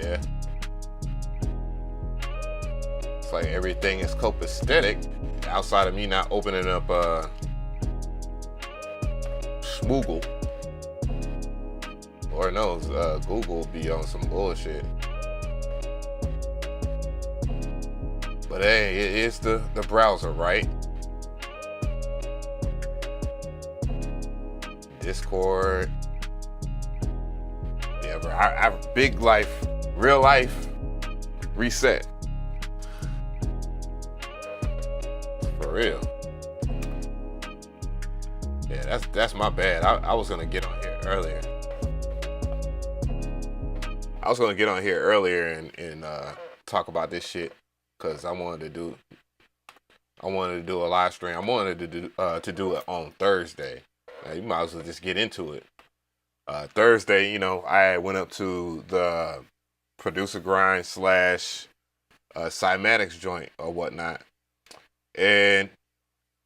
Yeah. It's like everything is copacetic outside of me not opening up Smoogle. Lord knows Google be on some bullshit. But hey, it is the browser, right? Discord. Yeah, bro. I big life, real life reset. For real. Yeah, that's my bad. I was gonna get on here earlier. I was gonna get on here earlier and talk about this shit because I wanted to do a live stream. I wanted to do it on Thursday. You might as well just get into it. Thursday, you know, I went up to the Producergrind / Cymatics joint or whatnot, and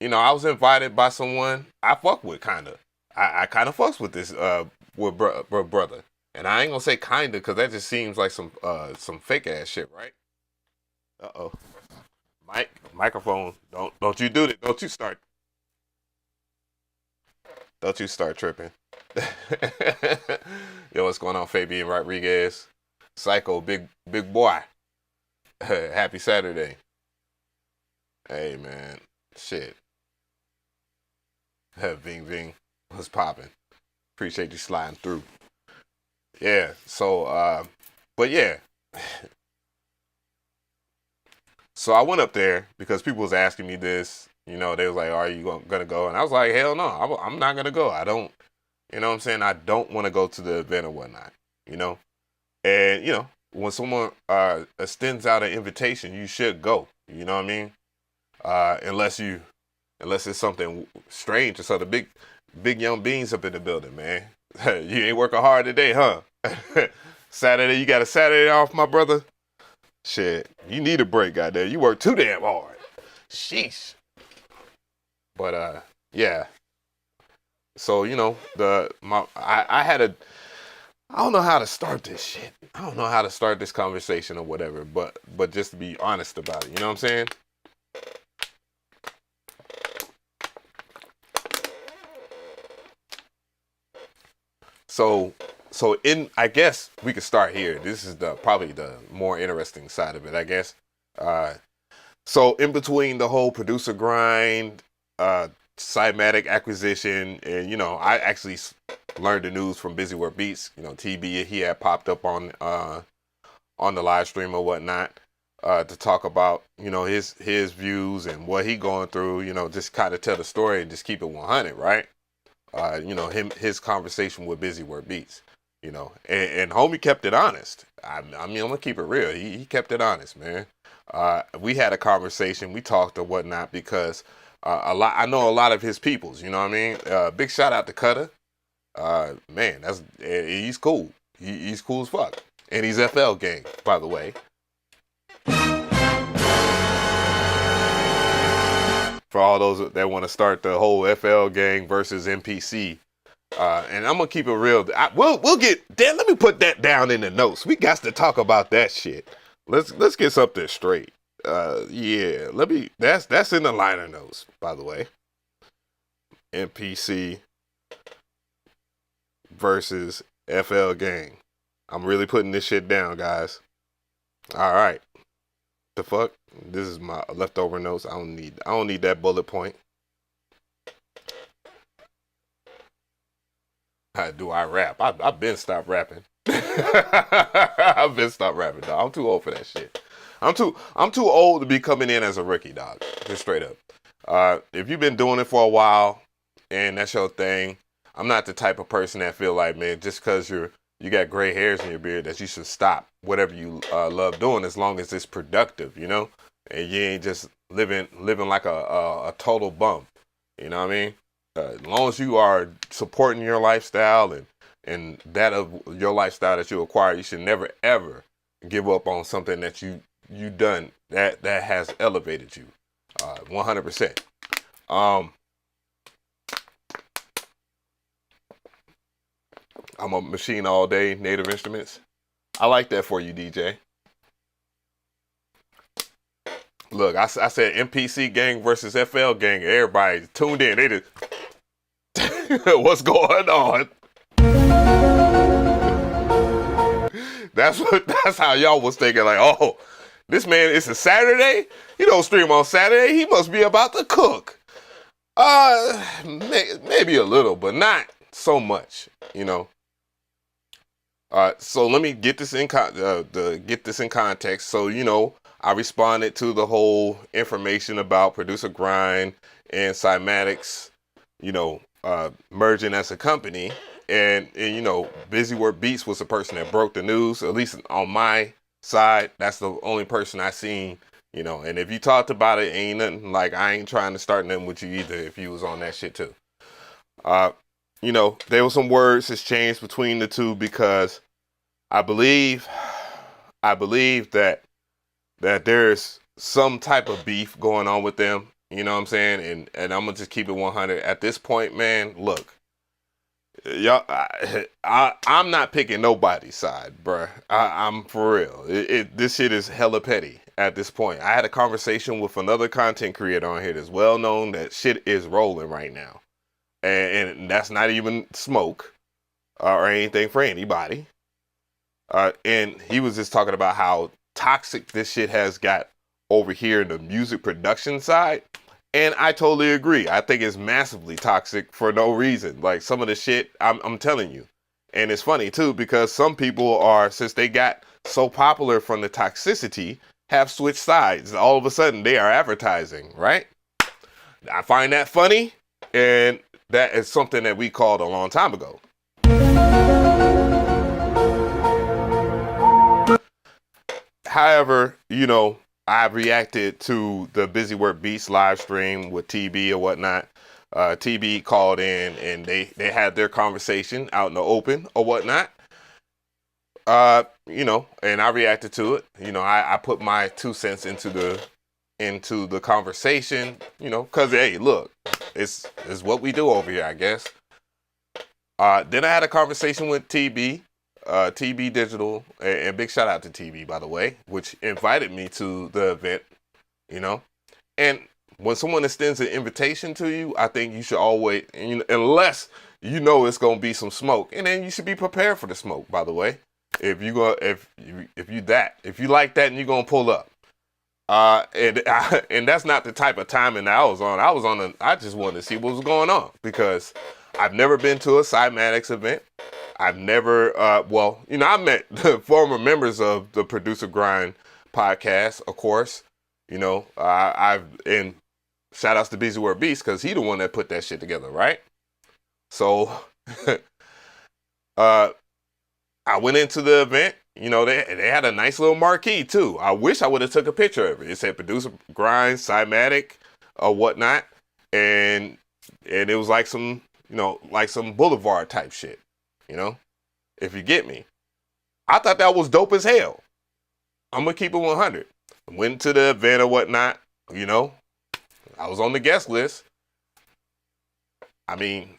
you know, I was invited by someone I fuck with, kinda. I kind of fucks with this with brother, and I ain't gonna say kinda because that just seems like some fake ass shit, right? Microphone, don't you do that? Don't you start tripping. Yo, what's going on, Fabian Rodriguez? Psycho, big boy. Happy Saturday. Hey, man. Shit. Ving Ving. What's popping? Appreciate you sliding through. Yeah, so, but yeah. So I went up there because people was asking me this. You know, they was like, are you gonna go? And I was like, hell no, I'm not gonna go. I don't, you know what I'm saying? I don't want to go to the event or whatnot, you know? And, you know, when someone extends out an invitation, you should go, you know what I mean? Unless it's something strange or something. Big young beans up in the building, man. You ain't working hard today, huh? Saturday, you got a Saturday off, my brother? Shit, you need a break, goddamn. You work too damn hard. Sheesh. But yeah. So, you know, I don't know how to start this shit. I don't know how to start this conversation or whatever, but just to be honest about it, you know what I'm saying? So I guess we could start here. This is probably the more interesting side of it, I guess. So in between the whole Producergrind, Cymatics acquisition, and you know, I actually learned the news from Busy Work Beats. You know, TB, he had popped up on the live stream or whatnot to talk about, you know, his views and what he going through. You know, just kind of tell the story and just keep it 100, right? You know, his conversation with Busy Work Beats. You know, and homie kept it honest. I mean, I'm gonna keep it real. He kept it honest, man. We had a conversation. We talked or whatnot because I know a lot of his peoples. You know what I mean? Big shout out to Cutter. Man, he's cool. He's cool as fuck, and he's FL gang, by the way. For all those that want to start the whole FL gang versus MPC. And I'm gonna keep it real. We'll get. Damn, let me put that down in the notes. We got to talk about that shit. Let's get something straight. Yeah. That's in the liner notes, by the way. MPC versus FL gang. I'm really putting this shit down, guys. All right. The fuck? This is my leftover notes. I don't need that bullet point. Do I rap? I've been stopped rapping. I've been stopped rapping, dog. I'm too old for that shit. I'm too old to be coming in as a rookie, dog. Just straight up. If you've been doing it for a while and that's your thing, I'm not the type of person that feel like, man, just because you got gray hairs in your beard that you should stop whatever you love doing as long as it's productive, you know? And you ain't just living like a total bum. You know what I mean? As long as you are supporting your lifestyle and that of your lifestyle that you acquire, you should never ever give up on something that you done that has elevated you 100%. I'm a machine all day, Native Instruments. I like that for you, DJ. Look, I said MPC gang versus FL gang. Everybody tuned in. They just, what's going on? That's how y'all was thinking. Like, oh, this man, it's a Saturday. He don't stream on Saturday. He must be about to cook. Maybe a little, but not so much. You know. So let me get this in context. So you know, I responded to the whole information about Producergrind and Cymatics, you know, merging as a company, and you know, Busy Work Beats was the person that broke the news. At least on my side, that's the only person I seen. You know, and if you talked about it, ain't nothing like I ain't trying to start nothing with you either. If you was on that shit too. You know, there was some words exchanged between the two because I believe that there's some type of beef going on with them. You know what I'm saying? And I'm gonna just keep it 100 at this point, man. Look, y'all, I'm not picking nobody's side, bruh. I'm for real. This shit is hella petty at this point. I had a conversation with another content creator on here that's well known that shit is rolling right now. And that's not even smoke or anything for anybody. And he was just talking about how toxic this shit has got over here in the music production side. And I totally agree. I think it's massively toxic for no reason. Like some of the shit, I'm telling you. And it's funny too, because some people are, since they got so popular from the toxicity, have switched sides. All of a sudden they are advertising, right? I find that funny. And that is something that we called a long time ago. However, you know, I reacted to the Busy Work Beats live stream with TB or whatnot. TB called in and they had their conversation out in the open or whatnot. You know, and I reacted to it. You know, I put my 2 cents into the conversation, you know, because, hey, look, it's what we do over here, I guess. Then I had a conversation with TB. TB Digital, and big shout out to TB, by the way, which invited me to the event, you know. And when someone extends an invitation to you, I think you should always, you know, unless you know it's gonna be some smoke, and then you should be prepared for the smoke. By the way, if you like that, and you're gonna pull up, and that's not the type of timing that I was on. I just wanted to see what was going on because I've never been to a Cymatics event. I've never, well, you know, I met the former members of the Producergrind podcast, of course. You know, and shout outs to Busy Work Beast because he the one that put that shit together, right? So, I went into the event. You know, they had a nice little marquee too. I wish I would have took a picture of it. It said Producergrind, Cymatic, or whatnot, and it was like some, you know, like some boulevard type shit. You know, if you get me. I thought that was dope as hell. I'm going to keep it 100. Went to the event or whatnot, you know. I was on the guest list. I mean,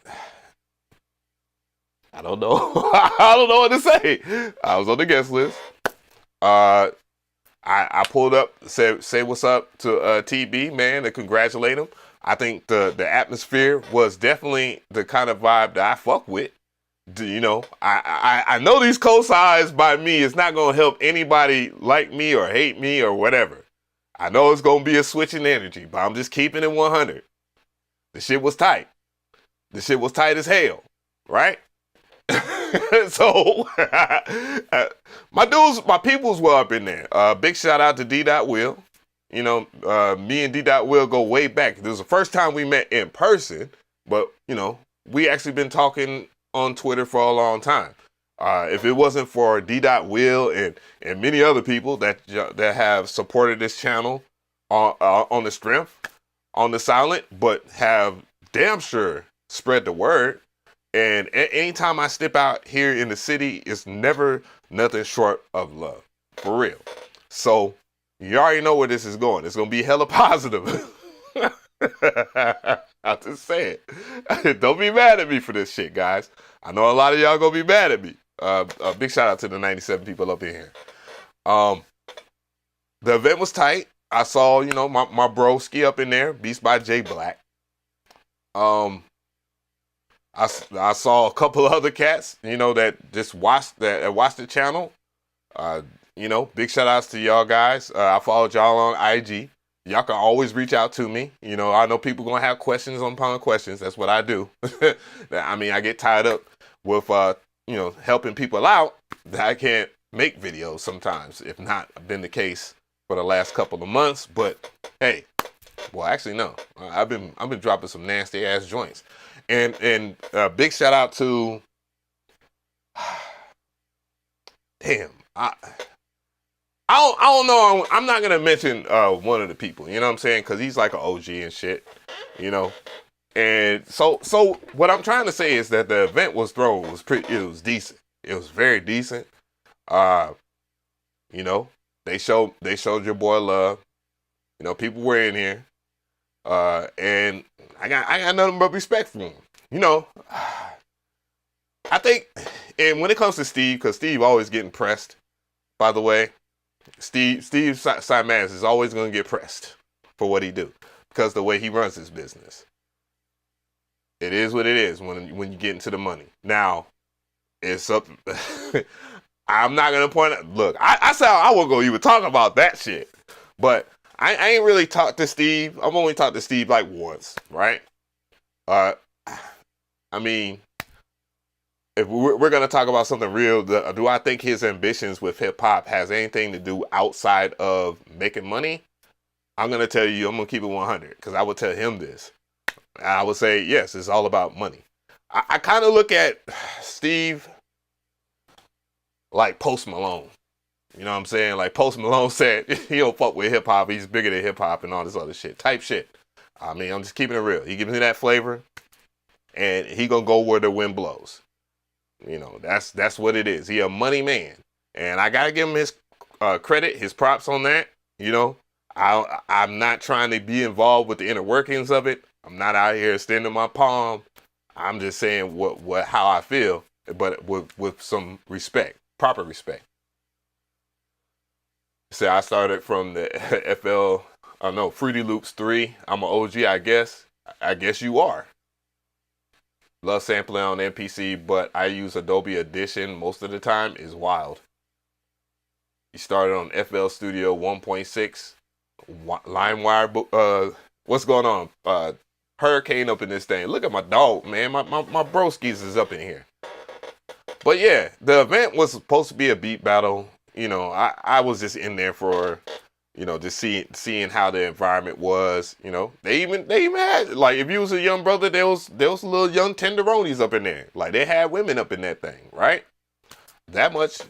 I don't know. I don't know what to say. I was on the guest list. I pulled up, say what's up to TB, man, and congratulate him. I think the atmosphere was definitely the kind of vibe that I fuck with. You know, I know these cosigns by me is not going to help anybody like me or hate me or whatever. I know it's going to be a switch in energy, but I'm just keeping it 100. The shit was tight. The shit was tight as hell, right? So, my peoples were up in there. Big shout out to D.Will. You know, me and D.Will go way back. This was the first time we met in person, but, you know, we actually been talking on Twitter for a long time. If it wasn't for D.Will and many other people that have supported this channel on the strength, on the silent, but have damn sure spread the word. And anytime I step out here in the city, it's never nothing short of love. For real. So you already know where this is going. It's going to be hella positive. I'll just say it. Don't be mad at me for this shit, guys. I know a lot of y'all gonna be mad at me. A big shout out to the 97 people up in here. The event was tight. I saw, you know, my broski up in there, Beast by J Black. I saw a couple of other cats, you know, that just watched the channel. You know, big shout outs to y'all guys. I followed y'all on IG. Y'all can always reach out to me. You know, I know people gonna have questions upon questions. That's what I do. I mean, I get tied up with you know, helping people out that I can't make videos sometimes, if not been the case for the last couple of months. But hey, well, actually no, I've been dropping some nasty ass joints, and big shout out to damn, I don't know. I'm not gonna mention one of the people, you know what I'm saying, because he's like an OG and shit, you know. And so what I'm trying to say is that the event was thrown. It was decent. It was very decent. You know, they showed your boy love. You know, people were in here. And I got nothing but respect for him. You know, I think, and when it comes to Steve, because Steve always getting pressed, by the way, Steve Cymatics is always going to get pressed for what he do, because the way he runs his business. It is what it is when you get into the money. Now, it's up. I'm not gonna point out. Look, I said I wasn't gonna even talk about that shit, but I ain't really talked to Steve. I've only talked to Steve like once, right? I mean, if we're gonna talk about something real, do I think his ambitions with hip hop has anything to do outside of making money? I'm gonna tell you, I'm gonna keep it 100, because I would tell him this. I would say, yes, it's all about money. I kind of look at Steve like Post Malone. You know what I'm saying? Like Post Malone said, he don't fuck with hip hop. He's bigger than hip hop and all this other shit. Type shit. I mean, I'm just keeping it real. He gives me that flavor, and he gonna go where the wind blows. You know, that's what it is. He a money man, and I gotta give him his credit, his props on that. You know, I'm not trying to be involved with the inner workings of it. I'm not out here extending my palm. I'm just saying how I feel, but with some respect, proper respect. See, I started from the Fruity Loops 3. I'm an OG, I guess. I guess you are. Love sampling on MPC, but I use Adobe Audition most of the time. Is wild. You started on FL Studio 1.6. LimeWire. What's going on? Hurricane up in this thing. Look at my dog, man. My broskies is up in here. But yeah, the event was supposed to be a beat battle. You know, I was just in there for, you know, just seeing how the environment was. You know, they even had, like, if you was a young brother, there was little young tenderonis up in there. Like, they had women up in that thing, right? That much,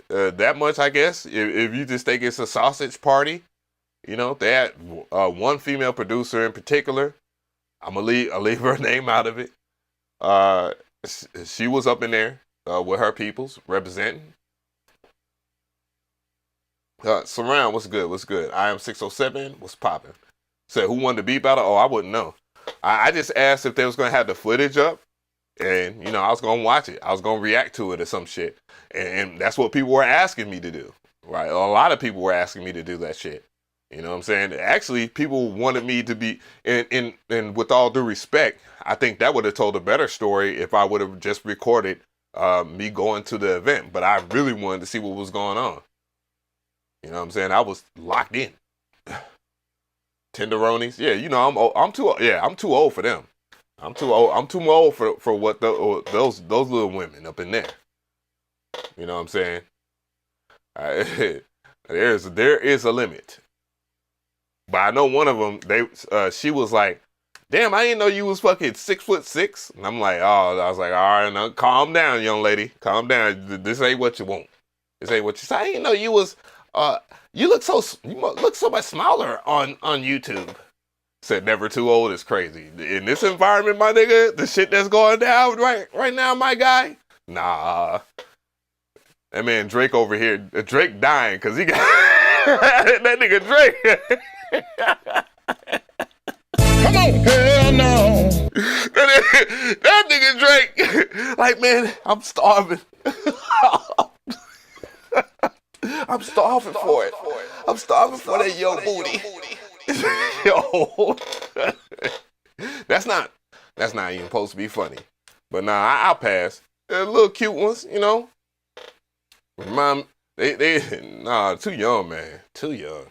I guess. If you just think it's a sausage party, you know, they had one female producer in particular. I'll leave her name out of it. She was up in there with her peoples representing. Surround, what's good? I am 607, what's popping? Said, who won the beat battle? Oh, I wouldn't know. I just asked if they was gonna have the footage up, and you know, I was gonna watch it. I was gonna react to it or some shit, and that's what people were asking me to do. Right? A lot of people were asking me to do that shit. You know what I'm saying? Actually, people wanted me to be, and with all due respect, I think that would have told a better story if I would have just recorded me going to the event. But I really wanted to see what was going on. You know what I'm saying? I was locked in. Tenderonis, yeah. You know, I'm too old for them. I'm too old for what those little women up in there. You know what I'm saying? There is a limit. But I know one of them, she was like, damn, I didn't know you was fucking 6'6". And I'm like, I was like, all right, now calm down, young lady. Calm down. This ain't what you want. This ain't what you say. I didn't know you was, you look so much smaller on YouTube. Said never too old is crazy. In this environment, my nigga, the shit that's going down right now, my guy. Nah. That man Drake over here, Drake dying because he got that nigga Drake. Come on, hell no. That nigga Drake, like, man, I'm starving. I'm starving for it. I'm starving for that yo booty. Yo, that's not even supposed to be funny. But nah, I'll pass. They're little cute ones, you know. Mom, they nah, too young, man. Too young.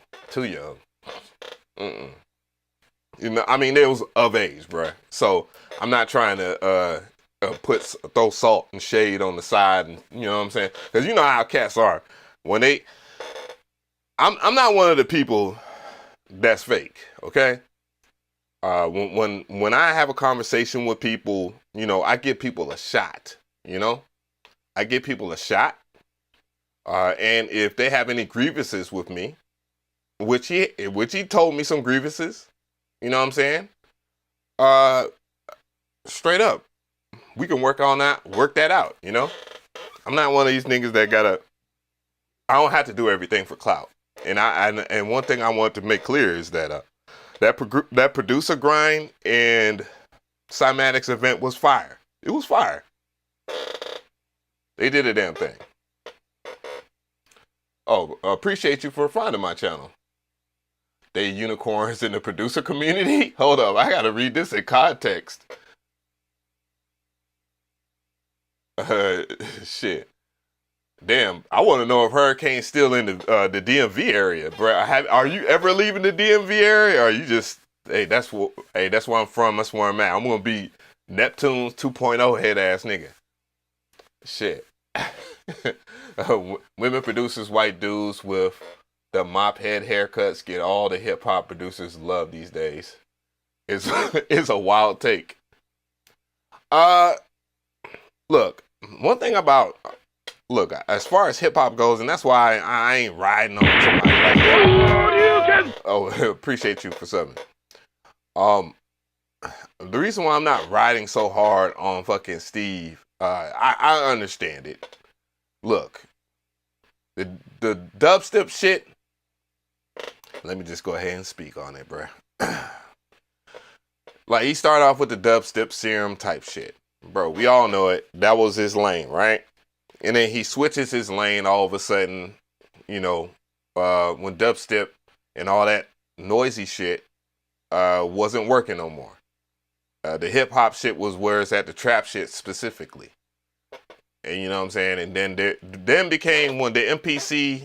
Mm-mm. You know, I mean, they was of age, bruh. So I'm not trying to throw salt and shade on the side, and you know what I'm saying? Because you know how cats are. When I'm not one of the people that's fake, okay? When I have a conversation with people, you know, I give people a shot. You know, I give people a shot. And if they have any grievances with me, which he told me some grievances, you know what I'm saying? Straight up, we can work that out, you know? I'm not one of these niggas that I don't have to do everything for clout. And one thing I want to make clear is that that Producergrind and Cymatics Event was fire. It was fire. They did a damn thing. Oh, appreciate you for finding my channel. They unicorns in the producer community? Hold up, I gotta read this in context. Shit. Damn, I want to know if Hurricane's still in the DMV area, bro. Are you ever leaving the DMV area, or are you just, that's where I'm from, that's where I'm at. I'm gonna be Neptune's 2.0 head ass nigga. Shit. Women producers, white dudes with the mop head haircuts get all the hip hop producers love these days. It's a wild take. Look, one thing about as far as hip hop goes, and that's why I ain't riding on somebody like that. Oh, appreciate you for something. The reason why I'm not riding so hard on fucking Steve, I understand it. Look, the dubstep shit. Let me just go ahead and speak on it, bruh. Like, he started off with the dubstep serum type shit. Bro, we all know it. That was his lane, right? And then he switches his lane all of a sudden, you know, when dubstep and all that noisy shit wasn't working no more. The hip hop shit was where it's at, the trap shit specifically. And you know what I'm saying? And then became, when the MPC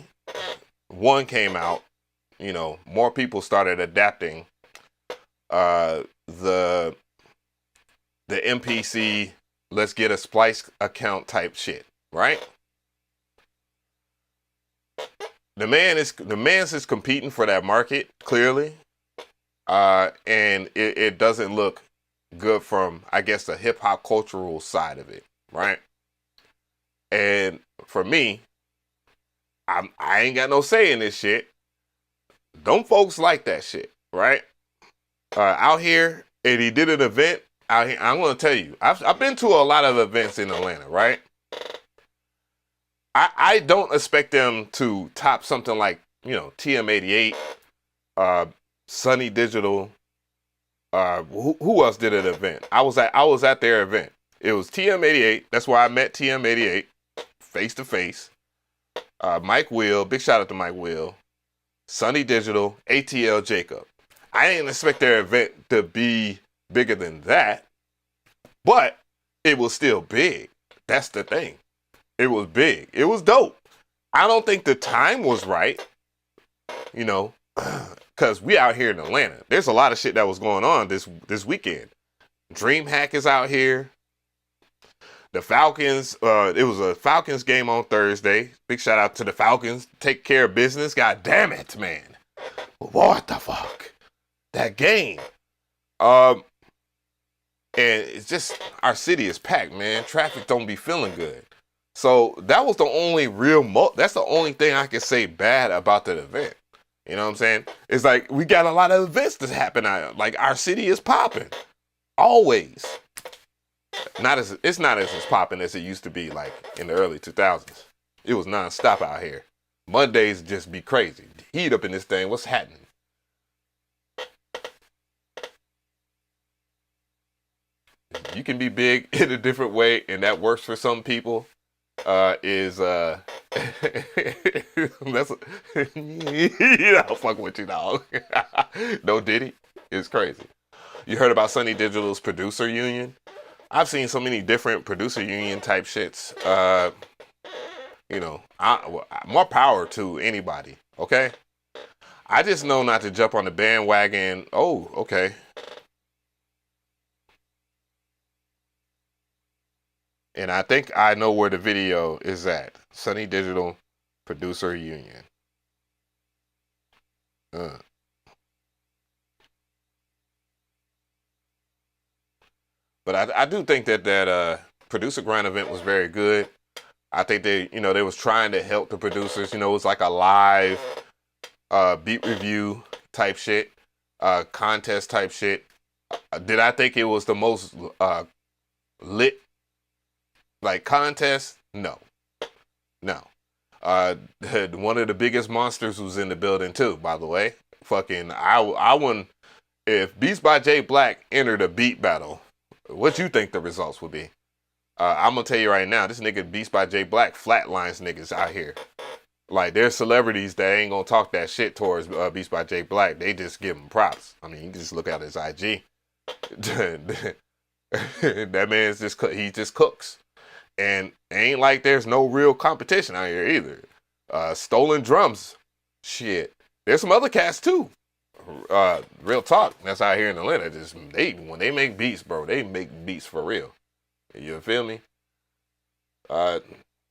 1 came out, you know, more people started adapting the MPC let's get a splice account type shit, right? The man's is competing for that market, clearly. And it doesn't look good from, I guess, the hip hop cultural side of it, right? And for me, I ain't got no say in this shit. Them folks like that shit, right? Out here, and he did an event out here. I'm gonna tell you, I've been to a lot of events in Atlanta, right? I don't expect them to top something like, you know, TM88, Sonny Digital. Who else did an event? I was at their event. It was TM88. That's where I met TM88 face to face. Mike Will, big shout out to Mike Will. Sonny Digital, ATL Jacob. I didn't expect their event to be bigger than that, but it was still big. That's the thing. It was big. It was dope. I don't think the time was right, you know, because we out here in Atlanta. There's a lot of shit that was going on this weekend. DreamHack is out here. The Falcons, it was a Falcons game on Thursday. Big shout out to the Falcons. Take care of business. God damn it, man. What the fuck? That game. And it's just, our city is packed, man. Traffic don't be feeling good. So that was the only that's the only thing I can say bad about the event. You know what I'm saying? It's like, we got a lot of events that happen out. Like, our city is popping. Always. It's not as popping as it used to be, like, in the early 2000s. It was nonstop out here. Mondays just be crazy. Heat up in this thing. What's happening? You can be big in a different way, and that works for some people. That's yeah, I'll fuck with you, dog. No Diddy. It's crazy. You heard about Sonny Digital's producer union? I've seen so many different producer union type shits. You know, more power to anybody. Okay. I just know not to jump on the bandwagon. Oh, okay. And I think I know where the video is at. Sonny Digital Producer Union. But I do think that Producergrind event was very good. I think they was trying to help the producers. You know, it was like a live beat review type shit, contest type shit. Did I think it was the most lit like contest? No. One of the biggest monsters was in the building too, by the way. Fucking I wouldn't, if Beats by J Black entered a beat battle, what you think the results would be? I'm gonna tell you right now, this nigga Beats by J Black flatlines niggas out here. Like, there's celebrities that ain't gonna talk that shit towards Beats by J Black. They just give him props. I mean, you can just look at his IG. That man's he just cooks. And ain't like there's no real competition out here either. Stolen drums, shit. There's some other cats too. Real talk. That's out here in Atlanta. Just when they make beats, bro, they make beats for real. You feel me? The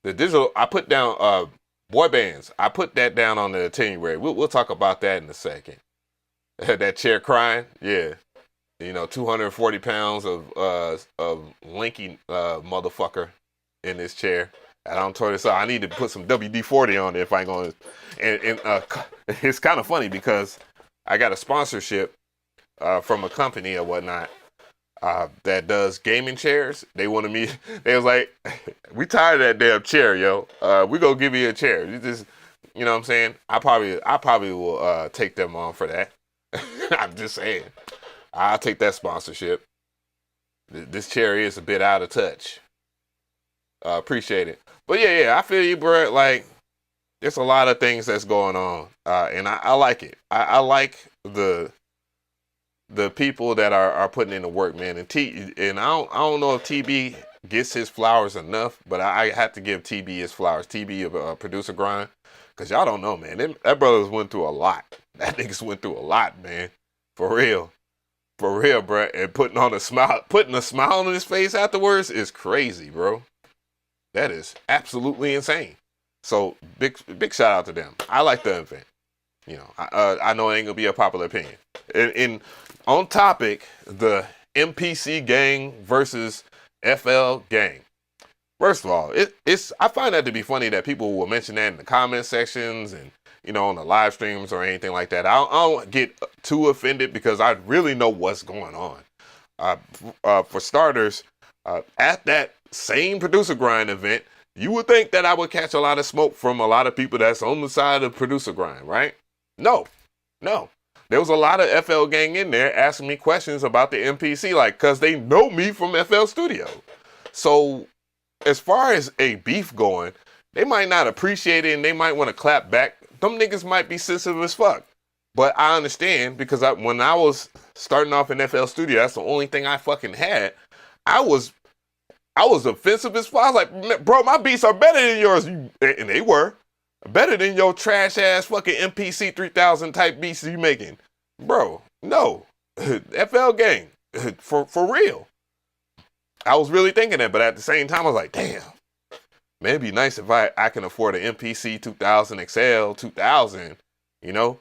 digital, I put down boy bands. I put that down on the itinerary. We'll talk about that in a second. That chair crying, yeah. You know, 240 pounds of lanky motherfucker in this chair. And I'm told this out. I need to put some WD-40 on it if I ain't gonna. And it's kind of funny because I got a sponsorship from a company or whatnot that does gaming chairs. They wanted me. They was like, "We tired of that damn chair, yo. We gonna give you a chair. You just, you know what I'm saying? I probably will take them on for that. I'm just saying. I'll take that sponsorship. This chair is a bit out of touch. Appreciate it. But yeah, I feel you, bro. Like, there's a lot of things that's going on, and I like it. I like the people that are putting in the work, man. And I don't know if TB gets his flowers enough, but I have to give TB his flowers. TB of Producergrind, because y'all don't know, man. That brothers went through a lot. That niggas went through a lot, man. For real, bro. And putting a smile on his face afterwards is crazy, bro. That is absolutely insane. So big shout out to them. I like the event. You know, I know it ain't gonna be a popular opinion. And on topic, the MPC gang versus FL gang. First of all, I find that to be funny that people will mention that in the comment sections and, you know, on the live streams or anything like that. I don't get too offended because I really know what's going on. For starters, at that same Producergrind event, you would think that I would catch a lot of smoke from a lot of people that's on the side of Producergrind, right? No. There was a lot of FL gang in there asking me questions about the MPC, like, cause they know me from FL Studio. So as far as a beef going, they might not appreciate it and they might want to clap back. Them niggas might be sensitive as fuck. But I understand because when I was starting off in FL Studio, that's the only thing I fucking had. I was offensive as fuck. I was like, bro, my beats are better than yours. And they were. Better than your trash ass fucking MPC 3000 type beats you making. Bro, no. FL gang. For real. I was really thinking that, but at the same time, I was like, damn. Man, it'd be nice if I can afford an MPC 2000 XL 2000, you know?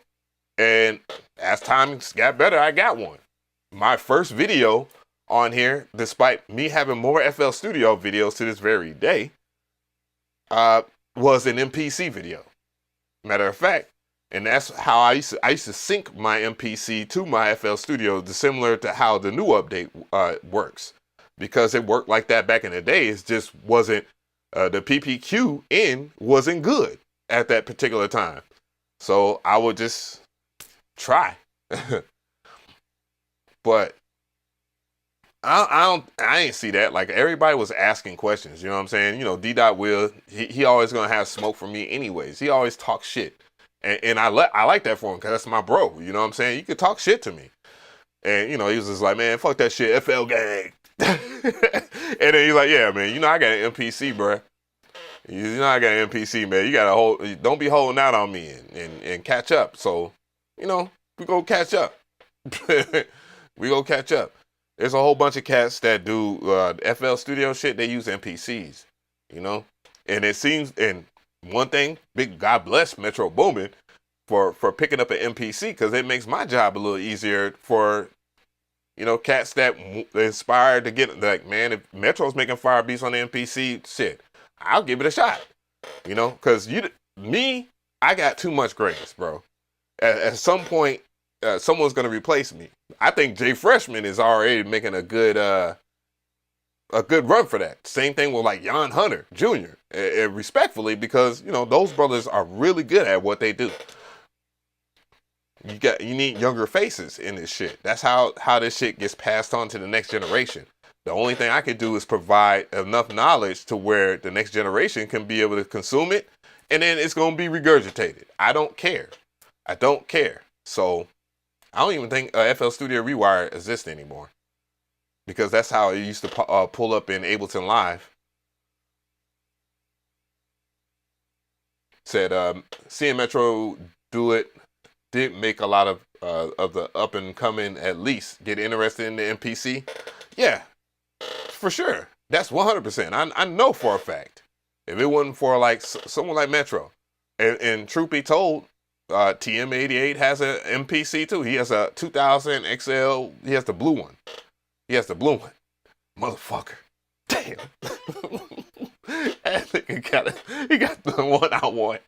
And as time got better, I got one. My first video on here, despite me having more FL Studio videos to this very day, was an MPC video. Matter of fact, and that's how I used to sync my MPC to my FL Studio, similar to how the new update works. Because it worked like that back in the day. It just wasn't, the PPQ in wasn't good at that particular time. So I would just try. But I ain't see that. Like everybody was asking questions. You know what I'm saying? You know, D. Will, he always gonna have smoke for me anyways. He always talks shit, and I like that for him because that's my bro. You know what I'm saying? You can talk shit to me, and you know he was just like, man, fuck that shit, FL gang. And then he's like, yeah, man, you know I got an MPC, bro. You know I got an MPC, man. You gotta don't be holding out on me and catch up. So, you know, we go catch up. We go catch up. There's a whole bunch of cats that do FL Studio shit. They use MPCs, you know, and it seems. And one thing, big God bless Metro Boomin for picking up an MPC because it makes my job a little easier for, you know, cats that inspired to get like, man, if Metro's making fire beats on the MPC, shit, I'll give it a shot, you know, because I got too much grace, bro. At some point, someone's gonna replace me. I think Jay Freshman is already making a good run for that. Same thing with like Jan Hunter Jr. Respectfully, because you know those brothers are really good at what they do. You need younger faces in this shit. That's how this shit gets passed on to the next generation. The only thing I can do is provide enough knowledge to where the next generation can be able to consume it, and then it's gonna be regurgitated. I don't care. So I don't even think FL Studio Rewire exists anymore because that's how it used to pull up in Ableton Live. Said seeing Metro do it did make a lot of the up and coming at least get interested in the MPC. Yeah, for sure. That's 100%. I know for a fact. If it wasn't for like someone like Metro, and truth be told, TM88 has an MPC too. He has a 2000 XL. He has the blue one. Motherfucker. Damn. That nigga he got the one I want.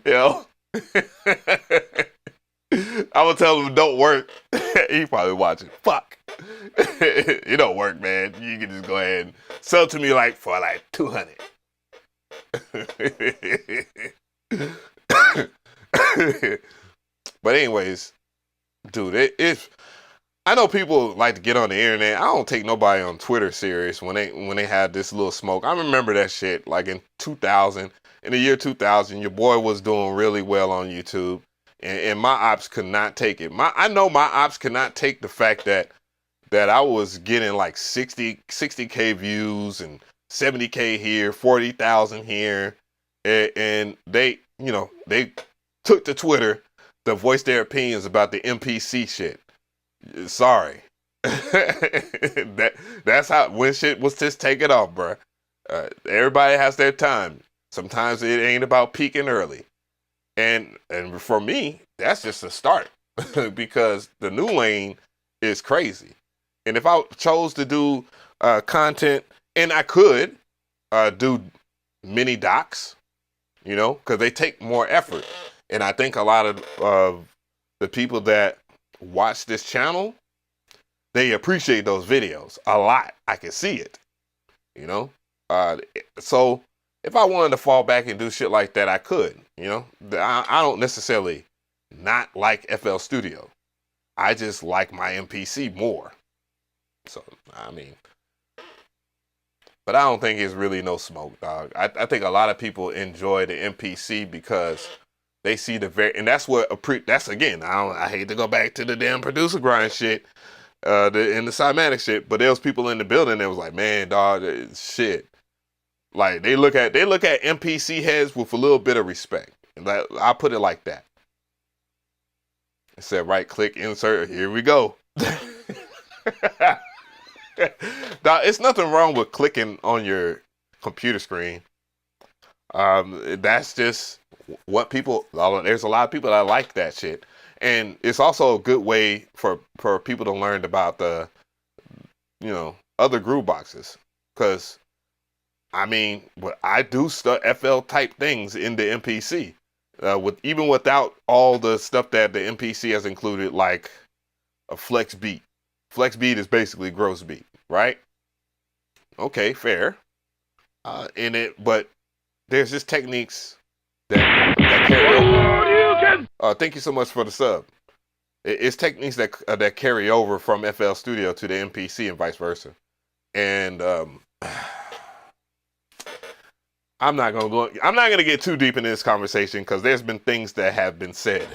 Yo. I would tell him don't work. He probably watching. Fuck. It don't work, man. You can just go ahead and sell it to me like for like 200. But anyways, dude, I know people like to get on the internet. I don't take nobody on Twitter serious when they had this little smoke. I remember that shit like in 2000. In the year 2000, your boy was doing really well on YouTube, and my ops could not take it. I know my ops could not take the fact that I was getting like 60K views and 70K here, 40,000 here, and they took to Twitter to voice their opinions about the MPC shit. Sorry. That's how when shit was just taking off, bro. Everybody has their time. Sometimes it ain't about peaking early. And for me, that's just a start because the new lane is crazy. And if I chose to do content, and I could do mini docs, you know, because they take more effort. And I think a lot of the people that watch this channel, they appreciate those videos a lot. I can see it, you know. So if I wanted to fall back and do shit like that, I could, you know. I don't necessarily not like FL Studio. I just like my MPC more. So, I mean, but I don't think it's really no smoke, dog. I think a lot of people enjoy the MPC because they see and that's that's again, I hate to go back to the damn Producergrind shit, and the Cymatics shit, but there was people in the building that was like, man, dog, shit. Like they look at MPC heads with a little bit of respect. And I put it like that. It said right click, insert, here we go. Now, it's nothing wrong with clicking on your computer screen. That's just what there's a lot of people that like that shit. And it's also a good way for people to learn about the, you know, other groove boxes. Because, I mean, I do FL type things in the MPC. Even without all the stuff that the MPC has included, like a flex beat. Flex beat is basically gross beat, right? Okay, fair. But there's just techniques that carry over. Thank you so much for the sub. It's techniques that carry over from FL Studio to the MPC and vice versa. And I'm not gonna get too deep into this conversation because there's been things that have been said.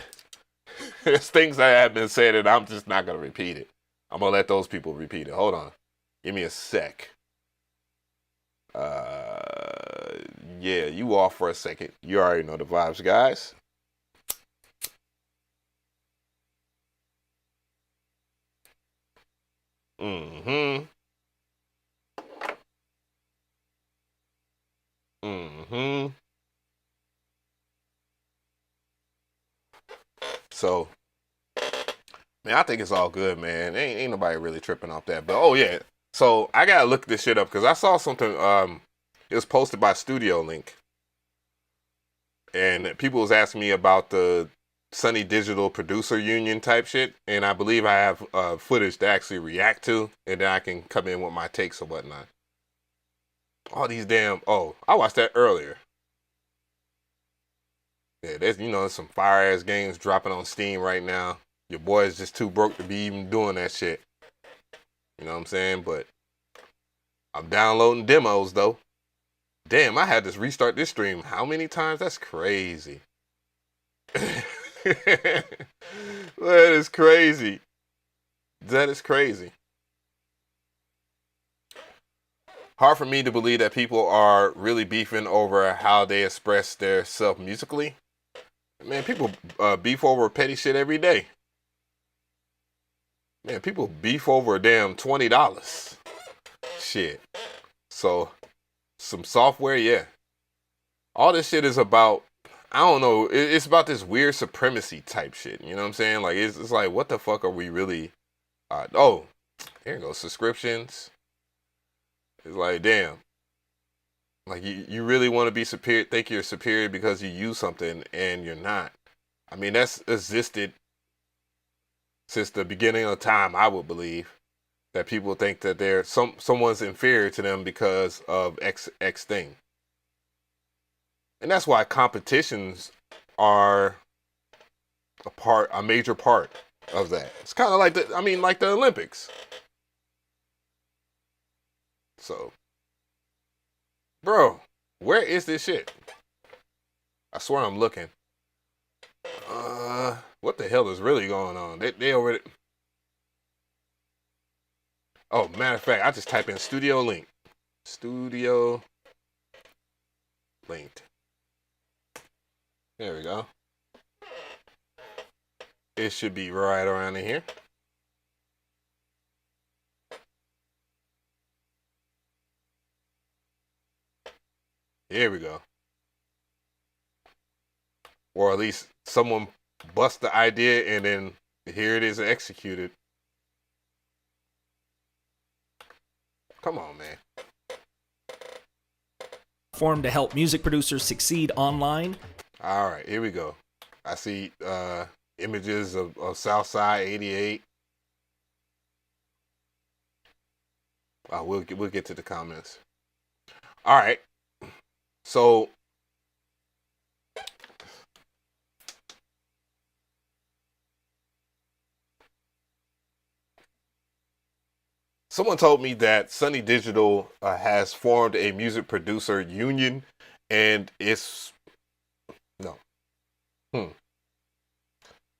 There's things that have been said, and I'm just not gonna repeat it. I'm gonna let those people repeat it. Hold on, give me a sec. Yeah, you off for a second. You already know the vibes, guys. Mm-hmm. Mm-hmm. So, man, I think it's all good, man. Ain't nobody really tripping off that. But oh yeah, so I gotta look this shit up because I saw something. It was posted by Studio Link, and people was asking me about the Sonny Digital Producer Union type shit, and I believe I have footage to actually react to, and then I can come in with my takes or whatnot. All these damn. Oh, I watched that earlier. Yeah, there's some fire ass games dropping on Steam right now. Your boy is just too broke to be even doing that shit. You know what I'm saying? But I'm downloading demos though. Damn, I had to restart this stream how many times? That's crazy. That is crazy. That is crazy. Hard for me to believe that people are really beefing over how they express their self musically. Man, people beef over petty shit every day. Man, people beef over a damn $20. Shit. So, some software, yeah. All this shit is about, I don't know, it's about this weird supremacy type shit. You know what I'm saying? Like, it's like, what the fuck are we really, oh, here goes subscriptions. It's like, damn. Like, you really want to be superior, think you're superior because you use something and you're not. I mean, that's existed since the beginning of time, I would believe. That people think that they're someone's inferior to them because of X thing. And that's why competitions are a major part of that. It's kind of like like the Olympics. So, bro, where is this shit? I swear I'm looking. What the hell is really going on? They already. Oh, matter of fact, I just type in Studio Link. Studio Linked. There we go. It should be right around in here. Here we go. Or at least someone bust the idea and then here it is executed. Come on, man. Form to help music producers succeed online. All right, here we go. I see images of Southside 88. We'll get to the comments. All right. So someone told me that Sonny Digital has formed a music producer union, and it's no. All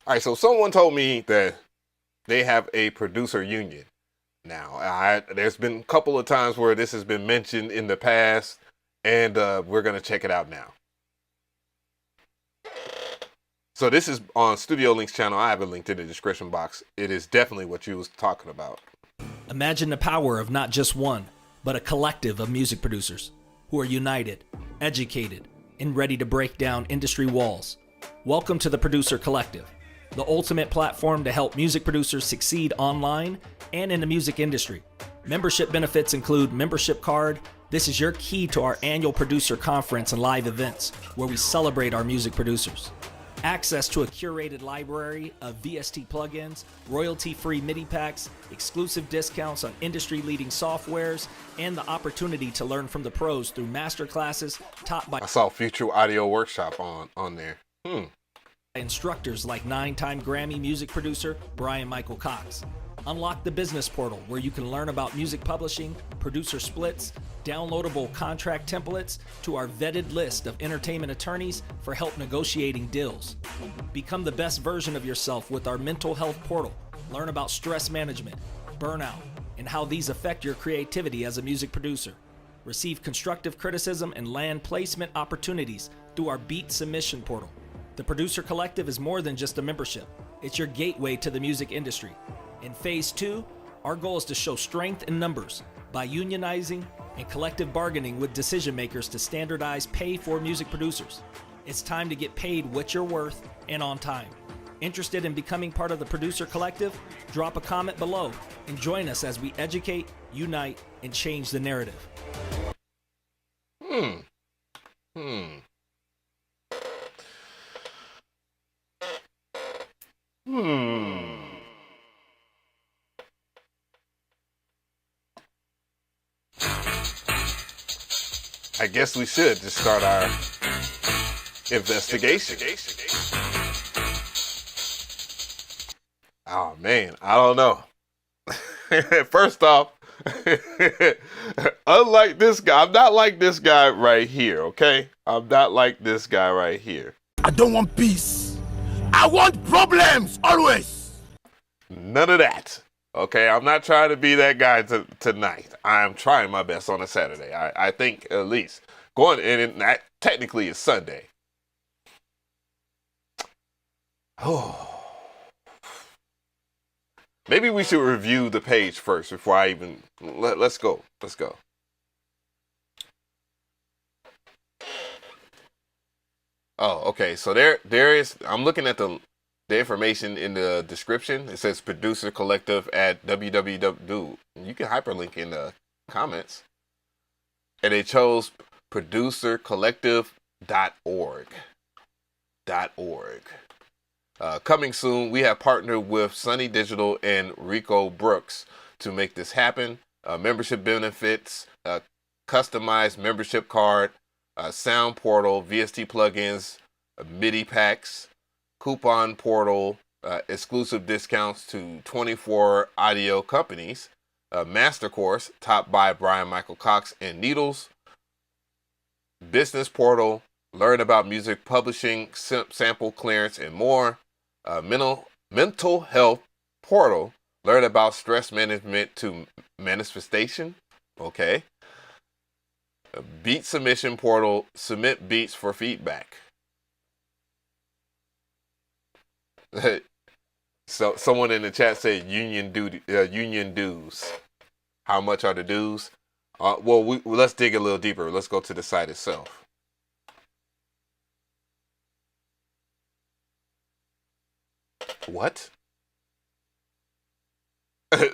right, so someone told me that they have a producer union. Now, there's been a couple of times where this has been mentioned in the past, and we're gonna check it out now. So this is on Studio Link's channel. I have it linked in the description box. It is definitely what you was talking about. Imagine the power of not just one, but a collective of music producers who are united, educated, and ready to break down industry walls. Welcome to the Producer Collective, the ultimate platform to help music producers succeed online and in the music industry. Membership benefits include membership card. This is your key to our annual producer conference and live events where we celebrate our music producers. Access to a curated library of VST plugins, royalty-free MIDI packs, exclusive discounts on industry-leading softwares, and the opportunity to learn from the pros through masterclasses taught by... I saw Future Audio Workshop on there. instructors like 9-time Grammy music producer Brian Michael Cox. Unlock the business portal where you can learn about music publishing, producer splits, downloadable contract templates, to our vetted list of entertainment attorneys for help negotiating deals. Become the best version of yourself with our mental health portal. Learn about stress management, burnout, and how these affect your creativity as a music producer. Receive constructive criticism and land placement opportunities through our Beat Submission portal. The Producer Collective is more than just a membership. It's your gateway to the music industry. In Phase 2, our goal is to show strength in numbers by unionizing and collective bargaining with decision makers to standardize pay for music producers. It's time to get paid what you're worth and on time. Interested in becoming part of the Producer Collective? Drop a comment below and join us as we educate, unite, and change the narrative. I guess we should just start our investigation. Oh man, I don't know. First off, unlike this guy, I'm not like this guy right here, okay? I'm not like this guy right here. I don't want peace. I want problems always. None of that. Okay, I'm not trying to be that guy tonight. I'm trying my best on a Saturday. I think at least going and that technically is Sunday. Oh. Maybe we should review the page first before I even let's go. Let's go. Oh, okay. So there is. I'm looking at the information in the description. It says Producer Collective at www. Dude, you can hyperlink in the comments. And they chose producercollective.org. Coming soon, we have partnered with Sonny Digital and Rico Brooks to make this happen. Membership benefits, customized membership card, sound portal, VST plugins, MIDI packs, coupon portal, exclusive discounts to 24 audio companies, master course taught by Brian Michael Cox and Needles, business portal, learn about music publishing, sample clearance, and more. Mental health portal, learn about stress management to manifestation. Okay. Beat submission portal, submit beats for feedback. So someone in the chat said union dues. How much are the dues? Well, let's dig a little deeper. Let's go to the site itself. What?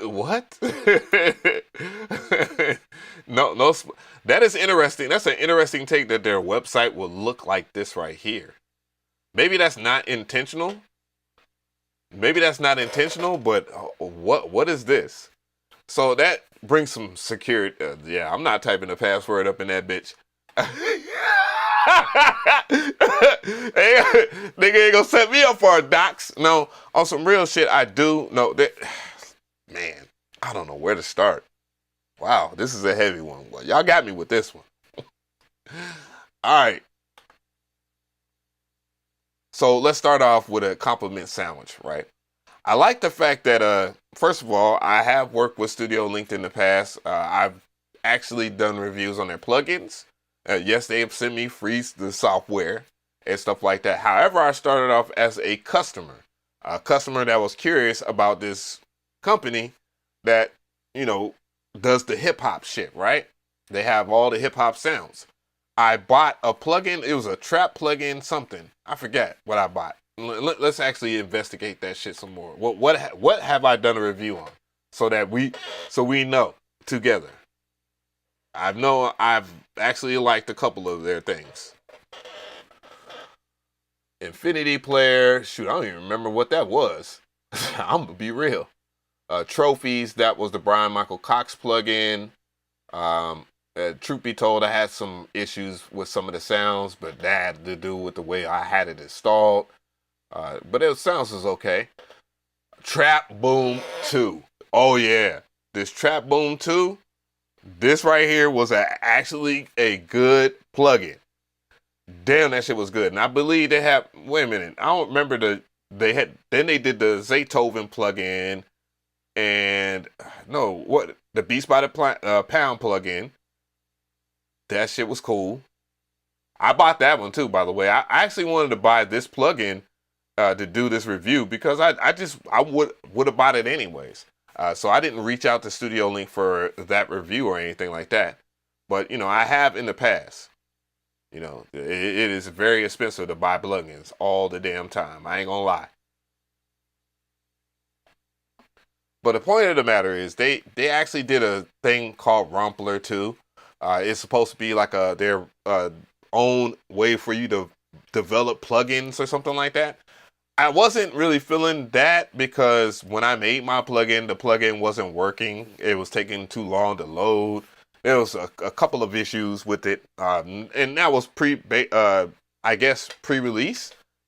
What? No. That is interesting. That's an interesting take that their website will look like this right here. Maybe that's not intentional. But what is this? So that brings some security. Yeah, I'm not typing the password up in that bitch. Hey, nigga ain't gonna set me up for a dox. No, on some real shit, I do. No, man, I don't know where to start. Wow, this is a heavy one. Well, y'all got me with this one. All right. So let's start off with a compliment sandwich, right? I like the fact that, first of all, I have worked with Studio Linked in the past. I've actually done reviews on their plugins. Yes, they have sent me free the software and stuff like that. However, I started off as a customer that was curious about this company that, does the hip hop shit, right? They have all the hip hop sounds. I bought a plugin. It was a trap plugin, something. I forget what I bought. Let's actually investigate that shit some more. What have I done a review on so we know together? I've actually liked a couple of their things. Infinity Player, shoot, I don't even remember what that was. I'm gonna be real. Trophies, that was the Brian Michael Cox plugin. Truth be told, I had some issues with some of the sounds, but that had to do with the way I had it installed. but it sounds is okay. Trap Boom 2. Oh yeah, this Trap Boom 2. This right here was actually a good plugin. Damn, that shit was good. And I believe they have. Wait a minute, I don't remember they did the Zaytoven plugin, and no, what the Beats by the Pound plugin. That shit was cool. I bought that one too, by the way. I actually wanted to buy this plugin to do this review because I would have bought it anyways. So I didn't reach out to Studio Link for that review or anything like that. But I have in the past. It is very expensive to buy plugins all the damn time. I ain't gonna lie. But the point of the matter is they actually did a thing called Rumpler too. It's supposed to be like their own way for you to develop plugins or something like that. I wasn't really feeling that because when I made my plugin, the plugin wasn't working. It was taking too long to load. There was a couple of issues with it, and that was pre-release.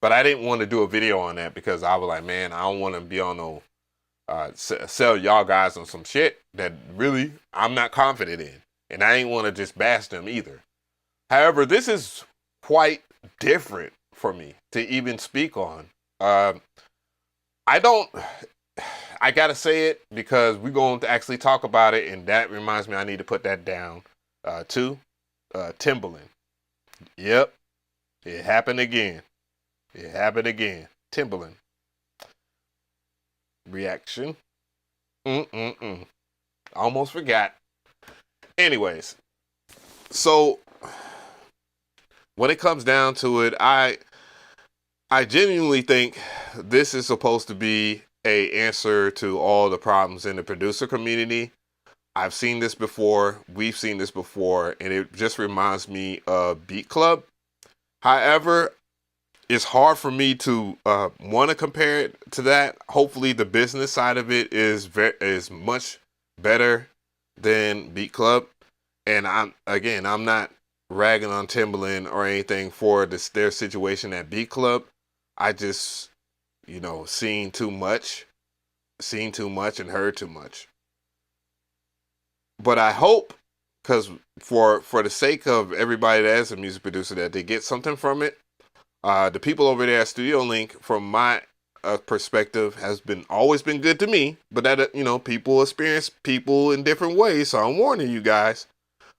But I didn't want to do a video on that because I was like, man, I don't want to be on no sell y'all guys on some shit that really I'm not confident in, and I ain't want to just bash them either. However, this is quite different for me to even speak on. I gotta say it because we're going to actually talk about it, and that reminds me I need to put that down too. Timbaland. Yep, it happened again. Timbaland. Reaction. Almost forgot. Anyways, so when it comes down to it, I genuinely think this is supposed to be an answer to all the problems in the producer community. I've seen this before. We've seen this before, and it just reminds me of Beat Club. However, it's hard for me to want to compare it to that. Hopefully, the business side of it is much better than Beat Club. And I'm not ragging on Timbaland or anything for their situation at Beat Club. I just, seen too much and heard too much. But I hope, because for the sake of everybody that is a music producer, that they get something from it. The people over there at Studio Link, from my perspective, has always been good to me. But that people experience people in different ways, so I'm warning you guys.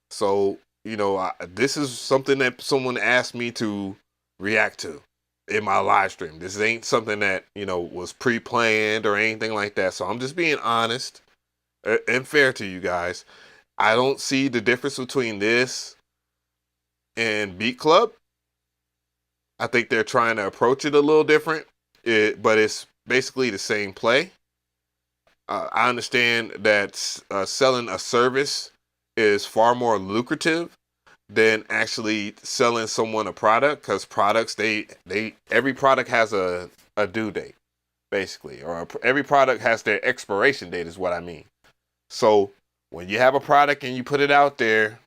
So this is something that someone asked me to react to in my live stream. This ain't something that was pre-planned or anything like that. So I'm just being honest and fair to you guys. I don't see the difference between this and Beat Club. I think they're trying to approach it a little different, but it's basically the same play. I understand that selling a service is far more lucrative than actually selling someone a product, because products, every product has a due date, basically, or every product has their expiration date is what I mean. So when you have a product and you put it out there,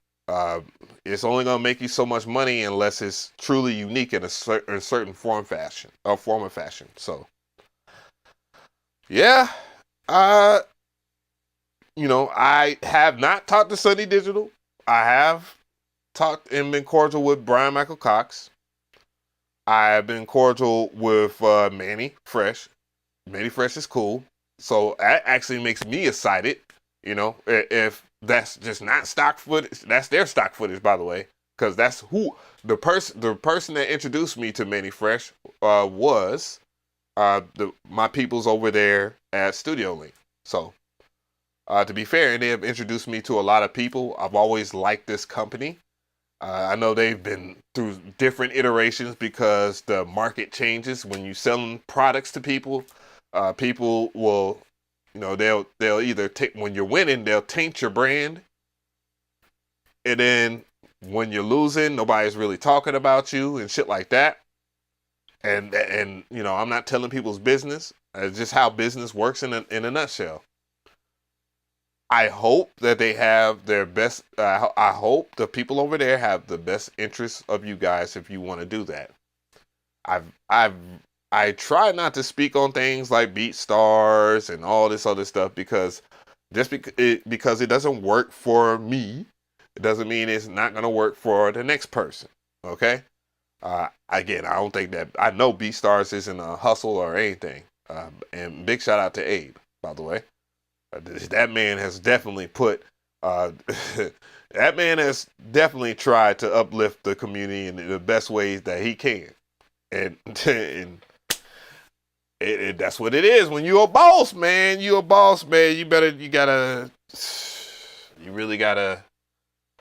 it's only going to make you so much money unless it's truly unique in a certain form of fashion. So yeah, I have not talked to Sonny Digital. I have talked and been cordial with Brian Michael Cox. I have been cordial with Manny Fresh. Manny Fresh is cool. So that actually makes me excited. If that's just not stock footage, that's their stock footage, by the way, because that's who the person that introduced me to Manny Fresh was my peoples over there at Studio Link. So to be fair, they have introduced me to a lot of people. I've always liked this company. I know they've been through different iterations because the market changes when you selling products to people. People will, they'll either take, when you're winning, they'll taint your brand, and then when you're losing, nobody's really talking about you and shit like that. And I'm not telling people's business. It's just how business works in a nutshell. I hope that they have their best. I hope the people over there have the best interests of you guys if you want to do that. I've I try not to speak on things like BeatStars and all this other stuff because because it doesn't work for me, it doesn't mean it's not gonna work for the next person. Okay. Again, I don't think that I know BeatStars isn't a hustle or anything. And big shout out to Abe, by the way. That man has definitely put. That man has definitely tried to uplift the community in the best ways that he can, and that's what it is. When you're a boss, man, you really gotta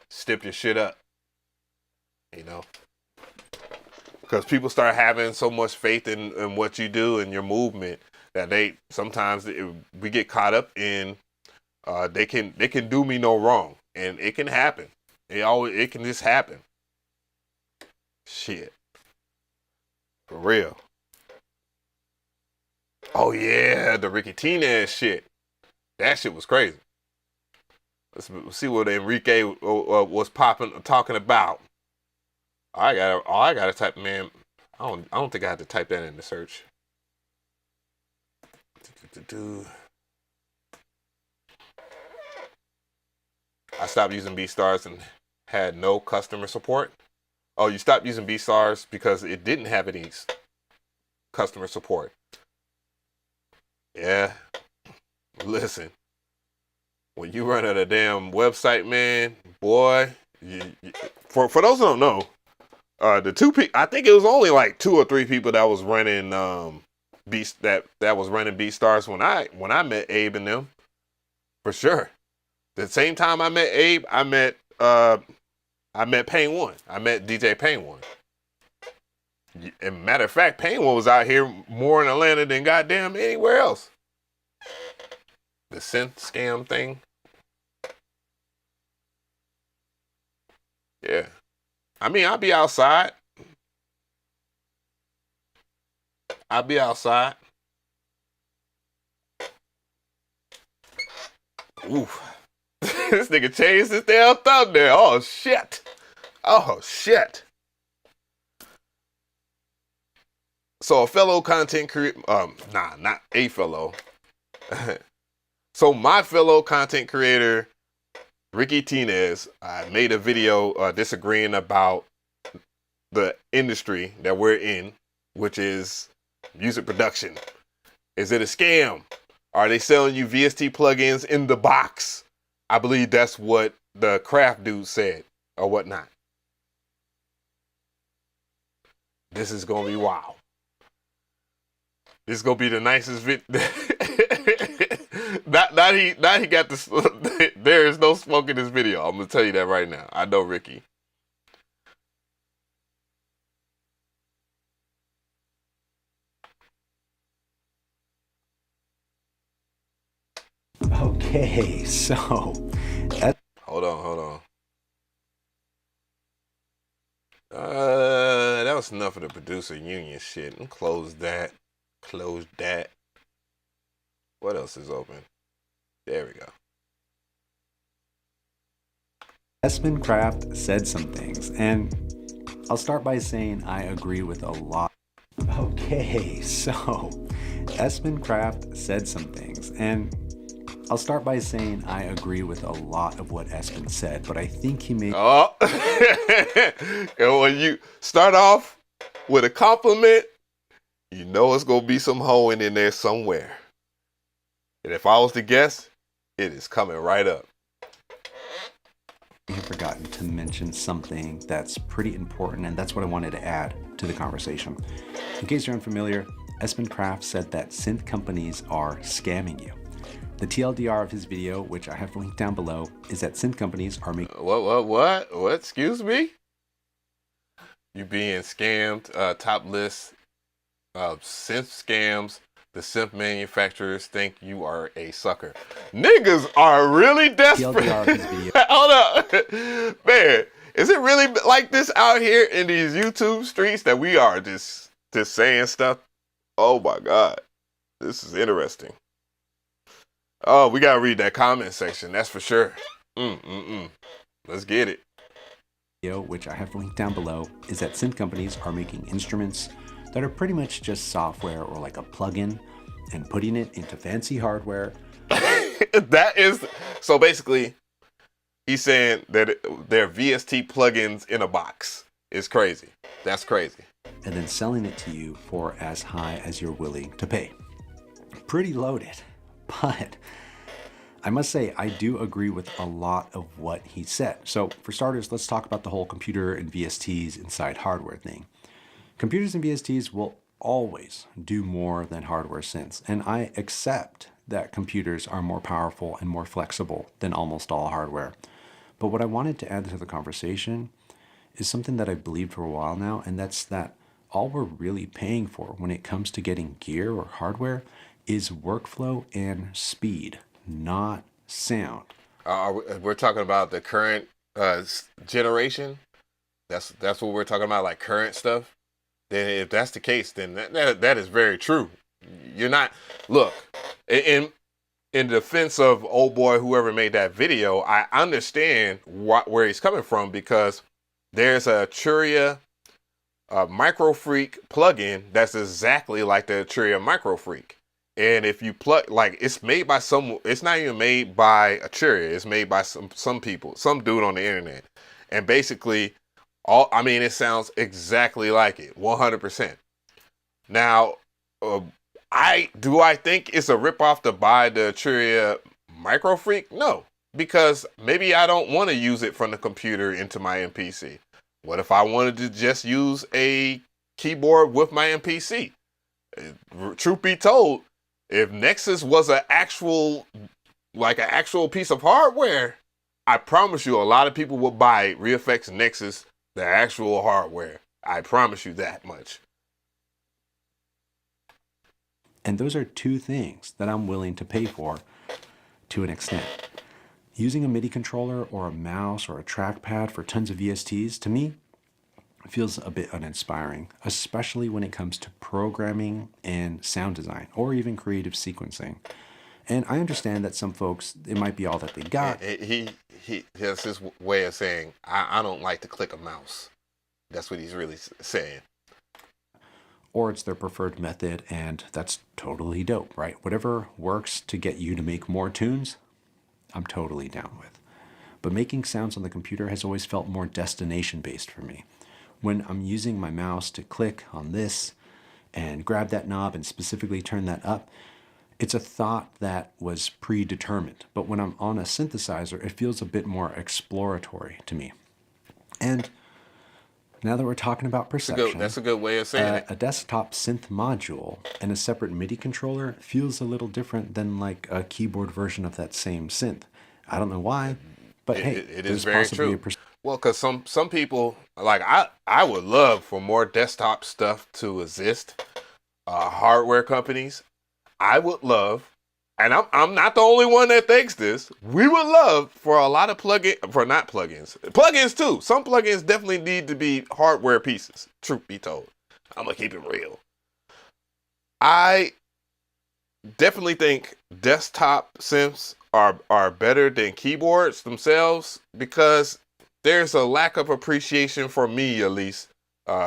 step your shit up, you know, because people start having so much faith in what you do and your movement that we get caught up in. They can do me no wrong, and it can happen. It can just happen. Shit, for real. Oh yeah, the Ricky Tinez shit. That shit was crazy. Let's see what Enrique was talking about. I gotta type, man. I don't think I had to type that in the search. I stopped using BeatStars and had no customer support. Oh, you stopped using BeatStars because it didn't have any customer support. Yeah. Listen, when you run out a damn website, man, boy, for those who don't know, the two people, I think it was only like 2 or 3 people that was running that was running BeatStars when I met Abe and them, for sure. The same time I met Abe, I met Pain One. I met DJ Pain One. And matter of fact, Pain One was out here more in Atlanta than goddamn anywhere else. The synth scam thing. Yeah. I mean, I'll be outside. Oof. This nigga changed his damn thumbnail. Oh shit. So a fellow content creator, not a fellow. So my fellow content creator, Ricky Tinez, made a video disagreeing about the industry that we're in, which is music production. Is it a scam? Are they selling you VST plugins in the box? I believe that's what the craft dude said, or whatnot. This is gonna be wild. This is gonna be the nicest video. Not he got this. There is no smoke in this video. I'm gonna tell you that right now. I know Ricky. Okay, so hold on. That was enough of the producer union shit. And close that. What else is open? There we go. Craft said some things, and I'll start by saying I agree with a lot. Okay, so Craft said some things, and I'll start by saying I agree with a lot of what Espen said, but I think he made... Oh, and when you start off with a compliment, you know it's going to be some hoeing in there somewhere. And if I was to guess, it is coming right up. I've forgotten to mention something that's pretty important, and that's what I wanted to add to the conversation. In case you're unfamiliar, Espen Craft said that synth companies are scamming you. The TLDR of his video, which I have linked down below, is that synth companies are making... What? Excuse me? You being scammed, top list synth scams. The synth manufacturers think you are a sucker. Niggas are really desperate. TLDR of his video. Hold up. Man, is it really like this out here in these YouTube streets that we are just saying stuff? Oh my God. This is interesting. Oh, we gotta read that comment section, that's for sure. Let's get it. Which I have linked down below, is that synth companies are making instruments, that are pretty much just software or like a plugin and putting it into fancy hardware. That is, so basically, he's saying that they're VST plugins in a box. It's crazy. That's crazy. And then selling it to you for as high as you're willing to pay. Pretty loaded. But I must say, I do agree with a lot of what he said. So for starters, let's talk about the whole computer and VSTs inside hardware thing. Computers and VSTs will always do more than hardware synths. And I accept that computers are more powerful and more flexible than almost all hardware. But what I wanted to add to the conversation is something that I've believed for a while now, and that's that all we're really paying for when it comes to getting gear or hardware is workflow and speed, not sound. We're talking about the current generation. That's what we're talking about, like current stuff. Then if that's the case, then that is very true. You're not, look, in defense of old boy, whoever made that video, I understand where he's coming from, because there's a Churia Micro Freak plugin that's exactly like the Churia Micro Freak. And if you plug, like, it's made by it's not even made by a Churia, it's made by some people, some dude on the internet. And basically, it sounds exactly like it, 100%. Now, I think it's a ripoff to buy the Churia Micro Freak? No, because maybe I don't want to use it from the computer into my MPC. What if I wanted to just use a keyboard with my MPC? Truth be told, if Nexus was an actual piece of hardware, I promise you a lot of people would buy ReFX Nexus, the actual hardware. I promise you that much. And those are two things that I'm willing to pay for to an extent. Using a MIDI controller or a mouse or a trackpad for tons of VSTs, to me, feels a bit uninspiring, especially when it comes to programming and sound design, or even creative sequencing. And I understand that some folks, it might be all that they got. He has his way of saying, I don't like to click a mouse. That's what he's really saying. Or it's their preferred method, and that's totally dope, right? Whatever works to get you to make more tunes, I'm totally down with. But making sounds on the computer has always felt more destination-based for me. When I'm using my mouse to click on this and grab that knob and specifically turn that up, it's a thought that was predetermined. But when I'm on a synthesizer, it feels a bit more exploratory to me. And now that we're talking about perception, that's a good way of saying it. A desktop synth module and a separate MIDI controller feels a little different than like a keyboard version of that same synth. I don't know why, but it is very true. Well, because some people, like I would love for more desktop stuff to exist. Hardware companies, I would love, and I'm not the only one that thinks this. We would love for a lot of plugins too. Some plugins definitely need to be hardware pieces. Truth be told, I'm gonna keep it real. I definitely think desktop synths are better than keyboards themselves, because there's a lack of appreciation for me, at least,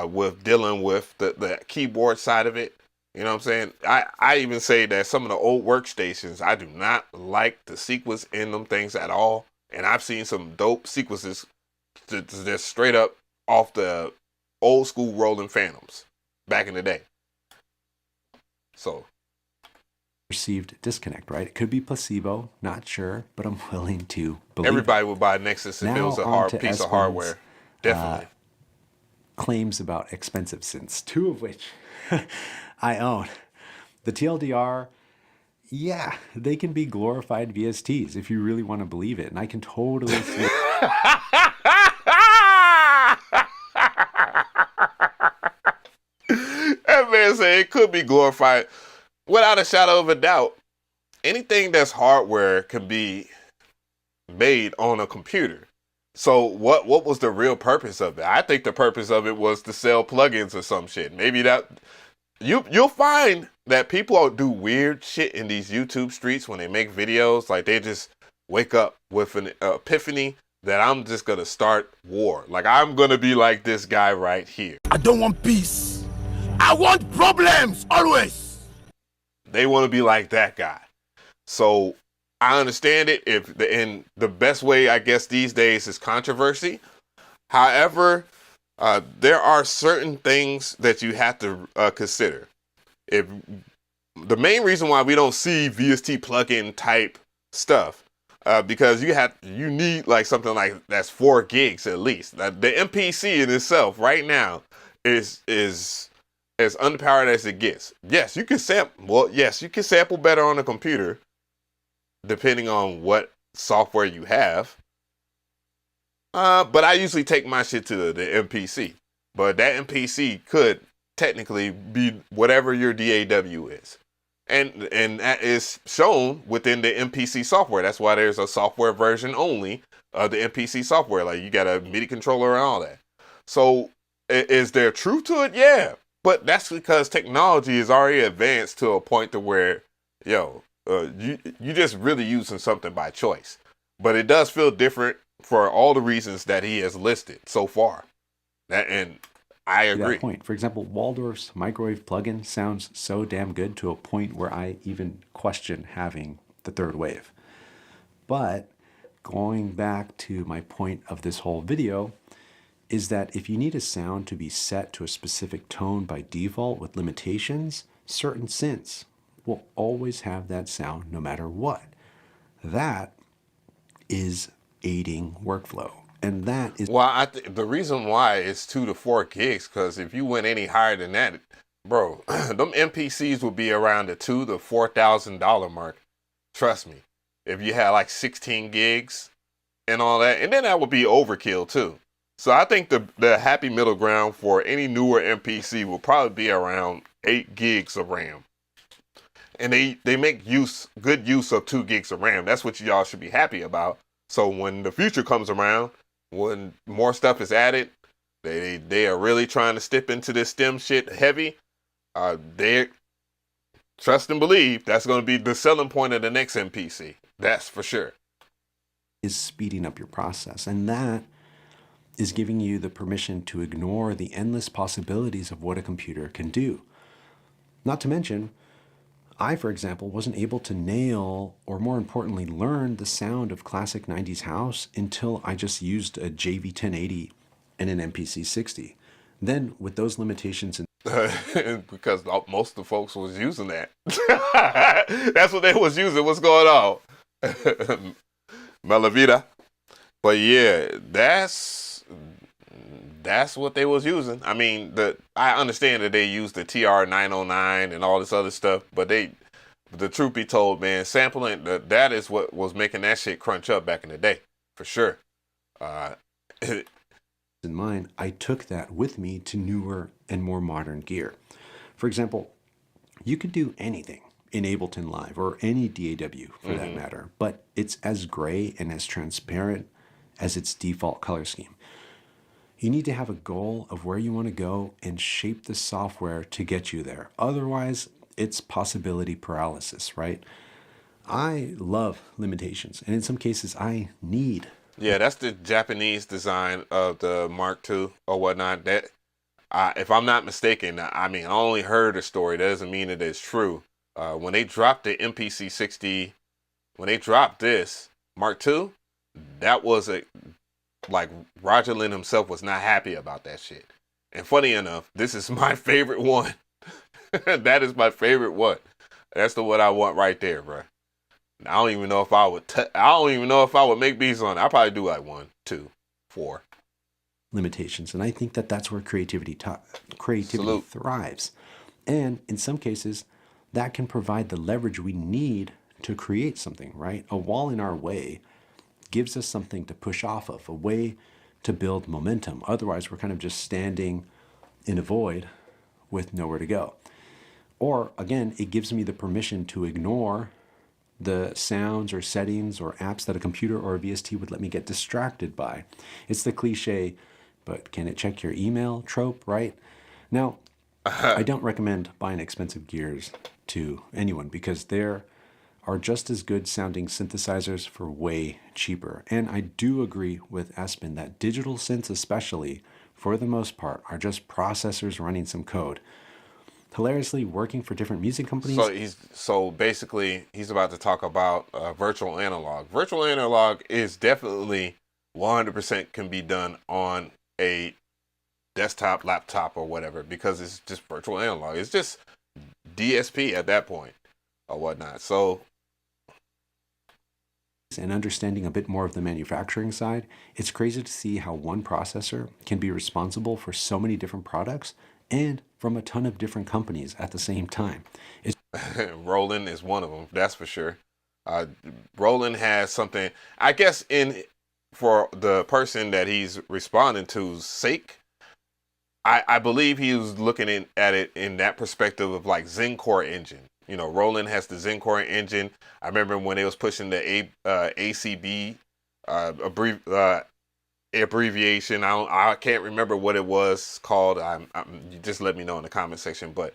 with dealing with the keyboard side of it. You know what I'm saying? I even say that some of the old workstations, I do not like the sequence in them things at all. And I've seen some dope sequences just straight up off the old school Rolling Phantoms back in the day. So. Perceived disconnect, right? It could be placebo, not sure, but I'm willing to believe everybody would buy Nexus if it was a hard piece of hardware. Definitely. Claims about expensive synths, two of which I own. The TLDR, yeah, they can be glorified VSTs if you really want to believe it, and I can totally see it. That man said it could be glorified. Without a shadow of a doubt, anything that's hardware can be made on a computer. So what was the real purpose of it? I think the purpose of it was to sell plugins or some shit. Maybe that you'll find that people do weird shit in these YouTube streets when they make videos. Like they just wake up with an epiphany that I'm just gonna start war. Like I'm gonna be like this guy right here. I don't want peace. I want problems always. They want to be like that guy. So I understand it. And the best way, I guess, these days is controversy. However, there are certain things that you have to consider. If the main reason why we don't see VST plugin type stuff, because you need like something like that's 4 gigs at least. The MPC in itself right now is as underpowered as it gets. Yes, you can sample. Well, yes, you can sample better on a computer, depending on what software you have. But I usually take my shit to the MPC. But that MPC could technically be whatever your DAW is. And that is shown within the MPC software. That's why there's a software version only of the MPC software. Like you got a MIDI controller and all that. So is there truth to it? Yeah. But that's because technology is already advanced to a point to where, you just really using something by choice. But it does feel different for all the reasons that he has listed so far. And I agree. That point. For example, Waldorf's microwave plugin sounds so damn good to a point where I even question having the third wave. But going back to my point of this whole video is that if you need a sound to be set to a specific tone by default with limitations, certain synths will always have that sound no matter what. That is aiding workflow. And that is... Well, the reason why it's 2 to 4 gigs, because if you went any higher than that, bro, them MPCs would be around the $2,000 to $4,000 mark. Trust me. If you had like 16 gigs and all that, and then that would be overkill too. So I think the happy middle ground for any newer MPC will probably be around 8 gigs of RAM. And they make good use of 2 gigs of RAM. That's what y'all should be happy about. So when the future comes around, when more stuff is added, they are really trying to step into this stem shit heavy. They trust and believe that's going to be the selling point of the next MPC. That's for sure. Is speeding up your process. And that is giving you the permission to ignore the endless possibilities of what a computer can do. Not to mention, I, for example, wasn't able to nail, or more importantly, learn the sound of classic 90s house until I just used a JV1080 and an MPC 60. Then, with those limitations... because most of the folks was using that. That's what they was using. What's going on? Malavita. But yeah, that's what they was using. I mean, I understand that they used the TR-909 and all this other stuff, but the truth be told, man, sampling, that is what was making that shit crunch up back in the day, for sure. In mind, I took that with me to newer and more modern gear. For example, you could do anything in Ableton Live, or any DAW for that matter, but it's as gray and as transparent as its default color scheme. You need to have a goal of where you want to go and shape the software to get you there. Otherwise, it's possibility paralysis, right? I love limitations, and in some cases, I need. Yeah, that's the Japanese design of the Mark II or whatnot. That, if I'm not mistaken, I mean, I only heard a story. That doesn't mean it is true. When they dropped the MPC 60, when they dropped this Mark II, that was like Roger Lynn himself was not happy about that shit. And funny enough, this is my favorite one. That is my favorite one. That's the one I want right there, bro. I don't even know if I would make beats on it. I'll probably do like 1, 2, 4 limitations. And I think that that's where creativity thrives. And in some cases, that can provide the leverage we need to create something, right? A wall in our way gives us something to push off of, a way to build momentum. Otherwise, we're kind of just standing in a void with nowhere to go. Or again, it gives me the permission to ignore the sounds or settings or apps that a computer or a VST would let me get distracted by. It's the cliche, but can it check your email trope, right? Now, I don't recommend buying expensive gears to anyone because there are just as good sounding synthesizers for way cheaper. And I do agree with Espen that digital synths especially, for the most part, are just processors running some code. Hilariously, working for different music companies. So basically he's about to talk about virtual analog. Virtual analog is definitely 100% can be done on a desktop, laptop, or whatever, because it's just virtual analog. It's just DSP at that point or whatnot. So, and understanding a bit more of the manufacturing side, it's crazy to see how one processor can be responsible for so many different products and from a ton of different companies at the same time. Roland is one of them, that's for sure. Roland has something, I guess, for the person that he's responding to's sake. I believe he was looking at it in that perspective of like Zen Core engine. You know, Roland has the Zen Core engine. I remember when they was pushing the ACB abbreviation. I can't remember what it was called. You just let me know in the comment section. But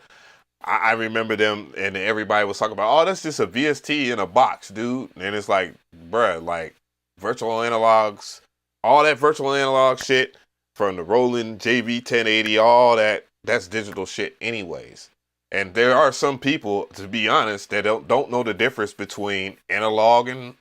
I remember them, and everybody was talking about, oh, that's just a VST in a box, dude. And it's like, bruh, like virtual analogs, all that virtual analog shit from the Roland JV 1080, all that's digital shit anyways. And there are some people, to be honest, that don't know the difference between analog and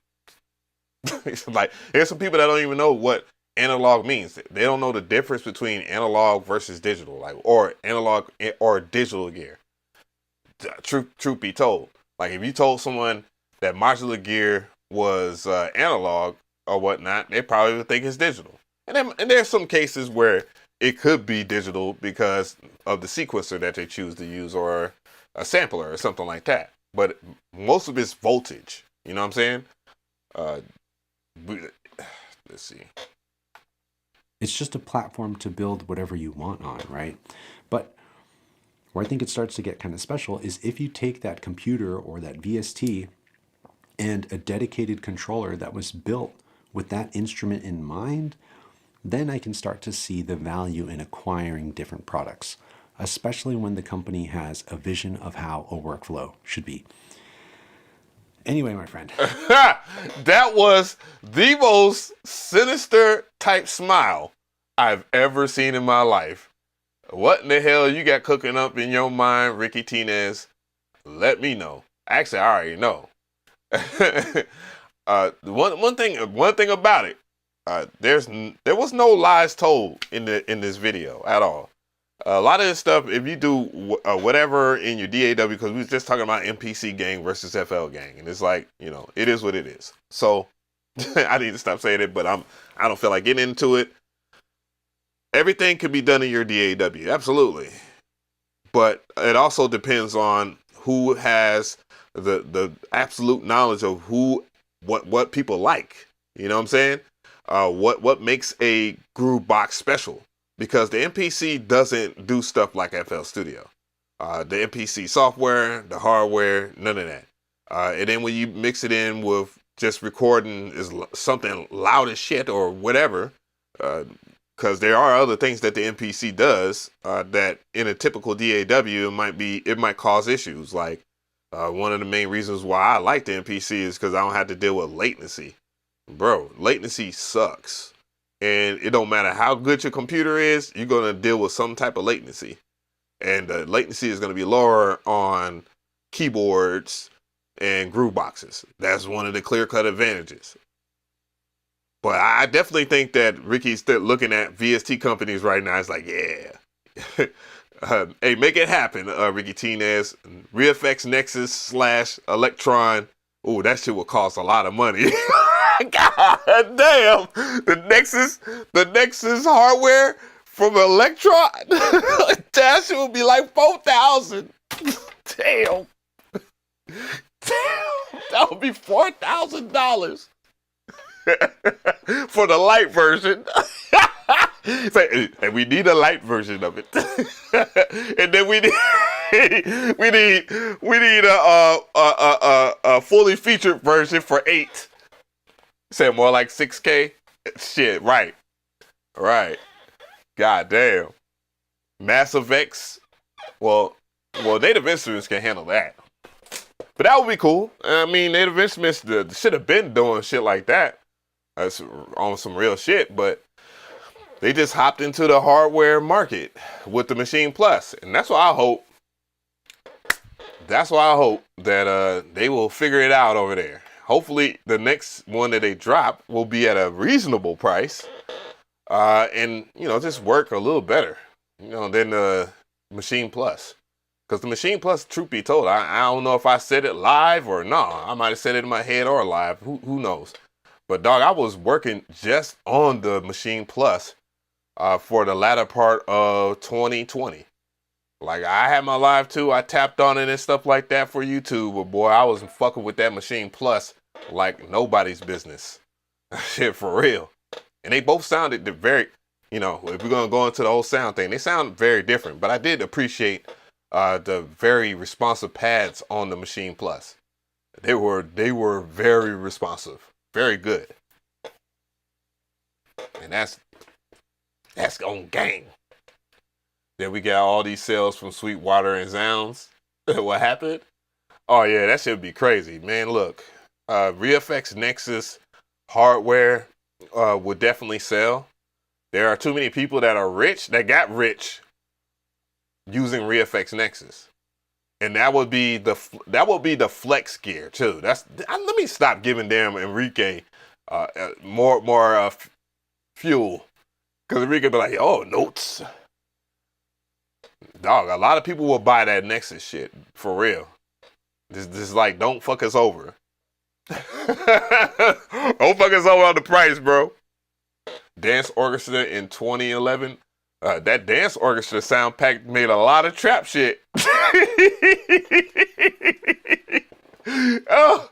like, there's some people that don't even know what analog means. They don't know the difference between analog versus digital, like, or analog or digital gear. Truth be told, like if you told someone that modular gear was analog or whatnot, they probably would think it's digital. And there's some cases where it could be digital because of the sequencer that they choose to use, or a sampler or something like that. But most of it's voltage. You know what I'm saying? Let's see. It's just a platform to build whatever you want on, right? But where I think it starts to get kind of special is if you take that computer or that VST and a dedicated controller that was built with that instrument in mind, then I can start to see the value in acquiring different products, especially when the company has a vision of how a workflow should be. Anyway, my friend. That was the most sinister type smile I've ever seen in my life. What in the hell you got cooking up in your mind, Ricky Tinez? Let me know. Actually, I already know. One thing about it, there was no lies told in this video at all. A lot of this stuff, if you do whatever in your DAW, because we was just talking about MPC gang versus FL gang, and it's like, you know, it is what it is. So I need to stop saying it, but I don't feel like getting into it. Everything can be done in your DAW, absolutely, but it also depends on who has the absolute knowledge of what people like. You know what I'm saying? What makes a groove box special? Because the MPC doesn't do stuff like FL Studio. The MPC software, the hardware, none of that. And then when you mix it in with just recording is something loud as shit or whatever, because there are other things that the MPC does that in a typical DAW it might cause issues. Like one of the main reasons why I like the MPC is because I don't have to deal with latency. Bro, latency sucks. And it don't matter how good your computer is, you're going to deal with some type of latency. And the latency is going to be lower on keyboards and groove boxes. That's one of the clear-cut advantages. But I definitely think that Ricky's still looking at VST companies right now. It's like, yeah. Hey, make it happen, Ricky Tinez. ReFX Nexus / Electron. Oh, that shit will cost a lot of money. God damn. The Nexus hardware from Electron. That shit would be like 4,000. Damn. That would be $4,000 for the light version. And we need a light version of it. And then we need a fully featured version for 8. Say more like 6K. Shit, right. God damn. Massive X. Well, Native Instruments can handle that. But that would be cool. I mean, Native Instruments should have been doing shit like that. That's on some real shit, but they just hopped into the hardware market with the Machine Plus. And that's what I hope that's why I hope that they will figure it out over there. Hopefully the next one that they drop will be at a reasonable price, and just work a little better, than the Machine Plus. Because the Machine Plus, truth be told, I don't know if I said it live or not. I might have said it in my head or live. Who knows? But dog, I was working just on the Machine Plus for the latter part of 2020. Like, I had my live too. I tapped on it and stuff like that for YouTube. But boy, I was fucking with that Machine Plus like nobody's business. Shit, for real. And they both sounded very, if we're going to go into the whole sound thing, they sound very different. But I did appreciate the very responsive pads on the Machine Plus. They were very responsive. Very good. And that's on gang. Then we got all these sales from Sweetwater and Zounds. What happened? Oh yeah, that should be crazy. Man, look. ReFX Nexus hardware would definitely sell. There are too many people that are rich, that got rich using ReFX Nexus. And that would be the flex gear too. Let me stop giving them Enrique more fuel, because Enrique be like, oh, notes. Dog, a lot of people will buy that Nexus shit for real. This like, don't fuck us over. Don't fuck us over on the price, bro. Dance Orchestra in 2011. That Dance Orchestra sound pack made a lot of trap shit. Oh,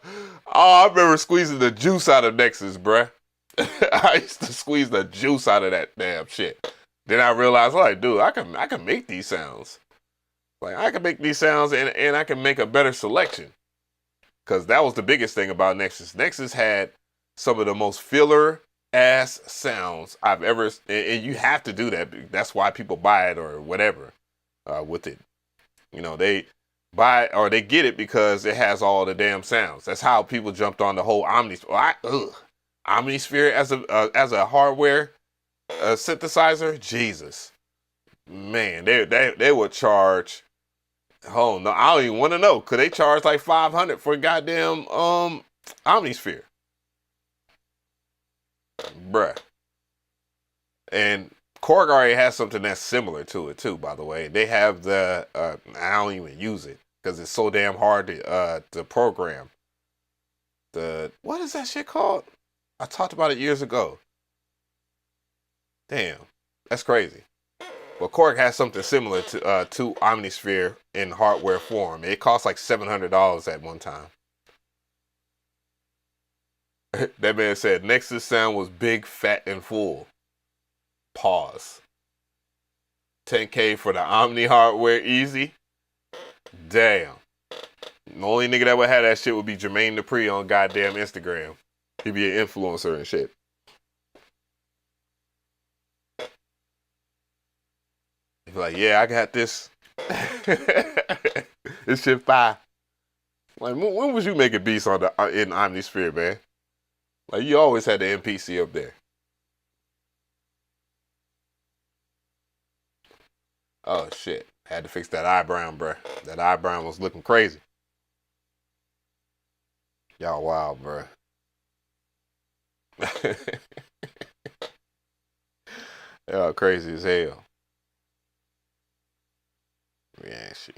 I remember squeezing the juice out of Nexus, bruh. I used to squeeze the juice out of that damn shit. Then I realized, like, dude, I can make these sounds. Like, I can make these sounds and I can make a better selection. Because that was the biggest thing about Nexus. Nexus had some of the most filler ass sounds I've ever, and you have to do that. That's why people buy it or whatever with it. They buy it or they get it because it has all the damn sounds. That's how people jumped on the whole Omnisphere as a hardware synthesizer. Jesus, man, they would charge. Oh no, I don't even want to know. Could they charge like $500 for a goddamn Omnisphere? Bruh. And Korg already has something that's similar to it too, by the way. They have the I don't even use it because it's so damn hard to program. What is that shit called? I talked about it years ago. Damn, that's crazy. But Korg has something similar to Omnisphere in hardware form. It cost like $700 at one time. That man said Nexus sound was big, fat, and full. Pause. 10K for the Omni hardware easy. Damn. The only nigga that would have that shit would be Jermaine Dupri on goddamn Instagram. He'd be an influencer and shit. He'd be like, yeah, I got this. This shit fire. Like, when was you making beats in Omnisphere, man? Like, you always had the MPC up there. Oh, shit. Had to fix that eyebrow, bruh. That eyebrow was looking crazy. Y'all wild, bruh. Y'all crazy as hell. Reaction.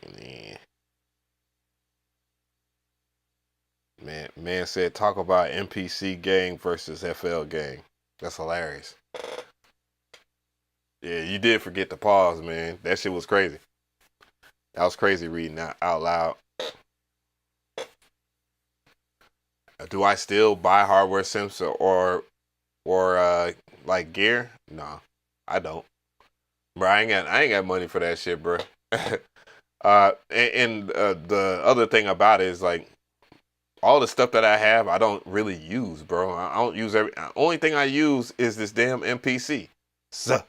Man said, talk about MPC gang versus FL gang. That's hilarious. Yeah, you did forget to pause, man. That shit was crazy. That was crazy reading out loud. Do I still buy hardware sims or like gear? Nah, I don't. Bro, I ain't got money for that shit, bro. And the other thing about it is, like, all the stuff that I have, I don't really use, bro. I don't use only thing I use is this damn MPC. So,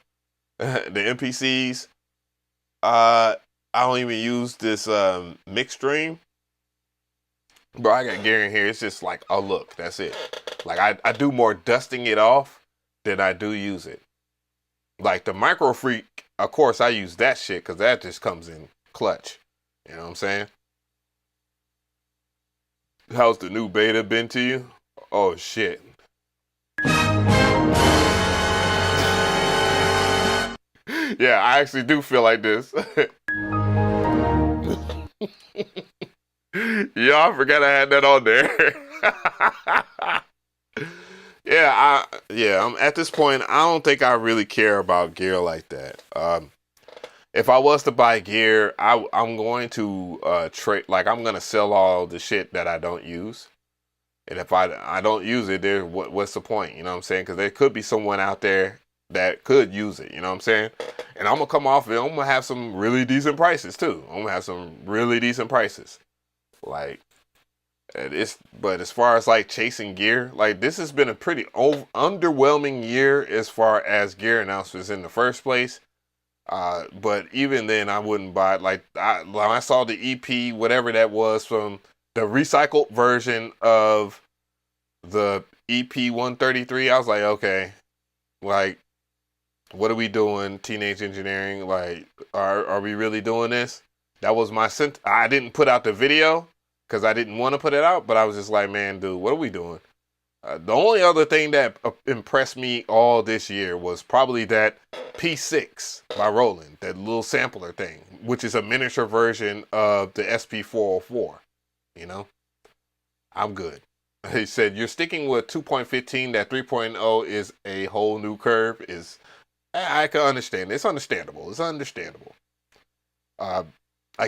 the MPCs, I don't even use this mix stream. Bro, I got gear in here. It's just like, oh, look, that's it. Like, I do more dusting it off than I do use it. Like, the Micro Freak, of course, I use that shit because that just comes in clutch. You know what I'm saying? How's the new beta been to you? Oh shit. Yeah, I actually do feel like this. Yeah, I forgot I had that on there. I'm at this point, I don't think I really care about gear like that. If I was to buy gear, I'm going to trade, like I'm gonna sell all the shit that I don't use. And if I don't use it, there what's the point? You know what I'm saying? Because there could be someone out there that could use it. You know what I'm saying? And I'm gonna come off it. I'm gonna have some really decent prices too. I'm gonna have some really decent prices. Like, but as far as like chasing gear, like this has been a pretty underwhelming year as far as gear announcements in the first place. But even then, I wouldn't buy it. When I saw the EP, whatever that was from the recycled version of the EP 133, I was like, okay, like, what are we doing? Teenage Engineering, like, are we really doing this? That was my I didn't put out the video because I didn't want to put it out, but I was just like, man, dude, what are we doing? The only other thing that impressed me all this year was probably that P6 by Roland, that little sampler thing, which is a miniature version of the SP404. You know, I'm good. He said, you're sticking with 2.15, that 3.0 is a whole new curve. I can understand. It's understandable. It's understandable. I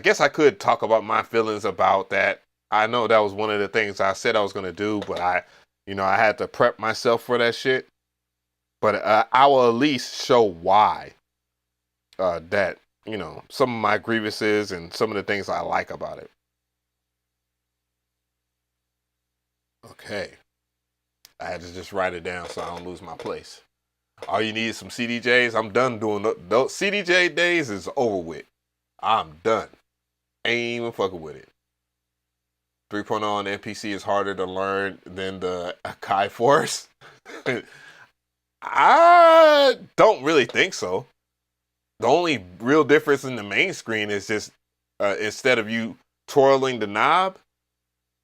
guess I could talk about my feelings about that. I know that was one of the things I said I was going to do, but I had to prep myself for that shit. But I will at least show why that, some of my grievances and some of the things I like about it. Okay. I had to just write it down so I don't lose my place. All you need is some CDJs. I'm done doing those CDJ days is over with. I'm done. Ain't even fucking with it. 3.0 on MPC is harder to learn than the Kai Force. I don't really think so. The only real difference in the main screen is just instead of you twirling the knob,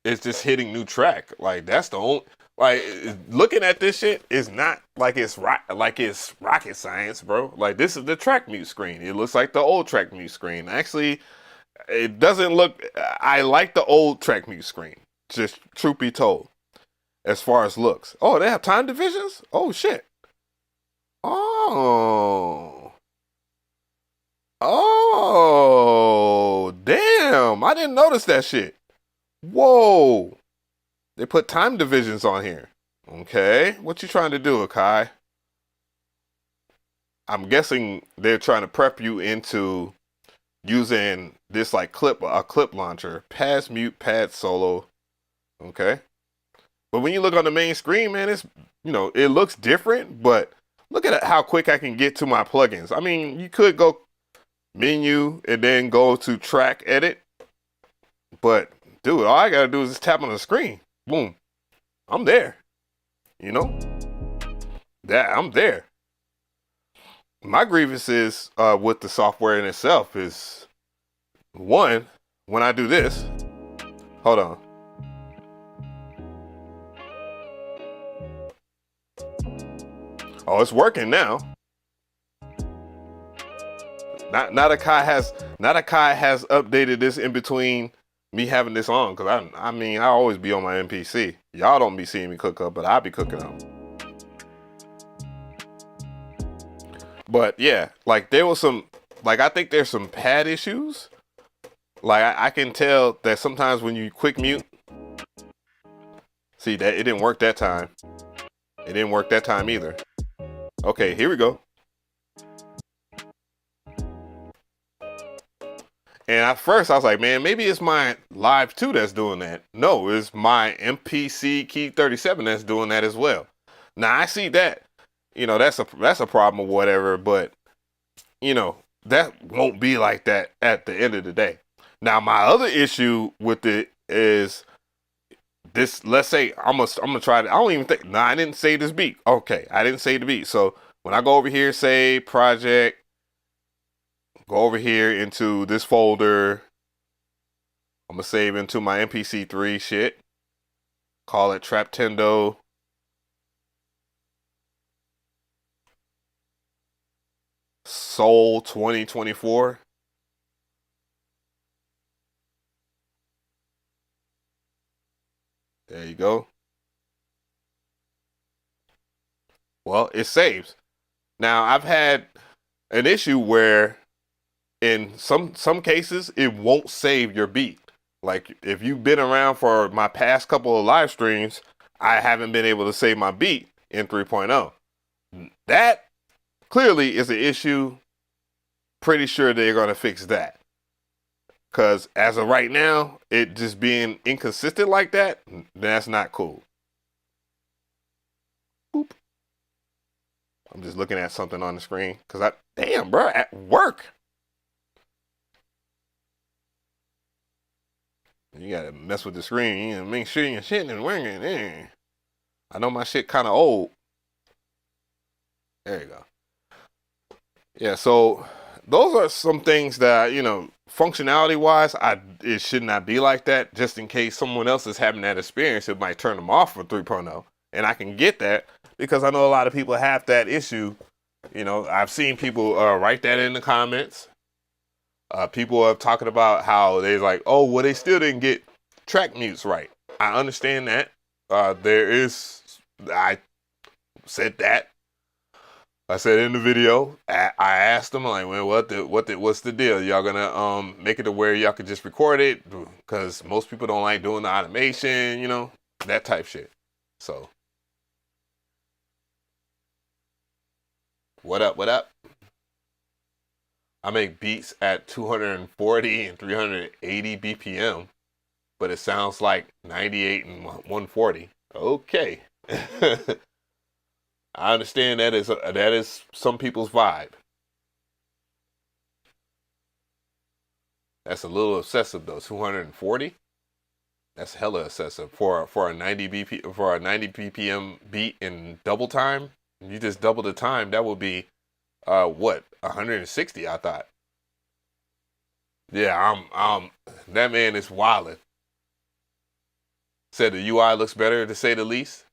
it's just hitting new track. Like that's the only. Like looking at this shit is not like it's rocket science, bro. Like this is the track mute screen. It looks like the old track mute screen. Actually, it doesn't look. I like the old track mute screen. Just truth be told, as far as looks. Oh, they have time divisions. Oh shit. Oh, damn. I didn't notice that shit. Whoa. They put time divisions on here. Okay. What you trying to do, Akai? I'm guessing they're trying to prep you into using this like clip launcher. Pass, mute, pad, solo. Okay. But when you look on the main screen, man, it's, it looks different, but look at how quick I can get to my plugins. I mean, you could go menu and then go to track edit. But, dude, all I got to do is just tap on the screen. Boom. I'm there. I'm there. My grievance is with the software in itself is, one, when I do this, hold on. Oh, it's working now. Natakai has updated this in between me having this on, because I always be on my MPC. Y'all don't be seeing me cook up, but I be cooking up. But yeah, like there was some, like I think there's some pad issues. Like I can tell that sometimes when you quick mute, see that it didn't work that time. It didn't work that time either. Okay, here we go. And at first I was like, man, maybe it's my Live 2 that's doing that. No, it's my MPC Key 37 that's doing that as well. Now I see that, that's a problem or whatever, but that won't be like that at the end of the day. Now my other issue with it is this. Let's say I'm gonna try to. I don't even think. I didn't save this beat. Okay, I didn't save the beat. So when I go over here, save project, go over here into this folder. I'm gonna save into my MPC3 shit. Call it Traptendo. Soul 2024. There you go. Well, it saves. Now, I've had an issue where in some cases it won't save your beat. Like if you've been around for my past couple of live streams, I haven't been able to save my beat in 3.0. That clearly is an issue. Pretty sure they're going to fix that. Because as of right now, it just being inconsistent like that, that's not cool. Boop. I'm just looking at something on the screen. Because damn, bro, at work. You got to mess with the screen. You know, make sure your shit is working. I know my shit kind of old. There you go. Yeah, so those are some things that, you know, functionality wise, it should not be like that. Just in case someone else is having that experience, it might turn them off for 3.0. And I can get that because I know a lot of people have that issue. You know, I've seen people write that in the comments. People are talking about how they're like, oh, well, they still didn't get track mutes right. I understand that. I said that. I said in the video, I asked them, like, well, what's the deal? Y'all gonna make it to where y'all could just record it? Because most people don't like doing the automation, you know, that type shit. So, what up? I make beats at 240 and 380 BPM, but it sounds like 98 and 140. Okay. I understand that is some people's vibe. That's a little excessive though. 240. That's hella excessive for a 90 BPM beat in double time. You just double the time. That would be what 160. I thought. Yeah, I'm that man is wildin'. Said the UI looks better to say the least.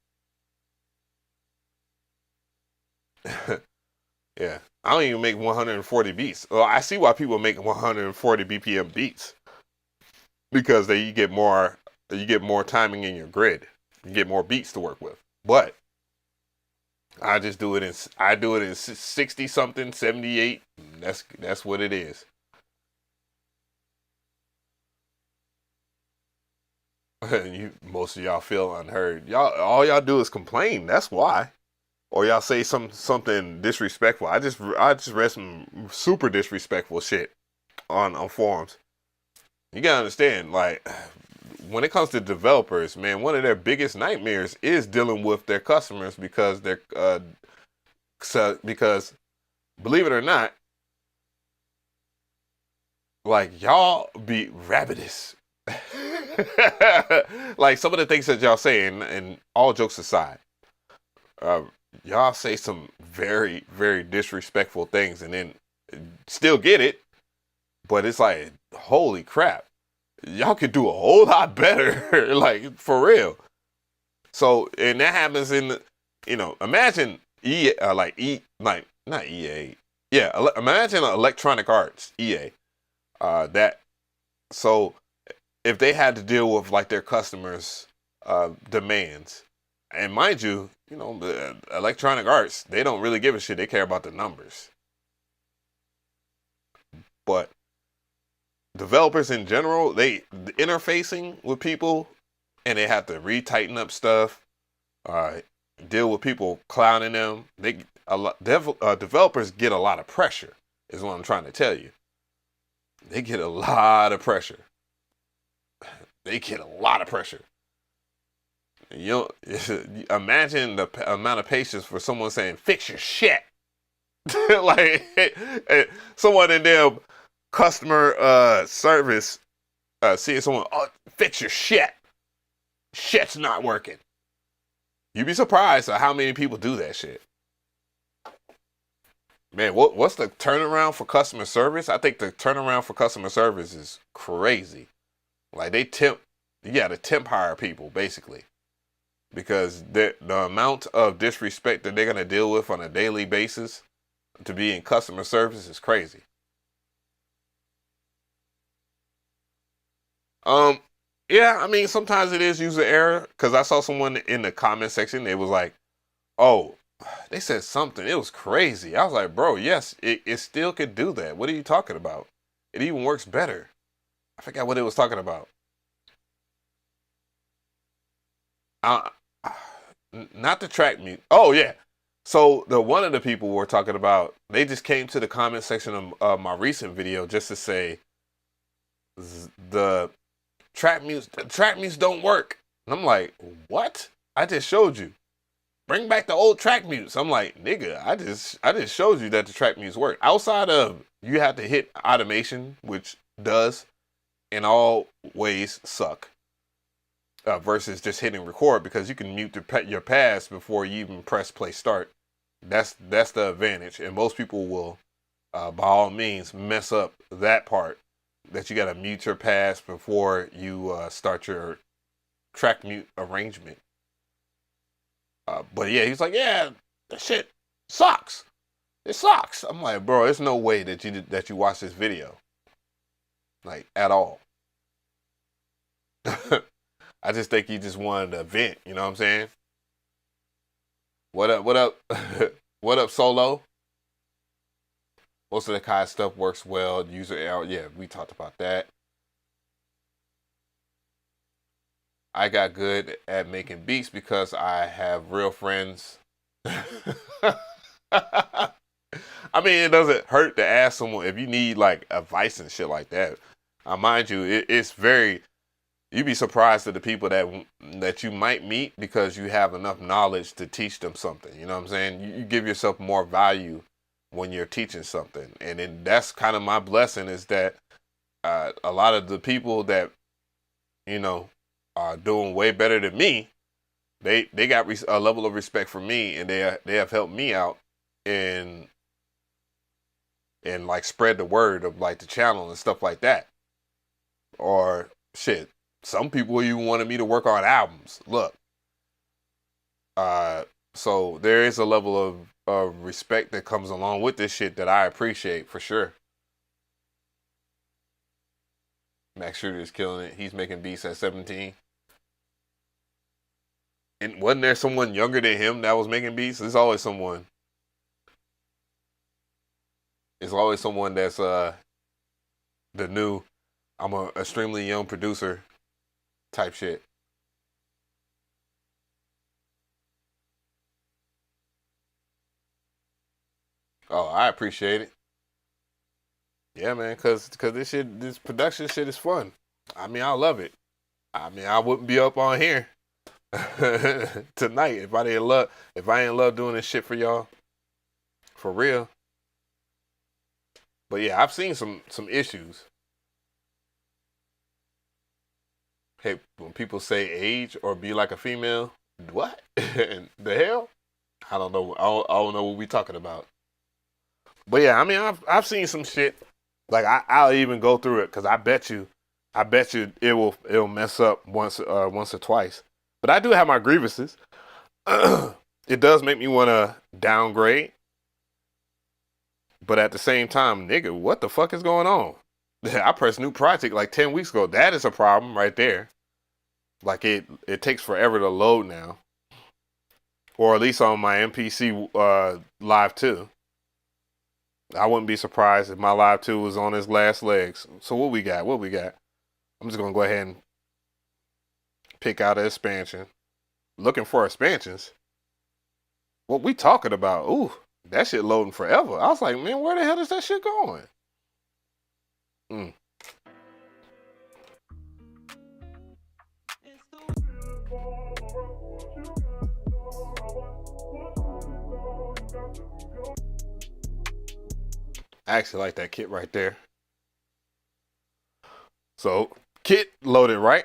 Yeah, I don't even make 140 beats. Well, I see why people make 140 BPM beats because you get more timing in your grid. You get more beats to work with. But I just do it in 60 something, 78. That's what it is. Most of y'all feel unheard. All y'all do is complain. That's why. Or y'all say something disrespectful. I just read some super disrespectful shit on forums. You gotta understand, like, when it comes to developers, man, one of their biggest nightmares is dealing with their customers because because believe it or not, like, y'all be rabbitous. Like some of the things that y'all say, and all jokes aside, y'all say some very, very disrespectful things and then still get it, but it's like, holy crap, y'all could do a whole lot better. Like, for real. So, and that happens in, imagine not EA. Yeah, imagine Electronic Arts, EA. So if they had to deal with like their customers' demands, and mind you, the Electronic Arts, they don't really give a shit. They care about the numbers. But developers in general, the interfacing with people, and they have to retighten up stuff, deal with people clowning them. Developers get a lot of pressure, is what I'm trying to tell you. They get a lot of pressure. Imagine the amount of patience for someone saying, fix your shit. Like, someone in their customer service seeing someone, fix your shit. Shit's not working. You'd be surprised at how many people do that shit. Man, what's the turnaround for customer service? I think the turnaround for customer service is crazy. Like, you gotta temp hire people, basically. because the amount of disrespect that they're gonna deal with on a daily basis to be in customer service is crazy. Yeah, I mean, sometimes it is user error, because I saw someone in the comment section, they was like, oh, they said something, it was crazy. I was like, bro, yes, it still could do that. What are you talking about? It even works better. I forgot what it was talking about. Not the track mute. Oh yeah. So one of the people were talking about, they just came to the comment section of my recent video just to say the track mutes don't work. And I'm like, what? I just showed you. Bring back the old track mutes. I'm like, nigga, I just showed you that the track mutes work. Outside of you have to hit automation, which does in all ways suck. Versus just hitting record, because you can mute your pass before you even press play start. That's the advantage, and most people will, by all means, mess up that part. That you gotta mute your pass before you start your track mute arrangement. But yeah, he's like, yeah, that shit sucks. It sucks. I'm like, bro, there's no way that you watch this video, like, at all. I just think you just wanted to vent, you know what I'm saying? What up, what up? What up, Solo? Most of the Kai stuff works well. User error, yeah, we talked about that. I got good at making beats because I have real friends. I mean, it doesn't hurt to ask someone if you need like advice and shit like that. Mind you, it's very... You'd be surprised at the people that you might meet because you have enough knowledge to teach them something. You know what I'm saying? You give yourself more value when you're teaching something. And then that's kind of my blessing, is that a lot of the people that, you know, are doing way better than me, they got a level of respect for me, and they have helped me out and like spread the word of like the channel and stuff like that. Or shit. Some people even wanted me to work on albums. Look. So there is a level of respect that comes along with this shit that I appreciate for sure. Max Shooter is killing it. He's making beats at 17. And wasn't there someone younger than him that was making beats? There's always someone. There's always someone that's the new, I'm an extremely young producer type shit. Oh, I appreciate it. Yeah, man, cause this production shit is fun. I mean, I love it. I mean, I wouldn't be up on here tonight if I ain't love doing this shit for y'all. For real. But yeah, I've seen some issues. Hey, when people say age or be like a female, what? The hell? I don't know. I don't know what we talking about. But yeah, I mean, I've seen some shit. Like I'll even go through it, because I bet you it'll mess up once or twice. But I do have my grievances. It does make me want to downgrade. But at the same time, nigga, what the fuck is going on? I pressed new project like 10 weeks ago. That is a problem right there. Like it takes forever to load now. Or at least on my MPC Live 2. I wouldn't be surprised if my Live 2 was on its last legs. So what we got? I'm just going to go ahead and pick out an expansion. Looking for expansions? What we talking about? Ooh, that shit loading forever. I was like, man, where the hell is that shit going? I actually like that kit right there. So, kit loaded, right?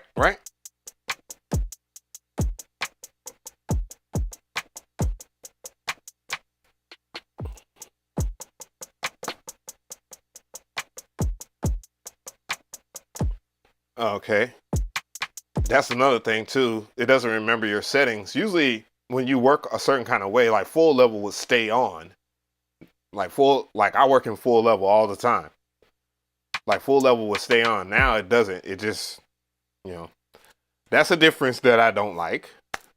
Okay. That's another thing too. It doesn't remember your settings. Usually when you work a certain kind of way, like full level would stay on. Like I work in full level all the time. Like full level would stay on. Now it doesn't. It just, you know, that's a difference that I don't like.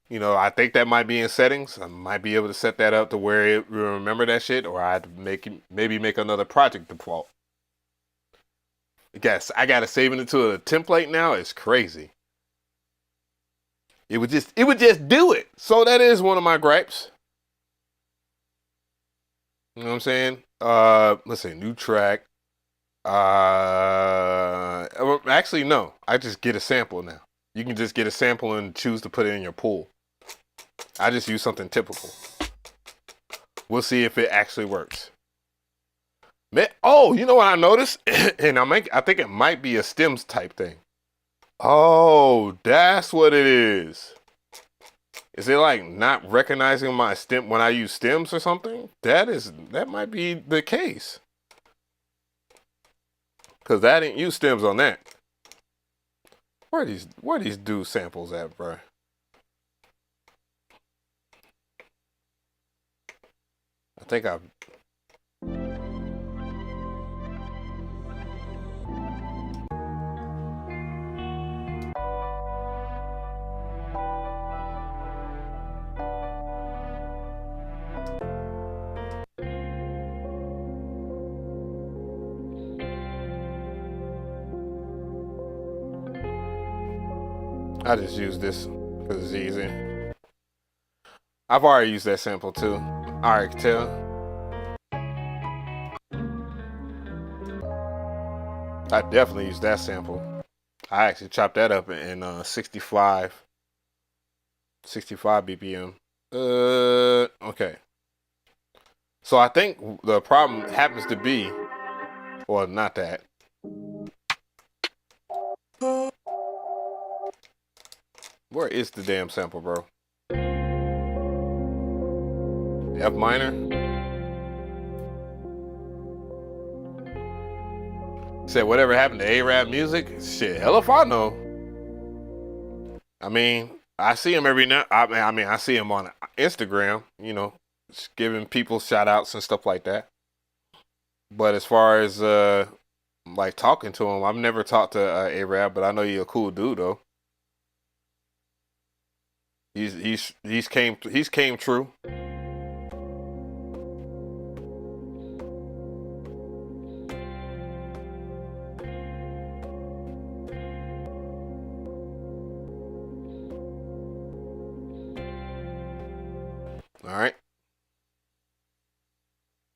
You know, I think that might be in settings. I might be able to set that up to where it will remember that shit, or I'd maybe make another project default. I gotta save it into a template now. It's crazy. It would just do it. So that is one of my gripes. You know what I'm saying? Let's see, new track. Actually, no. I just get a sample now. You can just get a sample and choose to put it in your pool. I just use something typical. We'll see if it actually works. Oh, you know what I noticed? And I think it might be a stems type thing. Oh, that's what it is. Is it like not recognizing my stem when I use stems or something? That might be the case. Cause I didn't use stems on that. Where are these dude samples at, bro? I think I've I just use this because it's easy. I've already used that sample too. I already can tell. I definitely used that sample. I actually chopped that up in 65 BPM. Okay. So I think the problem happens to be, well, not that. Where is the damn sample, bro? F minor? Said whatever happened to A-Rap music? Shit, hell if I know. I mean, I see him every now. I mean, I see him on Instagram. You know, just giving people shout outs and stuff like that. But as far as like talking to him, I've never talked to A-Rap, but I know you're a cool dude though. He's came true. All right.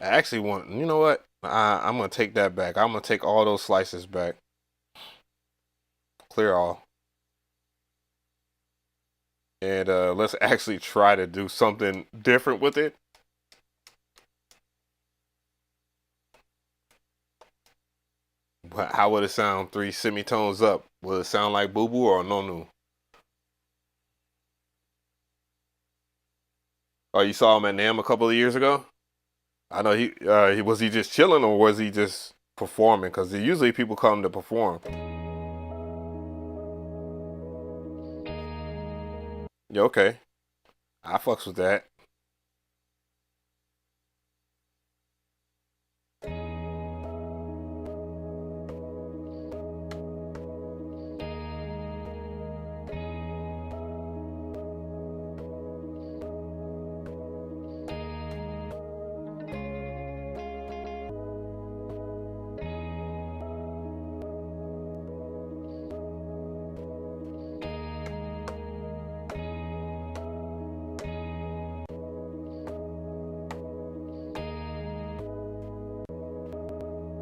I actually want, you know what? I'm going to take that back. I'm going to take all those slices back. Clear all. And let's actually try to do something different with it. But how would it sound 3 semitones up? Will it sound like Boo Boo or Nonu? Oh, you saw him at NAMM a couple of years ago? I know he was he just chilling or was he just performing? Because usually people come to perform. Yeah, okay. I fucks with that.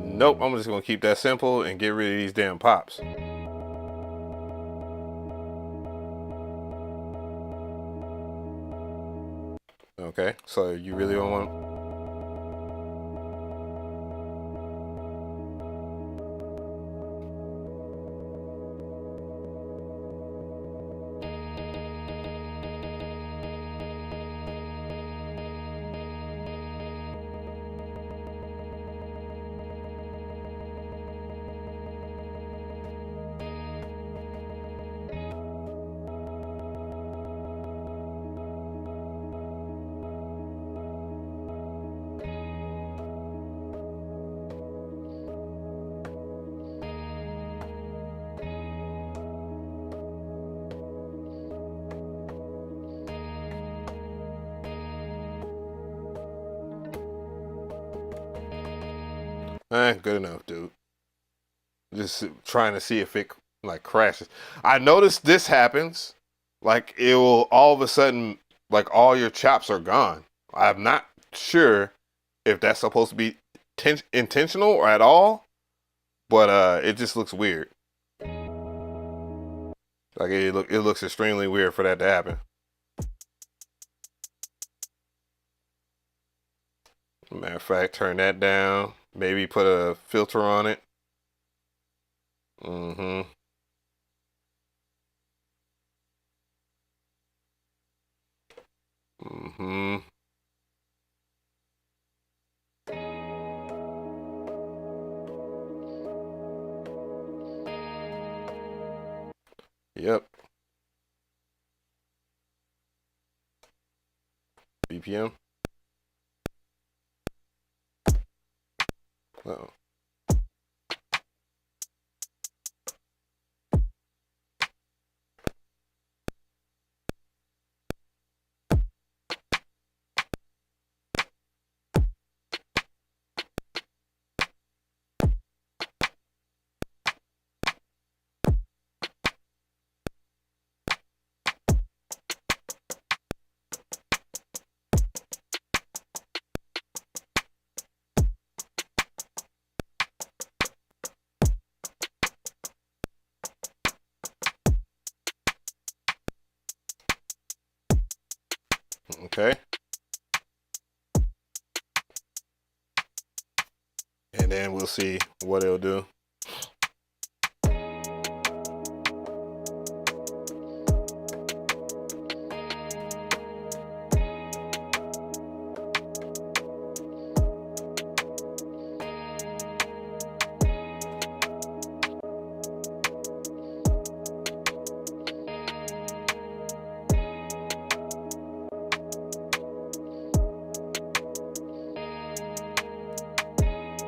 Nope, I'm just gonna keep that simple and get rid of these damn pops. Okay, so you really don't want. Good enough, dude. Just trying to see if it like crashes. I noticed this happens. Like it will all of a sudden, like all your chops are gone. I'm not sure if that's supposed to be intentional or at all, but it just looks weird. Like it looks extremely weird for that to happen. Matter of fact, turn that down. Maybe put a filter on it. Mm-hmm. Mm-hmm. Yep. BPM. Uh-oh. Okay. And then we'll see what it'll do.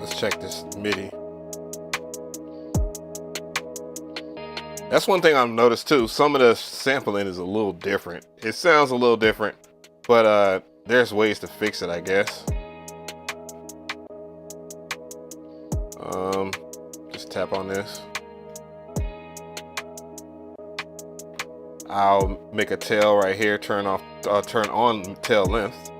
Let's check this MIDI. That's one thing I've noticed too. Some of the sampling is a little different. It sounds a little different, but there's ways to fix it, I guess. Just tap on this. I'll make a tail right here. Turn on tail length.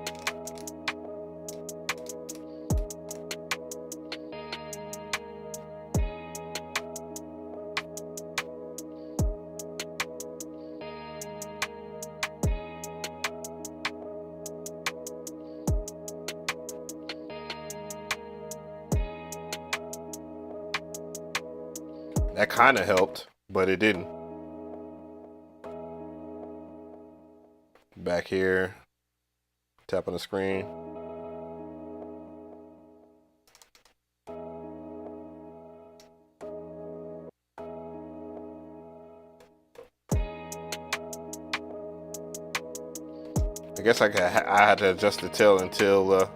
That kind of helped, but it didn't. Back here, tap on the screen. I guess I had to adjust the tail until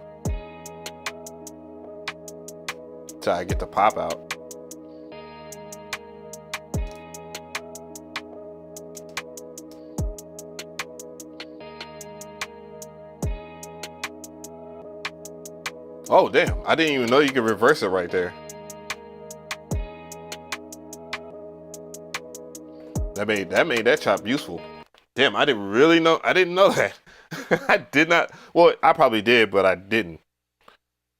I get the pop out. Oh damn, I didn't even know you could reverse it right there. That made that chop useful. Damn, I didn't know that. I did not. Well, I probably did, but I didn't.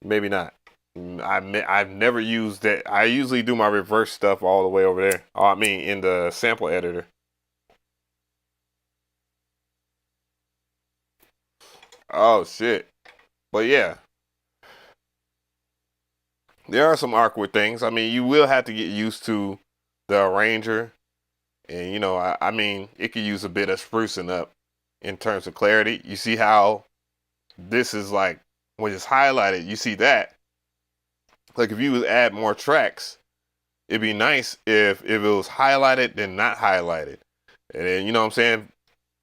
Maybe not. I've never used that. I usually do my reverse stuff all the way over there. Oh, I mean, in the sample editor. Oh shit. But yeah. There are some awkward things. I mean, you will have to get used to the arranger. And, you know, I mean, it could use a bit of sprucing up in terms of clarity. You see how this is like, when it's highlighted, you see that. Like, if you would add more tracks, it'd be nice if it was highlighted, then not highlighted. And then, you know what I'm saying?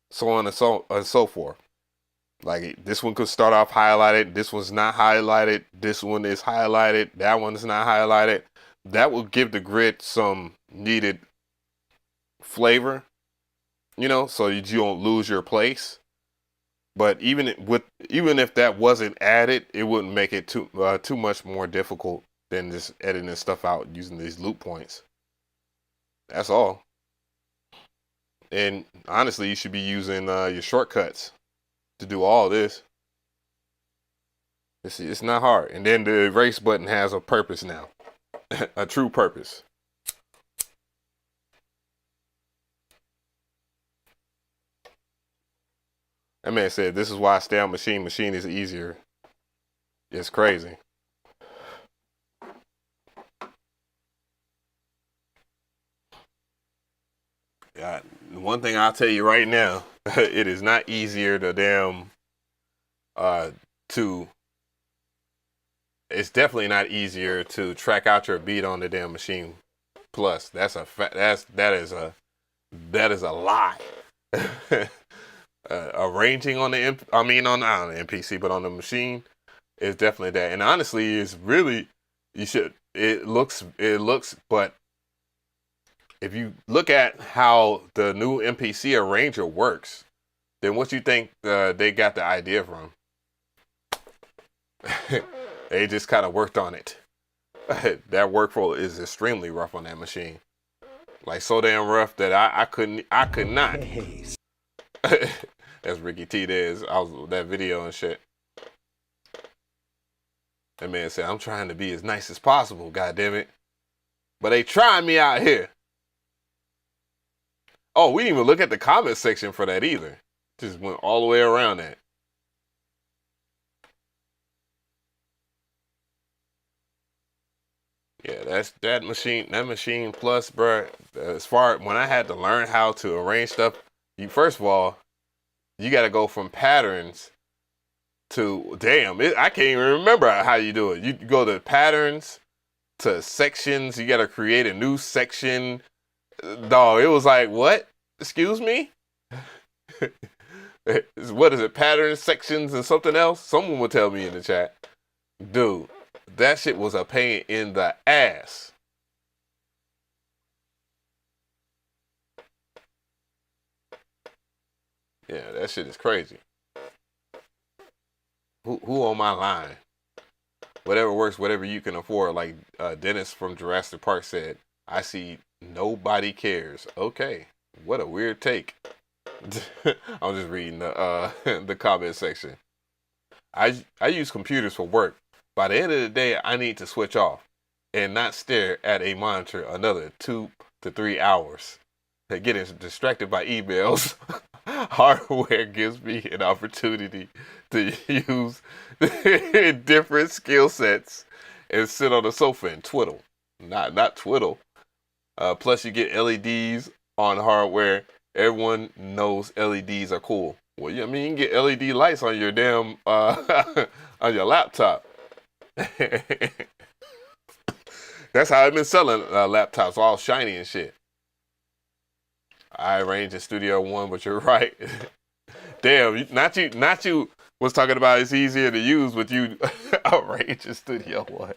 So on and so forth. Like, this one could start off highlighted, this one's not highlighted, this one is highlighted, that one is not highlighted. That will give the grid some needed flavor, you know, so you don't lose your place. But even if that wasn't added, it wouldn't make it too much more difficult than just editing stuff out using these loop points. That's all. And honestly, you should be using your shortcuts to do all this. It's not hard. And then the erase button has a purpose now. A true purpose. That man said, this is why I stay on Machine. Machine is easier. It's crazy. Yeah, one thing I'll tell you right now, it is not easier to it's definitely not easier to track out your beat on the damn Machine Plus. That's a that is a lie. Arranging on the on the MPC, but on the Machine is definitely that. And honestly, it's really, it looks, but if you look at how the new MPC arranger works, then what you think they got the idea from? They just kind of worked on it. That workflow is extremely rough on that machine. Like so damn rough that I could not. That's Ricky Tinez. I was that video and shit. That man said, I'm trying to be as nice as possible, goddammit. But they trying me out here. Oh, we didn't even look at the comment section for that either. Just went all the way around that. Yeah, that's that machine plus, bro. As far when I had to learn how to arrange stuff, first of all, you got to go from patterns to I can't even remember how you do it. You go to patterns to sections. You got to create a new section. Dog, it was like, what? Excuse me? What is it? Patterns, sections, and something else? Someone will tell me in the chat. Dude, that shit was a pain in the ass. Yeah, that shit is crazy. Who on my line? Whatever works, whatever you can afford. Like Dennis from Jurassic Park said, I see nobody cares. Okay, what a weird take. I'm just reading the the comment section. I use computers for work. By the end of the day, I need to switch off and not stare at a monitor another 2 to 3 hours. Getting distracted by emails. Hardware gives me an opportunity to use different skill sets and sit on the sofa and twiddle. Not twiddle. Plus, you get LEDs on hardware. Everyone knows LEDs are cool. Well, yeah, I mean, you can get LED lights on your damn on your laptop. That's how I've been selling laptops, all shiny and shit. I arranged in Studio One, but you're right. Damn, not you was talking about it's easier to use, but you arranged in Studio One.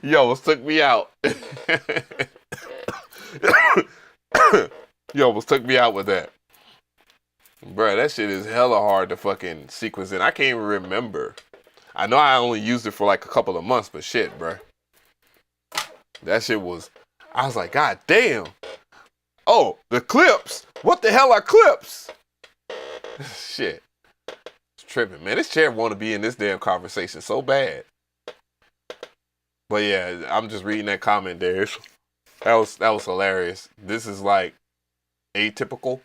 Yo, it took me out. Yo, almost took me out with that. Bruh, that shit is hella hard to fucking sequence in. I can't even remember. I know I only used it for like a couple of months, but shit, bruh. That shit was, I was like, God damn. Oh, the clips. What the hell are clips? Shit. It's tripping, man. This chair want to be in this damn conversation so bad. But yeah, I'm just reading that comment there. That was hilarious. This is like atypical.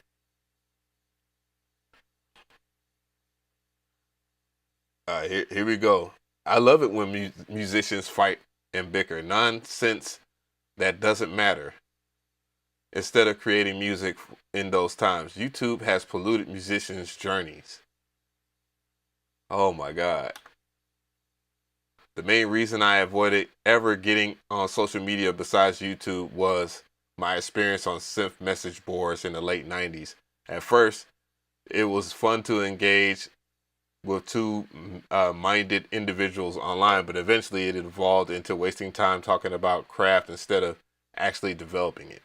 Here we go. I love it when musicians fight and bicker. Nonsense that doesn't matter. Instead of creating music in those times, YouTube has polluted musicians' journeys. Oh my God. The main reason I avoided ever getting on social media besides YouTube was my experience on synth message boards in the late 90s. At first, it was fun to engage with two-minded individuals online, but eventually it evolved into wasting time talking about craft instead of actually developing it.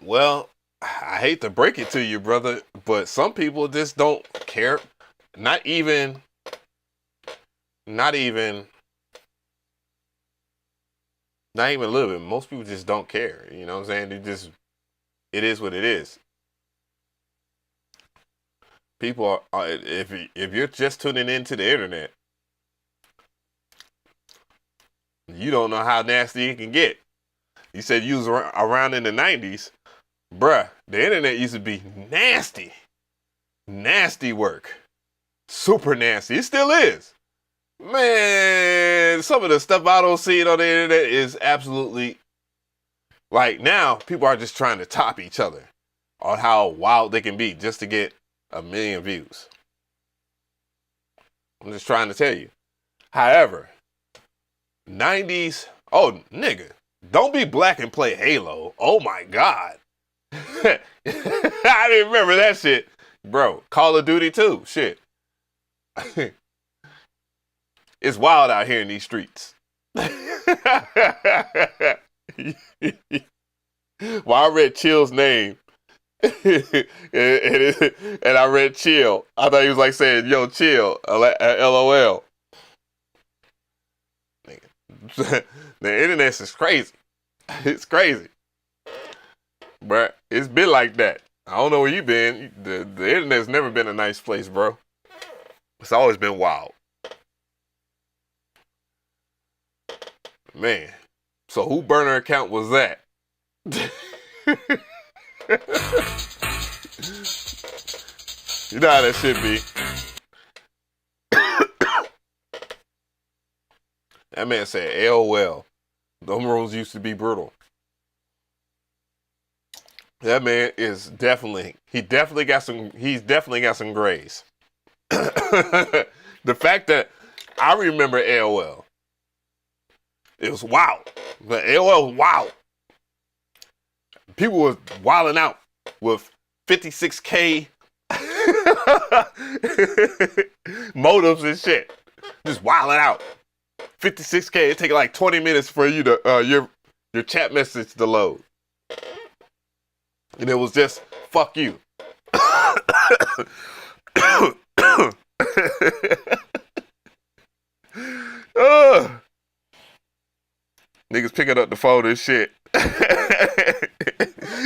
Well, I hate to break it to you, brother, but some people just don't care. Not even a little bit. Most people just don't care. You know what I'm saying? It is what it is. People are if you're just tuning into the internet, you don't know how nasty it can get. You said you was around in the 90s. Bruh, the internet used to be nasty. Nasty work. Super nasty. It still is. Man, some of the stuff I don't see on the internet is absolutely, like, now people are just trying to top each other on how wild they can be just to get 1 million views. I'm just trying to tell you. However, 90s, oh nigga, don't be black and play Halo. Oh my God. I didn't remember that shit. Bro, Call of Duty too. Shit. It's wild out here in these streets. Well, I read Chill's name. and I read Chill. I thought he was like saying, yo, chill. LOL. The internet is crazy. It's crazy. But it's been like that. I don't know where you been. The internet's never been a nice place, bro. It's always been wild. Man. So who burner account was that? You know how that shit be. That man said, AOL. Them rules used to be brutal. That man is he's definitely got some grays. The fact that I remember AOL, it was wild. The AOL was wild. People was wilding out with 56K modems and shit. Just wilding out. 56K, it take like 20 minutes for you to your chat message to load. And it was just, fuck you. Niggas picking up the phone and shit.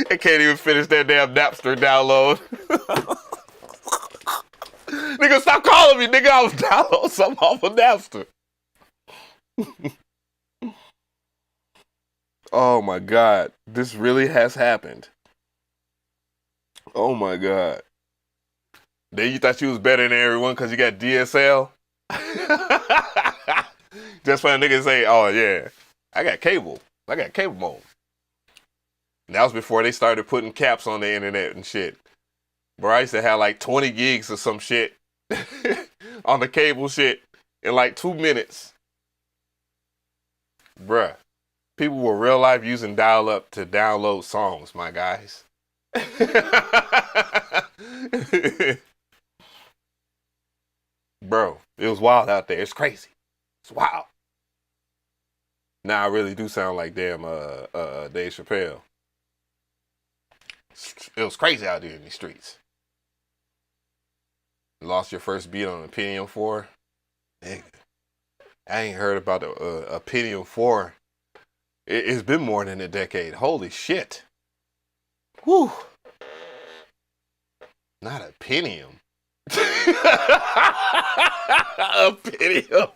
They can't even finish that damn Napster download. Nigga, stop calling me, nigga. I was downloading something off of Napster. Oh my God. This really has happened. Oh my God. Then you thought you was better than everyone because you got DSL? Just for a nigga to say, oh yeah, I got cable. I got cable mode. And that was before they started putting caps on the internet and shit. Bro, I used to have like 20 gigs or some shit on the cable shit in like 2 minutes. Bruh, people were real life using dial-up to download songs, my guys. Bro, it was wild out there. It's crazy. It's wild. Now I really do sound like damn Dave Chappelle. It was crazy out there in these streets. Lost your first beat on a Pentium 4? Nigga, I ain't heard about a Pentium 4. It's been more than a decade. Holy shit. Whew. Not a Pentium. A Pentium.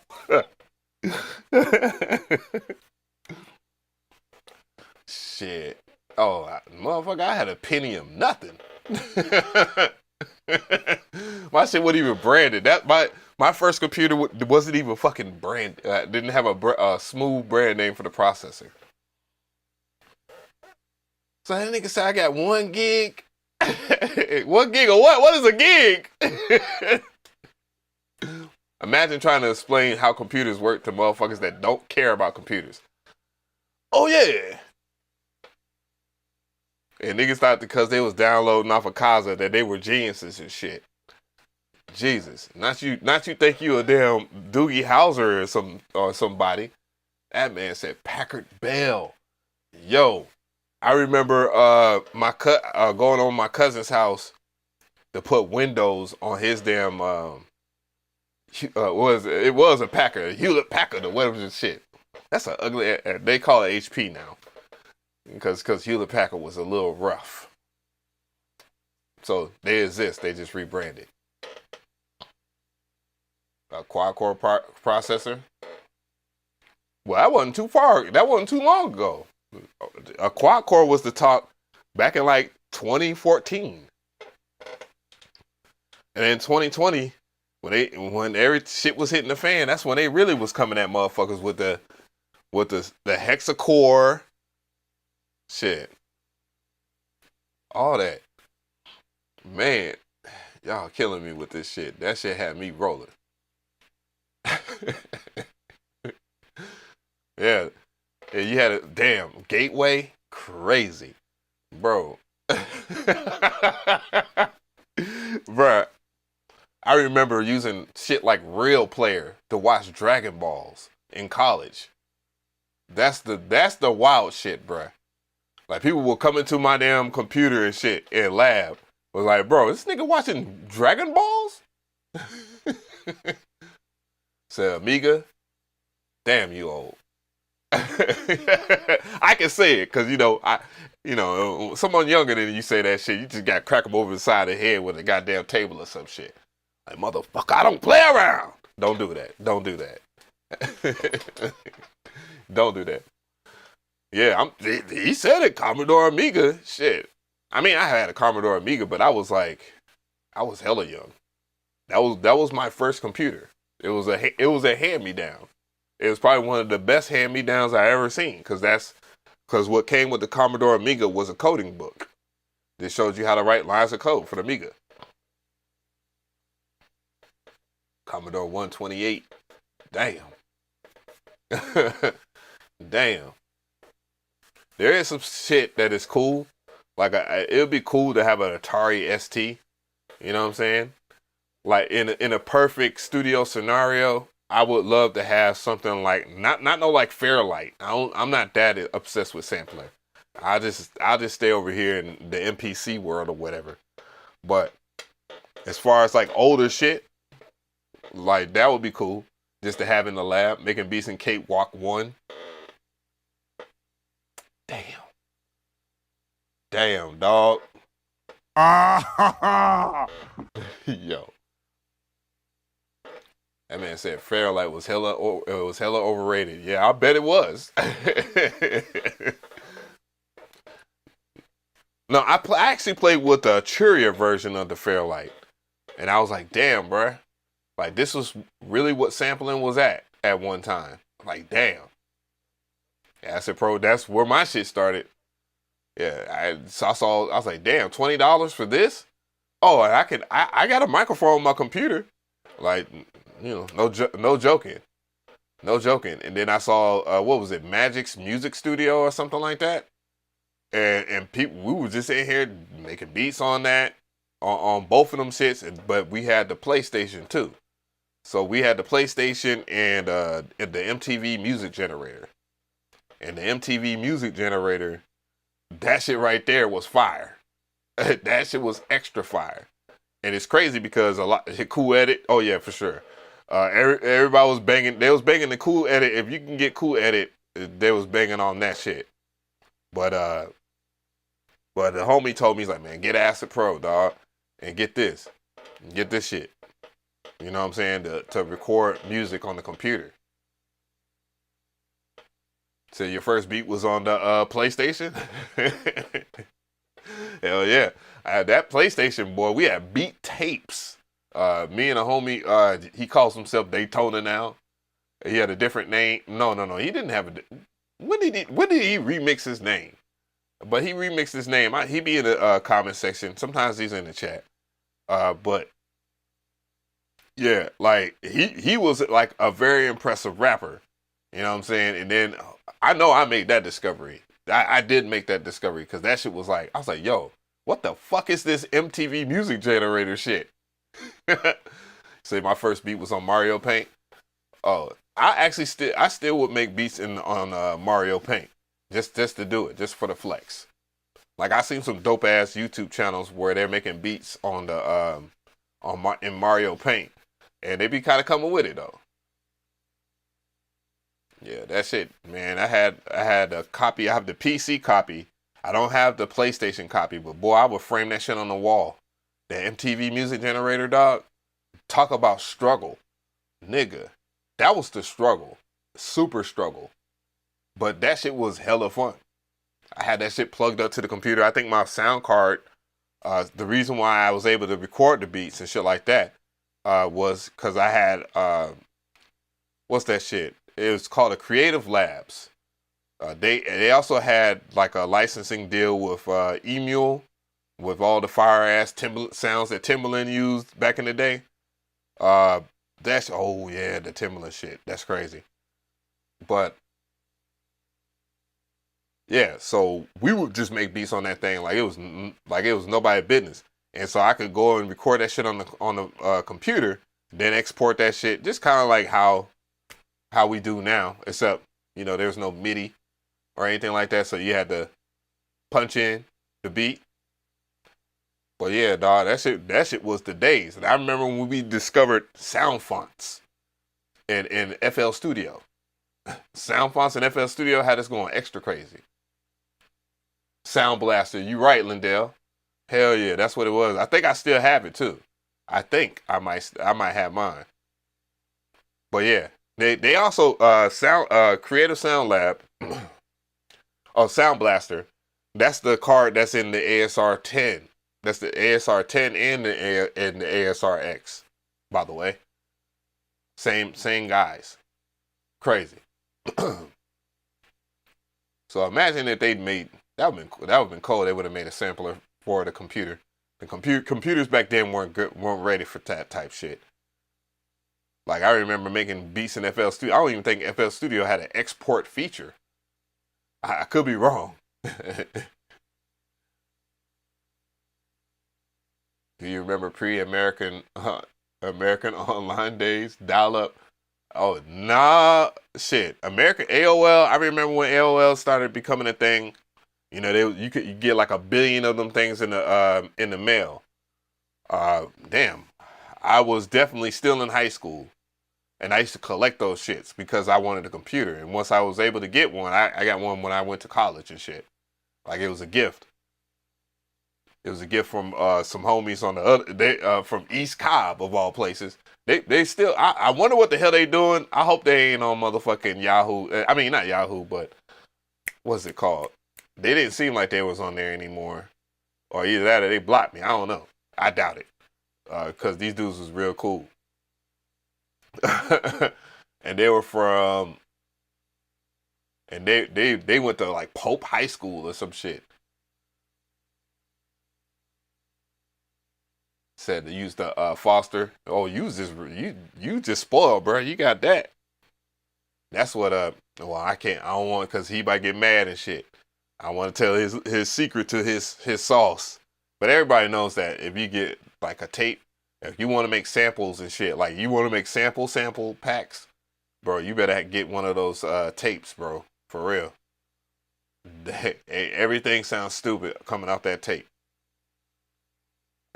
Shit. Oh, motherfucker, I had a Pentium. Nothing. My shit wasn't even branded. My first computer wasn't even fucking brand. Didn't have a smooth brand name for the processor. So that nigga said I got 1 gig. 1 gig of what? What is a gig? Imagine trying to explain how computers work to motherfuckers that don't care about computers. Oh yeah. And niggas thought because they was downloading off of Kazaa that they were geniuses and shit. Jesus. Not you think you a damn Doogie Howser or somebody. That man said Packard Bell. Yo. I remember going on my cousin's house to put windows on his damn it was a Packard, Hewlett Packard or whatever this shit. That's an ugly. They call it HP now because Hewlett Packard was a little rough. So they exist. They just rebranded. A quad-core processor. Well, that wasn't too far. That wasn't too long ago. A quad-core was the talk back in like 2014. And in 2020, when every shit was hitting the fan, that's when they really was coming at motherfuckers with the hexa-core shit. All that. Man, y'all killing me with this shit. That shit had me rolling. Yeah. And you had a damn gateway, crazy, bro. Bruh, I remember using shit like Real Player to watch Dragon Balls in college. That's the wild shit, bruh. Like people will come into my damn computer and shit in lab. Was like, bro, this nigga watching Dragon Balls? Say Amiga, damn you old. I can say it because someone younger than you say that shit, you just got to crack them over the side of the head with a goddamn table or some shit. Like motherfucker, I don't play around. Don't do that. Don't do that. Don't do that. Yeah, he said it. Commodore Amiga, shit. I mean, I had a Commodore Amiga, but I was hella young. That was my first computer. It was a hand-me-down. It was probably one of the best hand-me-downs I ever seen, because what came with the Commodore Amiga was a coding book that showed you how to write lines of code for the Amiga. Commodore 128. Damn. Damn. There is some shit that is cool. Like it would be cool to have an Atari ST. You know what I'm saying? Like in a perfect studio scenario, I would love to have something like not no like Fairlight. I'm not that obsessed with sampling. I'll just stay over here in the MPC world or whatever. But as far as like older shit, like that would be cool just to have in the lab, making beats in Cakewalk 1. Damn, dog. Yo. That man said Fairlight was hella overrated. Yeah, I bet it was. No, I actually played with the Churia version of the Fairlight. And I was like, damn, bruh. Like, this was really what sampling was at one time. Like, damn. Acid Pro, that's where my shit started. Yeah, I was like, damn, $20 for this? Oh, and I got a microphone on my computer. Like, no joking. No joking. And then I saw, what was it, Magic's Music Studio or something like that? And people, we were just in here making beats on that, on both of them shits, but we had the PlayStation too. So we had the PlayStation and the MTV Music Generator. And the MTV Music Generator, that shit right there was fire. That shit was extra fire. And it's crazy because a lot, Cool Edit, oh yeah, for sure. Everybody was banging, they was banging the Cool Edit. If you can get Cool Edit, they was banging on that shit. But the homie told me, he's like, man, get Acid Pro, dog, and get this shit. You know what I'm saying? To record music on the computer. So your first beat was on the PlayStation? Hell yeah. That PlayStation, boy, we had beat tapes. Me and a homie, he calls himself Daytona now. He had a different name. No. He didn't have a... When did he remix his name? But he remixed his name. He be in the comment section. Sometimes he's in the chat. But yeah, like he was like a very impressive rapper. You know what I'm saying? And then I know I made that discovery. I did make that discovery because that shit was like, I was like, yo, what the fuck is this MTV Music Generator shit? Say my first beat was on Mario Paint. Oh, I still would make beats on Mario Paint just to do it, just for the flex. Like I seen some dope ass YouTube channels where they're making beats on the in Mario Paint, and they be kind of coming with it though. Yeah, that's it, man. I had a copy. I have the PC copy. I don't have the PlayStation copy, but boy, I would frame that shit on the wall. The MTV music generator, dog. Talk about struggle, nigga. That was the struggle, super struggle. But that shit was hella fun. I had that shit plugged up to the computer. I think my sound card, the reason why I was able to record the beats and shit like that, was because I had, what's that shit? It was called a Creative Labs. They also had like a licensing deal with Emule, with all the fire ass sounds that Timbaland used back in the day. Oh yeah, the Timbaland shit. That's crazy. But yeah, so we would just make beats on that thing like it was nobody's business. And so I could go and record that shit on the computer, then export that shit, just kind of like how we do now, except there's no MIDI or anything like that, so you had to punch in the beat. But yeah, dog, that shit was the days. And I remember when we discovered sound fonts in FL Studio. Sound fonts in FL Studio had us going extra crazy. Sound Blaster, you right, Lindell. Hell yeah, that's what it was. I think I still have it too. I think I might have mine. But yeah, they also Creative Sound Lab. Oh, Sound Blaster. That's the card that's in the ASR 10. That's the ASR 10 and the ASR X. By the way, same guys. Crazy. So imagine if they'd made that would have been cool. They would have made a sampler for the computer. The computers back then weren't ready for that type shit. Like I remember making beats in FL Studio. I don't even think FL Studio had an export feature. I could be wrong. Do you remember pre-American American Online days? Dial up. Oh nah, shit. American AOL. I remember when AOL started becoming a thing. You could get like 1 billion of them things in the mail. Damn. I was definitely still in high school, and I used to collect those shits because I wanted a computer. And once I was able to get one, I got one when I went to college and shit. Like it was a gift. It was a gift from some homies on the other, from East Cobb of all places. They still. I wonder what the hell they doing. I hope they ain't on motherfucking Yahoo. I mean not Yahoo, but what's it called? They didn't seem like they was on there anymore, or either that or they blocked me. I don't know. I doubt it, because these dudes was real cool, and they were from, and they went to like Pope High School or some shit. Said to use the Foster. Oh, you just spoiled, bro. You got that. That's what well, I don't want, because he might get mad and shit. I want to tell his secret to his sauce. But everybody knows that if you get like a tape, if you want to make samples and shit, like you want to make sample packs, bro, you better get one of those tapes, bro. For real. Everything sounds stupid coming out that tape.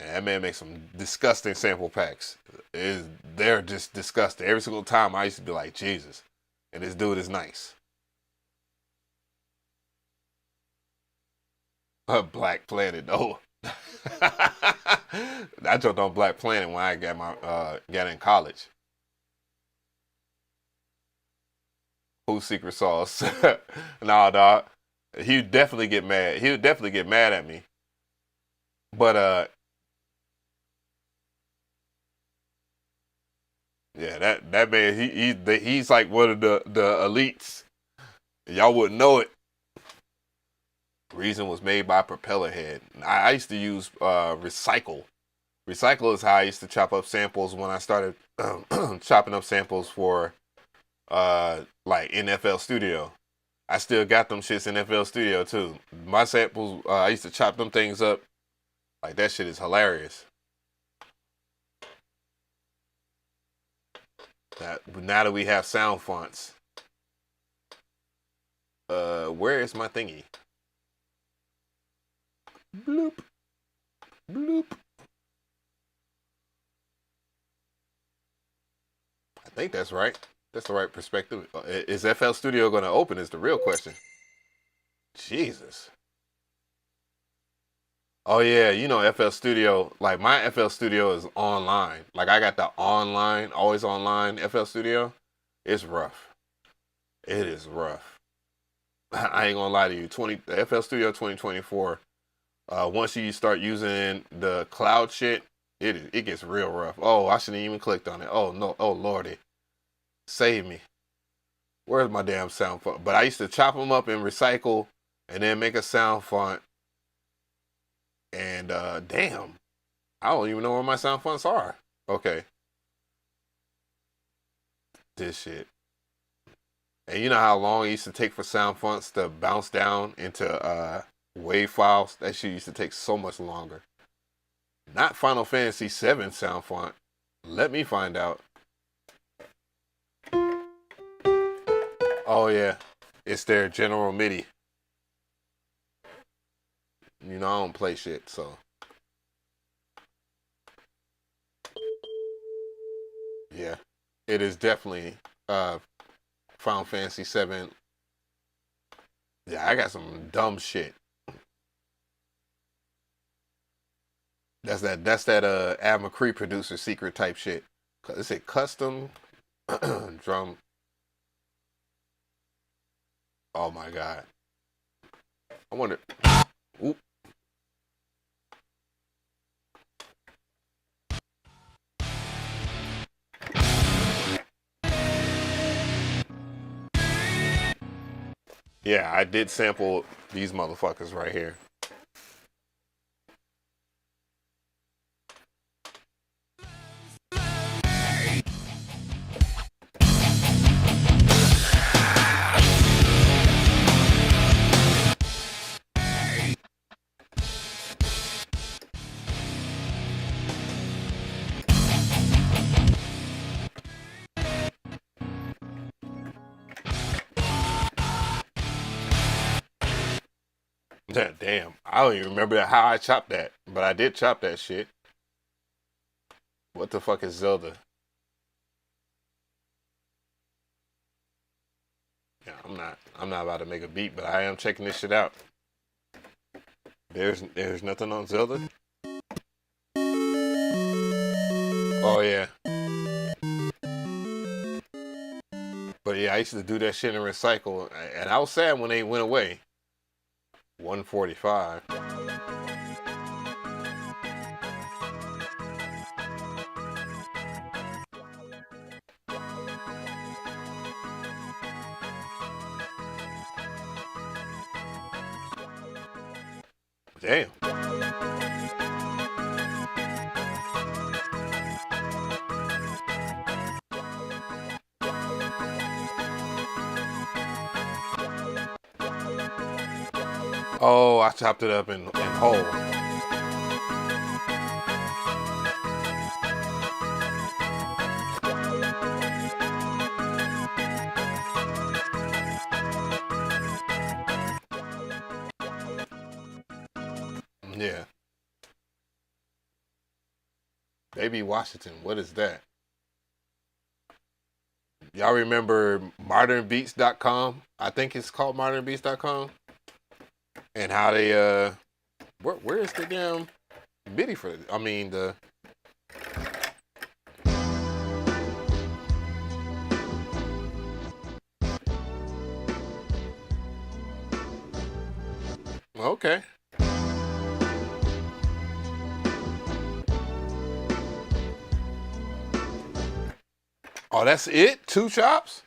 And that man makes some disgusting sample packs. They're just disgusting. Every single time I used to be like, Jesus. And this dude is nice. Black Planet, though. I jumped on Black Planet when I got in college. Who's secret sauce? Nah, dog. He'd definitely get mad. He would definitely get mad at me. But yeah, that man, he's like one of the elites. Y'all wouldn't know it. Reason was made by Propeller Head. I used to use Recycle. Recycle is how I used to chop up samples when I started chopping up samples for like in FL Studio. I still got them shits in FL Studio too. My samples, I used to chop them things up. Like that shit is hilarious. Now that we have sound fonts, where is my thingy? Bloop. Bloop. I think that's right. That's the right perspective. Is FL Studio going to open is the real question. Jesus. Oh yeah, you know FL Studio, like my FL Studio is online. Like I got the online, always online FL Studio. It's rough. It is rough. I ain't gonna lie to you. The FL Studio 2024. Once you start using the cloud shit, it gets real rough. Oh, I shouldn't even clicked on it. Oh no. Oh lordy, save me. Where's my damn sound font? But I used to chop them up and recycle, and then make a sound font. And damn, I don't even know where my sound fonts are. Okay, this shit. And you know how long it used to take for sound fonts to bounce down into WAV files? That shit used to take so much longer. Not Final Fantasy VII sound font. Let me find out. Oh yeah, it's their general MIDI. You know I don't play shit, so yeah, it is definitely Final Fantasy VII. Yeah, I got some dumb shit. That's that McRee producer secret type shit. It's a custom drum. Oh my god. I wonder. Oop. Yeah, I did sample these motherfuckers right here. Damn, I don't even remember how I chopped that, but I did chop that shit. What the fuck is Zelda? Yeah, I'm not about to make a beat, but I am checking this shit out. There's nothing on Zelda. Oh yeah. But yeah, I used to do that shit and recycle, and I was sad when they went away. 145. Damn. Oh, I chopped it up in whole. Yeah. Baby Washington, what is that? Y'all remember modernbeats.com? I think it's called modernbeats.com. And how they where is the damn MIDI for it? I mean the okay. Oh, that's it? 2 chops?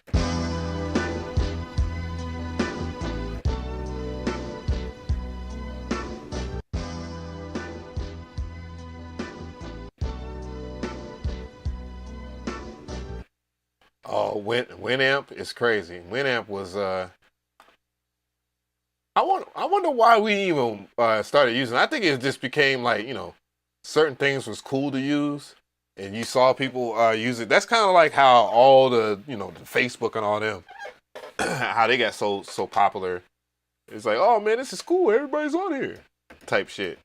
Oh, Winamp is crazy. Winamp was I wonder why we even started using it. I think it just became like, you know, certain things was cool to use and you saw people use it. That's kind of like how all the, you know, the Facebook and all them how they got so popular. It's like, "Oh man, this is cool. Everybody's on here." type shit.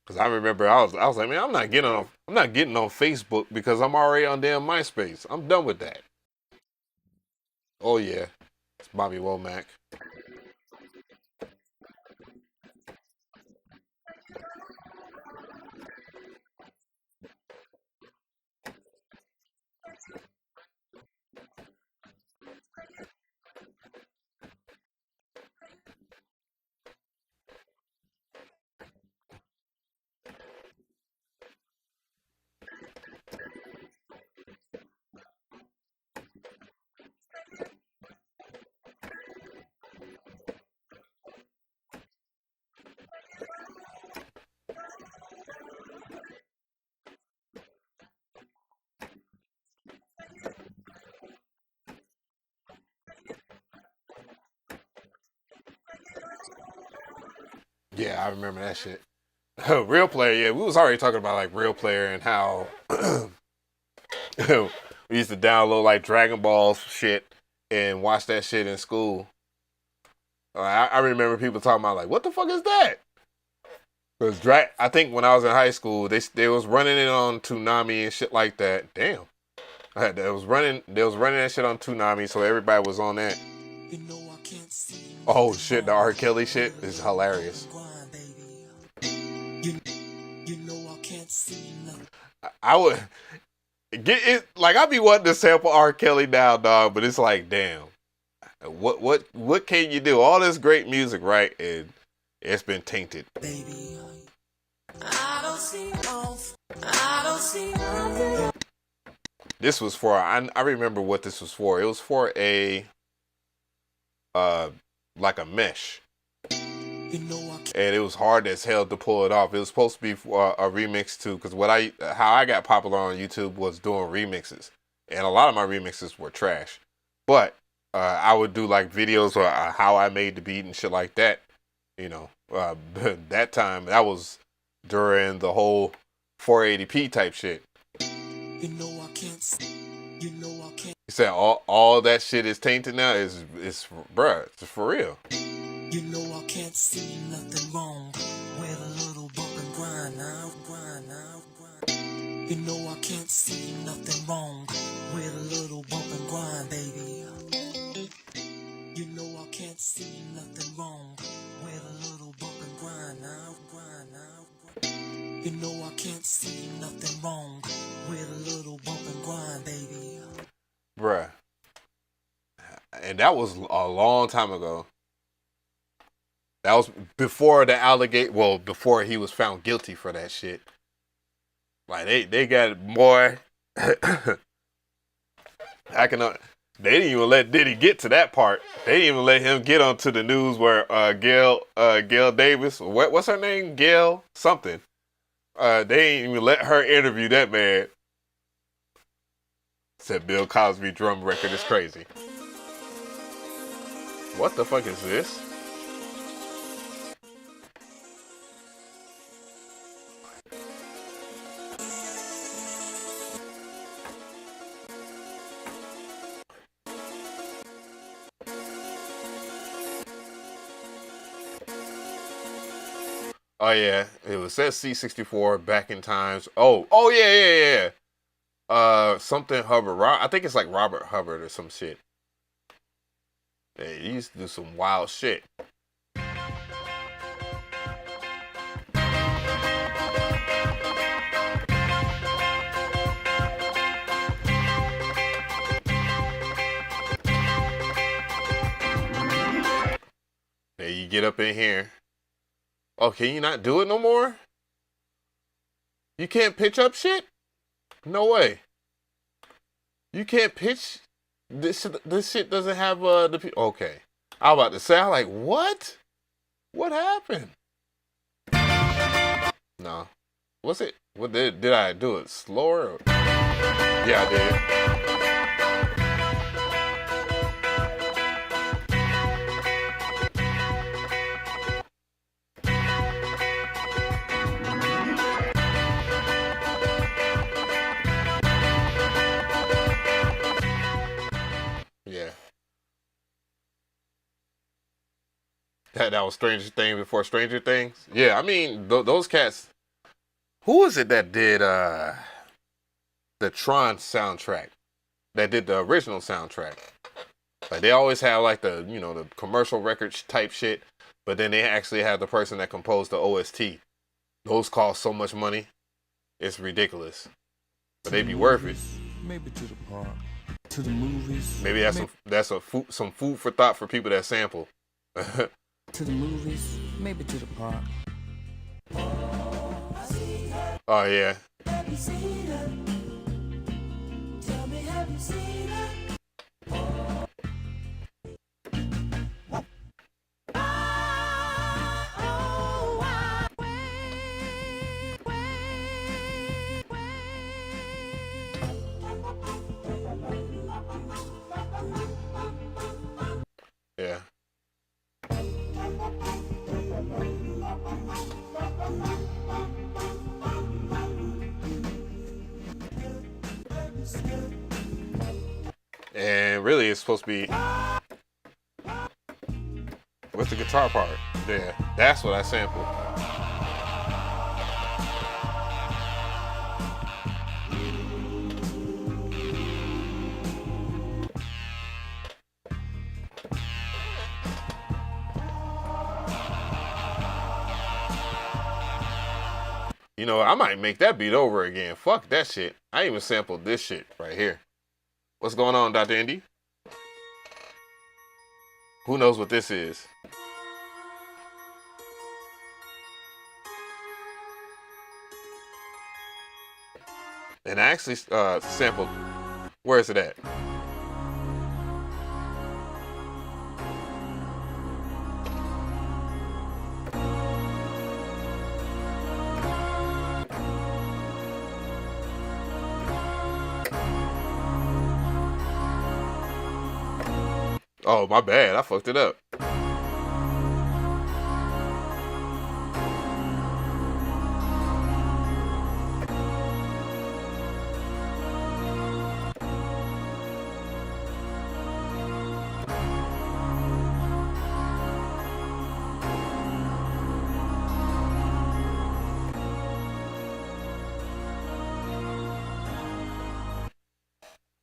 Cause I remember I was like, man, I'm not getting on Facebook because I'm already on damn MySpace. I'm done with that. Oh yeah, it's Bobby Womack. Yeah, I remember that shit. Real Player, yeah, we was already talking about like Real Player and how we used to download like Dragon Ball shit and watch that shit in school. I remember people talking about like, what the fuck is that? Because I think when I was in high school, they was running it on Toonami and shit like that. Damn, they was running that shit on Toonami, so everybody was on that. Oh shit, the R. Kelly shit is hilarious. I would get it like I'd be wanting to sample R. Kelly now, dog, but it's like, damn, what can you do? All this great music, right? And it's been tainted. Baby, I don't see nothing. This was for I remember what this was for. It was for a like a mesh. And it was hard as hell to pull it off. It was supposed to be for a remix too, because how I got popular on YouTube was doing remixes, and a lot of my remixes were trash. But I would do like videos or how I made the beat and shit like that. You know, that time that was during the whole 480p type shit. You know I can't. You said all that shit is tainted now. Is bruh, it's for real. You know I can't see nothing wrong with a little bump and grind now. You know I can't see nothing wrong with a little bump and grind, baby. You know I can't see nothing wrong with a little bump and grind now. You know I can't see nothing wrong with a little bump and grind, baby. Bruh. And that was a long time ago. That was before before he was found guilty for that shit. Like they got more. They didn't even let Diddy get to that part. They didn't even let him get onto the news where Gail Davis, what's her name? Gail something. They didn't even let her interview that man. Said Bill Cosby drum record is crazy. What the fuck is this? Oh yeah, it says C64 back in times. Oh yeah. Something Hubbard. I think it's like Robert Hubbard or some shit. Yeah, he used to do some wild shit. There you get up in here. Oh, can you not do it no more? You can't pitch up shit? No way. You can't pitch this shit doesn't have the okay. I was about to say, I'm like, what? What happened? No. What's it? What did I do it slower? Or? Yeah, I did. That was Stranger Things before Stranger Things. Yeah, I mean those cats. Who was it that did the Tron soundtrack? That did the original soundtrack. Like they always have like the the commercial record type shit, but then they actually have the person that composed the OST. Those cost so much money, it's ridiculous. But they be worth it. Maybe to the park, to the movies. Maybe that's some food for thought for people that sample. To the movies, maybe to the park. Oh yeah. Yeah. And really, it's supposed to be. What's the guitar part? Yeah, that's what I sampled. You know, I might make that beat over again. Fuck that shit. I even sampled this shit right here. What's going on, Dr. Indy? Who knows what this is? And I actually sampled. Where is it at? Oh, my bad. I fucked it up.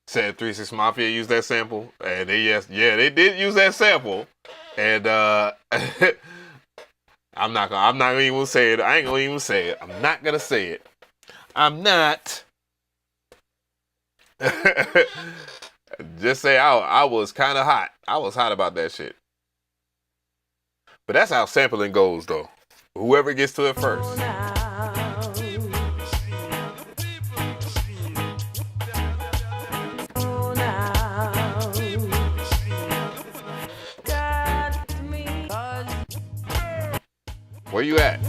Said 36 Mafia used that sample, and they they did use that sample, and I'm not gonna even say it. I ain't gonna even say it. I'm not gonna say it. I'm not. Just say I was kind of hot. I was hot about that shit. But that's how sampling goes, though. Whoever gets to it first. Where you at?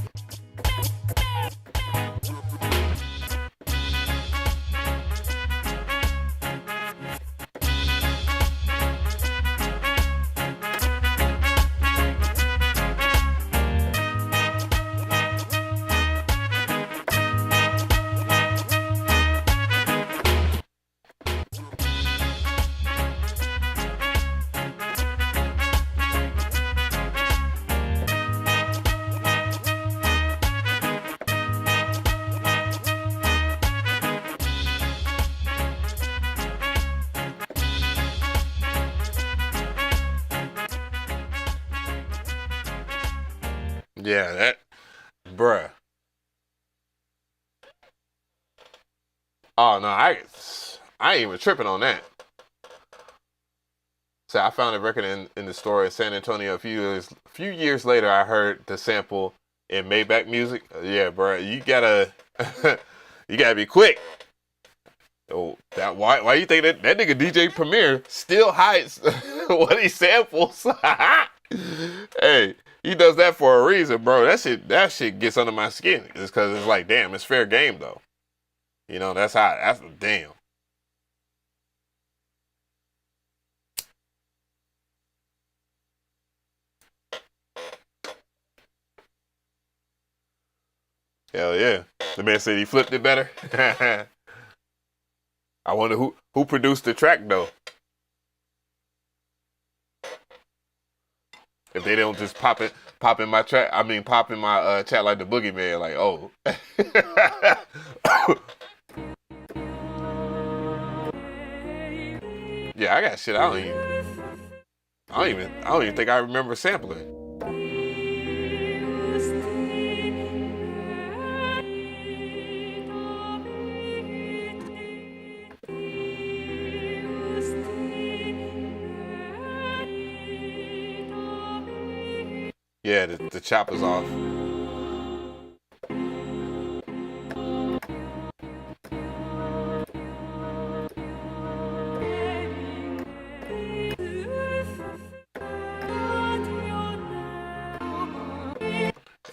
Yeah, that, bruh. Oh no, I ain't even tripping on that. So I found a record in the store in San Antonio a few years later. I heard the sample in Maybach Music. Yeah, bruh, you gotta you gotta be quick. Oh, that why you think that nigga DJ Premier still hides what he samples? Hey. He does that for a reason, bro. That shit gets under my skin. It's because it's like, damn, it's fair game, though. You know, that's damn. Hell yeah. The man said he flipped it better. I wonder who produced the track, though. If they don't just pop in my chat, pop in my chat like the boogeyman, like, oh. Yeah, I got shit. I don't even think I remember sampling. Yeah, the chopper's off.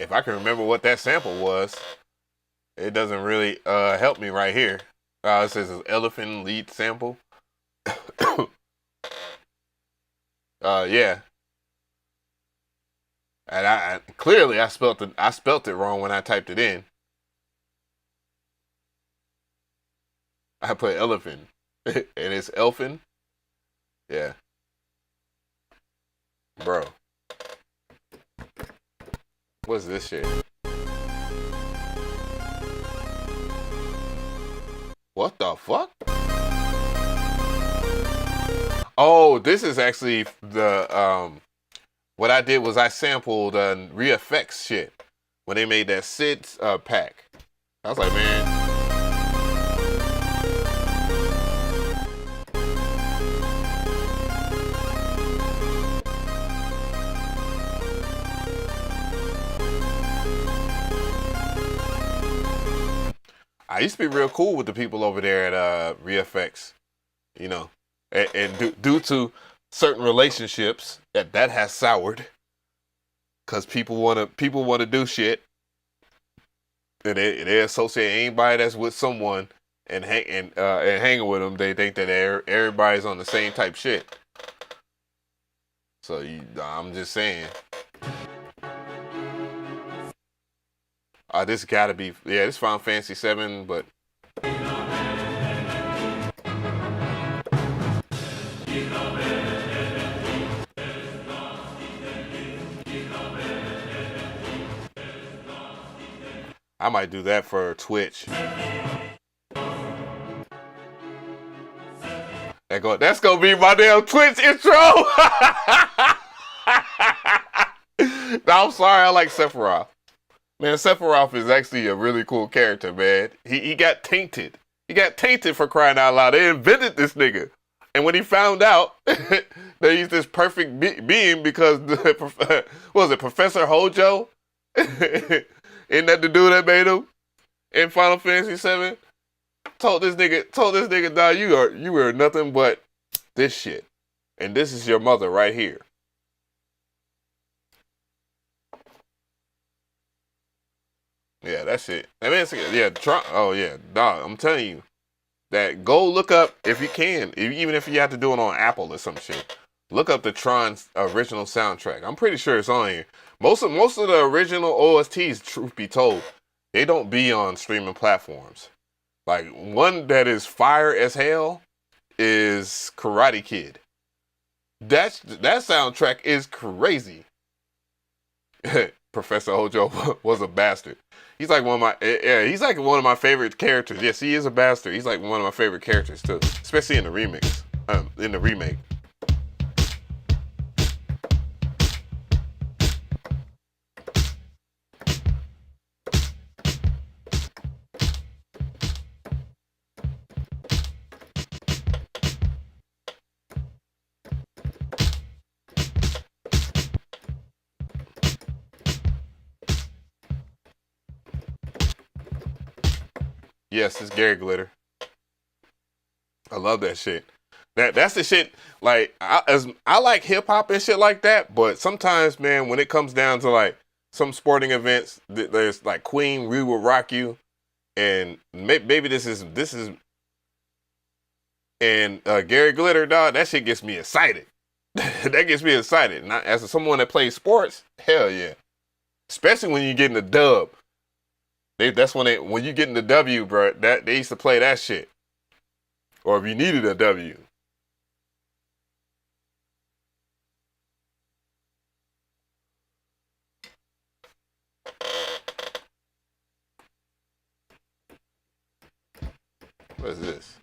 If I can remember what that sample was, it doesn't really help me right here. It says it's elephant lead sample. Yeah. And I clearly I spelt it wrong when I typed it in. I put elephant and it's elfin. Yeah. Bro. What's this shit? What the fuck? Oh, this is actually the what I did was I sampled ReFX shit when they made that shyt pack. I was like, man. I used to be real cool with the people over there at ReFX, you know, and due to certain relationships that has soured, because people wanna do shit, and they associate anybody that's with someone and hanging with them. They think that everybody's on the same type shit. So I'm just saying. This gotta be, yeah, this Final Fantasy 7, but I might do that for Twitch. That's gonna be my damn Twitch intro. No, I'm sorry, I like Sephiroth. Man, Sephiroth is actually a really cool character, man. He got tainted. He got tainted, for crying out loud. They invented this nigga. And when he found out that he's this perfect being because, what was it, Professor Hojo? Isn't that the dude that made him in Final Fantasy 7? Told this nigga, nah, you are nothing but this shit. And this is your mother right here. Yeah, that's it. I mean, yeah, oh yeah, dog. I'm telling you that. Go look up if you can, even if you have to do it on Apple or some shit. Look up the Tron's original soundtrack. I'm pretty sure it's on here. Most of the original OSTs, truth be told, they don't be on streaming platforms. Like one that is fire as hell is Karate Kid. That soundtrack is crazy. Professor Hojo was a bastard. He's like one of my favorite characters. Yes, he is a bastard. He's like one of my favorite characters too, especially in the remix. In the remake. Yes, it's Gary Glitter. I love that shit. That's the shit. Like I like hip hop and shit like that, but sometimes, man, when it comes down to like some sporting events, there's like Queen, We Will Rock You, and maybe this is and Gary Glitter, dog. That shit gets me excited. That gets me excited. And as someone that plays sports, hell yeah. Especially when you get in the dub. That's when you get in the W, bro. That they used to play that shit. Or if you needed a W. What is this?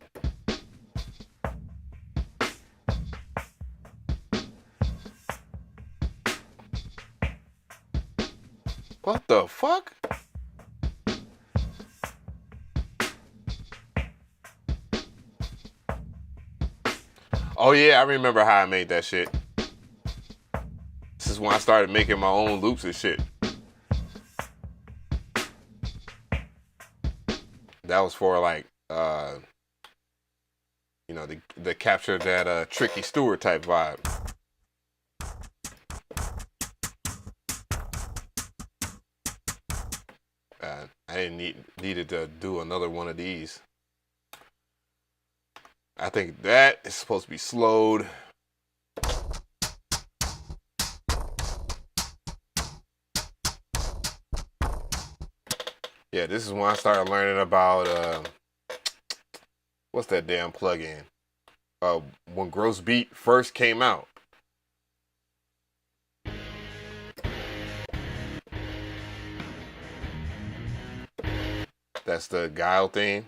What the fuck? Oh yeah, I remember how I made that shit. This is when I started making my own loops and shit. That was for like, you know, the capture that Tricky Stewart type vibe. I didn't needed to do another one of these. I think that is supposed to be slowed. Yeah, this is when I started learning about what's that damn plugin? When Gross Beat first came out. That's the Guile thing.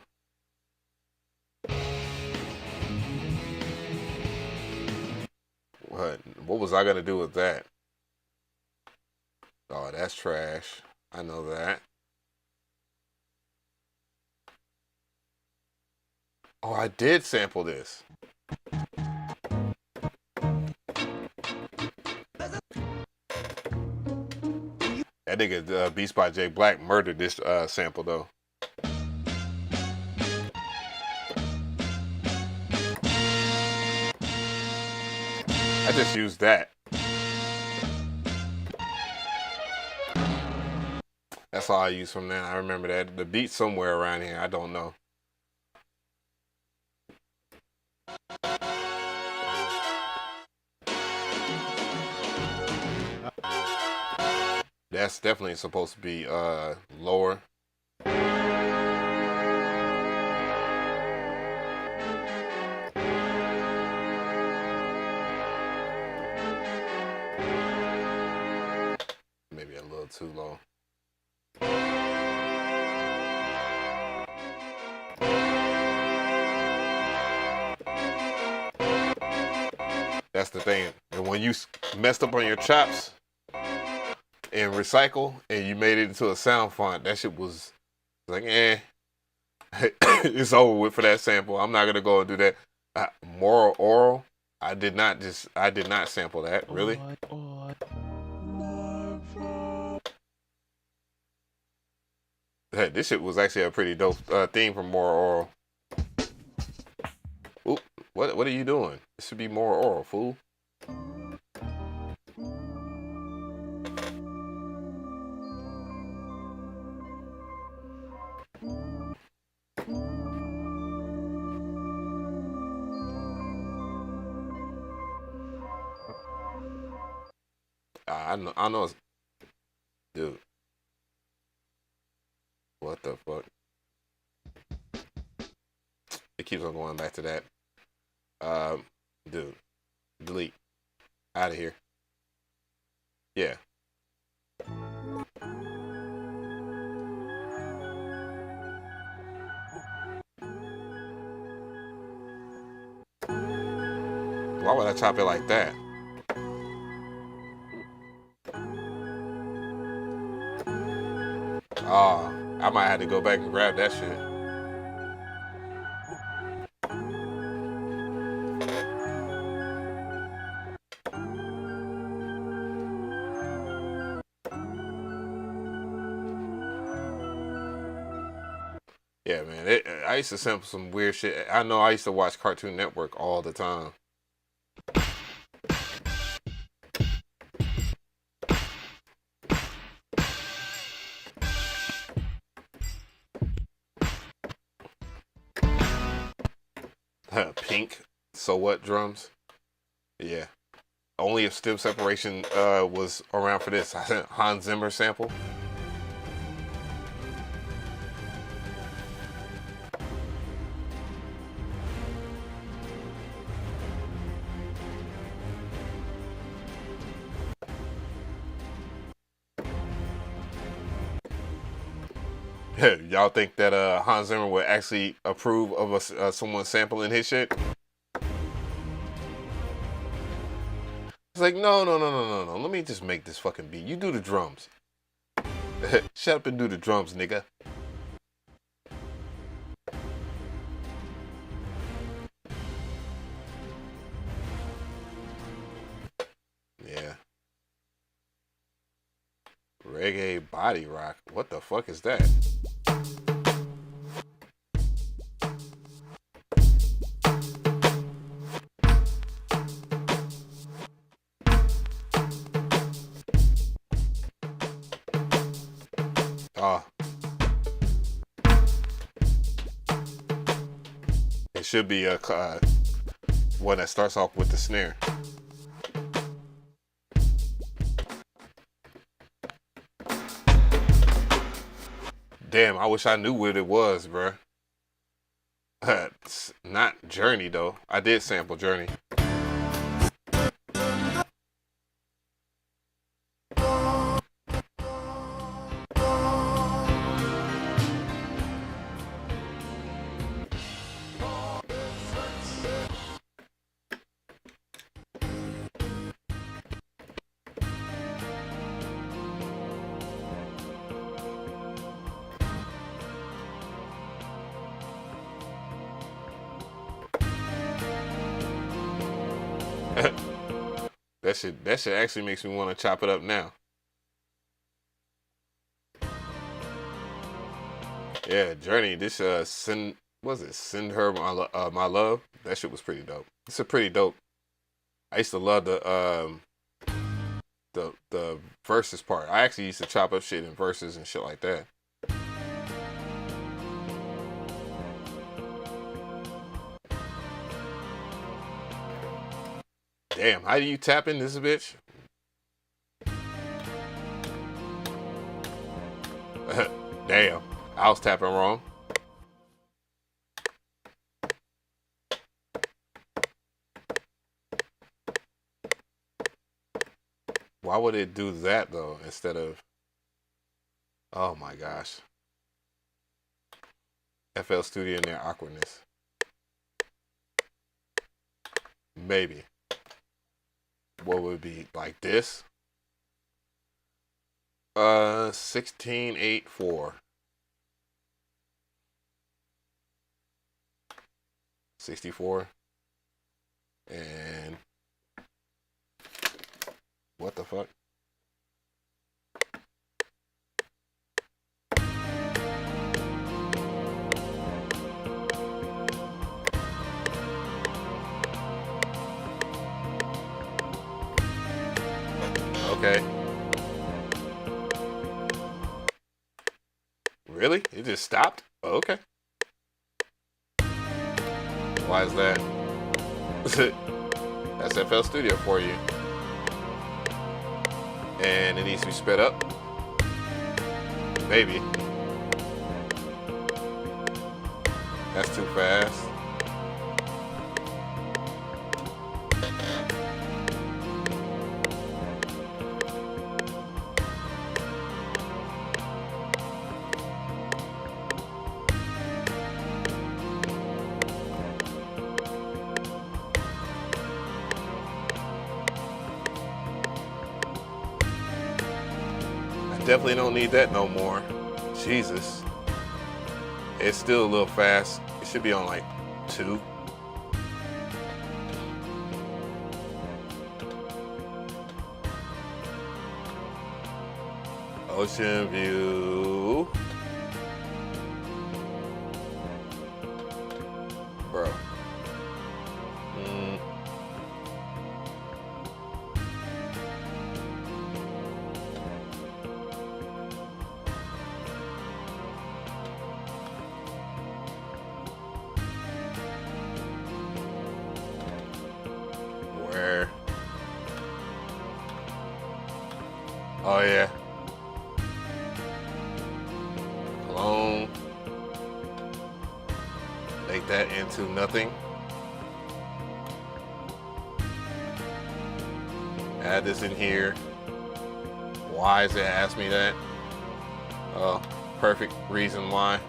What was I gonna do with that? Oh, that's trash. I know that. Oh, I did sample this. That nigga Beats by J Black murdered this sample though. I just used that. That's all I use from that. I remember that. The beat's somewhere around here. I don't know. That's definitely supposed to be lower. Maybe a little too low. That's the thing. And when you messed up on your chops and recycle and you made it into a sound font, that shit was like, it's over with for that sample. I'm not gonna go and do that. Moral oral, I did not sample that, really. Hey, this shit was actually a pretty dope theme from Moral Oral. Oop, what are you doing? It should be Moral Oral, fool. I know it's, dude. What the fuck? It keeps on going back to that. Dude, delete. Out of here. Yeah. Why would I chop it like that? Oh, I might have to go back and grab that shit. Yeah, man. I used to sample some weird shit. I know I used to watch Cartoon Network all the time. Pink, So What drums. Yeah. Only if stem separation was around for this. I sent Hans Zimmer sample. Y'all think that Hans Zimmer would actually approve of someone sampling his shit? It's like, no. Let me just make this fucking beat. You do the drums. Shut up and do the drums, nigga. Yeah. Reggae body rock. What the fuck is that? It should be a one that starts off with the snare. Damn, I wish I knew what it was, bruh. It's not Journey, though. I did sample Journey. That shit actually makes me want to chop it up now. Yeah, Journey. This send her my love. That shit was pretty dope. It's a pretty dope. I used to love the verses part. I actually used to chop up shit in verses and shit like that. Damn, how do you tap in this bitch? Damn, I was tapping wrong. Why would it do that though instead of... Oh my gosh. FL Studio and their awkwardness. Maybe. What would it be? Like this? 16.8.4. 64. And what the fuck? Okay. Really? It just stopped? Oh, okay. Why is that? That's FL Studio for you. And it needs to be sped up. Maybe. That's too fast. Definitely don't need that no more. Jesus. It's still a little fast. It should be on like 2. Ocean view. Bro. Oh yeah. Clone. Make that into nothing. Add this in here. Why is it ask me that? Oh, perfect reason why.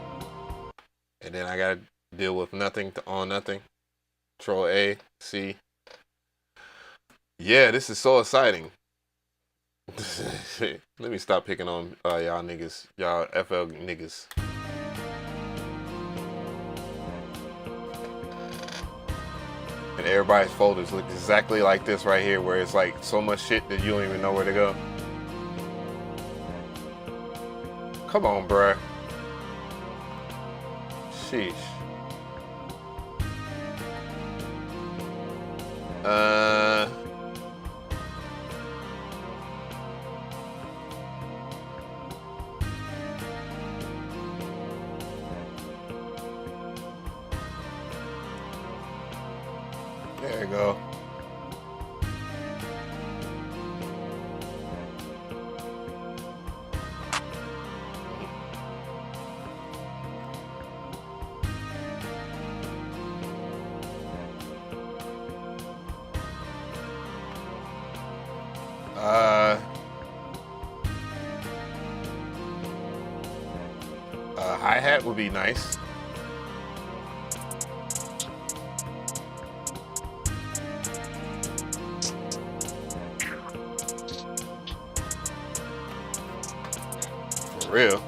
And then I gotta deal with nothing on nothing. Control A, C. Yeah, this is so exciting. Let me stop picking on y'all niggas, y'all FL niggas. And everybody's folders look exactly like this right here, where it's like so much shit that you don't even know where to go. Come on, bruh. Sheesh. There you go. Hi-hat would be nice. For real.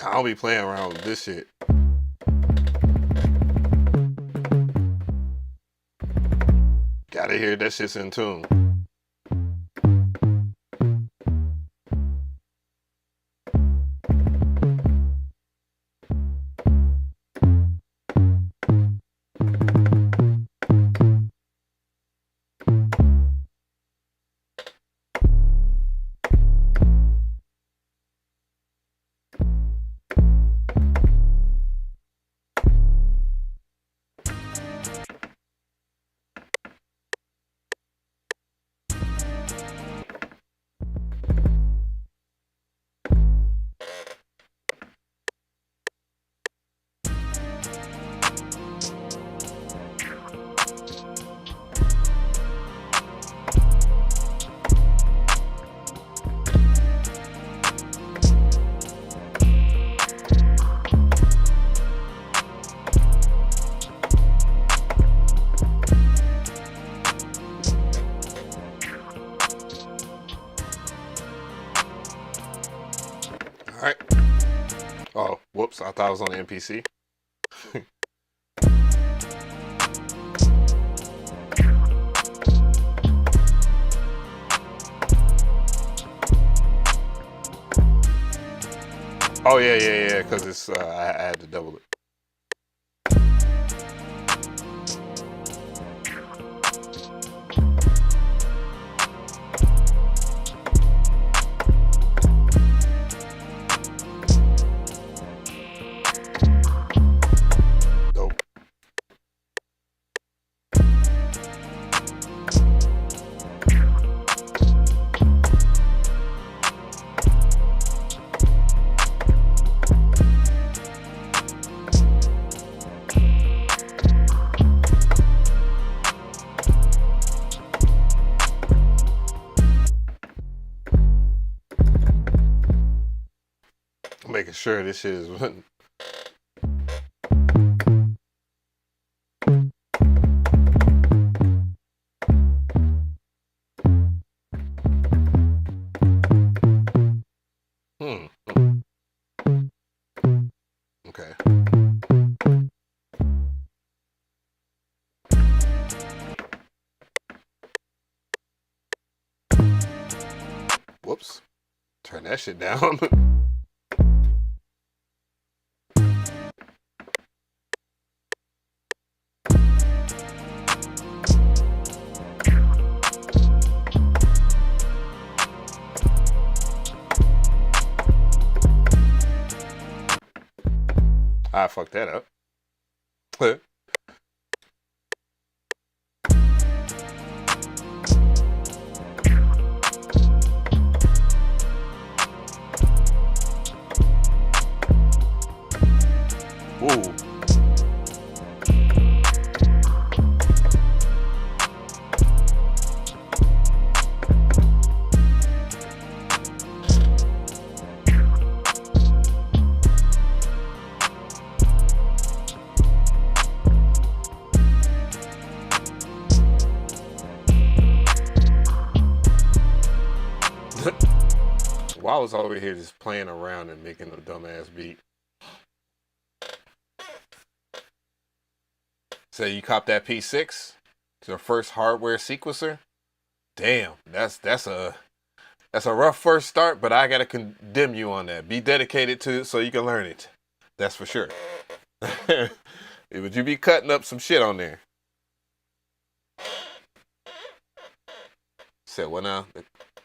I don't be playing around with this shit. Gotta hear that shit's in tune. Alright. Oh, whoops, I thought I was on the MPC. Oh yeah, because it's I had to double it. sure this shit is. Okay. Whoops. Turn that shit down. I fucked that up. Ooh. While I was over here just playing around and making a dumbass beat. So you cop that P6? It's your first hardware sequencer? Damn, that's a rough first start, but I gotta condemn you on that. Be dedicated to it so you can learn it. That's for sure. Would you be cutting up some shit on there? Said what now?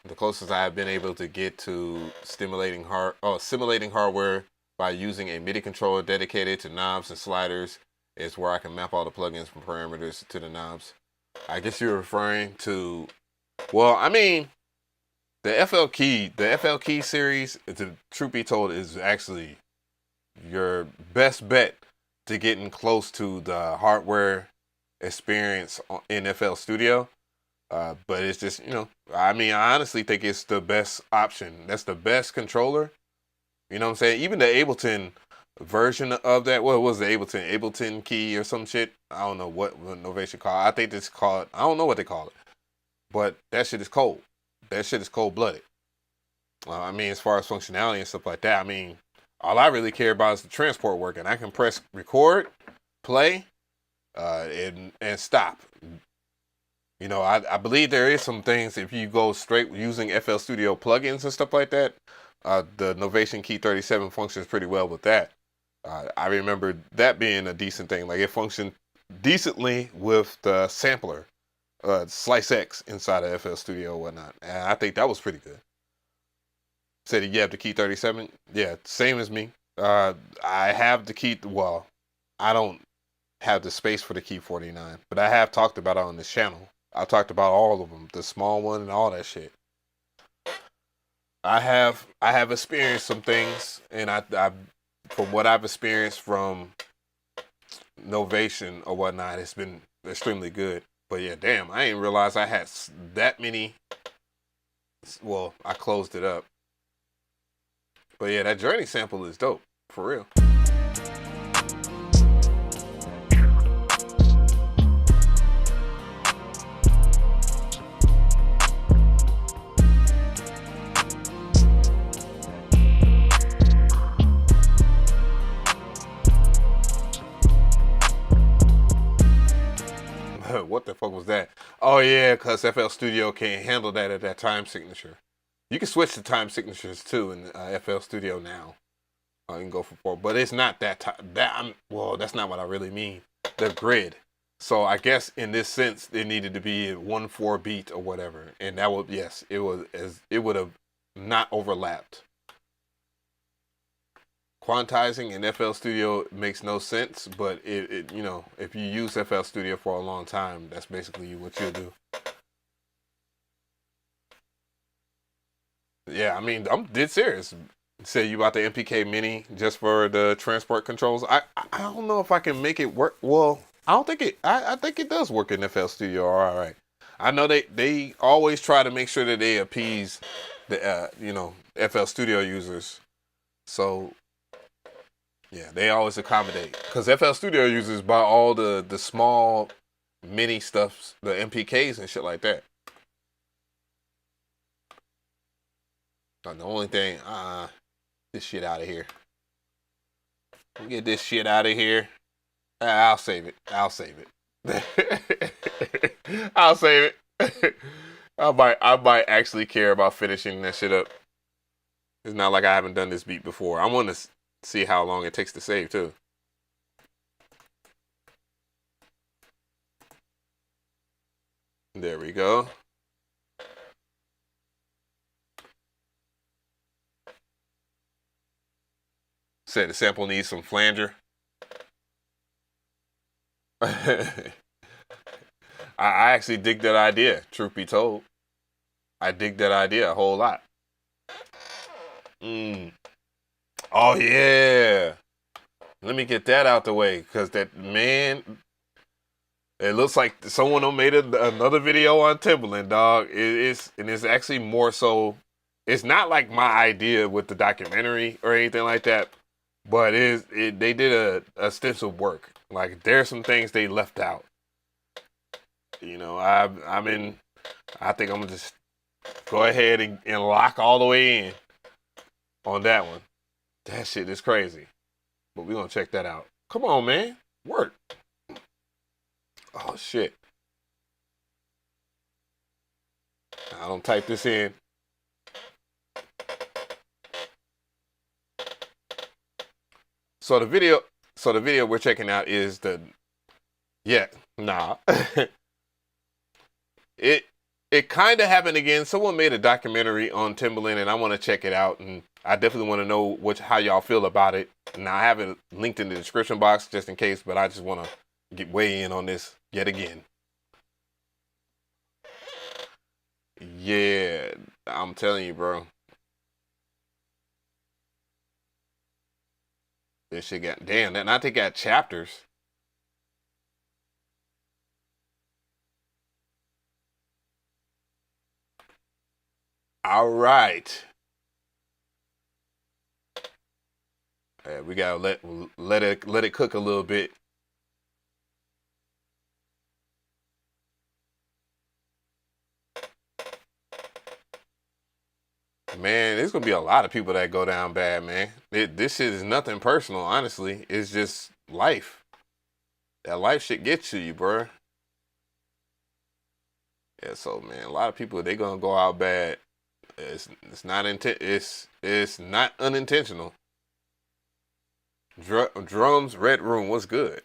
The closest I have been able to get to simulating hardware by using a MIDI controller dedicated to knobs and sliders is where I can map all the plugins from parameters to the knobs. I guess you're referring to, well, I mean, the FL Key series, the truth be told, is actually your best bet to getting close to the hardware experience in FL Studio. But it's just, I mean, I honestly think it's the best option. That's the best controller. You know what I'm saying? Even the Ableton version of that, what was the Ableton Key or some shit? I don't know what Novation called. I think it's called, I don't know what they call it. But that shit is cold. That shit is cold-blooded. I mean, as far as functionality and stuff like that, I mean, all I really care about is the transport working. I can press record, play, and stop. I believe there is some things, if you go straight using FL Studio plugins and stuff like that, the Novation Key 37 functions pretty well with that. I remember that being a decent thing. Like, it functioned decently with the sampler, Slice X inside of FL Studio and whatnot. And I think that was pretty good. Said you have the Key 37? Yeah, same as me. I have the Key, well, I don't have the space for the Key 49, but I have talked about it on this channel. I talked about all of them, the small one and all that shit. I have experienced some things, and I from what I've experienced from Novation or whatnot, it's been extremely good. But yeah, damn, I didn't realize I had that many. Well, I closed it up. But yeah, that Journey sample is dope, for real. What the fuck was that? Oh yeah, because FL Studio can't handle that at that time signature. You can switch to time signatures too in FL Studio now. You can go for 4, but it's not that well, that's not what I really mean. The grid. So I guess in this sense, it needed to be 1/4 beat or whatever, and that would, yes, it would have not overlapped. Quantizing in FL Studio makes no sense, but it if you use FL Studio for a long time, that's basically what you'll do. Yeah, I mean, I'm dead serious. Say you bought the MPK Mini just for the transport controls. I don't know if I can make it work. Well, I don't think I think it does work in FL Studio all right. I know they always try to make sure that they appease the FL Studio users. So Yeah, they always accommodate. Because FL Studio uses by all the small mini stuffs, the MPKs and shit like that. The only thing, this shit out of here. Get this shit out of here. I'll save it. I'll save it. I'll save it. I might actually care about finishing that shit up. It's not like I haven't done this beat before. I want to see how long it takes to save too. There we go. Said the sample needs some flanger. I actually dig that idea, truth be told. I dig that idea a whole lot. Oh, yeah. Let me get that out the way, because that, man, it looks like someone made another video on Timbaland, dog. It's actually more so, it's not like my idea with the documentary or anything like that, but they did a extensive work. Like, there's some things they left out. You know, I think I'm gonna just go ahead and lock all the way in on that one. That shit is crazy. But we're gonna check that out. Come on, man. Work. Oh shit. I don't type this in. So the video we're checking out is It kind of happened again. Someone made a documentary on Timbaland, and I want to check it out, and I definitely want to know how y'all feel about it. And I have it linked in the description box just in case, but I just want to weigh in on this yet again. Yeah, I'm telling you, bro. This shit got, damn, that not they got chapters. All right. We gotta let it cook a little bit. Man, there's gonna be a lot of people that go down bad, man. This shit is nothing personal, honestly. It's just life. That life shit gets to you, bro. Yeah, so man, a lot of people, they gonna go out bad. It's not unintentional. Drums, Red Room, what's good?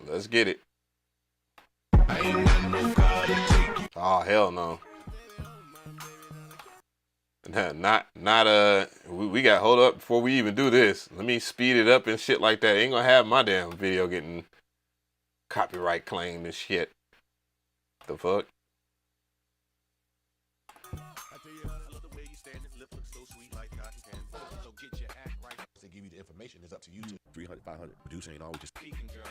Let's get it. Oh hell no. We got, hold up before we even do this. Let me speed it up and shit like that. Ain't gonna have my damn video getting copyright claimed and shit. The fuck? Information is up to you. 300, 500. Producer ain't always just peeking, girl.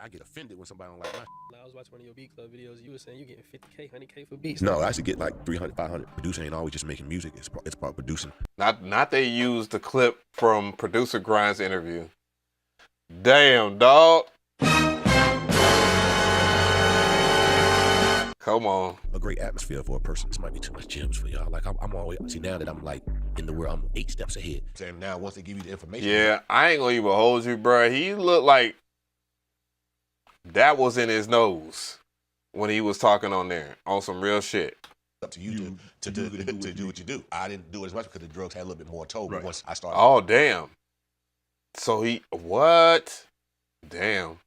I get offended when somebody don't like my. I was watching one of your beat club videos. You were saying you getting 50K, 100K for beats. No, I should get like 300, 500. Producer ain't always just making music. It's part producing. Not they used the clip from Producergrind's interview. Damn, dog. Come on. A great atmosphere for a person. This might be too much gems for y'all. Like I'm always, see, now that I'm like in the world, I'm 8 steps ahead. And now once they give you the information. Yeah, I ain't gonna even hold you, bro. He looked like that was in his nose when he was talking on there on some real shit. Up to you to do what you do. I didn't do it as much because the drugs had a little bit more toll. Right. Once I started. Oh damn. So what? Damn.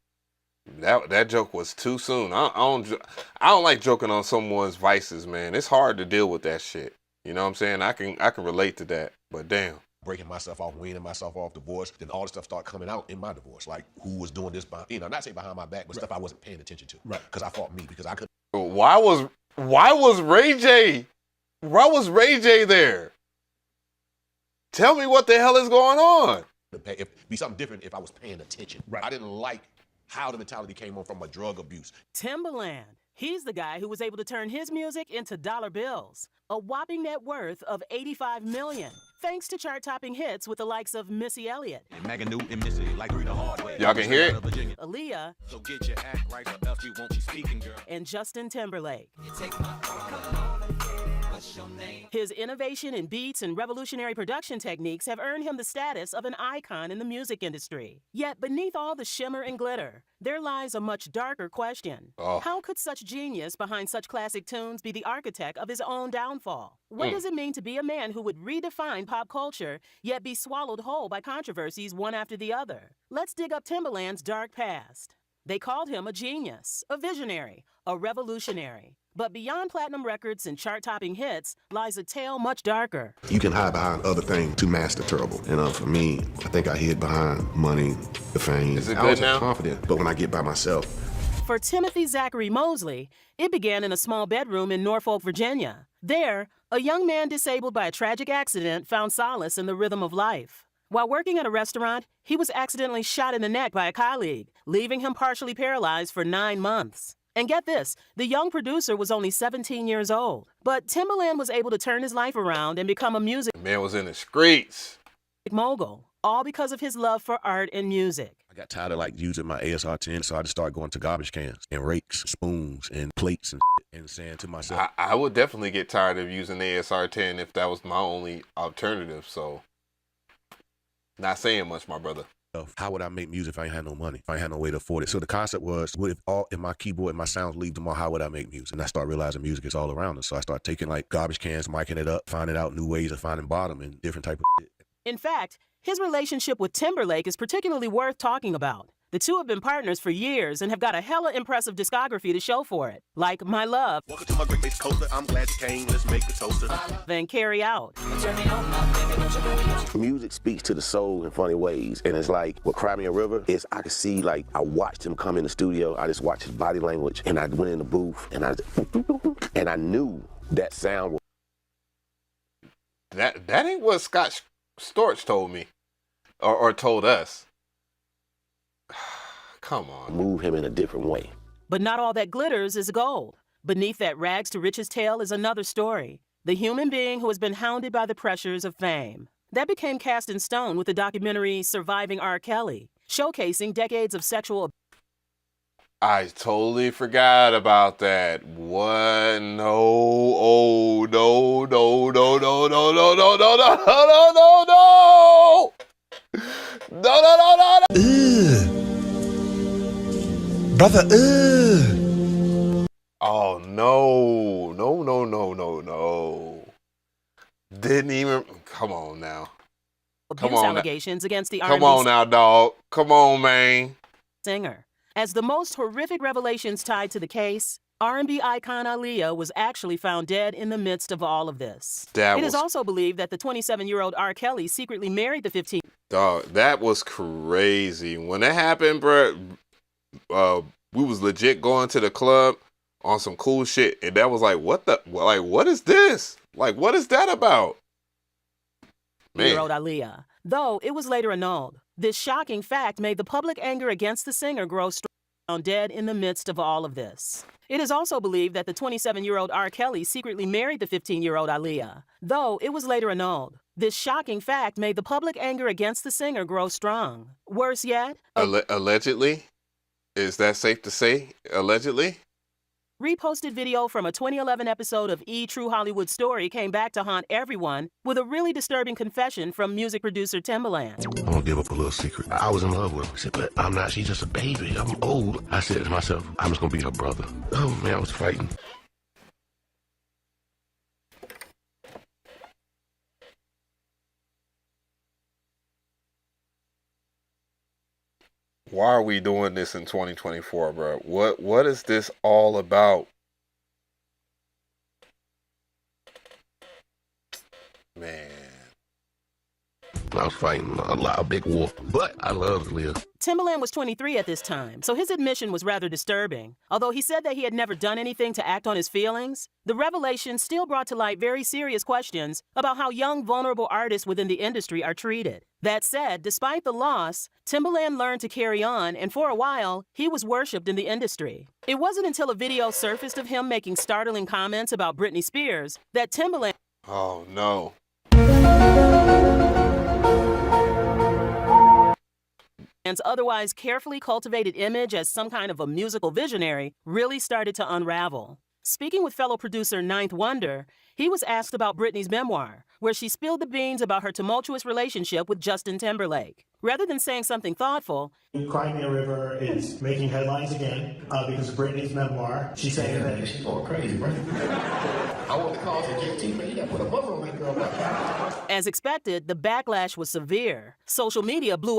That joke was too soon. I don't like joking on someone's vices, man. It's hard to deal with that shit. You know what I'm saying? I can relate to that. But damn. Breaking myself off, weaning myself off divorce, then all the stuff started coming out in my divorce. Like who was doing this not say behind my back, but stuff I wasn't paying attention to. Right. Because I fought me because I couldn't. Why was Ray J? Why was Ray J there? Tell me what the hell is going on. It'd be something different if I was paying attention. Right. I didn't like how the mentality came on from a drug abuse. Timbaland, He's the guy who was able to turn his music into dollar bills, a whopping net worth of $85 million, thanks to chart-topping hits with the likes of Missy Elliott, Y'all can hear it? Aaliyah, So get your act right or else we won't be speaking, girl. and Justin Timberlake. His innovation in beats and revolutionary production techniques have earned him the status of an icon in the music industry. Yet beneath all the shimmer and glitter, there lies a much darker question. How could such genius behind such classic tunes be the architect of his own downfall? What does it mean to be a man who would redefine pop culture, yet be swallowed whole by controversies one after the other? Let's dig up Timbaland's dark past. They called him a genius, a visionary, a revolutionary. But beyond platinum records and chart-topping hits lies a tale much darker. You can hide behind other things to master terrible. And for me, I think I hid behind money, the fame. Is it I good was now? confident, but when I get by myself. For Timothy Zachary Mosley, it began in a small bedroom in Norfolk, Virginia. There, a young man disabled by a tragic accident found solace in the rhythm of life. While working at a restaurant, he was accidentally shot in the neck by a colleague, leaving him partially paralyzed for 9 months. And get this, the young producer was only 17 years old. But Timbaland was able to turn his life around and become a music Man was in the streets. mogul, all because of his love for art and music. I got tired of using my ASR-10, so I just started going to garbage cans and rakes, spoons, and plates and shit, and saying to myself, I would definitely get tired of using the ASR-10 if that was my only alternative. So, not saying much, my brother. how would I make music if I ain't had no money, if I ain't had no way to afford it? So the concept was, what if my keyboard and my sounds leave tomorrow, how would I make music? And I started realizing music is all around us. So I started taking garbage cans, micing it up, finding out new ways of finding bottom and different type of shit. In fact, his relationship with Timberlake is particularly worth talking about. The two have been partners for years and have got a hella impressive discography to show for it, like My Love, Welcome to my great big coaster. I'm glad you came. Let's make the toaster. then Carry Out. Music speaks to the soul in funny ways, and it's like what Cry Me a River is. I could see, I watched him come in the studio. I just watched his body language, and I went in the booth, and I knew that sound. That ain't what Scott Storch told me, or told us. Come on. Move him in a different way. But not all that glitters is gold. Beneath that rags to riches tale is another story. The human being who has been hounded by the pressures of fame. That became cast in stone with the documentary Surviving R. Kelly, showcasing decades of sexual. I totally forgot about that. What? No. Oh, no, no, no, no, no, no, no, no, no, no, no, no, no. No, no, no, no, no. Brother, Oh, no. No, no, no, no, no. Didn't even. Come on now. Abuse on now. allegations against the Come R&B on now, dog. Come on, man. singer. As the most horrific revelations tied to the case, R&B icon Aaliyah was actually found dead in the midst of all of this. It is also believed that the 27-year-old R. Kelly secretly married the 15. Dog, that was crazy. When that happened, bro, we was legit going to the club on some cool shit, and that was what is this? What is that about? Year-old Aaliyah. Though it was later annulled. This shocking fact made the public anger against the singer grow strong, found dead in the midst of all of this. It is also believed that the 27-year-old R. Kelly secretly married the 15-year-old Aaliyah. Though it was later annulled. This shocking fact made the public anger against the singer grow strong. Worse yet, Allegedly? Is that safe to say? Allegedly? reposted video from a 2011 episode of E! True Hollywood Story came back to haunt everyone with a really disturbing confession from music producer Timbaland. I'm gonna give up a little secret. I was in love with her. I said, but I'm not. She's just a baby. I'm old. I said to myself, I'm just gonna be her brother. Oh man, I was frightened. Why are we doing this in 2024, bro? What is this all about? Man. I was fighting a big war, but I love Aaliyah. Timbaland was 23 at this time, so his admission was rather disturbing. Although he said that he had never done anything to act on his feelings, the revelation still brought to light very serious questions about how young, vulnerable artists within the industry are treated. That said, despite the loss, Timbaland learned to carry on, and for a while, he was worshipped in the industry. It wasn't until a video surfaced of him making startling comments about Britney Spears that Timbaland... Oh, no. ...'s otherwise carefully cultivated image as some kind of a musical visionary really started to unravel. Speaking with fellow producer Ninth Wonder, he was asked about Britney's memoir, where she spilled the beans about her tumultuous relationship with Justin Timberlake. Rather than saying something thoughtful, Cry Me a River is making headlines again because of Britney's memoir. She's saying that she's going crazy, right? I want the call for JT, but you got to put a buzzer on that girl. As expected, the backlash was severe. Social media blew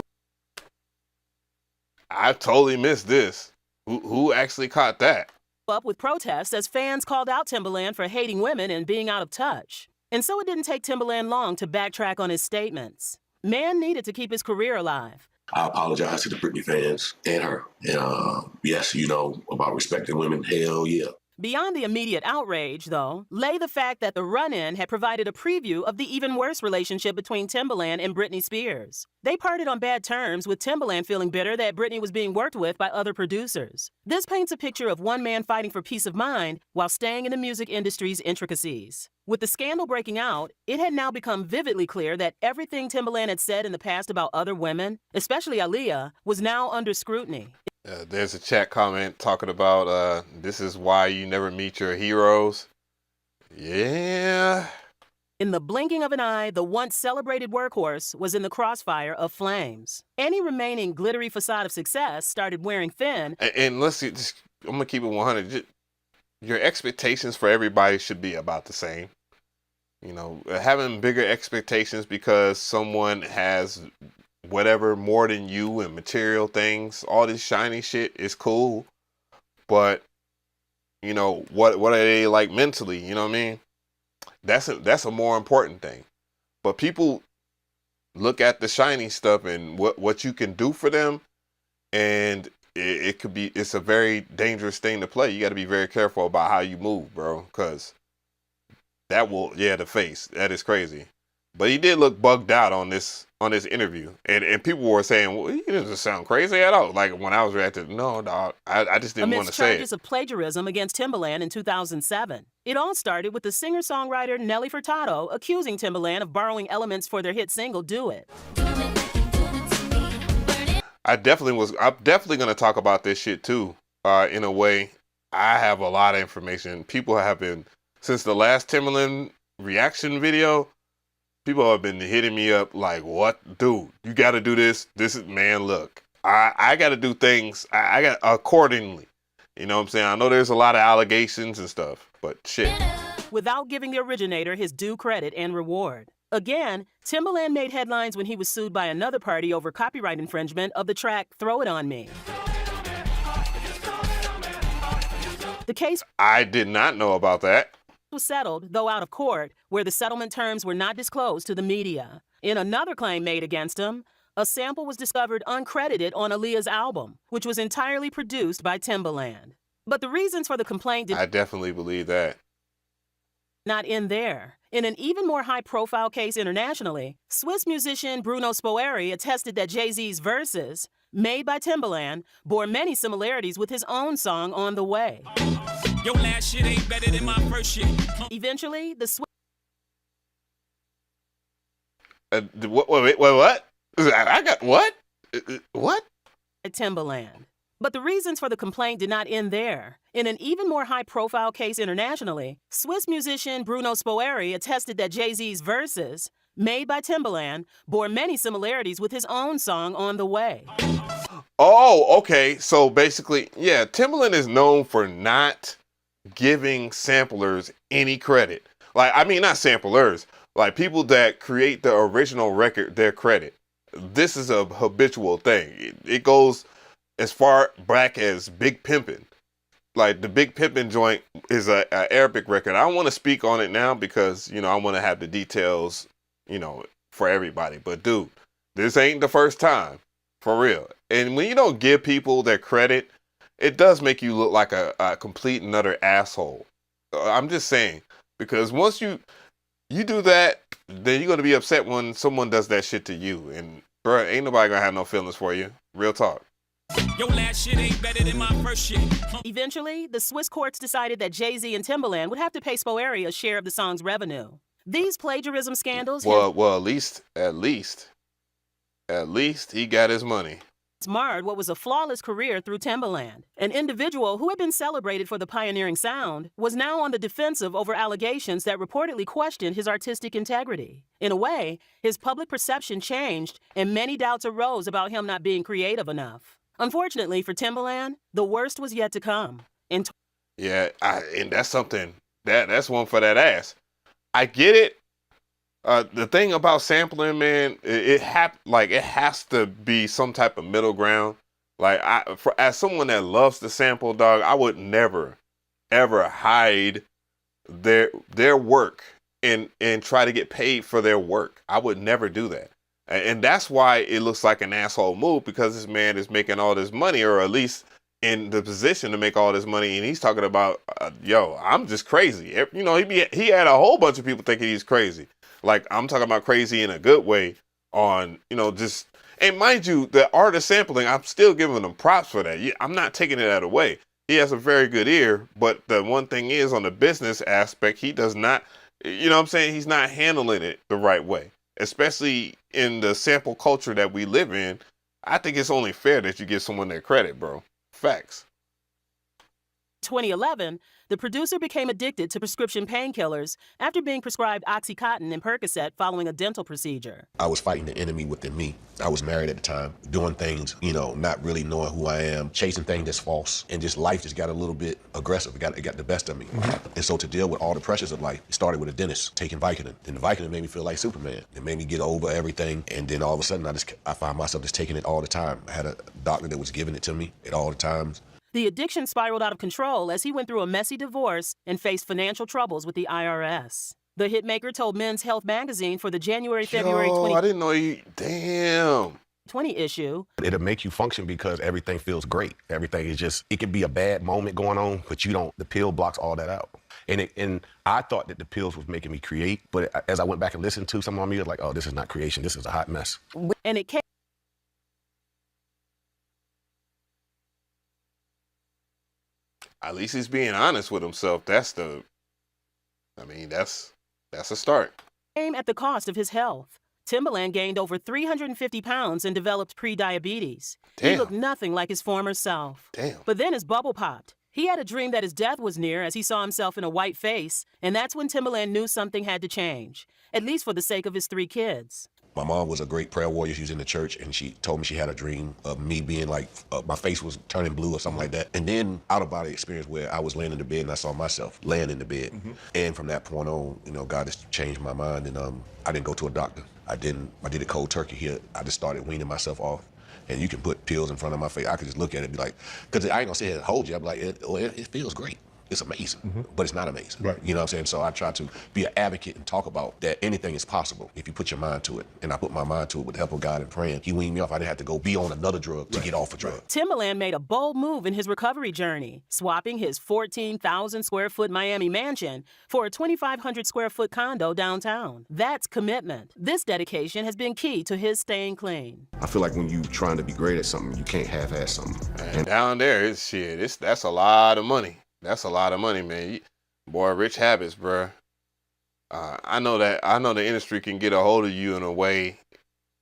I totally missed this. Who actually caught that? up with protests as fans called out Timbaland for hating women and being out of touch. And so it didn't take Timbaland long to backtrack on his statements. Man needed to keep his career alive. I apologize to the Britney fans and her. And yes, you know, about respecting women, hell yeah. Beyond the immediate outrage, though, lay the fact that the run-in had provided a preview of the even worse relationship between Timbaland and Britney Spears. They parted on bad terms, with Timbaland feeling bitter that Britney was being worked with by other producers. This paints a picture of one man fighting for peace of mind while staying in the music industry's intricacies. With the scandal breaking out, it had now become vividly clear that everything Timbaland had said in the past about other women, especially Aaliyah, was now under scrutiny. There's a chat comment talking about this is why you never meet your heroes. Yeah. In the blinking of an eye, the once celebrated workhorse was in the crossfire of flames. Any remaining glittery facade of success started wearing thin. And let's see, I'm going to keep it 100. Your expectations for everybody should be about the same. You know, having bigger expectations because someone has whatever more than you and material things, all this shiny shit is cool. But, you know, what are they like mentally? You know what I mean? That's a more important thing. But people look at the shiny stuff and what you can do for them, and it's a very dangerous thing to play. You got to be very careful about how you move, bro, because that will, the face, that is crazy. But he did look bugged out on this interview, and people were saying, well, he doesn't sound crazy at all. Like when I was reacting, no, dog, I just didn't want to say it. Amidst charges of plagiarism against Timbaland in 2007. It all started with the singer-songwriter Nelly Furtado accusing Timbaland of borrowing elements for their hit single, Do It. I'm definitely going to talk about this shit too, in a way. I have a lot of information. People have been, since the last Timbaland reaction video, people have been hitting me up like, what? Dude, you got to do this. This is, man, look, I got to do things. I got accordingly. You know what I'm saying? I know there's a lot of allegations and stuff, but shit. Without giving the originator his due credit and reward. Again, Timbaland made headlines when he was sued by another party over copyright infringement of the track Throw It On Me. The case I did not know about that. Was settled, though out of court, where the settlement terms were not disclosed to the media. In another claim made against him, a sample was discovered uncredited on Aaliyah's album, which was entirely produced by Timbaland. But the reasons for the complaint I definitely believe that. Not end there. In an even more high-profile case internationally, Swiss musician Bruno Spoeri attested that Jay-Z's verses, made by Timbaland, bore many similarities with his own song On the Way. Your last shit ain't better than my first shit. Eventually, the Wait, what? I got what? What? Timbaland. But the reasons for the complaint did not end there. In an even more high-profile case internationally, Swiss musician Bruno Spoeri attested that Jay-Z's verses, made by Timbaland, bore many similarities with his own song On the Way. Oh, okay. So basically, yeah, Timbaland is known for not giving samplers any credit. Like, I mean, not samplers, like people that create the original record, their credit. This is a habitual thing. It goes as far back as Big Pimpin'. Like the Big Pimpin' joint is a Arabic record. I don't want to speak on it now because, you know, I want to have the details, you know, for everybody. But dude, this ain't the first time, for real. And when you don't give people their credit, it does make you look like a complete and utter asshole. I'm just saying, because once you do that, then you're gonna be upset when someone does that shit to you. And bro, ain't nobody gonna have no feelings for you. Real talk. Your last shit ain't better than my first shit. Eventually, the Swiss courts decided that Jay-Z and Timbaland would have to pay Spoeri a share of the song's revenue. These plagiarism scandals Well, at least he got his money. marred what was a flawless career through Timbaland. An individual who had been celebrated for the pioneering sound was now on the defensive over allegations that reportedly questioned his artistic integrity. In a way, his public perception changed and many doubts arose about him not being creative enough. Unfortunately for Timbaland, the worst was yet to come. And that's something that's one for that ass. I get it. The thing about sampling, man, it has to be some type of middle ground. Like, as someone that loves to sample, dog, I would never, ever hide their work and try to get paid for their work. I would never do that. And that's why it looks like an asshole move, because this man is making all this money, or at least in the position to make all this money, and he's talking about, yo, I'm just crazy. You know, he had a whole bunch of people thinking he's crazy. Like, I'm talking about crazy in a good way on, you know, just, and mind you, the art of sampling, I'm still giving him props for that. I'm not taking that away. He has a very good ear, but the one thing is, on the business aspect, he does not, you know what I'm saying? He's not handling it the right way, especially in the sample culture that we live in. I think it's only fair that you give someone their credit, bro. Facts. 2011, the producer became addicted to prescription painkillers after being prescribed Oxycontin and Percocet following a dental procedure. I was fighting the enemy within me. I was married at the time, doing things, you know, not really knowing who I am, chasing things that's false, and just life just got a little bit aggressive. It got the best of me. And so to deal with all the pressures of life, it started with a dentist taking Vicodin. Then the Vicodin made me feel like Superman. It made me get over everything, and then all of a sudden I find myself just taking it all the time. I had a doctor that was giving it to me at all the times. The addiction spiraled out of control as he went through a messy divorce and faced financial troubles with the IRS. The hitmaker told Men's Health magazine for the January-February 2020 I didn't know issue. It'll make you function because everything feels great. Everything is just, it could be a bad moment going on, but the pill blocks all that out. And I thought that the pills was making me create, but as I went back and listened to some of my music, like, oh, this is not creation, this is a hot mess. And it came. At least he's being honest with himself. That's a start. Came at the cost of his health. Timbaland gained over 350 pounds and developed pre-diabetes. He looked nothing like his former self. Damn. But then his bubble popped. He had a dream that his death was near as he saw himself in a white face, and that's when Timbaland knew something had to change, at least for the sake of his 3 kids. My mom was a great prayer warrior. She was in the church, and she told me she had a dream of me being like, my face was turning blue or something like that. And then out-of-body experience where I was laying in the bed and I saw myself laying in the bed. And from that point on, you know, God has changed my mind, and I didn't go to a doctor. I did it cold turkey here. I just started weaning myself off. And you can put pills in front of my face. I could just look at it and be like, because I ain't gonna sit here and hold you. I'd be like, it feels great. It's amazing, but it's not amazing. Right. You know what I'm saying? So I try to be an advocate and talk about that anything is possible if you put your mind to it. And I put my mind to it with the help of God and praying. He weaned me off. I didn't have to go be on another drug to get off a drug. Timbaland made a bold move in his recovery journey, swapping his 14,000 square foot Miami mansion for a 2,500 square foot condo downtown. That's commitment. This dedication has been key to his staying clean. I feel like when you trying to be great at something, you can't half-ass something. And down there, that's a lot of money. That's a lot of money, man. Boy, rich habits, bro. I know the industry can get a hold of you in a way,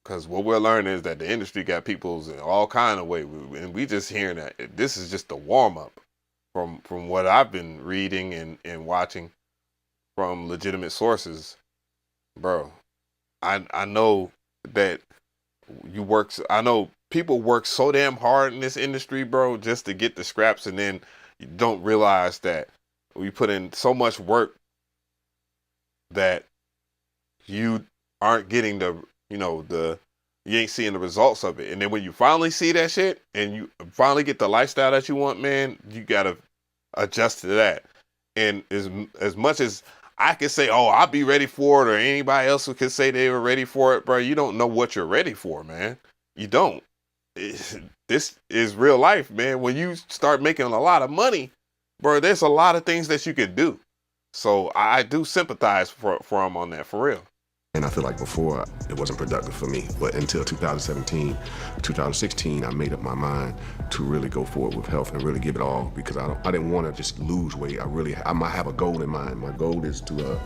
because what we're learning is that the industry got people's in all kind of ways, and we just hearing that this is just a warm up from what I've been reading and watching from legitimate sources, bro. I know that I know people work so damn hard in this industry, bro, just to get the scraps, and then you don't realize that we put in so much work that you aren't getting you ain't seeing the results of it. And then when you finally see that shit and you finally get the lifestyle that you want, man, you gotta adjust to that. And as much as I could say, oh, I'll be ready for it, or anybody else who could say they were ready for it, bro, you don't know what you're ready for, man. You don't. this is real life, man. When you start making a lot of money, bro, there's a lot of things that you can do. So I do sympathize for him on that, for real. And I feel like before, it wasn't productive for me. But until 2017, 2016, I made up my mind to really go forward with health and really give it all, because I didn't want to just lose weight. I might have a goal in mind. My goal is to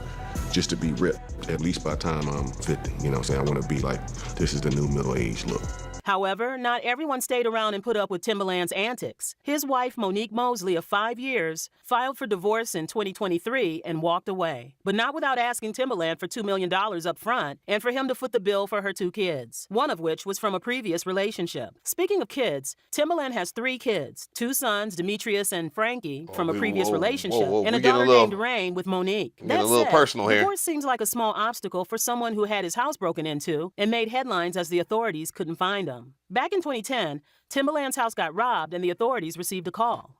just to be ripped, at least by the time I'm 50. You know what I'm saying? I want to be like, this is the new middle-aged look. However, not everyone stayed around and put up with Timbaland's antics. His wife, Monique Mosley, of 5 years, filed for divorce in 2023 and walked away. But not without asking Timbaland for $2 million up front and for him to foot the bill for her 2 kids, one of which was from a previous relationship. Speaking of kids, Timbaland has 3 kids, 2 sons, Demetrius and Frankie, from a previous relationship, and a daughter named Rain with Monique. Getting a little personal here. Divorce seems like a small obstacle for someone who had his house broken into and made headlines as the authorities couldn't find him. Back in 2010, Timbaland's house got robbed and the authorities received a call.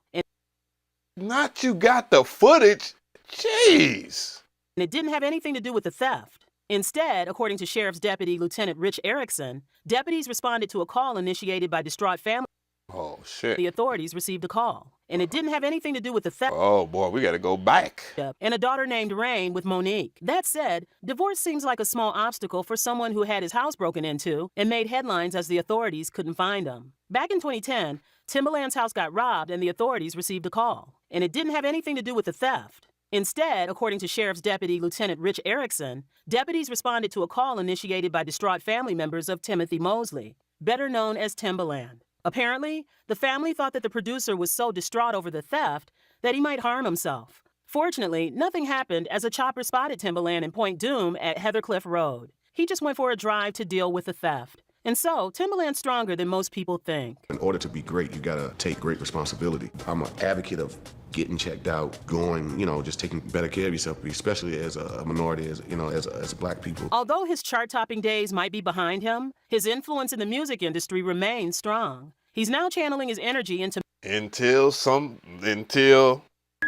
Not you got the footage? Jeez. And it didn't have anything to do with the theft. Instead, according to Sheriff's Deputy Lieutenant Rich Erickson, deputies responded to a call initiated by distraught family. Oh, shit. The authorities received a call. And it didn't have anything to do with the theft. Oh, boy, we got to go back. And a daughter named Rain with Monique. That said, divorce seems like a small obstacle for someone who had his house broken into and made headlines as the authorities couldn't find him. Back in 2010, Timbaland's house got robbed and the authorities received a call. And it didn't have anything to do with the theft. Instead, according to Sheriff's Deputy Lieutenant Rich Erickson, deputies responded to a call initiated by distraught family members of Timothy Mosley, better known as Timbaland. Apparently, the family thought that the producer was so distraught over the theft that he might harm himself. Fortunately, nothing happened as a chopper spotted Timbaland in Point Doom at Heathercliff Road. He just went for a drive to deal with the theft. And so, Timbaland's stronger than most people think. In order to be great, you gotta take great responsibility. I'm an advocate of getting checked out, going, you know, just taking better care of yourself, especially as a minority, as you know, as black people. Although his chart-topping days might be behind him, his influence in the music industry remains strong. He's now channeling his energy into until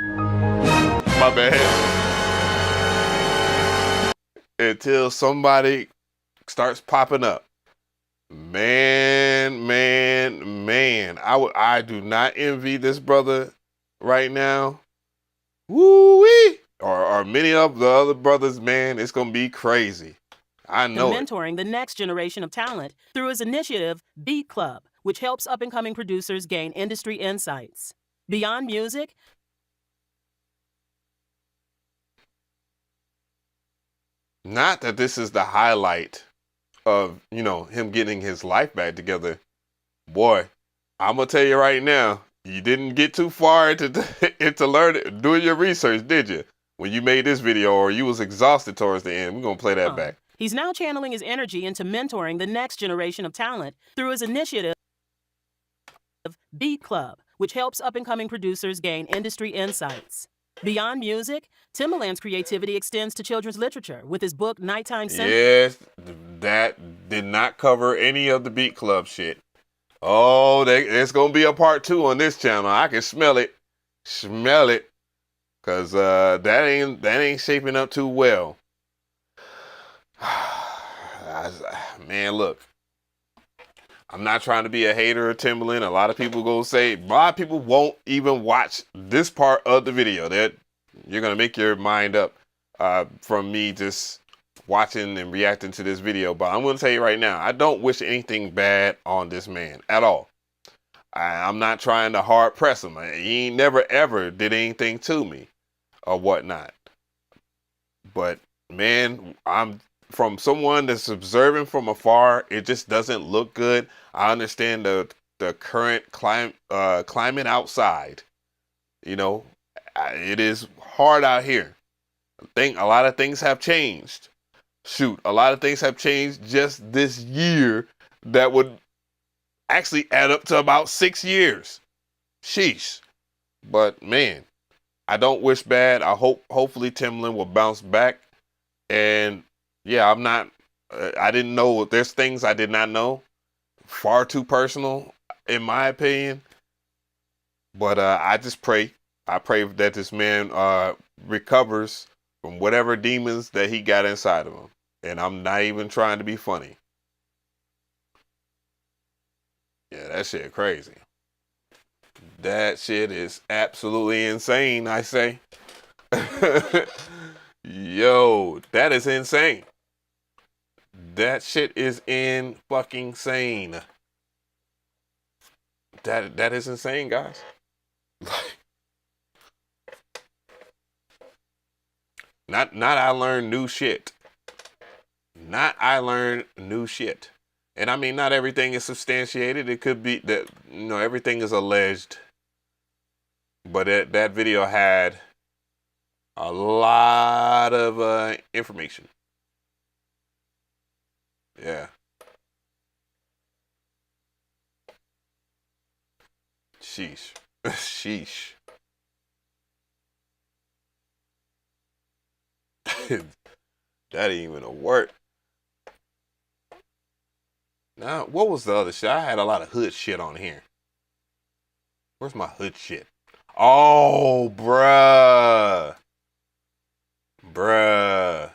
my bad. Until somebody starts popping up. Man, I do not envy this brother right now. Woo-wee! Or many of the other brothers, man, it's gonna be crazy. I know it. Mentoring the next generation of talent through his initiative, Beat Club, which helps up-and-coming producers gain industry insights. Beyond music, not that this is the highlight of, you know, him getting his life back together. Boy, I'm gonna tell you right now, you didn't get too far into learning, doing your research, did you? When you made this video, or you was exhausted towards the end. We're gonna play that back. He's now channeling his energy into mentoring the next generation of talent through his initiative, Beat Club, which helps up-and-coming producers gain industry insights. Beyond music, Timbaland's creativity extends to children's literature with his book Nighttime Symphony. Yes, that did not cover any of the Beat Club shit. Oh, there's gonna be a part 2 on this channel. I can smell it, cause that ain't shaping up too well. Man, look, I'm not trying to be a hater of Timbaland. A lot of people won't even watch this part of the video. You're gonna make your mind up from me just watching and reacting to this video. But I'm gonna tell you right now, I don't wish anything bad on this man at all. I'm not trying to hard press him. He ain't never ever did anything to me or whatnot. But man, I'm from someone that's observing from afar, it just doesn't look good. I understand the current climate outside. You know, it is hard out here. I think a lot of things have changed. Shoot, a lot of things have changed just this year that would actually add up to about 6 years. Sheesh. But man, I don't wish bad. Hopefully Timbaland will bounce back. And yeah, I didn't know. There's things I did not know. Far too personal, in my opinion. But I just pray. I pray that this man recovers from whatever demons that he got inside of him. And I'm not even trying to be funny. That shit crazy. That shit is absolutely insane, I say. Yo, that is insane. That shit is in fucking sane. That is insane, guys. Not I learned new shit. Not I learned new shit. And I mean, not everything is substantiated. It could be that, you know, everything is alleged. But that video had a lot of information. Yeah. Sheesh. Sheesh. That ain't even a word. Now, what was the other shit? I had a lot of hood shit on here. Where's my hood shit? Oh, bruh. Bruh.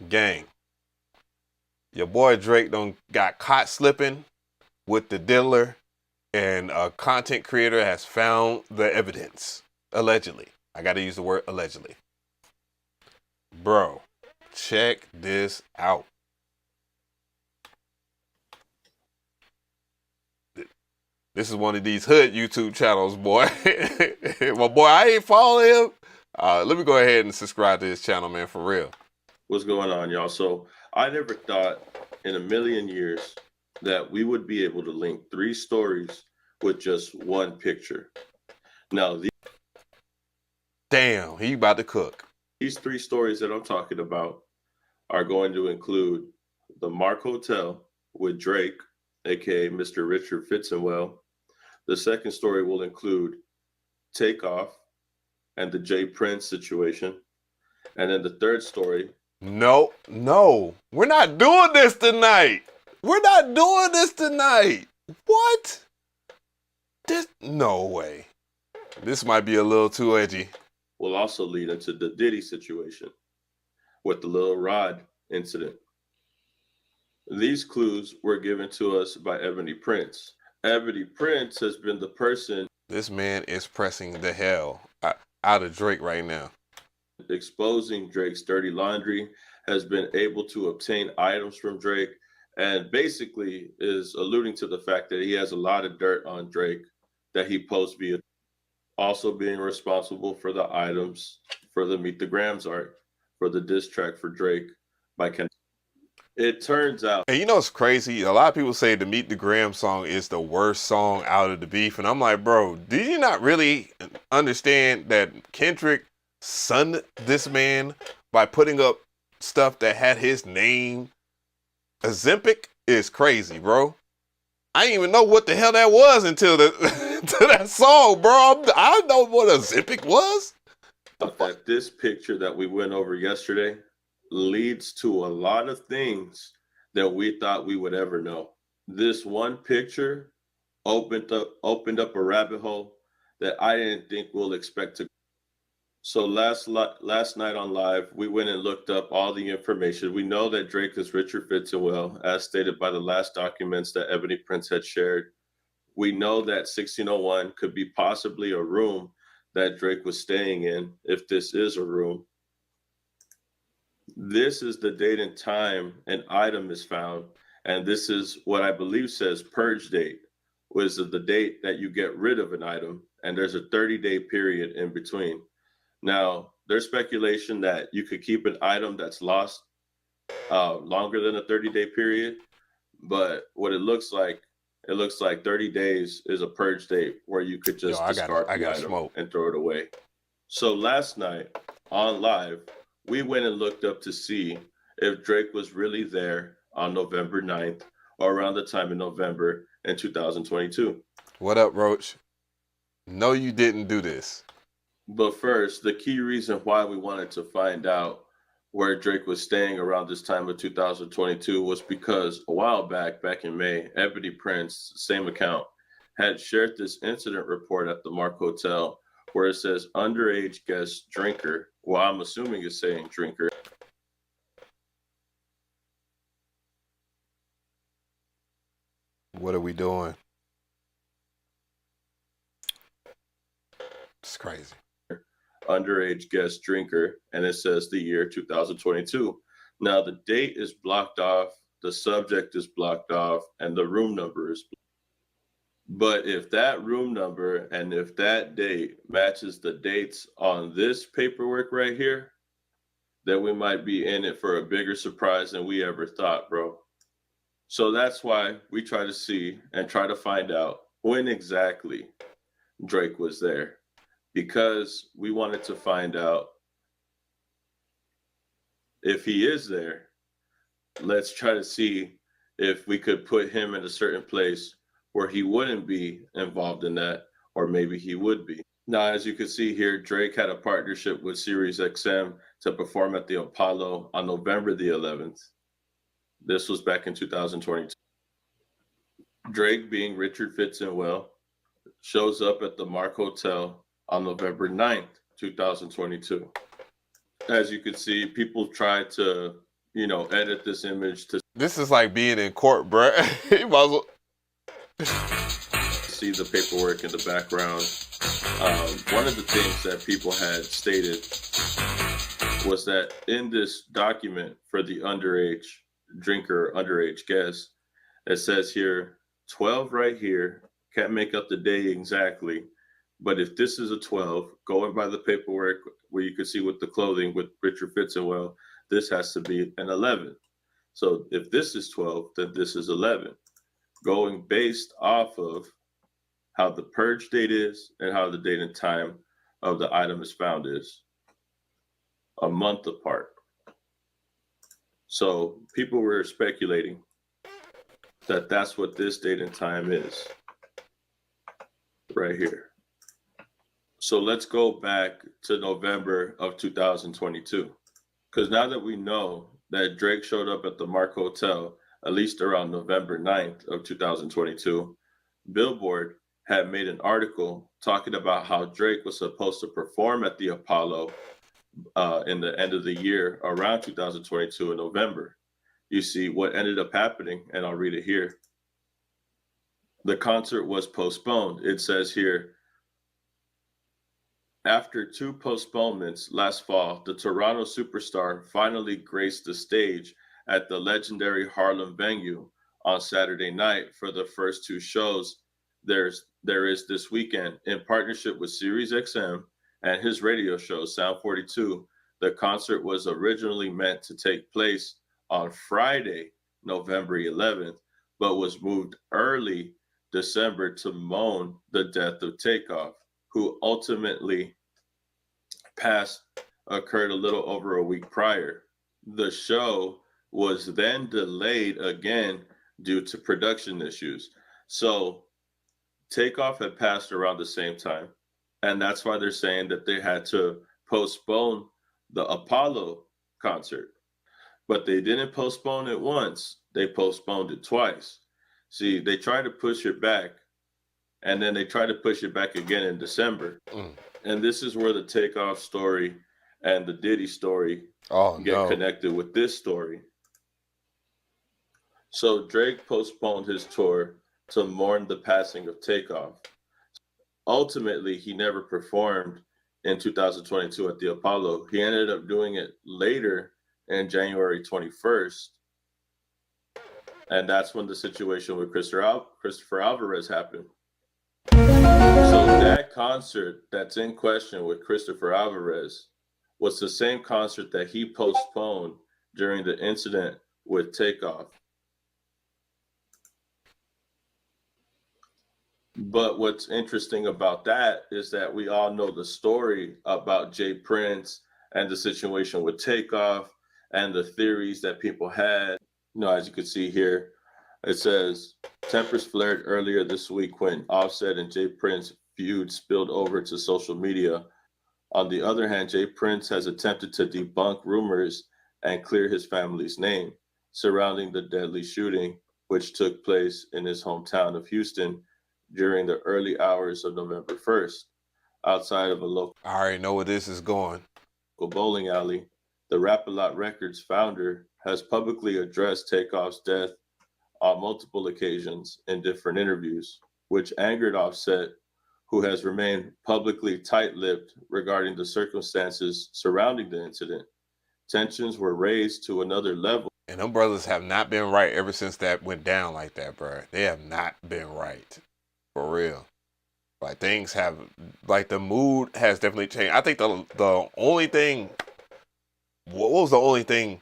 Gang. Your boy Drake done got caught slipping with the dealer, and a content creator has found the evidence. Allegedly. I gotta use the word allegedly. Bro, check this out. This is one of these hood YouTube channels, boy. Well, boy, I ain't following him. Let me go ahead and subscribe to this channel, man, for real. What's going on, y'all? So I never thought in a million years that we would be able to link 3 stories with just one picture. Now, damn, he about to cook. These 3 stories that I'm talking about are going to include the Mark Hotel with Drake, aka Mr. Richard Fitzenwell. The second story will include Takeoff and the Jay Prince situation. And then the third story. No, we're not doing this tonight. We're not doing this tonight. What? No way. This might be a little too edgy. Will also lead into the Diddy situation with the Lil Rod incident. These clues were given to us by Ebony Prince. Ebony Prince has been the person. This man is pressing the hell out of Drake right now. Exposing Drake's dirty laundry, has been able to obtain items from Drake, and basically is alluding to the fact that he has a lot of dirt on Drake that he posts via. Also being responsible for the items for the Meet the Grams art for the diss track for Drake by Ken. It turns out. And you know what's crazy? A lot of people say the Meet the Gram song is the worst song out of the beef. And I'm like, bro, did you not really understand that Kendrick sunned this man by putting up stuff that had his name? Ozempic is crazy, bro. I didn't even know what the hell that was until to that song, bro. I know what Ozempic was. That this picture that we went over yesterday leads to a lot of things that we thought we would ever know. This one picture opened up a rabbit hole that I didn't think we'll expect to. So last night on live, we went and looked up all the information. We know that Drake is Richard Fitzenwell, as stated by the last documents that Ebony Prince had shared. We know that 1601 could be possibly a room that Drake was staying in, if this is a room. This is the date and time an item is found, and this is what I believe says purge date, which is the date that you get rid of an item, and there's a 30-day period in between. Now, there's speculation that you could keep an item that's lost longer than a 30-day period, but what it looks like 30 days is a purge date where you could just discard the item and throw it away. So last night on live, we went and looked up to see if Drake was really there on November 9th or around the time in November in 2022. What up, Roach? No, you didn't do this. But first, the key reason why we wanted to find out where Drake was staying around this time of 2022 was because a while back in May, Ebony Prince, same account, had shared this incident report at the Mark Hotel where it says underage guest drinker. Well, I'm assuming it's saying drinker. What are we doing? It's crazy. Underage guest drinker, and it says the year 2022. Now the date is blocked off, the subject is blocked off, and the room number is blocked. But if that room number and if that date matches the dates on this paperwork right here, then we might be in it for a bigger surprise than we ever thought, bro. So that's why we try to see and try to find out when exactly Drake was there, because we wanted to find out if he is there. Let's try to see if we could put him in a certain place where he wouldn't be involved in that, or maybe he would be. Now, as you can see here, Drake had a partnership with Sirius XM to perform at the Apollo on November the 11th. This was back in 2022. Drake, being Richard Fitzenwell, shows up at the Mark Hotel on November 9th, 2022. As you can see, people tried to, edit this image to... This is like being in court, bro. You might as well... see the paperwork in the background. One of the things that people had stated was that in this document for the underage drinker, underage guest, it says here 12 right here. Can't make up the day exactly, but if this is a 12, going by the paperwork where you can see with the clothing with Richard Fitzenwell, this has to be an 11. So if this is 12, then this is 11. Going based off of how the purge date is and how the date and time of the item is found is a month apart. So people were speculating that that's what this date and time is right here. So let's go back to November of 2022, because now that we know that Drake showed up at the Mark Hotel at least around November 9th of 2022, Billboard had made an article talking about how Drake was supposed to perform at the Apollo in the end of the year around 2022 in November. You see what ended up happening, and I'll read it here. The concert was postponed. It says here, after 2 postponements last fall, the Toronto superstar finally graced the stage at the legendary Harlem venue on Saturday night for the first 2 shows there is this weekend. In partnership with Sirius XM and his radio show Sound 42, the concert was originally meant to take place on Friday, November 11th, but was moved early December to mourn the death of Takeoff, who ultimately occurred a little over a week prior. The show was then delayed again due to production issues. So Takeoff had passed around the same time, and that's why they're saying that they had to postpone the Apollo concert. But they didn't postpone it once, they postponed it twice. See, they tried to push it back, and then they tried to push it back again in December. And this is where the Takeoff story and the Diddy story get connected with this story. So Drake postponed his tour to mourn the passing of Takeoff. Ultimately, he never performed in 2022 at the Apollo. He ended up doing it later in January 21st. And that's when the situation with Christopher Alvarez happened. So that concert that's in question with Christopher Alvarez was the same concert that he postponed during the incident with Takeoff. But what's interesting about that is that we all know the story about Jay Prince and the situation with Takeoff and the theories that people had. As you can see here, it says, tempers flared earlier this week when Offset and Jay Prince feud spilled over to social media. On the other hand, Jay Prince has attempted to debunk rumors and clear his family's name surrounding the deadly shooting, which took place in his hometown of Houston during the early hours of November 1st, outside of a local... I already know where this is going. ...bowling alley. The Rap-A-Lot Records founder has publicly addressed Takeoff's death on multiple occasions in different interviews, which angered Offset, who has remained publicly tight-lipped regarding the circumstances surrounding the incident. Tensions were raised to another level. And them brothers have not been right ever since that went down like that, bro. They have not been right. For real. Like, things have, like, the mood has definitely changed. I think the only thing, what was the only thing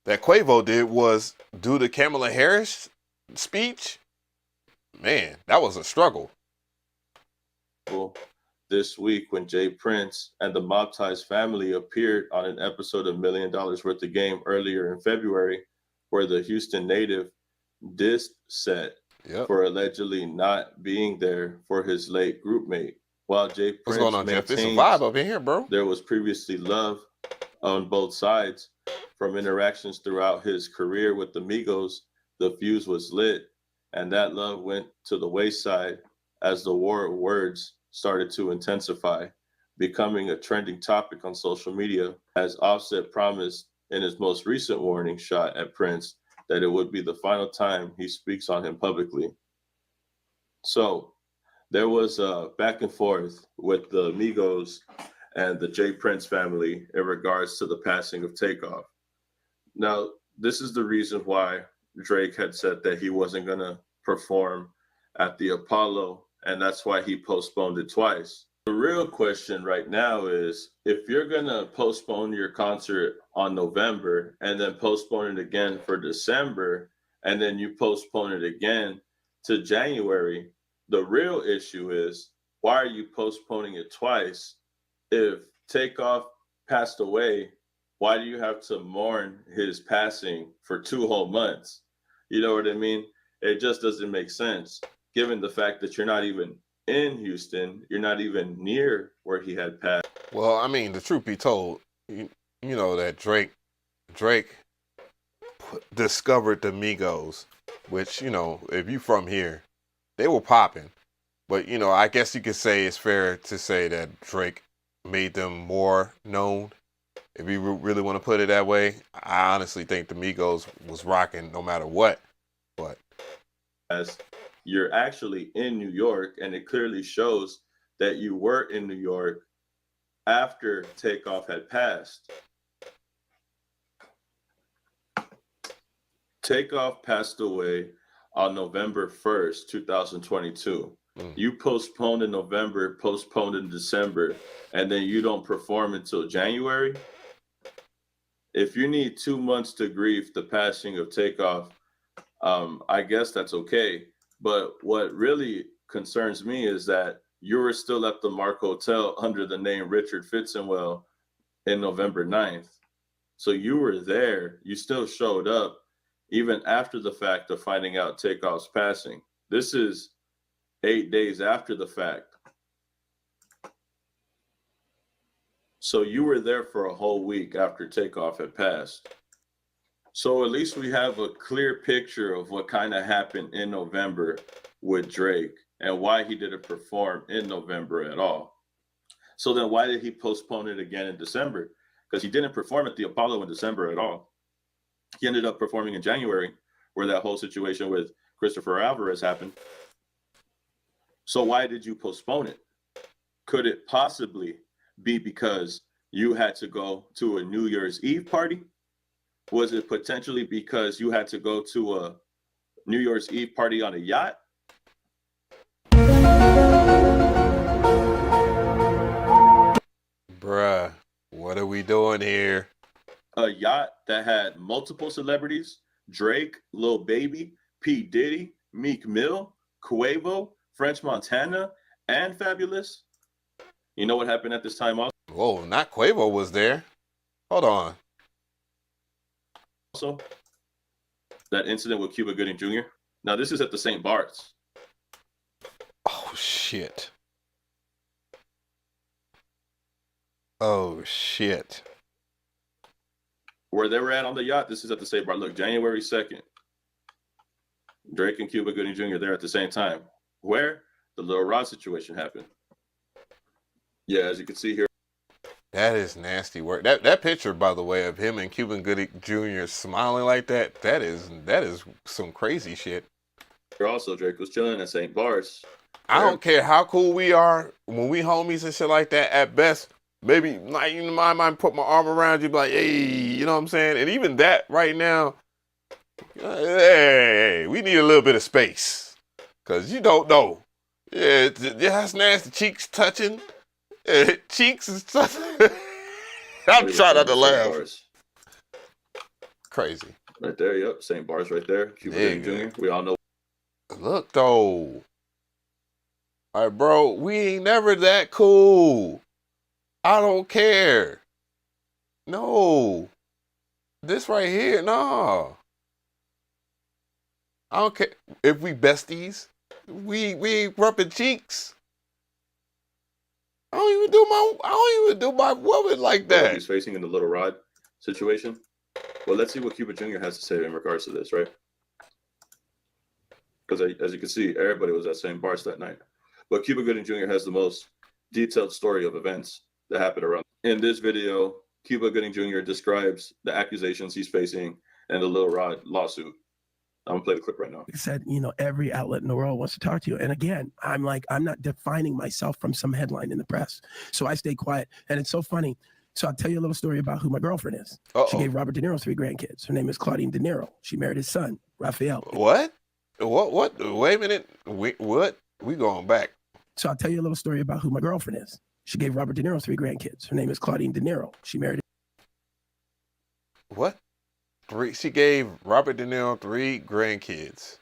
that Quavo did was do the Kamala Harris speech. Man, that was a struggle. This week, when Jay Prince and the Mob Ties family appeared on an episode of $1 Million Worth of Game earlier in February, where the Houston native dissed Set for allegedly not being there for his late groupmate. While Jay Prince What's going on, Jeff? It's a vibe up in here, bro. There was previously love on both sides from interactions throughout his career with the Migos. The fuse was lit, and that love went to the wayside as the war of words started to intensify, becoming a trending topic on social media, as Offset promised in his most recent warning shot at Prince that it would be the final time he speaks on him publicly. So there was a back and forth with the Migos and the Jay Prince family in regards to the passing of Takeoff. Now, this is the reason why Drake had said that he wasn't going to perform at the Apollo, and that's why he postponed it twice. The real question right now is, if you're going to postpone your concert on November and then postpone it again for December, and then you postpone it again to January, the real issue is, why are you postponing it twice? If Takeoff passed away, why do you have to mourn his passing for 2 whole months? You know what I mean? It just doesn't make sense, given the fact that you're not even in Houston, you're not even near where he had passed. Well, I mean, the truth be told, you know that Drake discovered the Migos, which, you know, if you from here, they were popping. But, you know, I guess you could say it's fair to say that Drake made them more known. If you really want to put it that way, I honestly think the Migos was rocking no matter what. But as you're actually in New York, and it clearly shows that you were in New York after Takeoff had passed. Takeoff passed away on November 1st, 2022. You postponed in November, postponed in December, and then you don't perform until January. If you need 2 months to grieve the passing of Takeoff, I guess that's okay. But what really concerns me is that you were still at the Mark Hotel under the name Richard Fitzenwell in November 9th. So you were there. You still showed up even after the fact of finding out Takeoff's passing. This is 8 days after the fact. So you were there for a whole week after Takeoff had passed. So at least we have a clear picture of what kind of happened in November with Drake and why he didn't perform in November at all. So then why did he postpone it again in December? Because he didn't perform at the Apollo in December at all. He ended up performing in January, where that whole situation with Christopher Alvarez happened. So why did you postpone it? Could it possibly be because you had to go to a New Year's Eve party? Was it potentially because you had to go to a New Year's Eve party on a yacht? Bruh, what are we doing here? A yacht that had multiple celebrities: Drake, Lil Baby, P. Diddy, Meek Mill, Quavo, French Montana, and Fabulous. You know what happened at this time also? Whoa, not Quavo was there. Hold on. Also, that incident with Cuba Gooding Jr. Now, this is at the St. Bart's. Oh, shit. Oh, shit. Where they were at on the yacht, this is at the St. Bart. Look, January 2nd. Drake and Cuba Gooding Jr. there at the same time. Where? The Lil Rod situation happened. Yeah, as you can see here. That is nasty work. That picture, by the way, of him and Cuban Gooding Jr. smiling like that, that is some crazy shit. Also, Drake was chilling at St. Bars. I don't care how cool we are when we homies and shit like that. At best, maybe like you know, I might put my arm around you, be like, hey, you know what I'm saying? And even that right now, hey, we need a little bit of space, cause you don't know. Yeah, that's nasty. Cheeks touching. Cheeks is touching. I'm trying not to laugh. Bars. Crazy. Right there, yep. St. Bars right there. Cuban Gooding Jr. We all know. Look though. All right, bro, we ain't never that cool. I don't care. No. This right here, no. I don't care. If we besties, we ain't rubbing cheeks. I don't even do my woman like that. He's facing in the Little Rod situation. Well, let's see what Cuba Jr. has to say in regards to this, right? Because as you can see, everybody was at St. Bars that night. But Cuba Gooding Jr. has the most detailed story of events that happened around. In this video, Cuba Gooding Jr. describes the accusations he's facing and the Lil Rod lawsuit. I'm gonna play the clip right now. He said, you know, every outlet in the world wants to talk to you. And again, I'm not defining myself from some headline in the press. So I stay quiet. And it's so funny. So I'll tell you a little story about who my girlfriend is. She gave Robert De Niro 3 grandkids. Her name is Claudine De Niro. She married his son, Raphael. What? Wait a minute. What? We going back. So I'll tell you a little story about who my girlfriend is. She gave Robert De Niro 3 grandkids. Her name is Claudine De Niro. She married. What? She gave Robert De Niro 3 grandkids.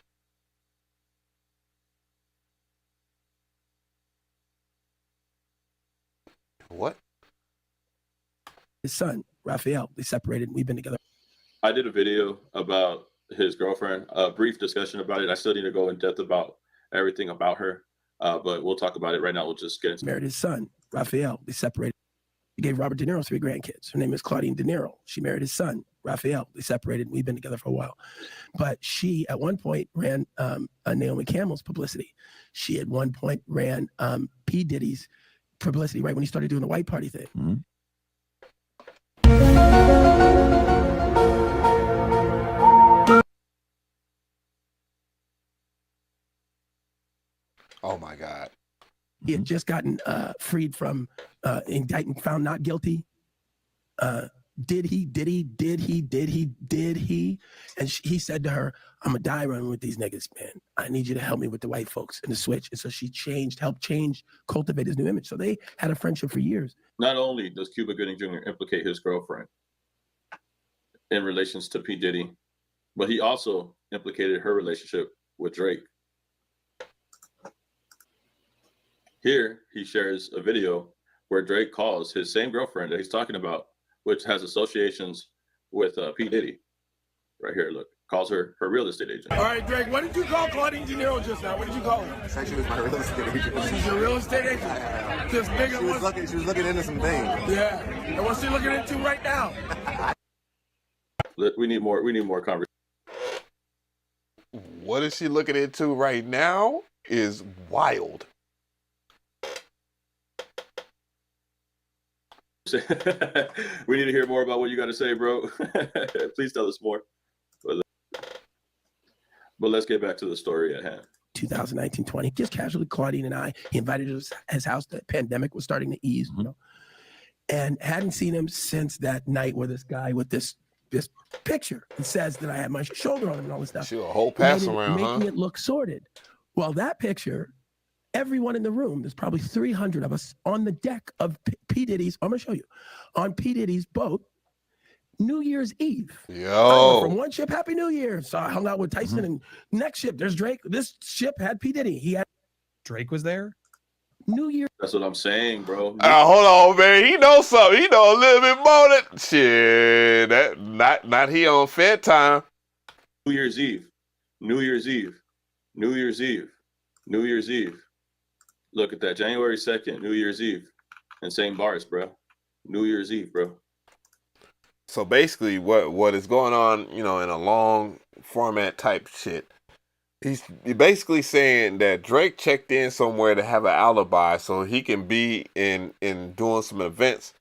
What? His son, Raphael. They separated and we've been together. I did a video about his girlfriend, a brief discussion about it. I still need to go in depth about everything about her, but we'll talk about it right now. We'll just get into married his son, Raphael. They separated. He gave Robert De Niro 3 grandkids. Her name is Claudine De Niro. She married his son, Raphael. They separated and we've been together for a while. But she, at one point, ran Naomi Campbell's publicity. She, at one point, ran P. Diddy's publicity, right when he started doing the white party thing. Mm-hmm. Oh my God. He had just gotten freed from indictment, found not guilty. Did he? And he said to her, I'm going to die running with these niggas, man. I need you to help me with the white folks and the switch. And so she helped cultivate his new image. So they had a friendship for years. Not only does Cuba Gooding Jr. implicate his girlfriend in relations to P. Diddy, but he also implicated her relationship with Drake. Here, he shares a video where Drake calls his same girlfriend that he's talking about, which has associations with P. Diddy. Right here, look. Calls her real estate agent. All right, Drake, what did you call Claudine De Niro just now? What did you call her? I said she was my real estate agent. She's your real estate agent? This nigga she was looking into some things. Yeah. And what's she looking into right now? We need more conversation. What is she looking into right now is wild. We need to hear more about what you got to say, bro. Please tell us more. But let's get back to the story at hand. 2019-20, just casually, Claudine and I, he invited us to his house. The pandemic was starting to ease, you know, and hadn't seen him since that night where this guy with this picture, it says that I had my shoulder on him and all this stuff. She a whole pass around, making it look sordid. Well, that picture, everyone in the room, there's probably 300 of us on the deck of P. Diddy's, I'm gonna show you, on P. Diddy's boat, New Year's Eve. Yo. From one ship, Happy New Year. So I hung out with Tyson and next ship, there's Drake. This ship had P. Diddy. He had Drake was there? New Year. That's what I'm saying, bro. Hold on, man. He knows something. He know a little bit more than shit. That not he on Fed time. New Year's Eve. New Year's Eve. New Year's Eve. New Year's Eve. Look at that. January 2nd, New Year's Eve. In St. Bars, bro. New Year's Eve, bro. So basically what is going on, you know, in a long format type shit, he's basically saying that Drake checked in somewhere to have an alibi so he can be in doing some events.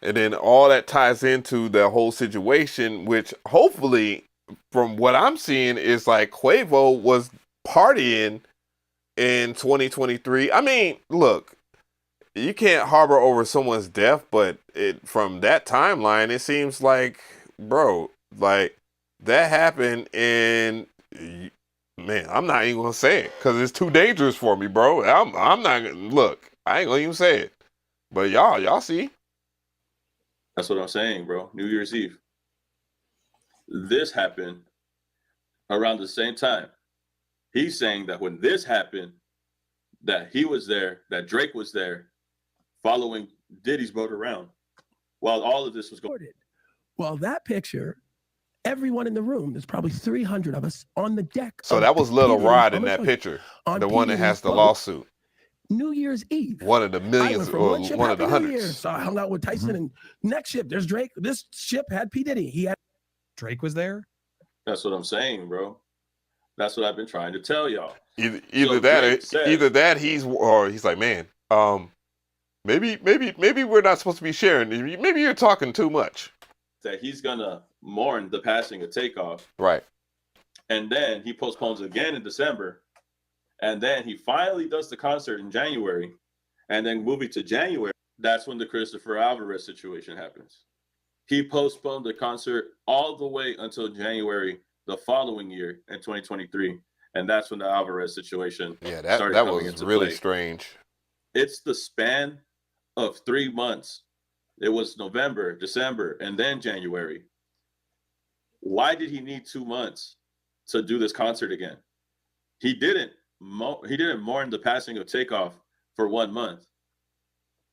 And then all that ties into the whole situation, which hopefully, from what I'm seeing, is like Quavo was partying in 2023. I mean, look, you can't harbor over someone's death, but from that timeline, it seems like, bro, like that happened, and man, I'm not even gonna say it because it's too dangerous for me, bro. I'm not gonna look. I ain't gonna even say it. But y'all see. That's what I'm saying, bro. New Year's Eve. This happened around the same time. He's saying that when this happened, that he was there, that Drake was there, following Diddy's boat around while all of this was going. Well, that picture, everyone in the room, there's probably 300 of us on the deck. So that was Little Rod in that picture, the one that has the lawsuit. New Year's Eve. One of the millions or one of the hundreds. So I hung out with Tyson, and next ship, there's Drake. This ship had P. Diddy. He had Drake was there. That's what I'm saying, bro. That's what I've been trying to tell y'all. Either that he's like, man, maybe we're not supposed to be sharing. Maybe you're talking too much. That he's gonna mourn the passing of Takeoff. Right. And then he postpones again in December. And then he finally does the concert in January. And then moving to January, that's when the Christopher Alvarez situation happens. He postponed the concert all the way until January the following year in 2023. And that's when the Alvarez situation started that coming was into really play. strange. It's the span of 3 months. It was November, December, and then January. Why did he need 2 months to do this concert again? He didn't mourn the passing of Takeoff for 1 month.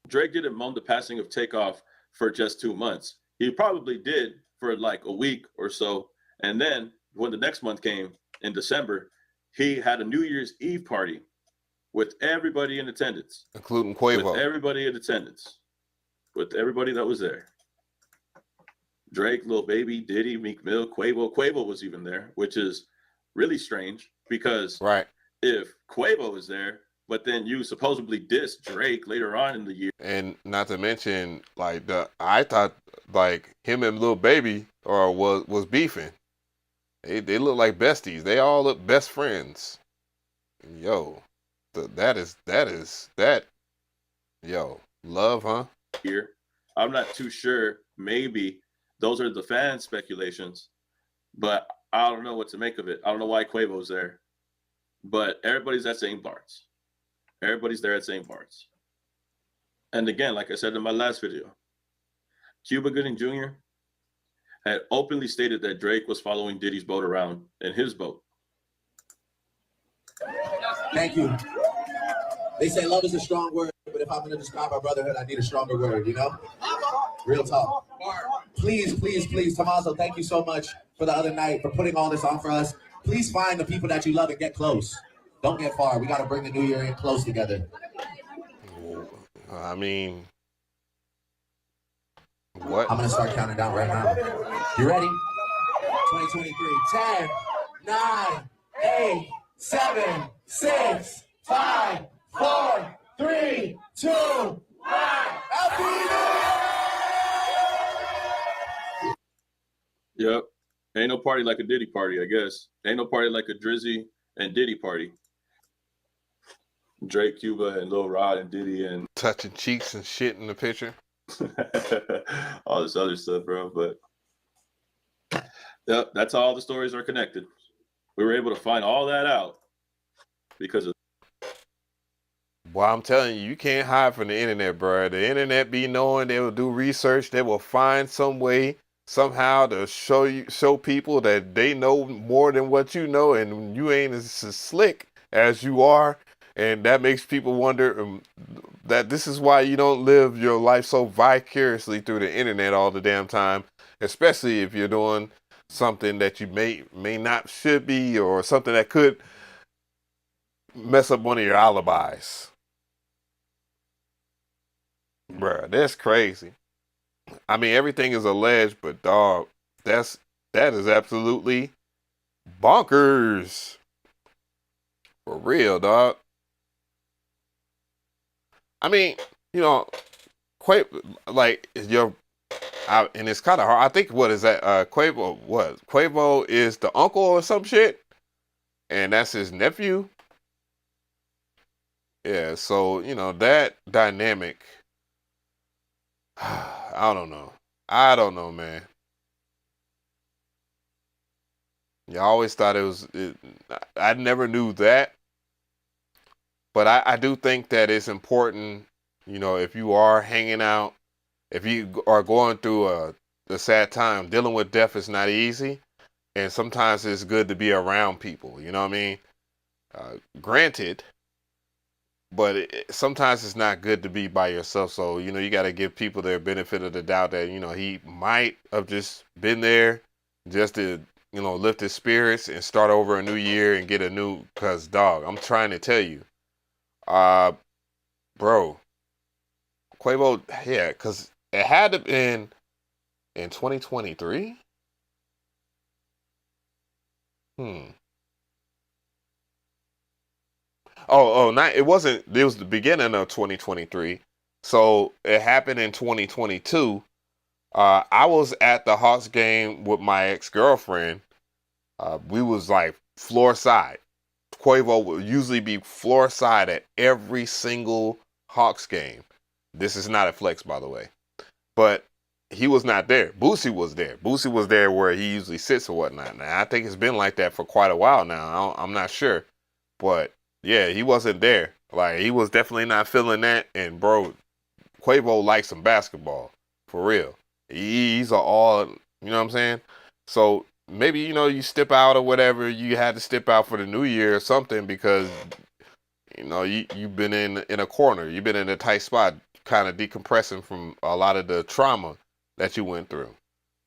Drake didn't mourn the passing of Takeoff for just 2 months. He probably did for like a week or so. And then when the next month came in December, he had a New Year's Eve party with everybody in attendance. Including Quavo. With everybody in attendance. With everybody that was there. Drake, Lil Baby, Diddy, Meek Mill, Quavo. Quavo was even there, which is really strange because if Quavo is there, but then you supposedly diss Drake later on in the year. And not to mention, like I thought like him and Lil Baby was beefing. They look like besties. They all look best friends. Yo, yo, love, huh? Here, I'm not too sure. Maybe those are the fan speculations, but I don't know what to make of it. I don't know why Quavo's there, but everybody's at St. Bart's. Everybody's there at St. Bart's. And again, like I said in my last video, Cuba Gooding Jr. had openly stated that Drake was following Diddy's boat around in his boat. Thank you. They say love is a strong word, but if I'm going to describe our brotherhood, I need a stronger word, you know? Real talk. Please, please, please, Tommaso, thank you so much for the other night, for putting all this on for us. Please find the people that you love and get close. Don't get far. We got to bring the new year in close together. I mean, what? I'm going to start counting down right now. You ready? 2023. 10, 9, 8, 7, 6, 5, 4, 3, 2, 1. Happy New Year! Yep. Ain't no party like a Diddy party, I guess. Ain't no party like a Drizzy and Diddy party. Drake, Cuba, and Lil Rod and Diddy and touching cheeks and shit in the picture. all this other stuff, bro. But yep, that's how all the stories are connected. We were able to find all that out because of. Well, I'm telling you, you can't hide from the internet, bro. The internet be knowing. They will do research. They will find some way, somehow, to show people that they know more than what you know, and you ain't as slick as you are. And that makes people wonder that this is why you don't live your life so vicariously through the internet all the damn time, especially if you're doing something that you may not should be, or something that could mess up one of your alibis. Bruh, that's crazy. I mean, everything is alleged, but dog, that is absolutely bonkers. For real, dog. I mean, you know, Quavo, like and it's kind of hard. I think what is that? Quavo, what? Quavo is the uncle or some shit, and that's his nephew. Yeah, so you know that dynamic. I don't know. I don't know, man. I always thought I never knew that. But I do think that it's important, you know, if you are hanging out, if you are going through a sad time, dealing with death is not easy. And sometimes it's good to be around people, you know what I mean? Granted, but sometimes it's not good to be by yourself. So, you know, you got to give people their benefit of the doubt that, you know, he might have just been there just to, you know, lift his spirits and start over a new year and get a new, because, dog, I'm trying to tell you, bro, Quavo, yeah, because it had to been in 2023. Not, it wasn't, it was the beginning of 2023. So it happened in 2022. I was at the Hawks game with my ex-girlfriend. We was like floor side. Quavo would usually be floor side at every single Hawks game. This is not a flex, by the way. But he was not there. Boosie was there. Boosie was there where he usually sits or whatnot. Now, I think it's been like that for quite a while now. I'm not sure. But, yeah, he wasn't there. Like, he was definitely not feeling that. And, bro, Quavo likes some basketball. For real. He's all, you know what I'm saying? So, maybe, you know, you step out or whatever. You had to step out for the new year or something because, you know, you've been in a corner. You've been in a tight spot, kind of decompressing from a lot of the trauma that you went through.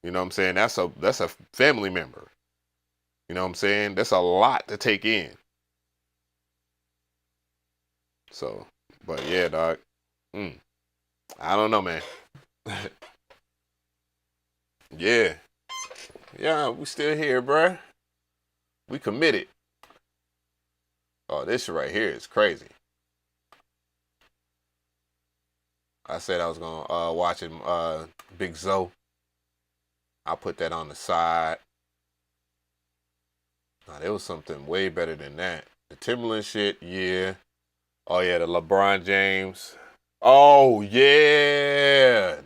You know what I'm saying? That's a family member. You know what I'm saying? That's a lot to take in. So, but yeah, dog. I don't know, man. Yeah. Yeah, we still here, bruh. We committed. Oh, this right here is crazy. I said I was gonna watch him, Big Zoe. I'll put that on the side. Nah, there was something way better than that. The Timbaland shit, yeah. Oh yeah, the LeBron James. Oh yeah.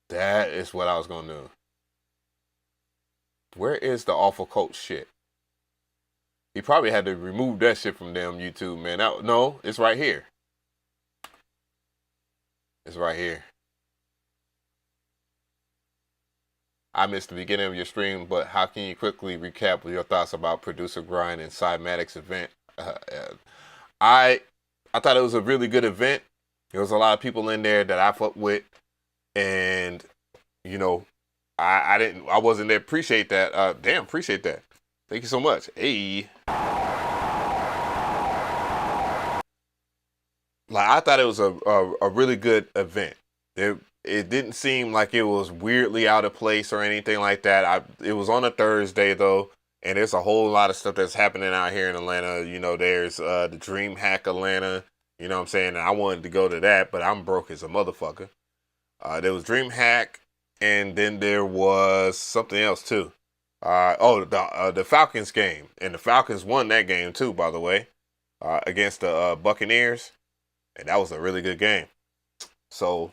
That is what I was gonna do. Where is the awful coach shit? He probably had to remove that shit from damn YouTube, man. No, it's right here. It's right here. I missed the beginning of your stream, but how can you quickly recap your thoughts about Producergrind and Cymatics Event? I thought it was a really good event. There was a lot of people in there that I fuck with, and you know, I wasn't there. Appreciate that. Damn, appreciate that. Thank you so much. Hey. Like, I thought it was a really good event. It didn't seem like it was weirdly out of place or anything like that. It was on a Thursday though, and there's a whole lot of stuff that's happening out here in Atlanta. You know, there's the Dream Hack Atlanta. You know what I'm saying? And I wanted to go to that, but I'm broke as a motherfucker. There was Dream Hack, and then there was something else too. The Falcons game, and the Falcons won that game too, by the way, against the Buccaneers. And that was a really good game. So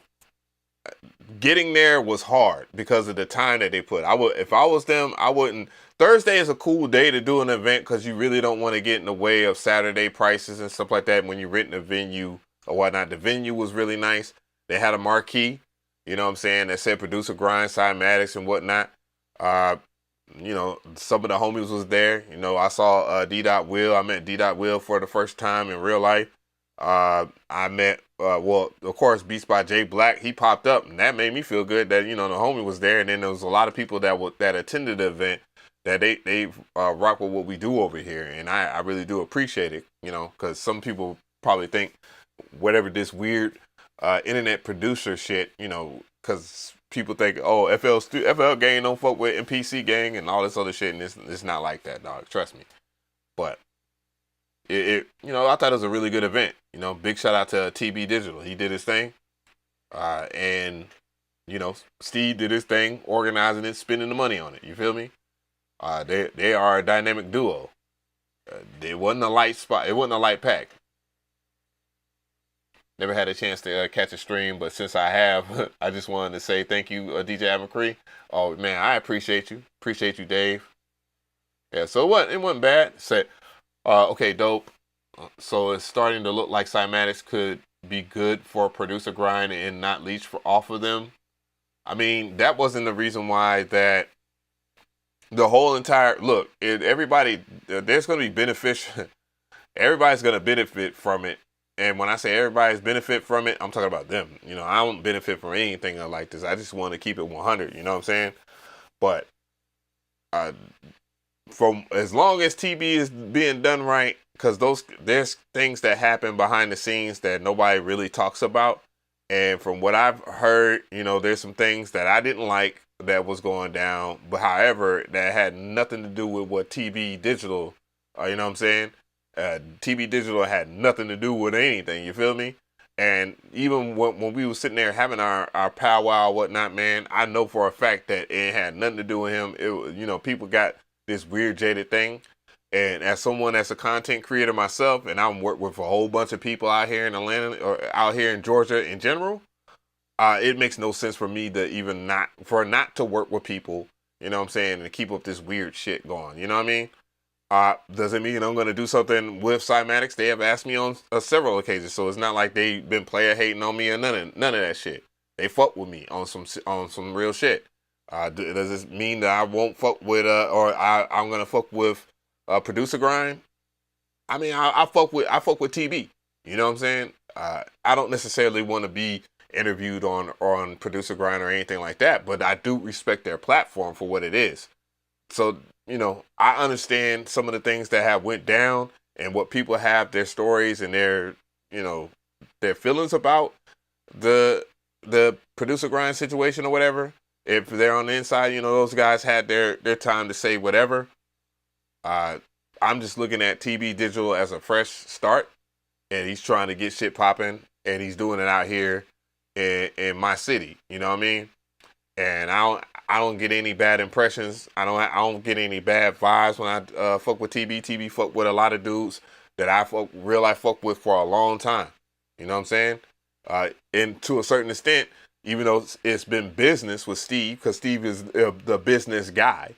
getting there was hard because of the time that they put. If I was them, I wouldn't. Thursday is a cool day to do an event because you really don't want to get in the way of Saturday prices and stuff like that when you're renting a venue or whatnot. The venue was really nice. They had a marquee, you know what I'm saying, that said Producergrind, Cymatics, and whatnot. You know, some of the homies was there. You know, I saw D.Will. I met D.Will for the first time in real life. I met, well, of course, Beats by Jay Black. He popped up, and that made me feel good that, you know, the homie was there. And then there was a lot of people that attended the event that they rock with what we do over here. And I really do appreciate it, you know, because some people probably think whatever this weird internet producer shit, you know, because people think, oh, FL gang don't fuck with MPC gang and all this other shit. And it's not like that, dog. Trust me. But you know, I thought it was a really good event. You know, big shout out to TB Digital. He did his thing. And Steve did his thing, organizing it, spending the money on it. You feel me? They are a dynamic duo. It wasn't a light spot. It wasn't a light pack. Never had a chance to catch a stream, but since I have, I just wanted to say thank you, DJ McRee. Oh man, I appreciate you. Appreciate you, Dave. Yeah, so it wasn't bad. Said, okay, dope. So it's starting to look like Cymatics could be good for Producergrind and not leech off of them. I mean, that wasn't the reason why that the whole entire look. Everybody, there's going to be beneficial. Everybody's going to benefit from it. And when I say everybody's benefit from it, I'm talking about them. I don't benefit from anything like this. I just want to keep it 100. You know what I'm saying? But from as long as TB is being done right, because there's things that happen behind the scenes that nobody really talks about. And from what I've heard, there's some things that I didn't like that was going down. But however, that had nothing to do with what TB Digital, you know what I'm saying? TB Digital had nothing to do with anything, you feel me? And even when we were sitting there having our powwow or whatnot, man, I know for a fact that it had nothing to do with him. It, people got this weird jaded thing. And as someone that's a content creator myself, and I'm work with a whole bunch of people out here in Atlanta or out here in Georgia in general, it makes no sense for me to even not to work with people, you know what I'm saying, and keep up this weird shit going, you know what I mean? Doesn't mean I'm going to do something with Cymatics. They have asked me on several occasions, so it's not like they've been player hating on me or none of that shit. They fuck with me on some real shit. Does this mean that I won't fuck with or I'm going to fuck with Producergrind? I mean, I fuck with TB. You know what I'm saying? I don't necessarily want to be interviewed on Producergrind or anything like that, but I do respect their platform for what it is. So, I understand some of the things that have went down and what people have their stories and their feelings about the Producergrind situation or whatever. If they're on the inside, those guys had their time to say whatever. I'm just looking at TB Digital as a fresh start, and he's trying to get shit popping, and he's doing it out here in my city. You know what I mean? And I don't get any bad impressions. I don't get any bad vibes when I fuck with TB. TB fuck with a lot of dudes that I real life fuck with for a long time. You know what I'm saying? And to a certain extent, even though it's been business with Steve, because Steve is the business guy,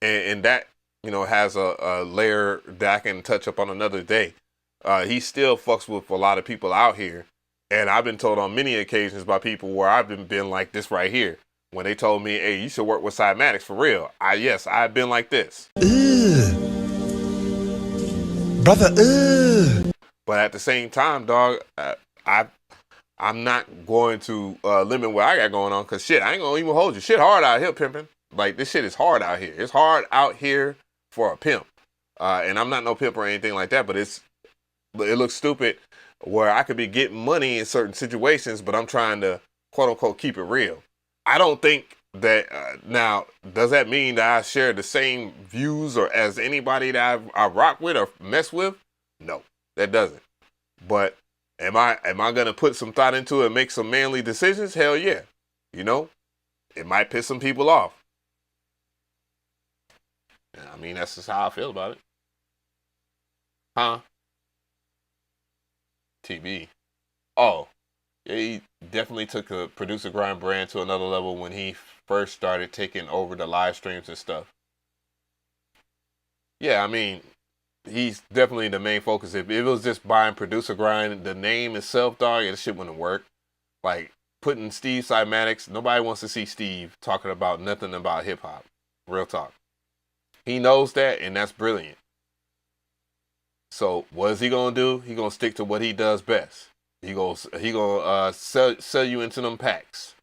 and that has a layer that I can touch up on another day. He still fucks with a lot of people out here, and I've been told on many occasions by people where I've been like this right here. When they told me, hey, you should work with Cymatics for real. I've been like this. Brother, But at the same time, dog, I'm not going to limit what I got going on, because shit, I ain't gonna even hold you. Shit hard out here, pimping. Like, this shit is hard out here. It's hard out here for a pimp. And I'm not no pimp or anything like that, but it looks stupid where I could be getting money in certain situations, but I'm trying to, quote unquote, keep it real. I don't think that, now, does that mean that I share the same views or as anybody that I rock with or mess with? No, that doesn't. But am I going to put some thought into it and make some manly decisions? Hell yeah. It might piss some people off. I mean, that's just how I feel about it. Huh? TB. Oh. Yeah, he definitely took a Producergrind brand to another level when he first started taking over the live streams and stuff. Yeah, I mean, he's definitely the main focus. If it was just buying Producergrind, the name itself, dog, this shit wouldn't work. Like, putting Steve Cymatics, nobody wants to see Steve talking about nothing about hip-hop. Real talk. He knows that, and that's brilliant. So, what is he going to do? He going to stick to what he does best. He gonna sell you into them packs.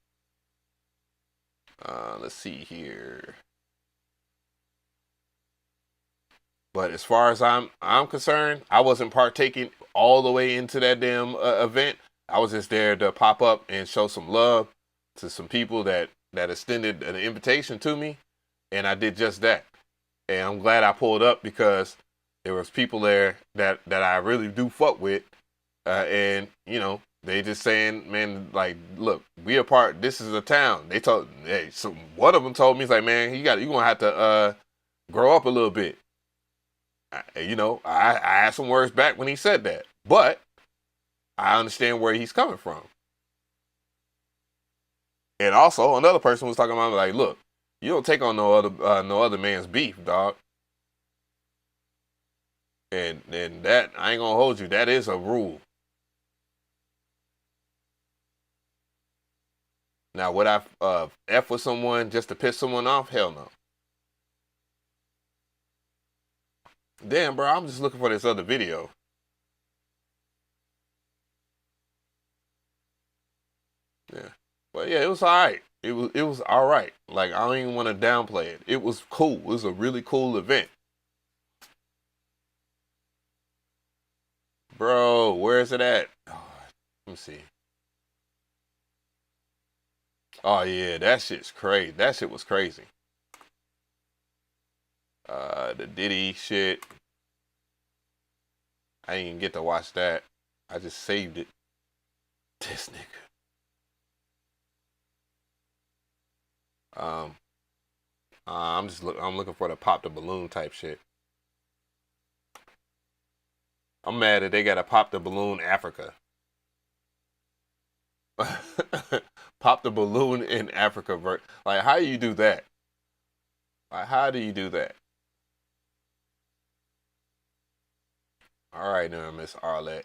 Let's see here. But as far as I'm concerned, I wasn't partaking all the way into that damn event. I was just there to pop up and show some love to some people that extended an invitation to me, and I did just that. And I'm glad I pulled up because there was people there that I really do fuck with. And They just saying, man, like, look, we a part. This is a town. They told, hey, so one of them told me, he's like, man, you gonna have to grow up a little bit. You know, I had some words back when he said that, but I understand where he's coming from. And also, another person was talking about, like, look, you don't take on no other man's beef, dog. And that, I ain't gonna hold you. That is a rule. Now, would I F with someone just to piss someone off? Hell no. Damn, bro, I'm just looking for this other video. Yeah. But yeah, it was all right. It was all right. Like, I don't even want to downplay it. It was cool. It was a really cool event. Bro, where is it at? Oh, let me see. Oh yeah, that shit's crazy. That shit was crazy. The Diddy shit. I didn't even get to watch that. I just saved it. This nigga. I'm looking for the pop the balloon type shit. I'm mad that they gotta pop the balloon Africa. Pop the balloon in Africa. Like, how do you do that? Like, how do you do that? All right, now, Miss Arlette.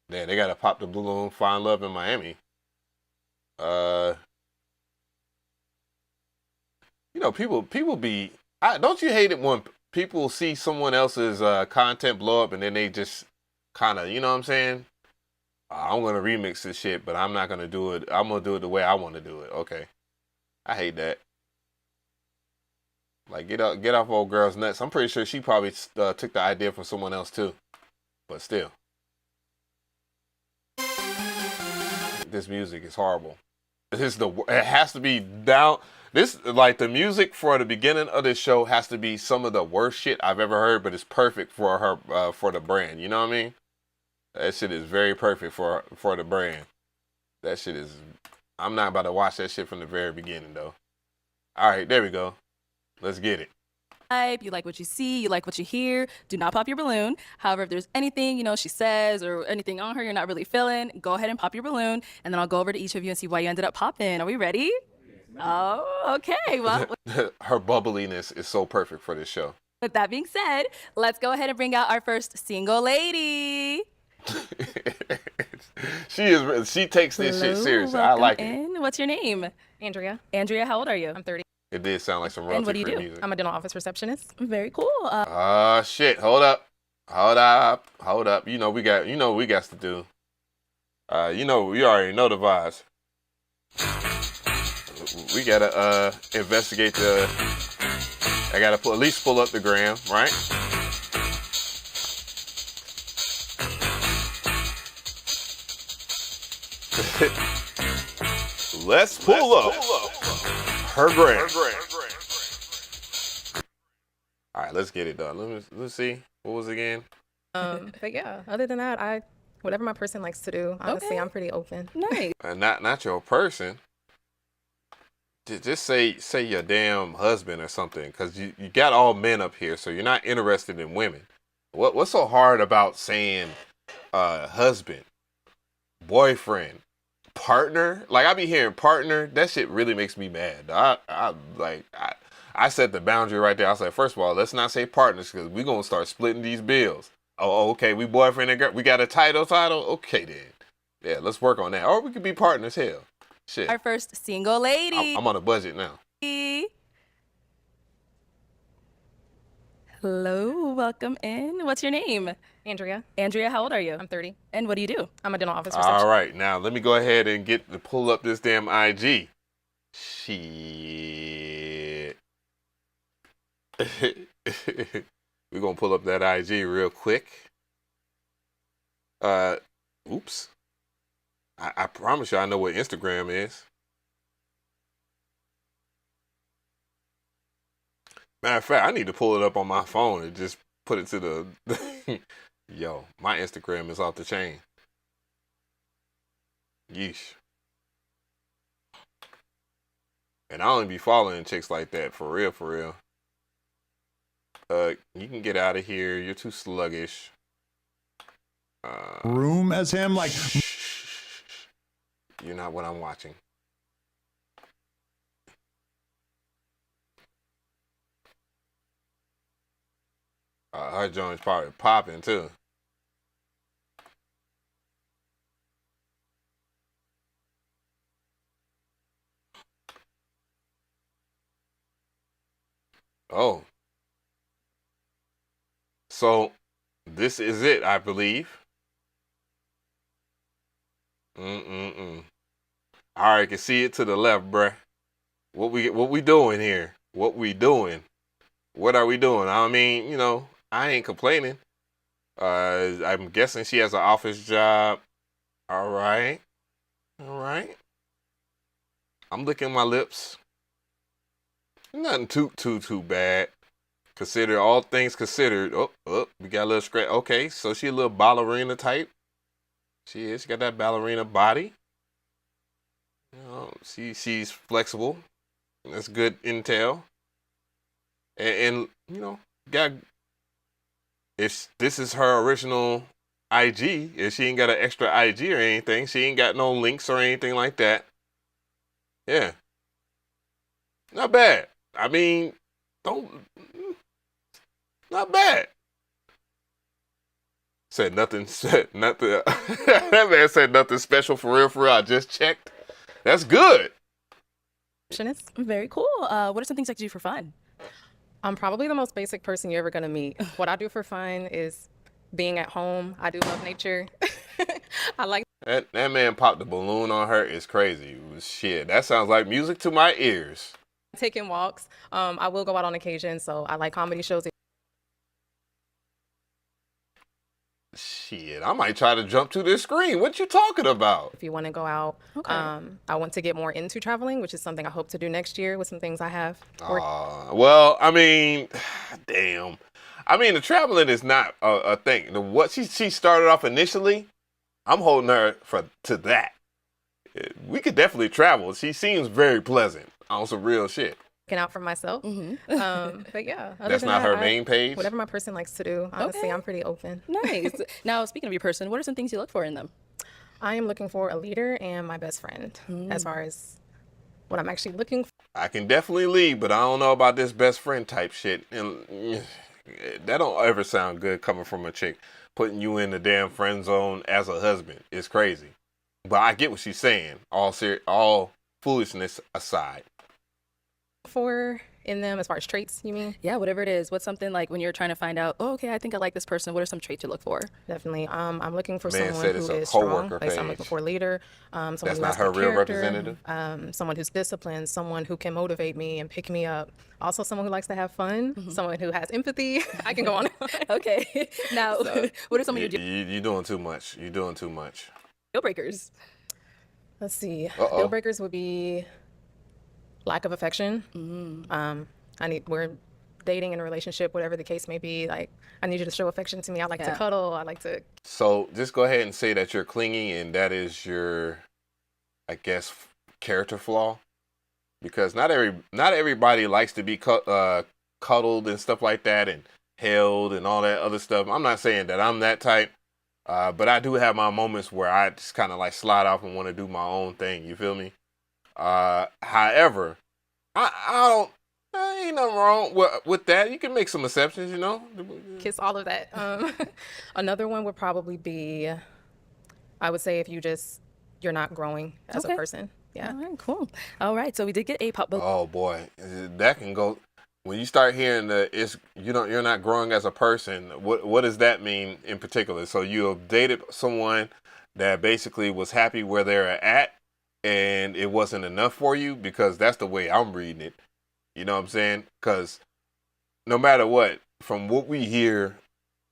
Yeah, they gotta pop the balloon, find love in Miami. You know, people be. Don't you hate it when people see someone else's content blow up and then they just kind of, you know what I'm saying? I'm gonna remix this shit, but I'm not gonna do it. I'm gonna do it the way I want to do it. Okay, I hate that. Like, get off old girl's nuts. I'm pretty sure she probably took the idea from someone else too, but still, this music is horrible. It has to be down. This, like, the music for the beginning of this show has to be some of the worst shit I've ever heard, but it's perfect for her, for the brand. You know what I mean? That shit is very perfect for the brand. That shit is. I'm not about to watch that shit from the very beginning though. All right, there we go. Let's get it. You like what you see, you like what you hear, do not pop your balloon. However, if there's anything, you know, she says or anything on her you're not really feeling, go ahead and pop your balloon, and then I'll go over to each of you and see why you ended up popping. Are we ready? Oh, okay. Well, her bubbliness is so perfect for this show. with that being said, let's go ahead and bring out our first single lady. She takes this shit seriously. I like it. What's your name? Andrea. Andrea, how old are you? I'm 30. It did sound like some And what do you royalty-free do? music. I'm a dental office receptionist. Very cool. Shit. Hold up. You know what we got to do. You already know the vibes. We gotta investigate I gotta at least pull up the gram, right? Let's pull up her gram. All right, let's get it done. Let's see. What was it again? But yeah, other than that, whatever my person likes to do, honestly, Okay. I'm pretty open. Nice. Not your person. Just say your damn husband or something, because you got all men up here, so you're not interested in women. What's so hard about saying husband, boyfriend, partner? Like, I be hearing partner. That shit really makes me mad. I set the boundary right there. I was like, first of all, let's not say partners, because we're gonna start splitting these bills. Oh, okay, we boyfriend and girl. We got a title. Okay then. Yeah, let's work on that. Or we could be partners. Hell, shit. Our first single lady. I'm on a budget now. Hello, welcome in. What's your name? Andrea. Andrea, how old are you? I'm 30. And what do you do? I'm a dental office receptionist. All right, now let me go ahead and pull up this damn IG. Shit. We're gonna pull up that IG real quick. Oops. I promise you I know what Instagram is. Matter of fact, I need to pull it up on my phone and just put it to the Yo, my Instagram is off the chain. Yeesh. And I don't be following chicks like that, for real, for real. You can get out of here. You're too sluggish. Room as him, like you're not what I'm watching. Her joint's probably popping too. Oh. So, this is it, I believe. All right, can see it to the left, bruh. What we doing here? What we doing? What are we doing? I mean, you know, I ain't complaining. I'm guessing she has an office job. All right. All right. I'm licking my lips. Nothing too bad. Consider all things considered. Oh, we got a little scratch. Okay, so she a little ballerina type. She is. She got that ballerina body. You know, she's flexible. That's good intel. And you know, if this is her original IG, if she ain't got an extra IG or anything, she ain't got no links or anything like that. Yeah. Not bad. I mean, not bad. Said nothing. That man said nothing special for real. I just checked. That's good. Very cool. What are some things I can do for fun? I'm probably the most basic person you're ever gonna meet. What I do for fun is being at home. I do love nature. I like that man popped the balloon on her is crazy. Shit, that sounds like music to my ears. taking walks. I will go out on occasion, so I like comedy shows. Shit, I might try to jump to this screen. What you talking about? If you want to go out, I want to get more into traveling, which is something I hope to do next year with some things I have. Well, I mean, damn. I mean, the traveling is not a thing. What she started off initially, I'm holding her to that. We could definitely travel. She seems very pleasant on some real shit. Out for myself. But yeah, that's not her main page. Whatever my person likes to do, honestly, I'm pretty open. Nice. Now, speaking of your person, what are some things you look for in them? I am looking for a leader and my best friend as far as what I'm actually looking for. I can definitely lead, but I don't know about this best friend type shit. And that don't ever sound good coming from a chick. Putting you in the damn friend zone as a husband is crazy. But I get what she's saying. All foolishness aside. For in them as far as traits, you mean? Yeah, whatever it is. What's something like when you're trying to find out, oh, okay, I think I like this person. What are some traits you look for? Definitely. I'm looking for Man someone who is strong. Like, I'm looking for a leader. Someone That's who not has her good real character, representative? someone who's disciplined, someone who can motivate me and pick me up. Also, someone who likes to have fun, someone who has empathy. I can go on. Okay. Now, what are some of your You're doing too much. You're doing too much. Deal breakers? Let's see. Deal breakers would be lack of affection. We're dating in a relationship, whatever the case may be. Like, I need you to show affection to me. I like to cuddle. I like to. So just go ahead and say that you're clingy and that is your, I guess, character flaw. Because not everybody likes to be cuddled and stuff like that and held and all that other stuff. I'm not saying that I'm that type, but I do have my moments where I just kind of like slide off and want to do my own thing. You feel me? However, I ain't nothing wrong with that. You can make some exceptions, you know. Kiss all of that. Another one would probably be, I would say, if you're not growing as a person. Yeah. All right, cool. All right, so we did get a pop. Oh boy, that can go. When you start hearing you're not growing as a person. What does that mean in particular? So you have dated someone that basically was happy where they're at, and it wasn't enough for you, because that's the way I'm reading it. You know what I'm saying? Because no matter what, from what we hear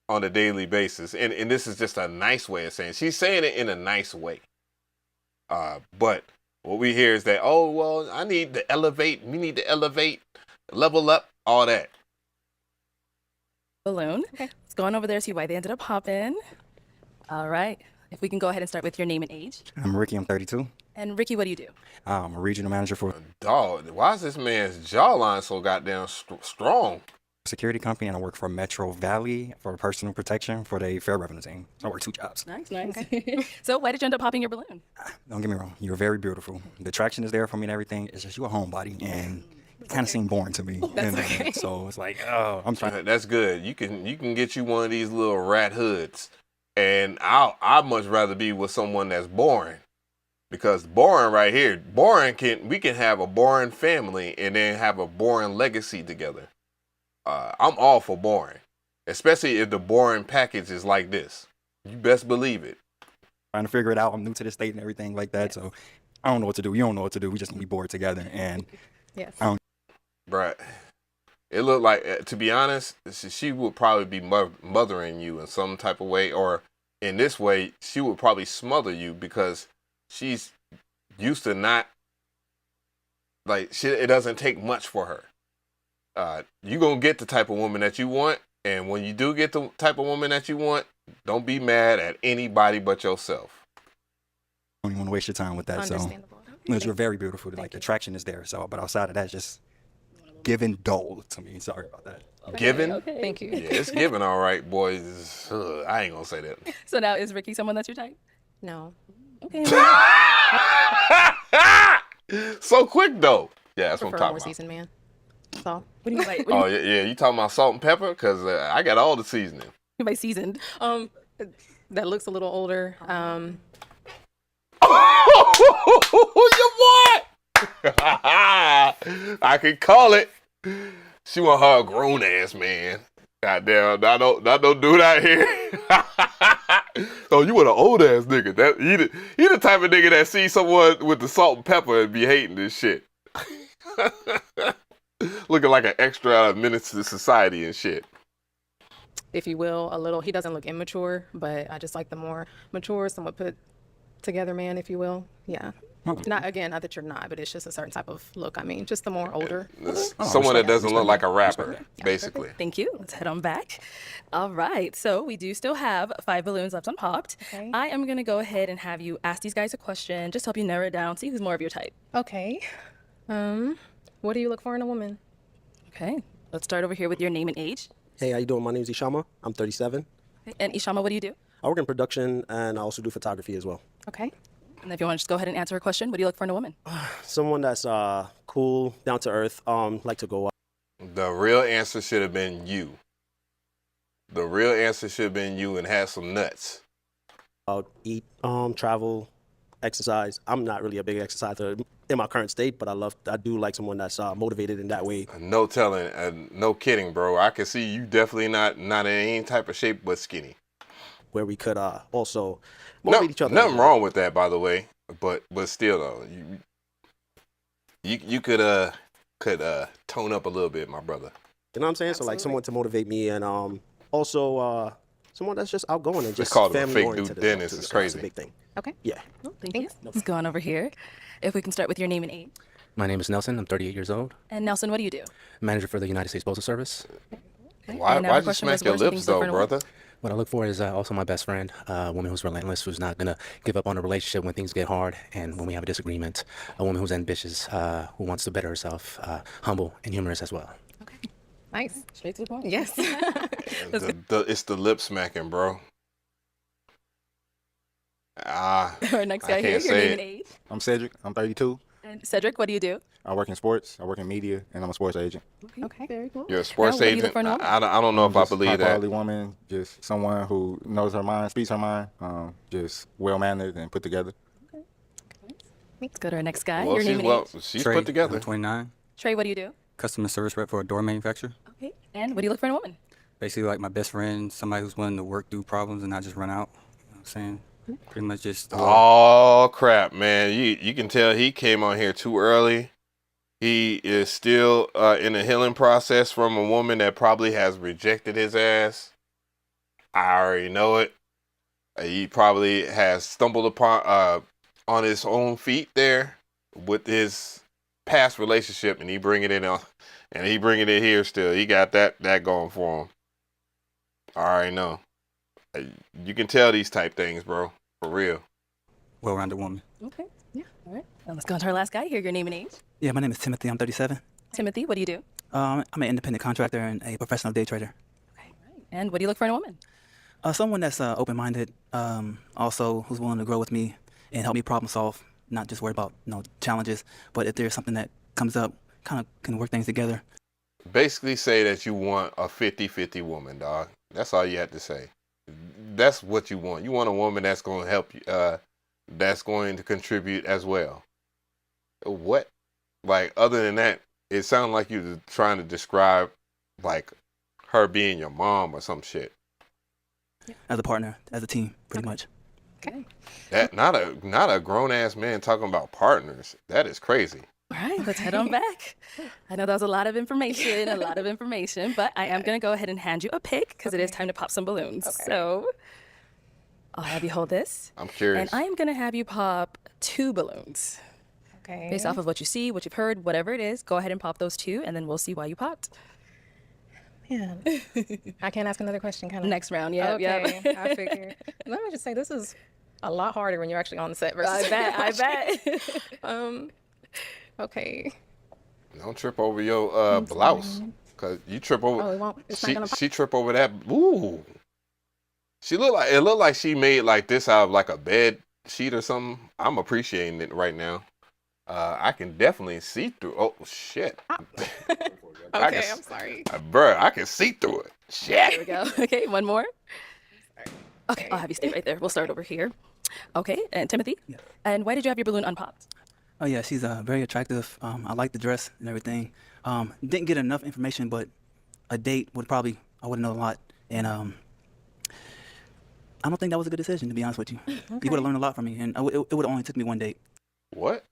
on a daily basis, and this is just a nice way of saying, she's saying it in a nice way. But what we hear is that, oh, well, we need to elevate, level up, all that. balloon. Okay. Let's go on over there, see why they ended up popping. All right. If we can go ahead and start with your name and age. I'm Ricky, I'm 32. And Ricky, what do you do? I'm a regional manager for Dog, why is this man's jawline so goddamn strong? a security company, and I work for Metro Valley for personal protection for the fair revenue team. So I work 2 jobs. Nice. So why did you end up popping your balloon? Don't get me wrong, you're very beautiful. The attraction is there for me and everything. It's just you're a homebody, and it kind of seemed boring to me. That's And, okay. So it's like, oh, I'm trying. That's good. You can get you one of these little rat hoods, and I'd much rather be with someone that's boring, because boring right here, we can have a boring family and then have a boring legacy together. I'm all for boring, especially if the boring package is like this. You best believe it. Trying to figure it out. I'm new to the state and everything like that, so I don't know what to do. You don't know what to do. We just gonna be bored together, and yes. Right. It looked like, to be honest, she would probably be mothering you in some type of way, or in this way, she would probably smother you because she's used to not, like, it doesn't take much for her. You're going to get the type of woman that you want, and when you do get the type of woman that you want, don't be mad at anybody but yourself. I don't even want to waste your time with that. So, because you're very beautiful. Like, the attraction is there. So, but outside of that, just giving dull to me. Sorry about that. Giving? Okay. Thank you. Yeah, it's giving all right, boys. I ain't going to say that. So now, is Ricky someone that's your type? No. Okay. So quick, though. Yeah, that's what I'm Prefer a talking more about. seasoned man. That's all. What do you like? Oh, yeah, you talking about salt and pepper? Because I got all the seasoning. By seasoned. That looks a little older. Your boy! I can call it. She want her a grown ass man. Goddamn, I don't do that here. Oh, you want an old ass nigga? He the type of nigga that sees someone with the salt and pepper and be hating this shit. Looking like an extra out of Menace to Society and shit. If you will, a little. He doesn't look immature, but I just like the more mature, somewhat put together man, if you will. Yeah. Not that you're not, but it's just a certain type of look. I mean, just the more older. Someone that doesn't look like a rapper, basically. Thank you. Let's head on back. All right. So we do still have 5 balloons left unpopped. Okay. I am going to go ahead and have you ask these guys a question, just help you narrow it down, see who's more of your type. Okay. What do you look for in a woman? Okay. Let's start over here with your name and age. Hey, how you doing? My name is Ishama. I'm 37. Okay. And Ishama, what do you do? I work in production, and I also do photography as well. Okay. And if you want to just go ahead and answer a question, what do you look for in a woman? Someone that's cool, down to earth, like to go out. The real answer should have been you. The real answer should have been you and had some nuts. Eat, travel, exercise. I'm not really a big exerciser in my current state, but I do like someone that's motivated in that way. No telling, no kidding, bro. I can see you definitely not in any type of shape but skinny. Where we could also motivate each other. Nothing wrong with that, by the way. But still, though, you could tone up a little bit, my brother. You know what I'm saying? Absolutely. So like someone to motivate me, and also someone that's just outgoing and just called a family fake oriented. dude Dennis. It's crazy. That's a big thing. Okay. Yeah. Oh, thank you. Let's go on over here. If we can start with your name and age. My name is Nelson. I'm 38 years old. And Nelson, what do you do? Manager for the United States Postal Service. Okay. Why'd you smack your lips, though, brother? What I look for is also my best friend, a woman who's relentless, who's not going to give up on a relationship when things get hard and when we have a disagreement, a woman who's ambitious, who wants to better herself, humble and humorous as well. Nice. Straight to the point. Yes. It's the lip smacking, bro. Our next guy I here, can't your say name and it. age. I'm Cedric. I'm 32. And Cedric, what do you do? I work in sports. I work in media, and I'm a sports agent. Okay, very cool. You're a sports Now, what do you look agent? for in a woman? I don't know if I Just believe that. high-quality woman, just someone who knows her mind, speaks her mind, just well-mannered and put together. Let's go to our next guy. Well, your name and age. she's Trey, put together. I'm 29. Trey, what do you do? Customer service rep for a door manufacturer. Okay. And what do you look for in a woman? Basically like my best friend, somebody who's willing to work through problems and not just run out. You know what I'm saying? Pretty much just... Oh, crap, man. You can tell he came on here too early. He is still in a healing process from a woman that probably has rejected his ass. I already know it. He probably has stumbled upon on his own feet there with his past relationship, and he bringing it in here still. He got that going for him. I already know. You can tell these type things, bro. For real. Well-rounded woman. Okay. Yeah. All right. Now let's go on to our last guy here. Your name and age. Yeah, my name is Timothy. I'm 37. Timothy, what do you do? I'm an independent contractor and a professional day trader. And what do you look for in a woman? Someone that's open-minded, also who's willing to grow with me and help me problem solve, not just worry about challenges, but if there's something that comes up, kind of can work things together. Basically say that you want a 50-50 woman, dog. That's all you have to say. That's what you want. You want a woman that's going to help you, that's going to contribute as well. What? Like, other than that, it sounded like you were trying to describe, like, her being your mom or some shit. As a partner, as a team, pretty much. Okay. That not a grown ass man talking about partners. That is crazy. All right, let's head on back. I know that was a lot of information, but I am going to go ahead and hand you a pick because it is time to pop some balloons. Okay. So I'll have you hold this. I'm curious. And I am going to have you pop 2 balloons. Okay. Based off of what you see, what you've heard, whatever it is, go ahead and pop those 2, and then we'll see why you popped. Yeah. I can't ask another question, kind of. Next round, yeah. Okay, I figured. Let me just say, this is a lot harder when you're actually on the set versus I bet. Okay. Don't trip over your blouse, cause you trip over. Oh, it won't. It's not gonna pop. She trip over that. Ooh. It looked like she made like this out of like a bed sheet or something. I'm appreciating it right now. I can definitely see through. Oh shit. Okay, I'm sorry. Bruh, I can see through it. Shit. There we go. Okay, one more. Okay, I'll have you stay right there. We'll start over here. Okay, and Timothy? Yeah. And why did you have your balloon unpopped? Oh yeah, she's very attractive. I like the dress and everything. Didn't get enough information, but a date would probably, I would know a lot. And I don't think that was a good decision, to be honest with you. Okay. You would have learned a lot from me, and it would have only took me 1 date. What?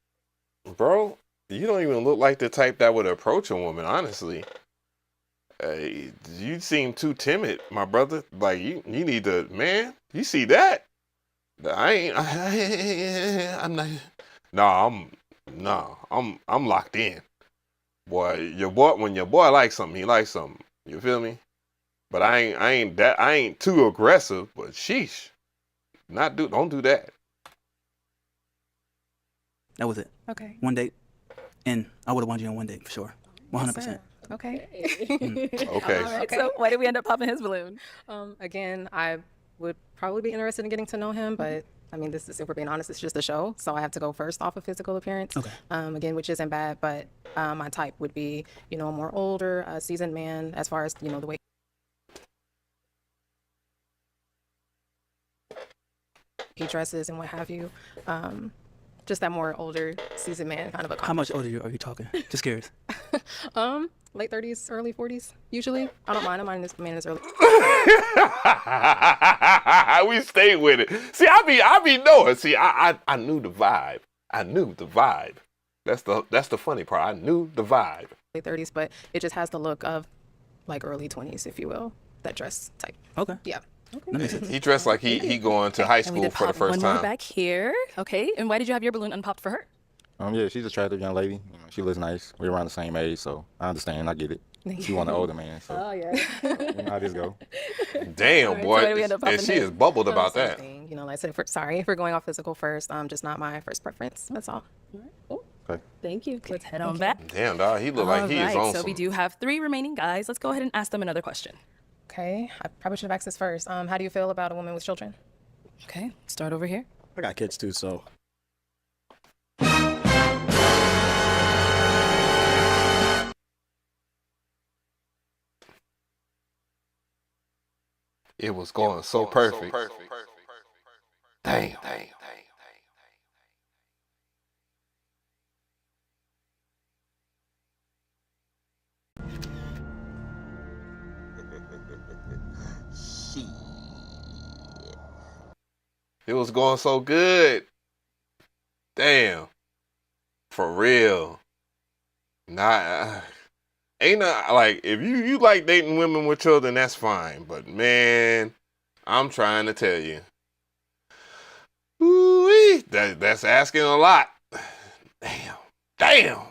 Bro, you don't even look like the type that would approach a woman, honestly. You seem too timid, my brother. Like, you need to, man, you see that? I'm locked in. Boy, when your boy likes something, he likes something. You feel me? But I ain't too aggressive, but sheesh. Don't do that. That was it. Okay. 1 date, and I would have wanted you on 1 date for sure. 100%. Okay. Okay. All right, so why did we end up popping his balloon? Again, I would probably be interested in getting to know him, but I mean, this is, if we're being honest, it's just a show, so I have to go first off of physical appearance. Okay. Again, which isn't bad, but my type would be, a more older, seasoned man, as far as the way he dresses and what have you. Just that more older, seasoned man kind of a. How much older are you talking? Just curious. Late 30s, early 40s, usually. I don't mind. I'm man is early. We stay with it. See, I be knowing. See, I knew the vibe. That's the funny part. I knew the vibe. Late 30s, but it just has the look of like early 20s, if you will. That dress type. Okay. Yeah. Okay. He dressed like he going to high And we school did for the pop first one time. more back here. Okay, and why did you have your balloon unpopped for her? Yeah, she's an attractive young lady. She looks nice. We're around the same age, so I understand. I get it. She want an older man, so Oh yeah. you know how this go. Damn, Alright, so boy, why do we end up and popping she his? is bubbled about Same that. thing. Like I said, if we're going off physical first, just not my first preference. That's all. Okay. Thank you. Let's head on back. Damn, dog, he look like he is on so some. we do have 3 remaining guys. Let's go ahead and ask them another question. Okay. I probably should have asked this first. How do you feel about a woman with children? Okay, start over here. I got kids too, so. It was going so perfect. Damn. It was going so good. Damn. For real. Ain't like, if you like dating women with children, that's fine. But man, I'm trying to tell you. Ooh-wee, that's asking a lot. Damn.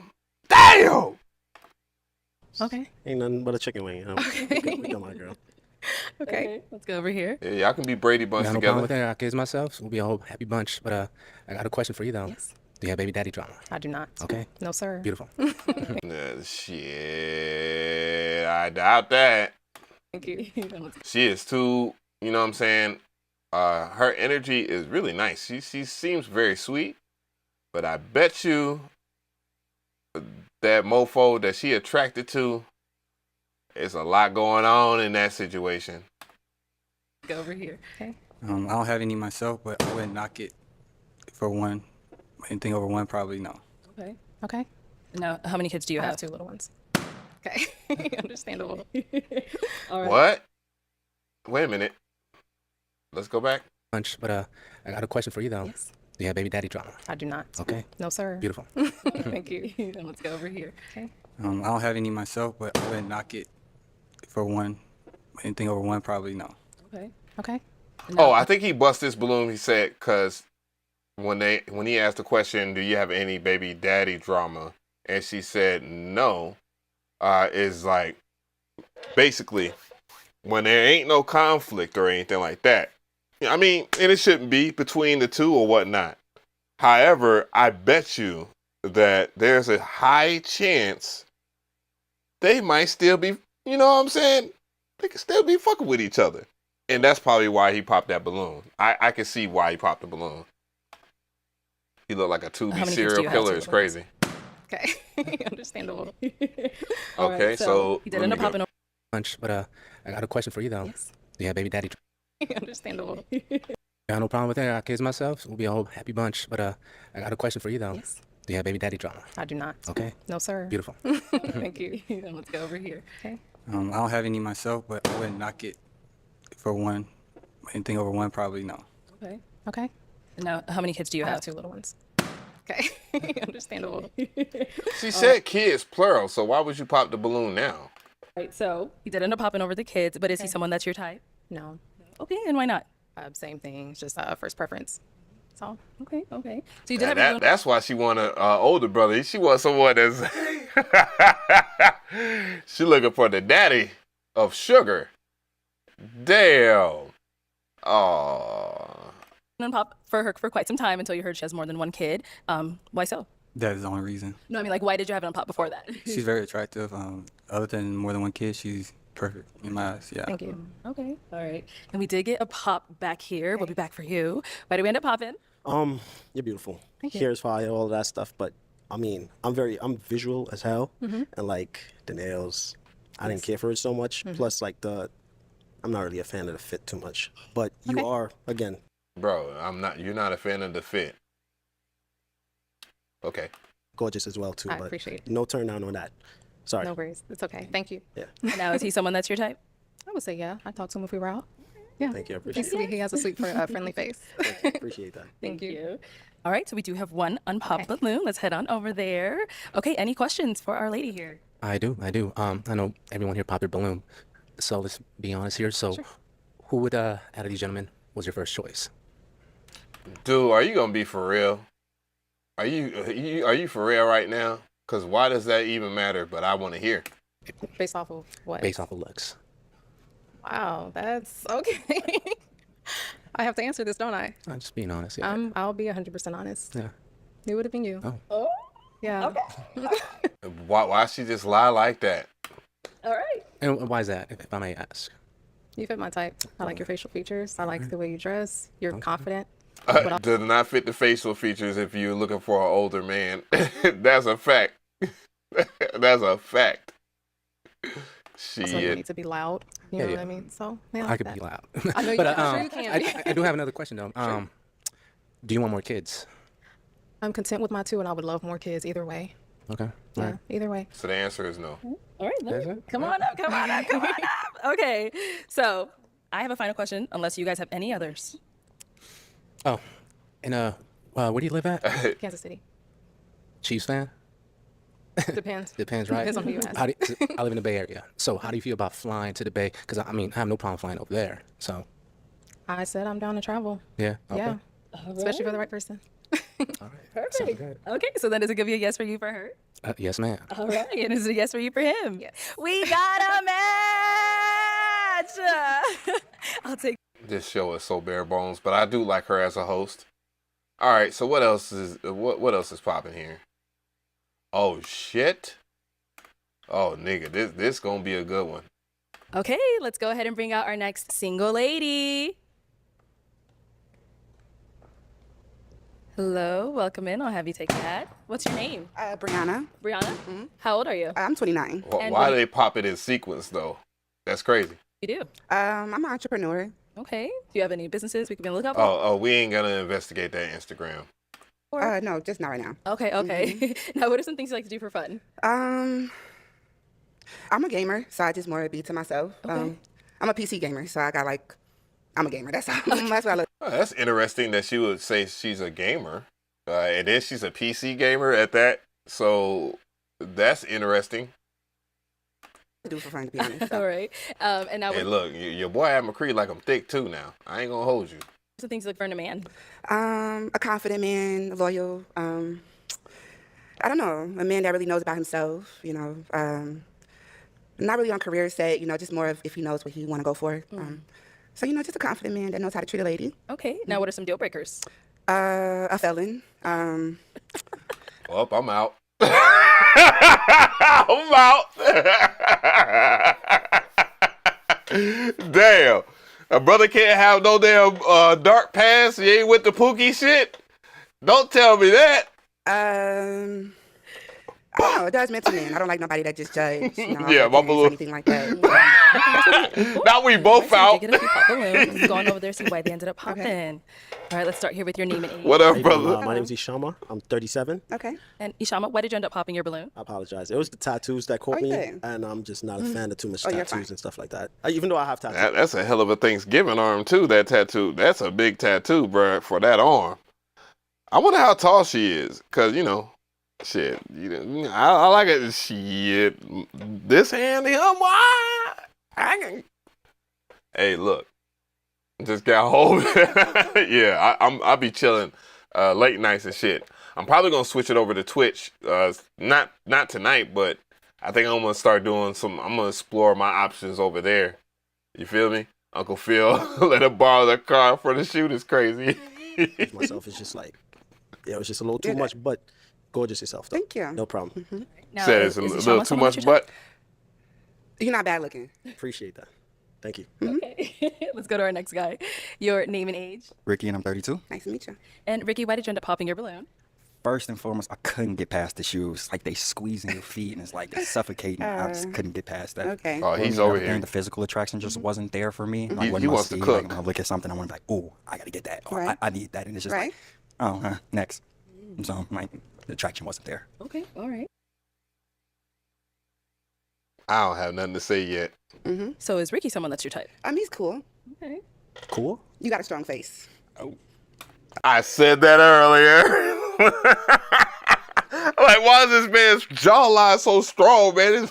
Okay. Ain't nothing but a chicken wing. Okay. Come on, girl. Okay, let's go over here. Yeah, y'all can be Brady Bunch No together. problem with that. I kids myself. We'll be a whole happy bunch. But I got a question for you though. Yes. Do you have baby daddy drama? I do not. Okay. No, sir. Beautiful. Shit, I doubt that. Thank you. She is too, you know what I'm saying? Her energy is really nice. She seems very sweet, but I bet you that mofo that she attracted to, there's a lot going on in that situation. Go over here. Okay. I don't have any myself, but I wouldn't knock it for one. Anything over one, probably no. Okay. Okay. Now, how many kids do you I have? have 2 little ones. Okay. Understandable. All right. What? Wait a minute. Let's go back. Bunch. But I got a question for you though. Yes. Do you have baby daddy drama? I do not. Okay. No, sir. Beautiful. Thank you. Let's go over here. Okay. I don't have any myself, but I wouldn't knock it for one. Anything over one, probably no. Okay. Okay. Oh, I think he bust this balloon. He said, because when he asked the question, do you have any baby daddy drama? And she said no, is like basically when there ain't no conflict or anything like that. I mean, and it shouldn't be between the two or whatnot. However, I bet you that there's a high chance they might still be, you know what I'm saying? They can still be fucking with each other. And that's probably why he popped that balloon. I can see why he popped the balloon. He looked like a How 2B many kids do serial you have? killer. It's crazy. Okay. Understandable. All Okay, right, so he did end up popping over. Bunch. But I got a question for you though. Yes. Do you have baby daddy drama? Understandable. I got no problem with that. I kids myself. We'll be a whole happy bunch. But I got a question for you though. Yes. Do you have baby daddy drama? I do not. Okay. No, sir. Beautiful. Thank you. Let's go over here. Okay. I don't have any myself, but I wouldn't knock it for one. Anything over one, probably no. Okay. Okay. Now, how many kids do you I have? have 2 little ones. Okay. Understandable. She said kids, plural, so why would you pop the balloon now? Right, so he did end up popping over the kids, but is he someone that's your type? No. Okay, and why not? Same thing. It's just first preference. That's all. Okay. So you did have a little... That's why she want an older brother. She wants someone that's... She looking for the daddy of sugar. Damn. Oh. And pop for her for quite some time until you heard she has more than one kid. Why so? That is the only reason. No, I mean, like, why did you have it on pop before that? She's very attractive. Other than more than one kid, she's perfect in my eyes. Yeah. Thank you. Okay. All right. And we did get a pop back here. Okay. We'll be back for you. Why did we end up popping? You're beautiful. Thank you. Hair's fire, all of that stuff. But I mean, I'm visual as hell, and like the nails, I didn't care for it so much. Plus, like I'm not really a fan of the fit too much. But you are, again. Bro, you're not a fan of the fit. Okay. Gorgeous as well too. I but appreciate it. No turn down on that. Sorry. No worries. It's okay. Thank you. Yeah. Now, is he someone that's your type? I would say yeah. I'd talk to him if we were out. Yeah. Thank you. I He's appreciate sweet. He has a sweet, friendly face. it. Appreciate that. Thank you. All right, so we do have one unpopped balloon. Let's head on over there. Okay, any questions for our lady here? I do. I know everyone here popped their balloon. So let's be honest here. So who would out of these gentlemen was your first choice? Dude, are you gonna be for real? Are you for real right now? Cause why does that even matter? But I want to hear. Based off of what? Based off of looks. Wow, that's okay. I have to answer this, don't I? I'm just being honest. Yeah. I'll be 100% honest. Yeah. It would have been you. Oh. Yeah. Okay. Why she just lie like that? All right. And why is that, if I may ask? You fit my type. I like your facial features. I like the way you dress. You're confident. Does not fit the facial features if you're looking for an older man. That's a fact. That's a fact. So you need to be loud. You know what I mean? So yeah, I could be loud. I know you, but, sure you can. I do have another question though. Sure. Do you want more kids? I'm content with my 2, and I would love more kids either way. Okay. Yeah, Right. either way. So the answer is no. All right, come on up. Okay, so I have a final question, unless you guys have any others. Oh, and where do you live at? Kansas City. Chiefs fan? Depends. Depends, right? Depends on who you ask. I live in the Bay Area. So how do you feel about flying to the Bay? Because I mean, I have no problem flying over there. So. I said I'm down to travel. Yeah. Okay. Yeah. Especially for the right person. All right. Perfect. Okay, so then does it give you a yes for you for her? Yes, ma'am. All right, and is it a yes for you for him? Yes. We got a match! This show is so bare bones, but I do like her as a host. All right, so what else is popping here? Oh shit! Oh nigga, this gonna be a good one. Okay, let's go ahead and bring out our next single lady. Hello, welcome in. I'll have you take that. What's your name? Brianna. Brianna? Mm-hmm. How old are you? I'm 29. Why do they pop it in sequence though? That's crazy. You do? I'm an entrepreneur. Okay. Do you have any businesses we can look up? Oh, we ain't gonna investigate that Instagram. No, just not right now. Okay. Mm-hmm. Now, what are some things you like to do for fun? I'm a gamer, so I just more be to myself. Okay. I'm a PC gamer, so I'm a gamer. That's all. That's what I look. Oh, that's interesting that she would say she's a gamer, and then she's a PC gamer at that. So that's interesting. Do for fun, to be honest. All right. And now, Hey, look, your boy at McRee like I'm thick too now. I ain't gonna hold you. some things you look for in a man? A confident man, loyal. I don't know, a man that really knows about himself. You know, not really on career set. You know, just more of if he knows what he want to go for. So you know, just a confident man that knows how to treat a lady. Okay. Now, what are some deal breakers? A felon. Well, I'm out. I'm out. Damn. A brother can't have no damn dark past. He ain't with the Pookie shit. Don't tell me that. I don't know, a judgmental man. I don't like nobody that just judge. You know, Yeah, my balloon. anything like that. Now we both out. Get a few pop balloons. Going over there, see why they ended up popping. All right, let's start here with your name and age. What up, brother? My name is Ishama. I'm 37. Okay. And Ishama, why did you end up popping your balloon? I apologize. It was the tattoos that caught me, and I'm just not a fan of too much tattoos and stuff like that. Even though I have tattoos. That's a hell of a Thanksgiving arm too. That tattoo. That's a big tattoo, bro, for that arm. I wonder how tall she is, cause you know, shit. You know, I like it. Shit, this handy. I can. Hey, look. Just got home. Yeah, I'll be chilling late nights and shit. I'm probably gonna switch it over to Twitch. Not tonight, but I think I'm gonna start doing some. I'm gonna explore my options over there. You feel me? Uncle Phil let him borrow the car for the shoot is crazy. Myself is just like, yeah, it was just a little too much, but gorgeous yourself though. Thank you. No problem. Now, Said it's a little too much butt. You're not bad looking. Appreciate that. Thank you. Okay. Let's go to our next guy. Your name and age. Ricky, and I'm 32. Nice to meet you. And Ricky, why did you end up popping your balloon? First and foremost, I couldn't get past the shoes. Like they squeezing your feet and it's like they're suffocating. I just couldn't get past that. Okay. Oh, he's over here. And the physical attraction just wasn't there for me. Like, He when I wants to see, cook. Like, when I look at something, I want to be like, oh, I gotta get that. Or Right. I need that. And it's just Right. like, oh, next. So like the attraction wasn't there. Okay. All right. I don't have nothing to say yet. So is Ricky someone that's your type? He's cool. Okay. Cool. You got a strong face. I said that earlier. Like, why is this man's jawline so strong, man?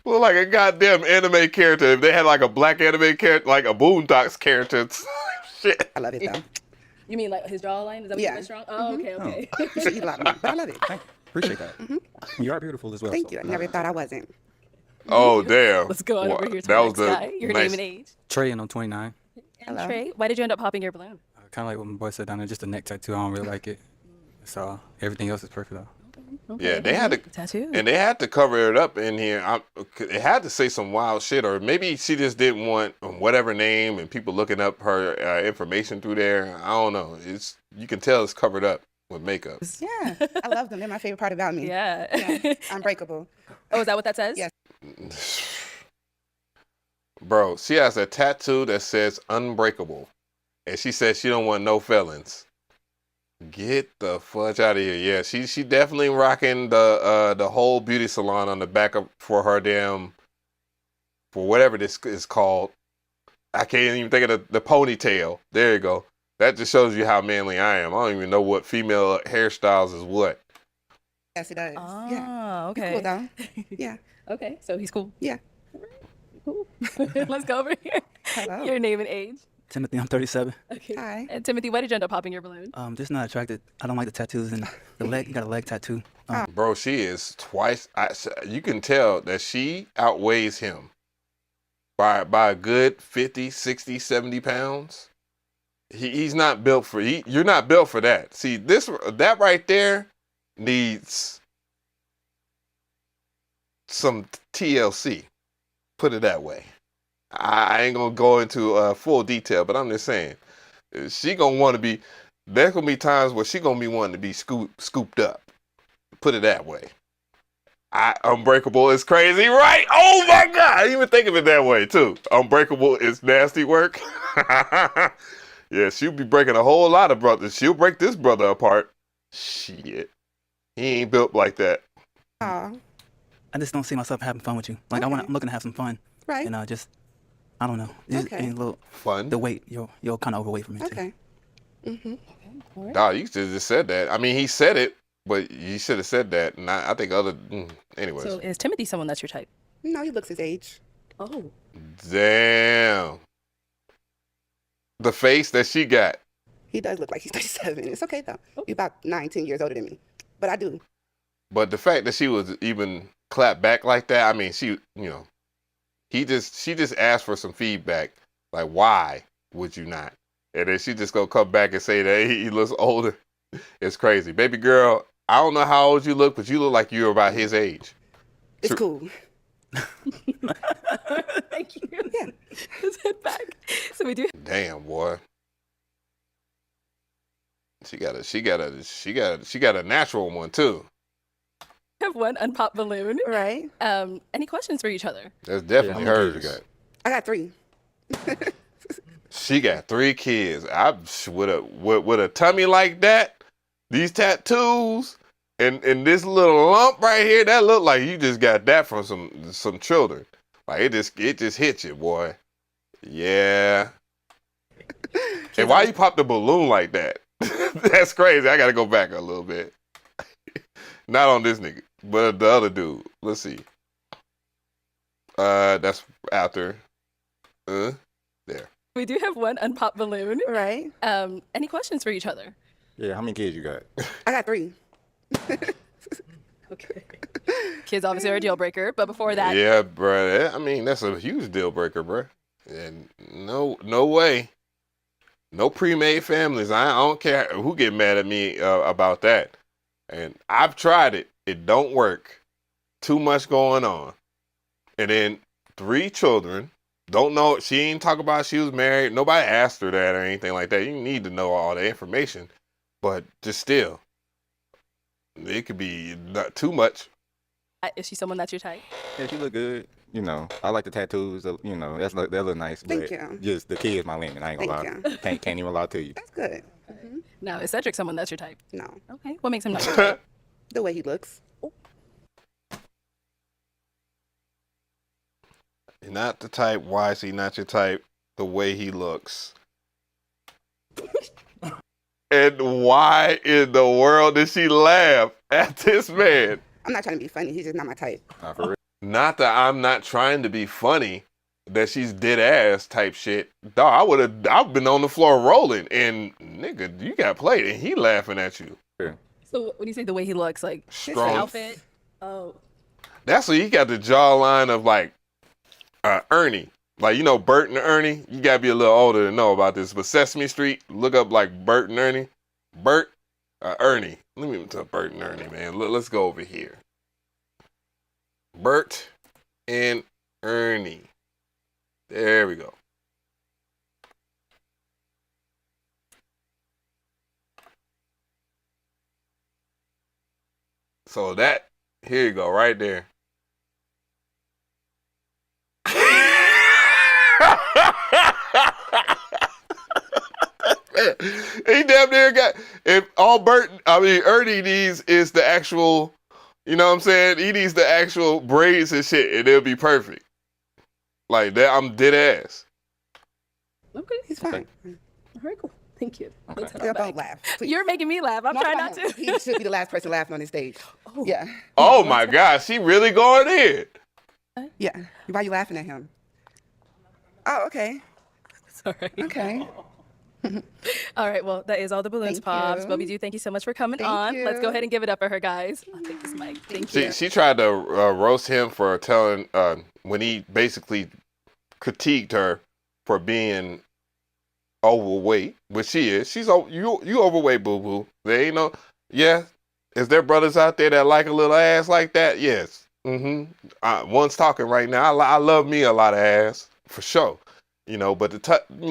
Look like a goddamn anime character. If they had like a black anime character, like a Boondocks character, it's shit. I love it though. You mean like his jawline? Is that what Yeah. you strong? Oh, okay. You should eat a lot of it, but I love it. Appreciate that. You are beautiful as well. Thank so- you. I never thought I wasn't. Oh, damn. Let's go on over here to That the was next the guy. Your nice- name and age. Trey, and I'm 29. And Trey, why did you end up popping your balloon? Kind of like what my boy said down there, just a neck tattoo. I don't really like it. So everything else is perfect though. Yeah, they had to tattoo, and they had to cover it up in here. It had to say some wild shit, or maybe she just didn't want whatever name and people looking up her information through there. I don't know. You can tell it's covered up with makeup. Yeah, I love them. They're my favorite part about me. Yeah. Unbreakable. Oh, is that what that says? Yes. Bro, she has a tattoo that says unbreakable, and she says she don't want no felons. Get the fudge out of here. Yeah, she definitely rocking the whole beauty salon on the back of for her damn, for whatever this is called. I can't even think of the ponytail. There you go. That just shows you how manly I am. I don't even know what female hairstyles is what. Yes, it does. Oh, yeah. okay. He's cool though. Yeah. Okay, so he's cool. Yeah. Cool. Let's go over here. Hello. Your name and age. Timothy, I'm 37. Okay. Hi. And Timothy, why did you end up popping your balloon? Just not attracted. I don't like the tattoos and the leg. You got a leg tattoo. Bro, she is twice. You can tell that she outweighs him. by a good 50, 60, 70 pounds. He's not built for you're not built for that. See, that right there needs some TLC. Put it that way. I ain't gonna go into full detail, but I'm just saying she gonna want to be. There's gonna be times where she gonna be wanting to be scooped up. Put it that way. Unbreakable is crazy, right? Oh my God! I didn't even think of it that way too. Unbreakable is nasty work. Yeah, she'll be breaking a whole lot of brothers. She'll break this brother apart. Shit, he ain't built like that. Aw. I just don't see myself having fun with you. Like I'm looking to have some fun. Right. And I don't know. Just Okay. a little fun. The weight, you're kind of overweight for me too. Okay. Mm-hmm. Nah, you just said that. I mean, he said it, but you should have said that. And I think anyways. So is Timothy someone that's your type? No, he looks his age. Oh. Damn. The face that she got. He does look like he's 37. It's okay though. He's about 9-10 years older than me, but I do. But the fact that she was even clapped back like that, I mean, she just asked for some feedback. Like, why would you not? And then she just gonna come back and say that he looks older. It's crazy. Baby girl, I don't know how old you look, but you look like you're about his age. It's cool. Thank you. Yeah. Let's head back. So we do. Damn, boy. She got a natural one too. Have one unpopped balloon. Right. Any questions for each other? That's definitely hers. I got 3. She got 3 kids. With a tummy like that, these tattoos, and this little lump right here, that look like you just got that from some children. Like it just hit you, boy. Yeah. And why you pop the balloon like that? That's crazy. I gotta go back a little bit. Not on this nigga, but the other dude. Let's see. That's after. There. We do have one unpopped balloon. Right. Any questions for each other? Yeah, how many kids you got? I got 3. Okay. Kids obviously are a deal breaker, but before that. Yeah, bro. I mean, that's a huge deal breaker, bro. And no way. No pre-made families. I don't care who get mad at me about that. And I've tried it. It don't work. Too much going on. And then 3 children. Don't know. She ain't talk about she was married. Nobody asked her that or anything like that. You need to know all the information. But just still, it could be not too much. Is she someone that's your type? Yeah, she look good. You know, I like the tattoos. You know, that look nice. Thank but you. Just the kid's my limit. I ain't gonna lie. Can't even lie to you. That's good. Now, is Cedric someone that's your type? No. Okay. What makes him not your type? The way he looks. Not the type. Why is he not your type? The way he looks. And why in the world did she laugh at this man? I'm not trying to be funny. He's just not my type. Not for real. Not that I'm not trying to be funny. That she's dead ass type shit. Dog, I've been on the floor rolling, and nigga, you got played, and he laughing at you. Yeah. So when you say the way he looks, like Strong. his outfit? Oh. That's what he got the jawline of like Ernie. Like, you know, Bert and Ernie. You gotta be a little older to know about this. But Sesame Street, look up like Bert and Ernie. Bert, Ernie. Let me tell Bert and Ernie, man. Let's go over here. Bert and Ernie. There we go. So that, here you go, right there. He damn near got, if all Ernie needs is the actual, you know what I'm saying? He needs the actual braids and shit, and it'll be perfect. Like that, I'm dead ass. Okay. He's fine. All right, cool. Thank you. Yeah, don't laugh. Please. You're making me laugh. I'm trying not to. He should be the last person laughing on this stage. Oh. Yeah. Oh my God, she really going in. Yeah. Why are you laughing at him? Oh, okay. Sorry. Okay. All right, well, that is all the balloons pops. But we do thank you so much for coming on. Let's go ahead and give it up for her, guys. I'll take this mic. Thank you. She tried to roast him for telling when he basically critiqued her for being overweight, which she is. She's you overweight, boo boo. There ain't no. Yeah, is there brothers out there that like a little ass like that? Yes. One's talking right now. I love me a lot of ass for sure. You know, but you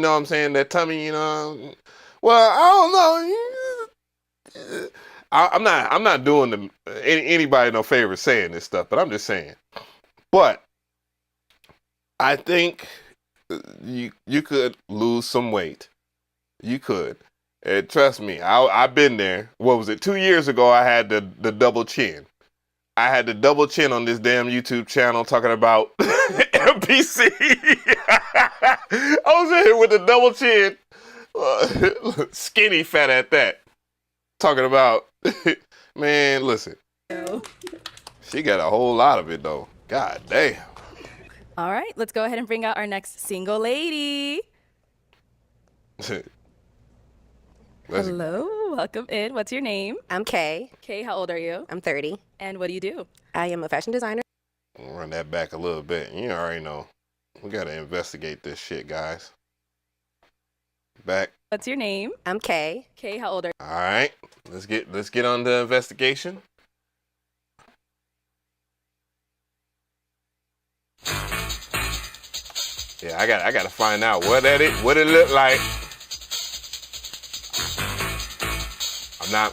know what I'm saying, that tummy, you know. Well, I don't know. I'm not doing anybody no favor saying this stuff, but I'm just saying. But I think you could lose some weight. You could. And trust me, I've been there. What was it? 2 years ago, I had the double chin. I had the double chin on this damn YouTube channel talking about MPC. I was in here with the double chin. Skinny fat at that. Talking about, man, listen. She got a whole lot of it, though. God damn. All right, let's go ahead and bring out our next single lady. Hello, welcome in. What's your name? I'm Kay. Kay, how old are you? I'm 30. And what do you do? I am a fashion designer. I'll run that back a little bit. You already know. We got to investigate this shit, guys. Back. What's your name? I'm Kay. Kay, how old are you? All right. Let's get on the investigation. Yeah, I got to find out what it looked like.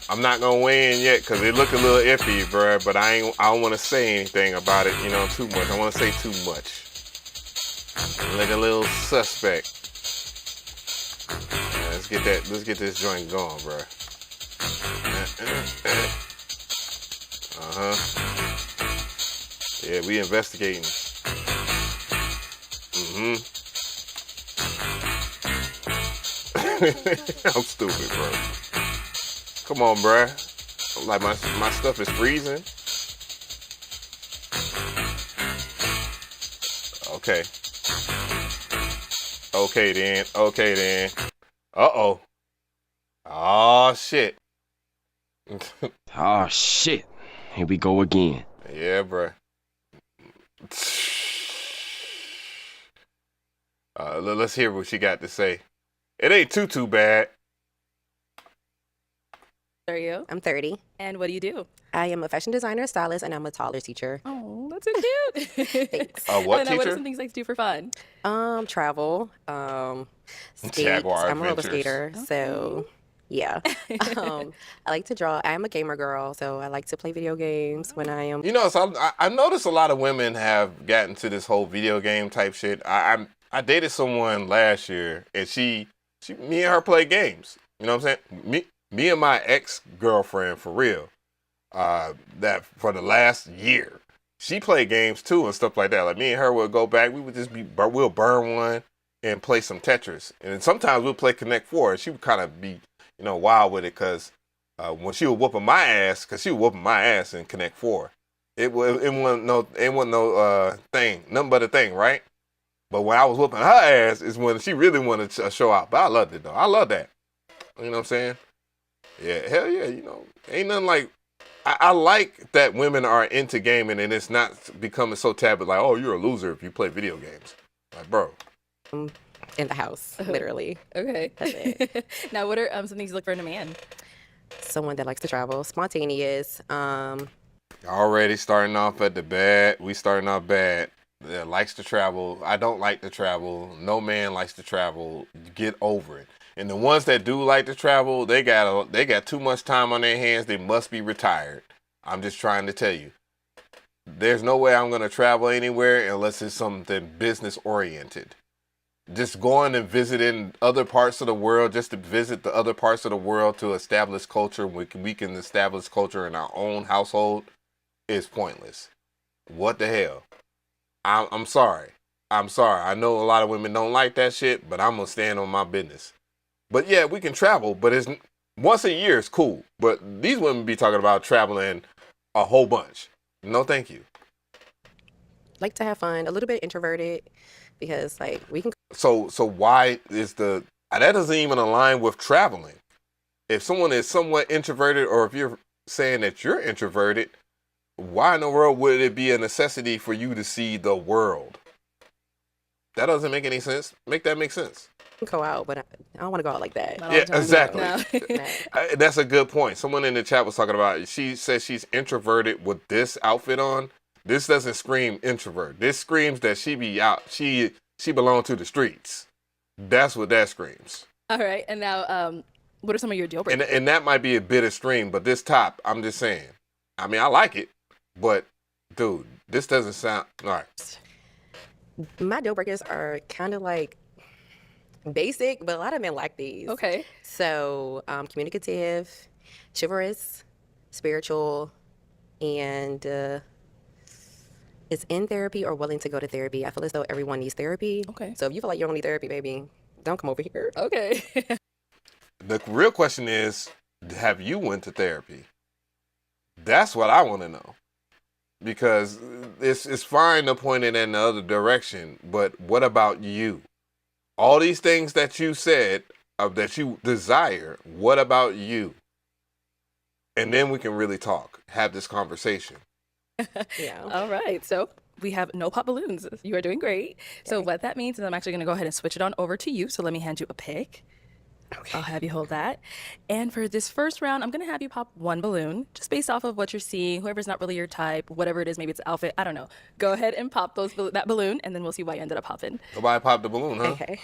I'm not gonna weigh in yet because it look a little iffy, bruh. But I don't want to say anything about it, you know, too much. I want to say too much. Look a little suspect. Yeah, let's get this joint going, bruh. Yeah, we investigating. I'm stupid, bro. Come on, bruh. Like my stuff is freezing. Okay. Okay then. Uh-oh. Oh shit. Oh shit. Here we go again. Yeah, bruh. Let's hear what she got to say. It ain't too bad. Are you? I'm 30. And what do you do? I am a fashion designer, stylist, and I'm a toddler teacher. Oh, that's so cute. Thanks. What teacher? What are some things you like to do for fun? Travel, skate. Jaguar I'm a roller adventures. skater, so yeah. I like to draw. I am a gamer girl, so I like to play video games when I am. You know, so I noticed a lot of women have gotten to this whole video game type shit. I dated someone last year, and me and her play games. You know what I'm saying? Me and my ex-girlfriend, for real, that for the last year, she played games too and stuff like that. Like me and her would go back, we'll burn one and play some Tetris. And sometimes we'll play Connect 4, and she would kind of be, you know, wild with it because when she was whooping my ass, because she was whooping my ass in Connect 4, it wasn't no thing, nothing but a thing, right? But when I was whooping her ass is when she really wanted to show out. But I loved it, though. I love that. You know what I'm saying? Yeah, hell yeah, you know, ain't nothing like, I like that women are into gaming and it's not becoming so taboo, like, oh, you're a loser if you play video games. Like, bro. In the house, literally. Okay. That's it. Now, what are some things you look for in a man? Someone that likes to travel, spontaneous. Already starting off at the bad. We starting off bad. That likes to travel. I don't like to travel. No man likes to travel. Get over it. And the ones that do like to travel, they got too much time on their hands. They must be retired. I'm just trying to tell you. There's no way I'm going to travel anywhere unless it's something business oriented. Just going and visiting other parts of the world, just to visit the other parts of the world to establish culture. We can establish culture in our own household is pointless. What the hell? I'm sorry. I know a lot of women don't like that shit, but I'm going to stand on my business. But yeah, we can travel, but it's once a year is cool. But these women be talking about traveling a whole bunch. No, thank you. Like to have fun, a little bit introverted, because like we can. So why is that doesn't even align with traveling? If someone is somewhat introverted, or if you're saying that you're introverted, why in the world would it be a necessity for you to see the world? That doesn't make any sense. Make that make sense. Go out, but I don't want to go out like that. Yeah, exactly. No. That's a good point. Someone in the chat was talking about, she says she's introverted with this outfit on. This doesn't scream introvert. This screams that she be out. She belong to the streets. That's what that screams. All right, and now, what are some of your deal breakers? And that might be a bit extreme, but this top, I'm just saying. I mean, I like it, but dude, this doesn't sound all right. My deal breakers are kind of like basic, but a lot of men like these. Okay. So, communicative, chivalrous, spiritual, and is in therapy or willing to go to therapy. I feel as though everyone needs therapy. Okay. So if you feel like you don't need therapy, baby, don't come over here. Okay. The real question is, have you went to therapy? That's what I want to know. Because it's fine to point it in the other direction, but what about you? All these things that you said that you desire, what about you? And then we can really talk, have this conversation. Yeah. All right. So we have no pop balloons. You are doing great. So what that means is I'm actually going to go ahead and switch it on over to you. So let me hand you a pick. Okay. I'll have you hold that. And for this first round, I'm going to have you pop one balloon just based off of what you're seeing. Whoever's not really your type, whatever it is, maybe it's an outfit. I don't know. Go ahead and pop that balloon, and then we'll see why you ended up popping. Nobody popped the balloon, huh? Okay.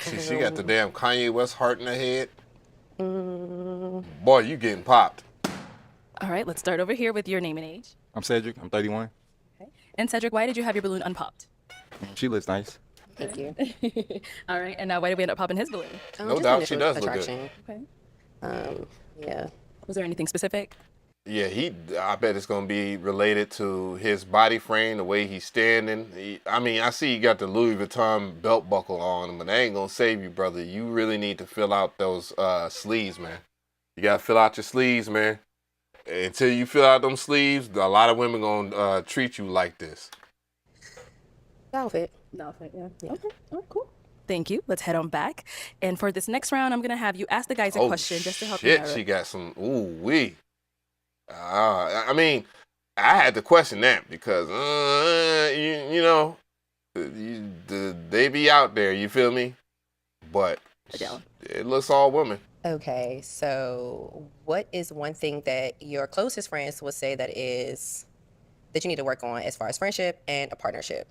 She got the damn Kanye West heart in her head. Boy, you getting popped. All right. Let's start over here with your name and age. I'm Cedric. I'm 31. Okay. And Cedric, why did you have your balloon unpopped? She looks nice. Thank you. All right. And now why did we end up popping his balloon? No doubt she does look good. Okay. Yeah. Was there anything specific? Yeah, I bet it's going to be related to his body frame, the way he's standing. I see you got the Louis Vuitton belt buckle on, but that ain't going to save you, brother. You really need to fill out those sleeves, man. You got to fill out your sleeves, man. Until you fill out them sleeves, a lot of women going to treat you like this. Outfit. Okay. All right, cool. Thank you. Let's head on back. And for this next round, I'm going to have you ask the guys a question just to help you narrow. She got some, ooh-wee. I had to question that because, they be out there, you feel me? But it looks all women. Okay, so what is one thing that your closest friends would say that you need to work on as far as friendship and a partnership?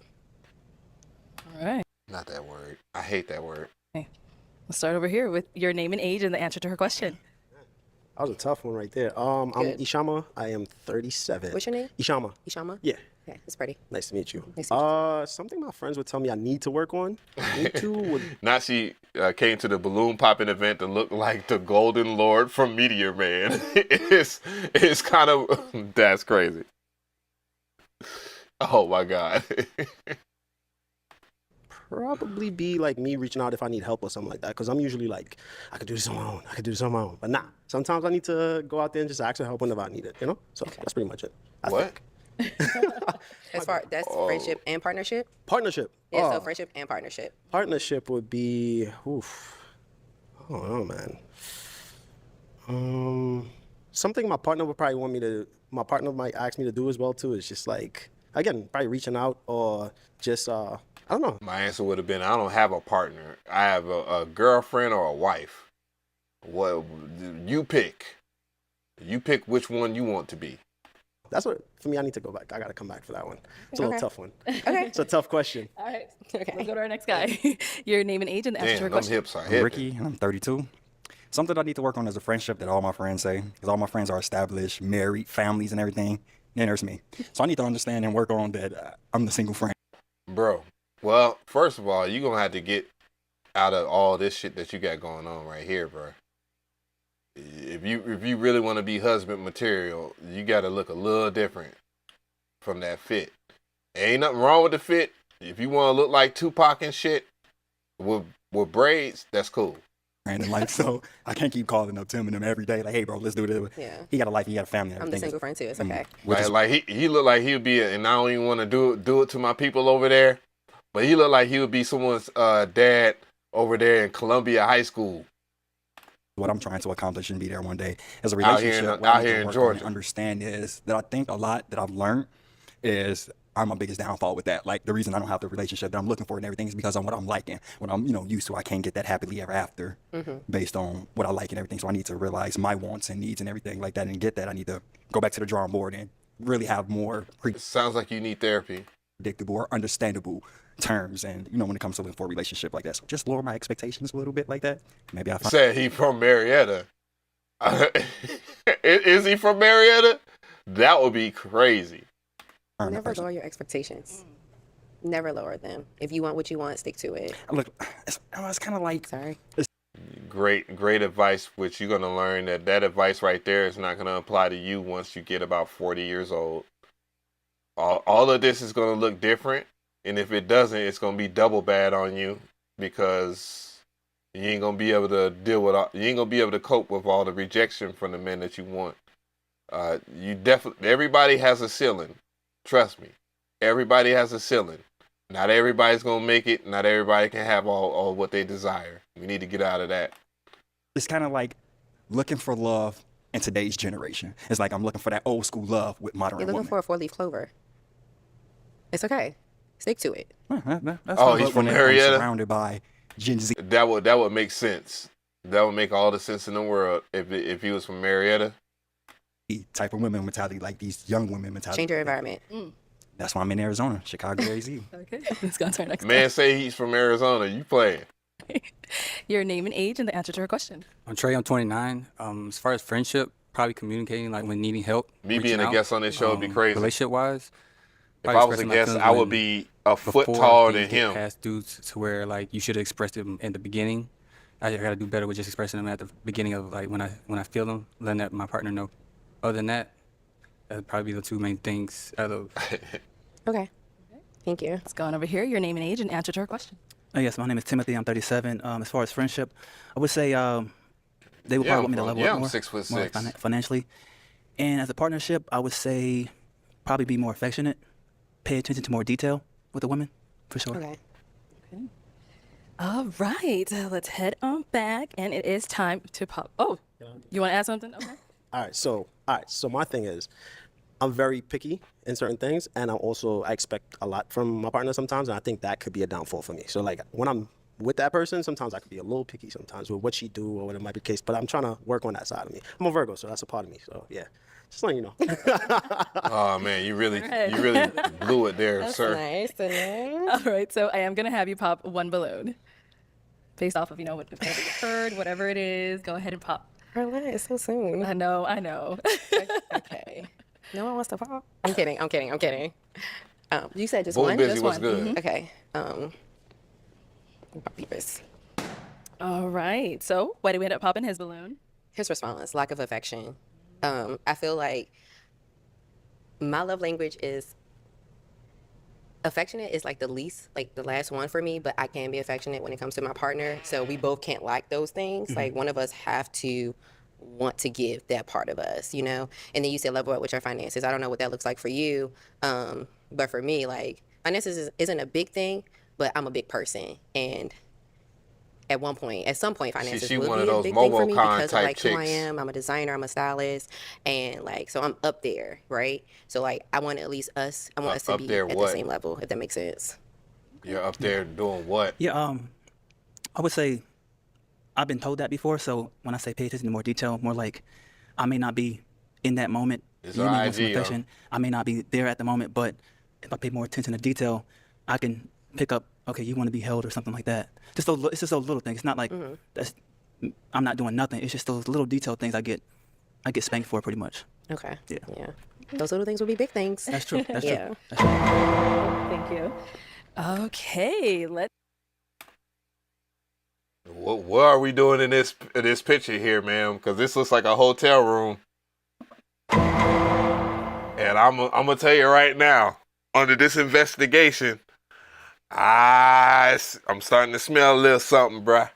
All right. Not that word. I hate that word. Okay. Let's start over here with your name and age and the answer to her question. That was a tough one right there. I'm Ishama. I am 37. What's your name? Ishama. Ishama? Yeah. Okay, it's pretty. Nice to meet you. Nice to meet you. Something my friends would tell me I need to work on. Not she came to the balloon popping event to look like the Golden Lord from Meteor Man. It's kind of, that's crazy. Oh my God. Probably be like me reaching out if I need help or something like that. Because I'm usually like, I could do this on my own. But nah, sometimes I need to go out there and just ask for help whenever I need it, you know? So that's pretty much it. What? As far that's friendship and partnership? Partnership. Yeah, so friendship and partnership. Partnership would be, I don't know, man. Something my partner would probably my partner might ask me to do as well too is just like, again, probably reaching out or just, I don't know. My answer would have been, I don't have a partner. I have a girlfriend or a wife. Well, you pick. You pick which one you want to be. That's what, for me, I need to go back. I got to come back for that one. It's a little tough one. Okay. It's a tough question. All right. Okay. Let's go to our next guy. Your name and age and the answer to her question. Hips are I'm Ricky, and I'm 32. Something I need to work on is a friendship that all my friends say, because all my friends are established, married, families, and everything. Then there's me. So I need to understand and work on that I'm the single friend. Bro, well, first of all, you're going to have to get out of all this shit that you got going on right here, bro. If you really want to be husband material, you got to look a little different from that fit. Ain't nothing wrong with the fit. If you want to look like Tupac and shit with braids, that's cool. And like, so I can't keep calling up Tim and them every day. Like, hey, bro, let's do this. Yeah. He got a life. He got a family. I'm the single friend too. It's okay. Like he looked like he would be, and I don't even want to do it to my people over there, but he looked like he would be someone's dad over there in Columbia High School. What I'm trying to accomplish and be there one day as a relationship. Out here in Georgia. Understand is that I think a lot that I've learned is are my biggest downfall with that. Like the reason I don't have the relationship that I'm looking for and everything is because of what I'm liking, what I'm, used to. I can't get that happily ever after based on what I like and everything. So I need to realize my wants and needs and everything like that, and get that. I need to go back to the drawing board and really have more Sounds like you need therapy. Predictable or understandable terms, and when it comes to looking for a relationship like that. So just lower my expectations a little bit like that. Maybe I Said he from Marietta. Is he from Marietta? That would be crazy. Never lower your expectations. Never lower them. If you want what you want, stick to it. Look, it's kind of like sorry. Great advice, which you're gonna learn that advice right there is not gonna apply to you once you get about 40 years old. All of this is gonna look different, and if it doesn't, it's gonna be double bad on you because you ain't gonna be able to you ain't gonna be able to cope with all the rejection from the men that you want. Everybody has a ceiling. Trust me, everybody has a ceiling. Not everybody's gonna make it. Not everybody can have all what they desire. We need to get out of that. It's kind of like looking for love in today's generation. It's like I'm looking for that old school love with modern You're looking women. for a 4-leaf clover. It's okay. Stick to it. That's He's from Marietta. Surrounded by Gen Z. That would make sense. That would make all the sense in the world if he was from Marietta. Type of women mentality, like these young women mentality. Change your environment. That's why I'm in Arizona, Chicago, AZ. Okay, let's go to our next Man say he's from Arizona. You playing? Your name and age and the answer to her question. I'm Trey. I'm 29. As far as friendship, probably communicating like when needing help. Me being a guest on this show would be crazy. Relationship wise, if I was a guest, I would be a foot taller than him. Past dudes to where like you should have expressed them in the beginning. I gotta do better with just expressing them at the beginning of like when I feel them, letting that my partner know. Other than that, that'd probably be the two main things. Okay. Thank you. Let's go on over here. Your name and age and answer to her question. Yes, my name is Timothy. I'm 37. As far as friendship, I would say they would probably want me to level up I'm more, 6'6". more financially. And as a partnership, I would say probably be more affectionate, pay attention to more detail with the women, for sure. Okay. All right, let's head on back, and it is time to pop. Oh, you want to add something? Okay. All right, so my thing is, I'm very picky in certain things, and I expect a lot from my partner sometimes, and I think that could be a downfall for me. So like when I'm with that person, sometimes I could be a little picky sometimes with what she do or what it might be the case, but I'm trying to work on that side of me. I'm a Virgo, so that's a part of me. So yeah, just letting you know. Oh man, you really blew it there, That's sir. nice. All right, so I am gonna have you pop one balloon, based off of whatever you heard, whatever it is. Go ahead and pop. It's so soon. I know. Okay. No one wants to pop. I'm kidding. You said just Boom one. busy, Just what's one. good? Okay. Peepers. All right. So why did we end up popping his balloon? His response: lack of affection. I feel like my love language is affectionate is like the last one for me, but I can be affectionate when it comes to my partner. So we both can't like those things. Like one of us have to want to give that part of us, And then you said level up with your finances. I don't know what that looks like for you. But for me, like finances isn't a big thing, but I'm a big person. And at some point, finances She will one be of a those big thing for me MomoCon because of type like who I chicks. am. I'm a designer, I'm a stylist, and like so I'm up there, right? So like I want at least us to Up be there at what? the same level, if that makes sense. You're up there doing what? Yeah, I would say I've been told that before. So when I say pay attention to more detail, more like I may not be in that moment. It's You may our want some IG, yo. affection. I may not be there at the moment, but if I pay more attention to detail, I can pick up. Okay, you want to be held or something like that. It's just those little things. It's not like I'm not doing nothing. It's just those little detailed things I get spanked for pretty much. Okay. Yeah. Those little things will be big things. That's true. That's yeah. true. That's true. Thank you. Okay, let's. What are we doing in this picture here, ma'am? Because this looks like a hotel room. And I'm gonna tell you right now, under this investigation, I'm starting to smell a little something, bruh.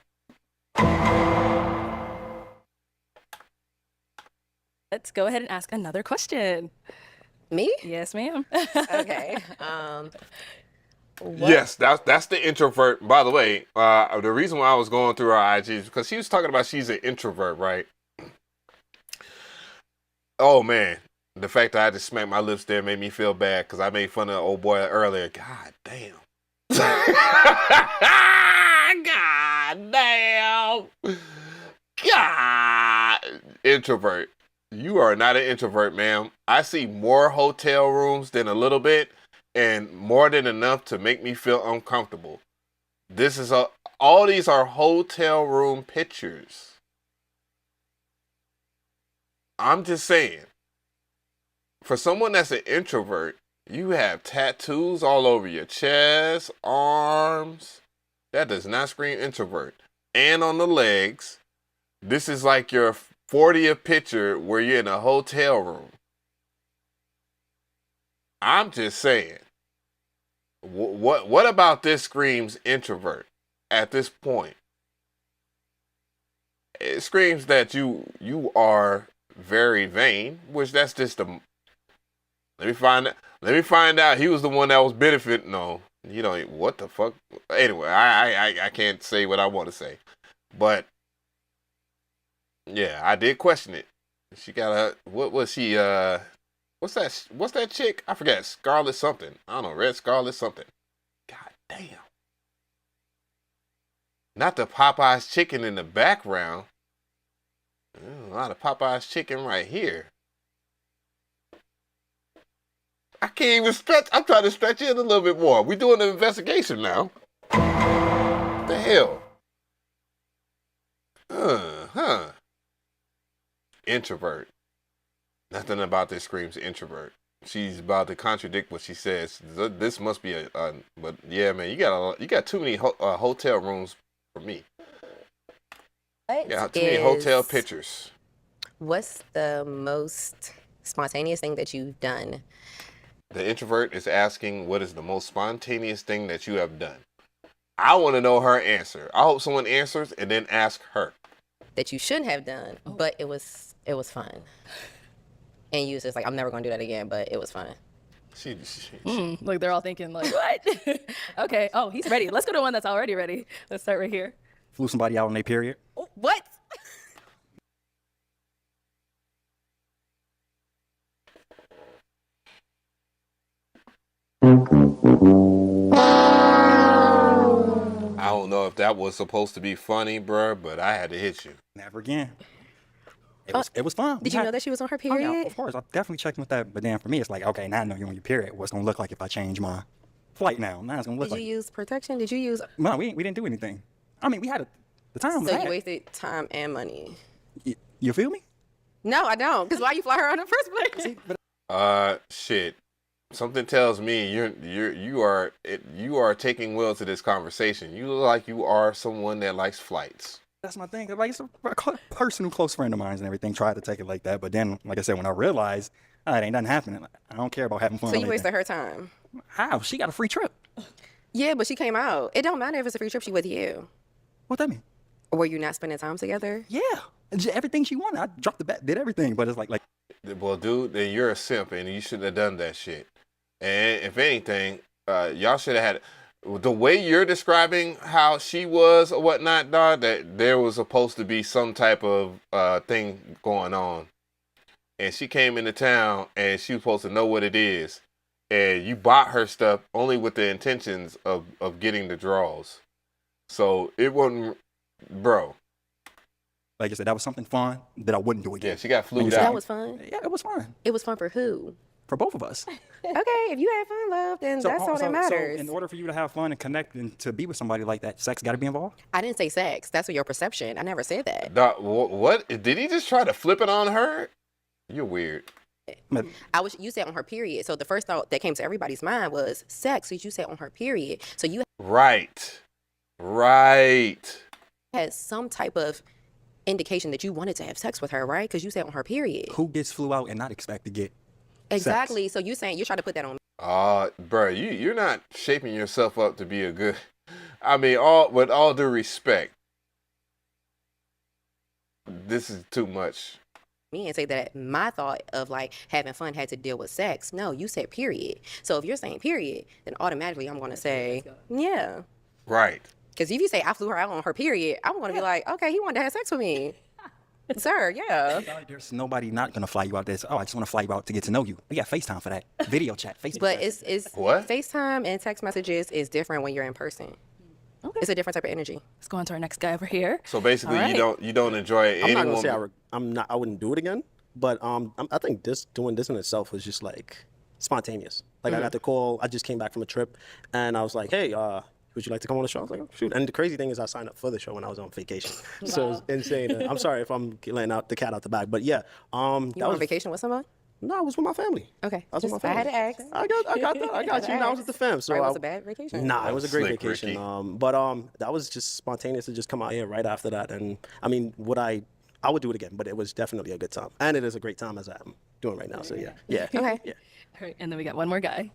Let's go ahead and ask another question. Me? Yes, ma'am. Okay. Yes, that's the introvert. By the way, the reason why I was going through her IG is because she was talking about she's an introvert, right? Oh man, the fact that I just smacked my lips there made me feel bad because I made fun of the old boy earlier. God damn. God damn. God. Introvert. You are not an introvert, ma'am. I see more hotel rooms than a little bit and more than enough to make me feel uncomfortable. All these are hotel room pictures. I'm just saying. For someone that's an introvert, you have tattoos all over your chest, arms. That does not scream introvert. And on the legs. This is like your 40th picture where you're in a hotel room. I'm just saying. What about this screams introvert at this point? It screams that you are very vain, which that's just the. Let me find out. He was the one that was benefiting. No, you know what the fuck. Anyway, I can't say what I want to say, but yeah, I did question it. She got a what was she? What's that chick? I forget. Scarlet something. I don't know. Red Scarlet something. God damn. Not the Popeye's chicken in the background. A lot of Popeye's chicken right here. I can't even stretch. I'm trying to stretch it a little bit more. We're doing an investigation now. What the hell? Introvert. Nothing about this screams introvert. She's about to contradict what she says. This must be but yeah, man, you got too many hotel rooms for me. Yeah, too many hotel pictures. What's the most spontaneous thing that you've done? The introvert is asking what is the most spontaneous thing that you have done. I want to know her answer. I hope someone answers and then ask her. That you shouldn't have done, but it was fun. And you was just like, I'm never gonna do that again, but it was fun. Like they're all thinking like, what? Okay. Oh, he's ready. Let's go to one that's already ready. Let's start right here. Flew somebody out on their period. Oh, what? I don't know if that was supposed to be funny, bruh, but I had to hit you. Never again. It was fun. Did you know that she was on her period? Oh, yeah, of course. I definitely checked with that. But then for me, it's like, okay, now I know you're on your period. What's going to look like if I change my flight now? Now it's going to look like. Did you use protection? Did you use. No, we didn't do anything. I mean, we had the time. So you wasted time and money. You feel me? No, I don't. Because why you fly her on in the first place? Shit. Something tells me you are taking will to this conversation. You look like you are someone that likes flights. That's my thing. Like, it's a personal close friend of mine and everything tried to take it like that. But then, like I said, when I realized, it ain't nothing happening. I don't care about having fun. So you wasted her time. How? She got a free trip. Yeah, but she came out. It don't matter if it's a free trip. She with you. What that mean? Or were you not spending time together? Yeah. Everything she wanted. I dropped the bet, did everything. But it's like. Well, dude, then you're a simp and you shouldn't have done that shit. And if anything, y'all should have had the way you're describing how she was or whatnot, dog, that there was supposed to be some type of thing going on. And she came into town and she was supposed to know what it is. And you bought her stuff only with the intentions of getting the draws. So it wasn't, bro. Like I said, that was something fun that I wouldn't do again. Yeah, she got flued out. That was fun? Yeah, it was fun. It was fun for who? For both of us. Okay, if you had fun, love, then that's all that matters. So in order for you to have fun and connect and to be with somebody like that, sex got to be involved? I didn't say sex. That's your perception. I never said that. What? Did he just try to flip it on her? You're weird. You said on her period. So the first thought that came to everybody's mind was sex. So you said on her period. So you Right. had some type of indication that you wanted to have sex with her, right? Because you said on her period. Who gets flew out and not expect to get exactly sex? So you saying you're trying to put that on me. Bro, you're not shaping yourself up to be a good. I mean, with all due respect, this is too much. Me and say that my thought of like having fun had to deal with sex. No, you said period. So if you're saying period, then automatically I'm going to say yeah. Right. Because if you say I flew her out on her period, I'm going to be like, okay, he wanted to have sex with me. Sir, yeah. There's nobody not gonna fly you out there. Oh, I just want to fly you out to get to know you. We got FaceTime for that. Video chat, Facebook. But chat. it's What? FaceTime and text messages is different when you're in person. It's a different type of energy. Let's go on to our next guy over here. So basically, All right. you don't enjoy I'm any not gonna woman. say I wouldn't do it again, but I think doing this in itself was just like spontaneous. Like I got the call. I just came back from a trip, and I was like, "Hey, would you like to come on the show?" I was like, "Oh, shoot!" And the crazy thing is, I signed up for the show when I was on vacation, so it's insane. I'm sorry if I'm letting out the cat out the bag, but yeah, You were on vacation with someone? No, I was with my family. Okay. I was with my I had family. to ask. I got that. I got you. And I was with the fam. So Right, it was I- a bad vacation? Nah, it was a great Slick vacation. Ricky. But that was just spontaneous to just come out here right after that. And I mean, I would do it again, but it was definitely a good time, and it is a great time as I'm doing right now. So yeah. Okay. Yeah. All right, and then we got one more guy.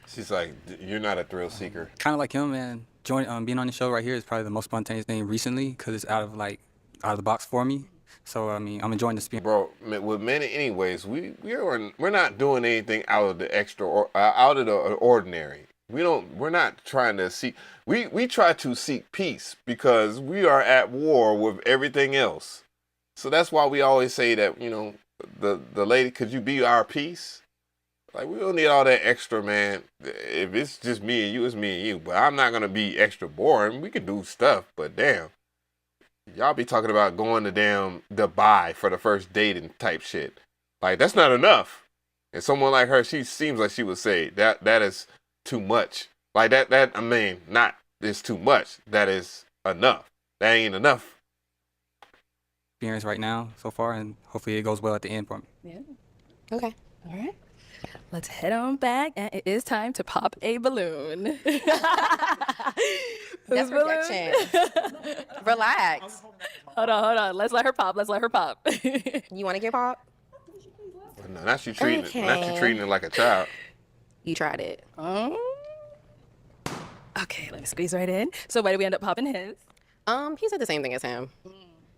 She's like, you're not a thrill seeker. Kind of like him, man. Being on the show right here is probably the most spontaneous thing recently because it's out of the box for me. So I mean, I'm enjoying the experience. Bro, with men anyways, we're not doing anything out of the out of the ordinary. We're not trying to seek. We try to seek peace because we are at war with everything else. So that's why we always say that, the lady, could you be our peace? Like, we don't need all that extra, man. If it's just me and you, it's me and you. But I'm not going to be extra boring. We can do stuff, but damn. Y'all be talking about going to damn Dubai for the first date and type shit. Like, that's not enough. And someone like her, she seems like she would say that is too much. Like, that I mean, not it's too much. That is enough. That ain't enough. Experience right now so far, and hopefully it goes well at the end for me. Yeah. Okay. All right. Let's head on back, and it is time to pop a balloon. That's rejection. Relax. Hold on. Let's let her pop. You want to get pop? No, not you treating Okay. it like a child. You tried it. Okay, let me squeeze right in. So why did we end up popping his? He said the same thing as him.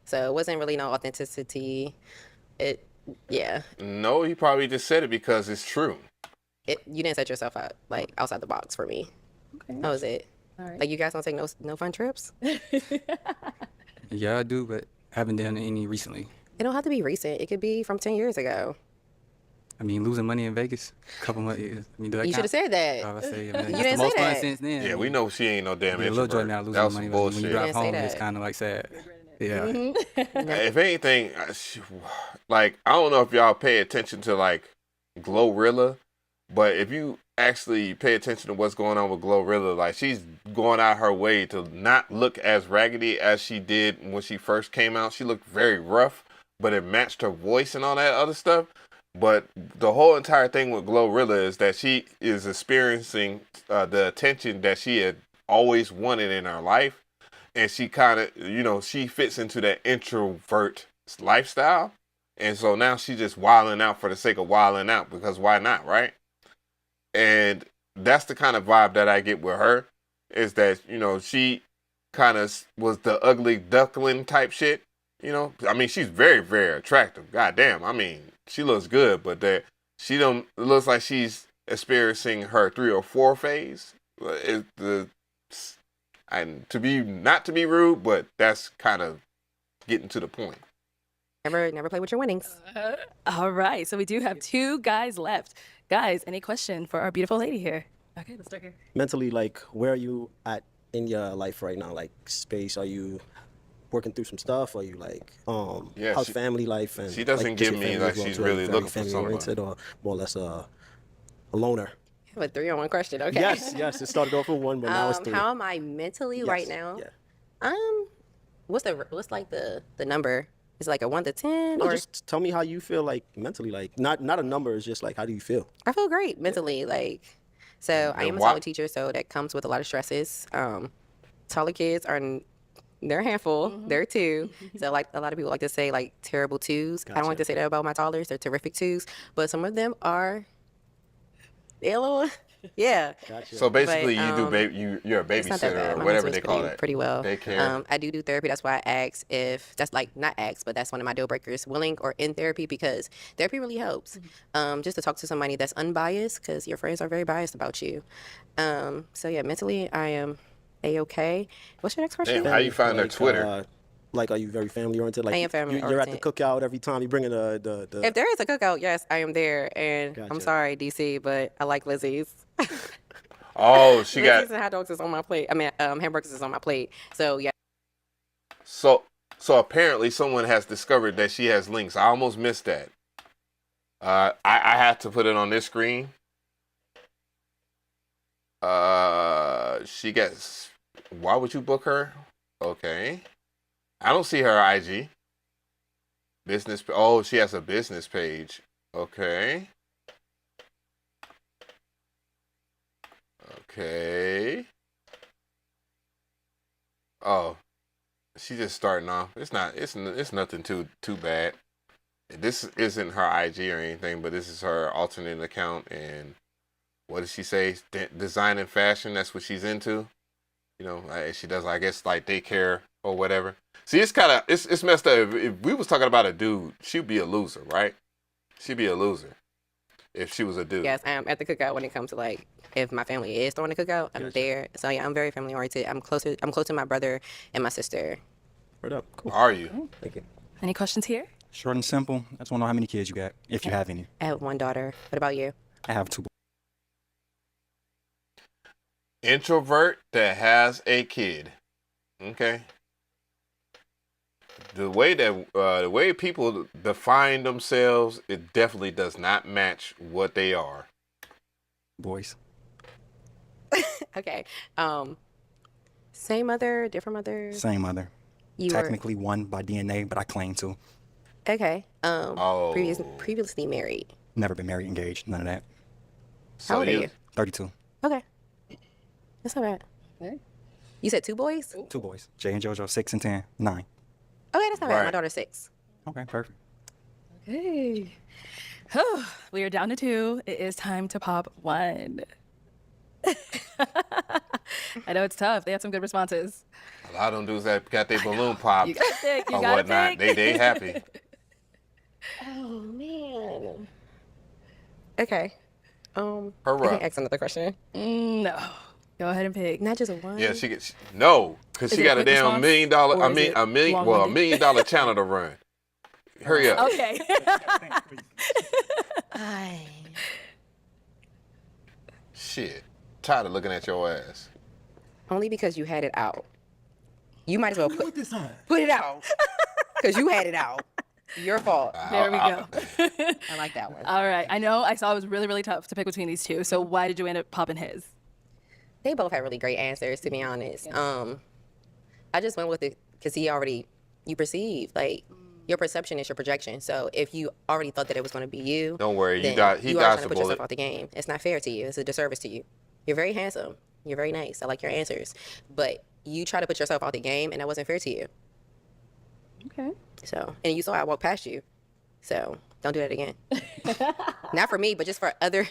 So it wasn't really no authenticity. Yeah. No, he probably just said it because it's true. You didn't set yourself up like outside the box for me. Okay. That was it. All right. Like, you guys don't take no fun trips? Yeah, I do, but haven't done any recently. It don't have to be recent. It could be from 10 years ago. I mean, losing money in Vegas, a couple months. I mean, do that You should have said that. I say, You man, that's didn't the most say fun that. since then. Yeah, we know she ain't no damn Yeah, a little joy introvert. now That losing was money, some but when bullshit. you drive didn't say home, it's that. kind of like sad. Yeah. If anything, like, I don't know if y'all pay attention to like Glorilla, but if you actually pay attention to what's going on with Glorilla, like, she's going out her way to not look as raggedy as she did when she first came out. She looked very rough, but it matched her voice and all that other stuff. But the whole entire thing with Glorilla is that she is experiencing the attention that she had always wanted in her life. And she kind of, she fits into that introvert lifestyle. And so now she's just wilding out for the sake of wilding out, because why not, right? And that's the kind of vibe that I get with her, is that, she kind of was the ugly duckling type shit. I mean, she's very, very attractive. Goddamn. I mean, she looks good, but it looks like she's experiencing her 3 or 4 phase. And not to be rude, but that's kind of getting to the point. Never play with your winnings. All right, so we do have 2 guys left. Guys, any question for our beautiful lady here? Okay, let's start here. Mentally, like, where are you at in your life right now? Like, space, are you working through some stuff? Are you like, how's family life? And she doesn't like, just give your me family like as well, she's too? Are you really very looking for family-oriented, somebody. or more or less a loner? I have a 3-on-1 question, okay? Yes. It started off with 1, but now it's 3. How am I mentally right now? Yeah. What's like the number? Is it like a 1 to 10? No, or just tell me how you feel, like, mentally. Like, not a number. It's just like, how do you feel? I feel great mentally. Like, so I am a solid teacher, so that comes with a lot of stresses. Taller kids they're a handful. They're 2. So, like, a lot of people like to say, like, terrible 2s. I don't like to say that about my toddlers. They're terrific 2s. But some of them are they're a little, yeah. Gotcha. So basically, But, you do you're a it's not that babysitter bad. or My whatever husband's they call that. pretty well. Daycare. I do therapy. That's why I ask if that's like not ask, but that's one of my deal breakers, willing or in therapy, because therapy really helps. Just to talk to somebody that's unbiased, because your friends are very biased about you. So yeah, mentally I am a-okay. What's your next question? Damn, how you find her Like, Twitter? Like, are you very family oriented? Like, I am family You're at the oriented. cookout every time. You bring in the. If there is a cookout, yes, I am there. And I'm Gotcha. sorry, DC, but I like Lizzie's. Oh, she got Lizzie's and hot dogs is on my plate. I mean, hamburgers is on my plate. So yeah. so apparently someone has discovered that she has links. I almost missed that. I have to put it on this screen. She gets. Why would you book her? Okay. I don't see her IG. Business. Oh, she has a business page. Okay. Okay. Oh, she just starting off. It's nothing too bad. This isn't her IG or anything, but this is her alternate account. And what does she say? Design and fashion. That's what she's into. You know, she does, I guess, like daycare or whatever. See, it's kind of it's messed up. If we was talking about a dude, she'd be a loser, right? She'd be a loser if she was a dude. Yes, I am at the cookout when it comes to like if my family is throwing a cookout, I'm there. So yeah, I'm very family oriented. I'm close to my brother and my sister. Word up. Cool. Are you? Thank you. Any questions here? Short and simple. I just want to know how many kids you got, if you have any. I have one daughter. What about you? I have 2. Introvert that has a kid. Okay. The way people define themselves, it definitely does not match what they are. Boys. Okay. Same mother, different mother. Same mother. You Technically one by DNA, but I claim to. Okay. Previously married. Never been married, engaged, none of that. How old are you? 32. Okay. That's not bad. Okay. You said 2 boys? 2 boys. Jay and JoJo, 6 and 10, 9. Okay, that's not bad. My daughter's 6. Okay, perfect. Okay. We are down to 2. It is time to pop 1. I know it's tough. They had some good responses. A lot of them dudes that got their balloon popped You gotta pick. You or gotta whatnot. pick. They happy. Oh man. Okay. I Her can up. ask another question. No. Go ahead and pick. Not just a 1. Yeah, she gets no, because Is she it a got a quick damn response, $1 million. I or is mean, it $1 million. Well, $1 long-winded? million channel to run. Hurry up. Okay. Shit. Tired of looking at your ass. Only because you had it out. You might as well put it out. Oh. Because you had it out. Your fault. There we go. I like that one. All right. I know I saw it was really, really tough to pick between these 2. So why did you end up popping his? They both had really great answers, to be honest. I just went with it because you perceive, like, your perception is your projection. So if you already thought that it was going to be you, Don't worry, then he you are dodged trying the to put bullet. yourself out the game. It's not fair to you. It's a disservice to you. You're very handsome. You're very nice. I like your answers. But you try to put yourself out the game, and that wasn't fair to you. Okay. So, and you saw I walked past you. So don't do that again. Not for me, but just for other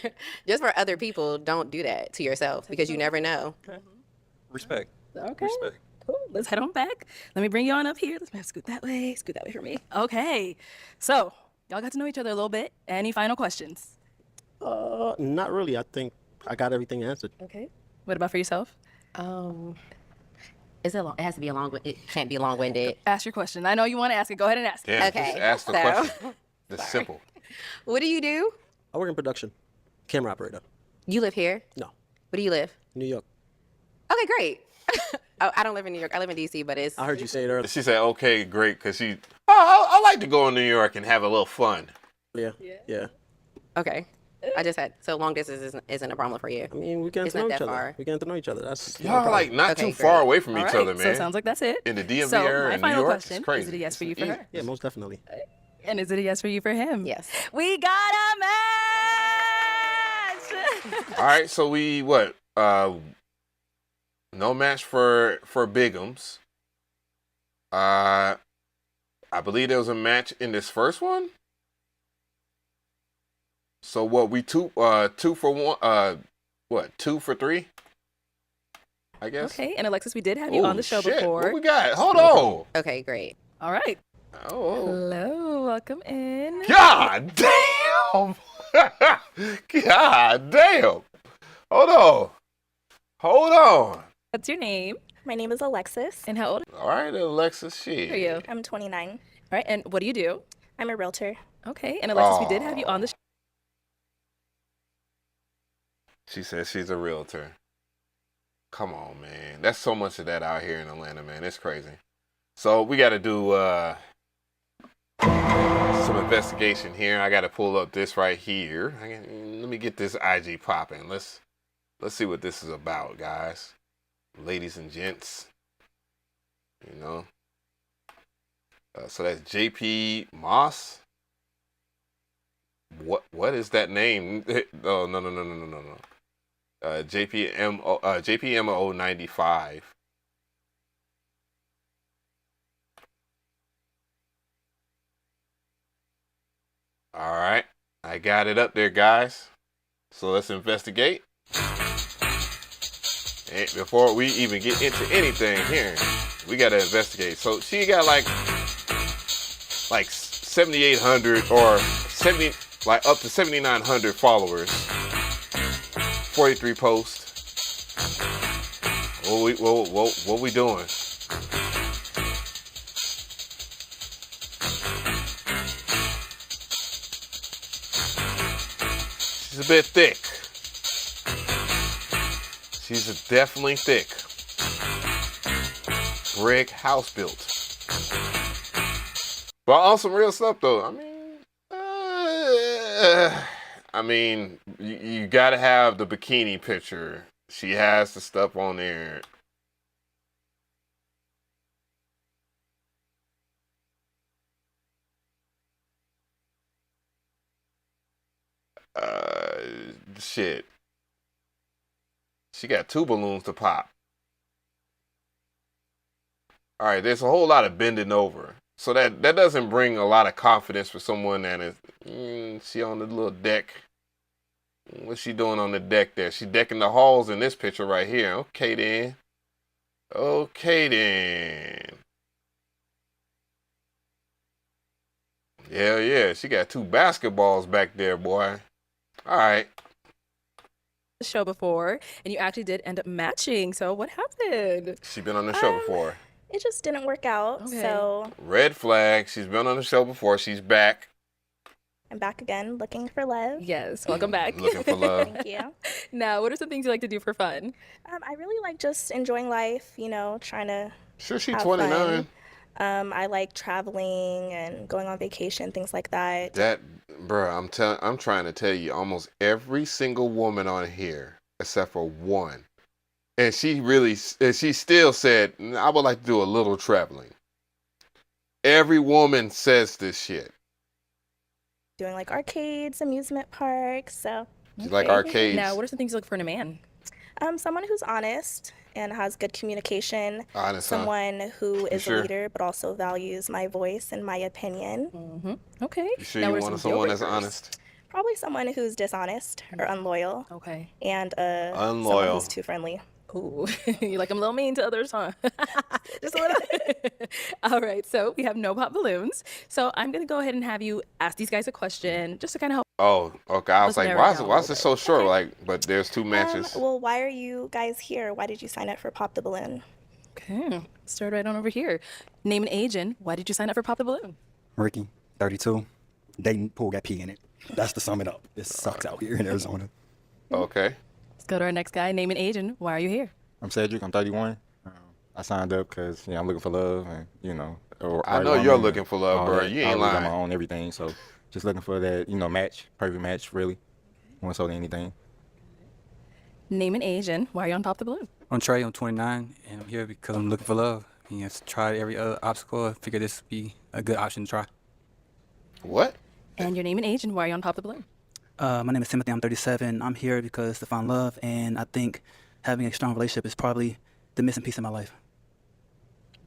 people. Don't do that to yourself because you never know. Respect. Okay. Cool. Let's head on back. Let me bring you on up here. Let's scoot that way. Scoot that way for me. Okay. So y'all got to know each other a little bit. Any final questions? Not really. I think I got everything answered. Okay. What about for yourself? It has to be it can't be long-winded. Ask your question. I know you want to ask it. Go ahead and ask it. Yeah, Okay, just ask the so- question. It's simple. What do you do? I work in production. Camera operator. You live here? No. Where do you live? New York. Okay, great. Oh, I don't live in New York. I live in DC, but it's. I heard you say it earlier. She said, okay, great, because I like to go in New York and have a little fun. Yeah. Okay. I just had long distance isn't a problem for you. I mean, we get It's to know not each that other. far. We get to know each other. That's Y'all like not Okay, too far great. away from All each right, other, man. So it sounds like that's it. In the DMV so area my in New final York, question, it's crazy. is it a yes for you for her? Yeah, most definitely. And is it a yes for you for him? Yes. We got a match! All right, so we what? No match for Bigums. I believe there was a match in this first one. So what? We 2 for 1. What? 2 for 3? I guess. Okay, and Alexis, we did have you on the show shit. before. What we got? Hold on. Okay, great. All right. Oh. Hello, welcome in. God damn! God damn! Hold on. What's your name? My name is Alexis. And how old? All right, Alexis, shit. Are you? I'm 29. All right, and what do you do? I'm a realtor. Okay, and Alexis, we did have you on the show. She says she's a realtor. Come on, man. That's so much of that out here in Atlanta, man. It's crazy. So we got to do some investigation here. I got to pull up this right here. Let me get this IG popping. Let's see what this is about, guys. Ladies and gents. You know. So that's JP Moss. What is that name? Oh, no. JPMO 95. All right, I got it up there, guys. So let's investigate. And before we even get into anything here, we gotta investigate. So she got like 7,800 or 70, like up to 7,900 followers. 43 posts. What we doing? She's a bit thick. She's definitely thick. Brick house built. But on some real stuff though, I mean, you gotta have the bikini picture. She has the stuff on there. Shit. She got 2 balloons to pop. All right, there's a whole lot of bending over. So that doesn't bring a lot of confidence for someone that is, she on the little deck. What's she doing on the deck there? She decking the halls in this picture right here. Okay then. Yeah, she got 2 basketballs back there, boy. All right. Show before, and you actually did end up matching. So what happened? She been on the show before. It just didn't work out. Okay. So Red flag. She's been on the show before. She's back. I'm back again looking for love. Yes, welcome back. Looking for love. Thank you. Now, what are some things you like to do for fun? I really like just enjoying life, trying to Sure, she's have 29. fun. I like traveling and going on vacation, things like that. I'm trying to tell you, almost every single woman on here, except for one, and she still said, I would like to do a little traveling. Every woman says this shit. Doing like arcades, amusement parks. So You like arcades? Now, what are some things you look for in a man? Someone who's honest and has good communication. Honest, huh? Someone who is sure? a leader, but also values my voice and my opinion. Okay. You sure you want someone that's honest? Probably someone who's dishonest or unloyal. Okay. And someone Unloyal. who's too friendly. Ooh, you like I'm a little mean to others, huh? Just a little. All right, so we have no pop balloons. So I'm gonna go ahead and have you ask these guys a question, just to kind of help. Oh, okay. I was Let's like, narrow it down why a is it so short? But there's 2 matches. Well, why are you guys here? Why did you sign up for Pop the Balloon? Okay, start right on over here. Name and age, and why did you sign up for Pop the Balloon? Ricky, 32. Dating pool got pee in it. That's to sum it up. It sucks out here in Arizona. Okay. Let's go to our next guy. Name and age, and why are you here? I'm Cedric. I'm 31. I signed up because I'm looking for love, and I know you're looking for love, bro. You ain't I got lying. my own everything, so just looking for that, match, perfect match, really, more so than anything. Name and age, and why are you on Pop the Balloon? I'm Trey. I'm 29, and I'm here because I'm looking for love. Tried every other obstacle. I figured this would be a good option to try. What? And your name and age, and why are you on Pop the Balloon? My name is Timothy. I'm 37. I'm here because to find love, and I think having a strong relationship is probably the missing piece in my life.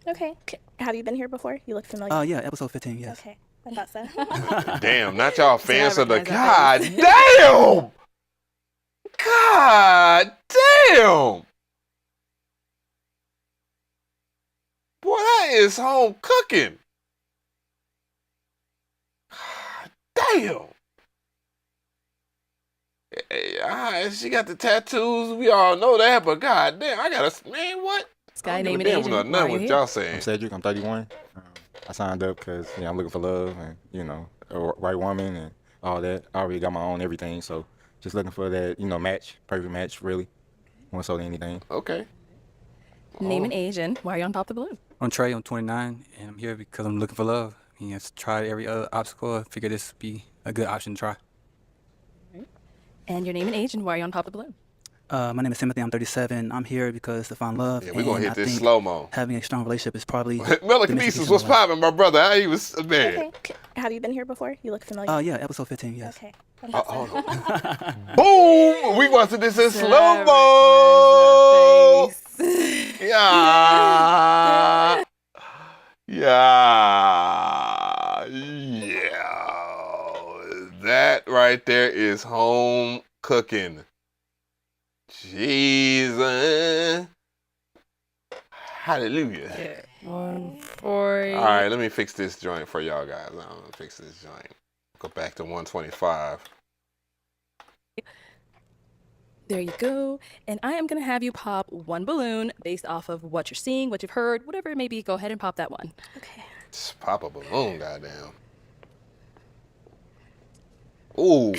Okay. Have you been here before? You look familiar. Yeah, episode 15, yes. Okay. I thought so. Damn, not y'all fans of the God damn! God damn! Boy, that is home cooking. God damn. She got the tattoos. We all know that, but God damn, man, what? This guy Damn, named Asian. nothing Why are what you y'all here? saying. I'm Cedric. I'm 31. I signed up because I'm looking for love and a right woman and all that. I already got my own everything, so just looking for that match, perfect match, really, more so than anything. Okay. Name an Asian. Why are you on top of the balloon? I'm Trey. I'm 29, and I'm here because I'm looking for love. I mean, I've tried every other obstacle. I figured this would be a good option to try. And your name and age, and why are you on top of the balloon? My name is Timothy. I'm 37. I'm here because to find love. Yeah, we're gonna hit I this think slow-mo. Having a strong relationship is probably. Melakinesis, what's poppin', my brother? How you was man? Okay. Have you been here before? You look familiar. Yeah, episode 15. Yes. Okay. Hold on. Boom! We watching this in slow-mo. Yeah. Yeah. That right there is home cooking. Jesus. Hallelujah. Yeah. 140. All right, let me fix this joint for y'all guys. I'm gonna fix this joint. Go back to 125. There you go. And I am going to have you pop one balloon based off of what you're seeing, what you've heard, whatever it may be. Go ahead and pop that one. Okay. Just pop a balloon, goddamn. Ooh.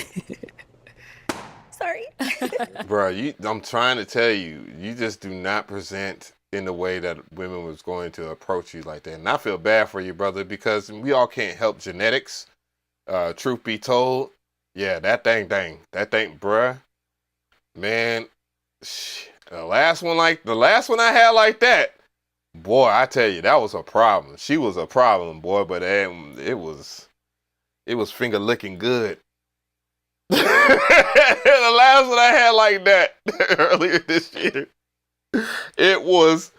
Sorry. Bruh, I'm trying to tell you, you just do not present in the way that women was going to approach you like that. And I feel bad for you, brother, because we all can't help genetics. Truth be told, yeah, that thing, bruh. Man, the last one I had like that, boy, I tell you, that was a problem. She was a problem, boy, but it was finger licking good. The last one I had like that earlier this year, it was,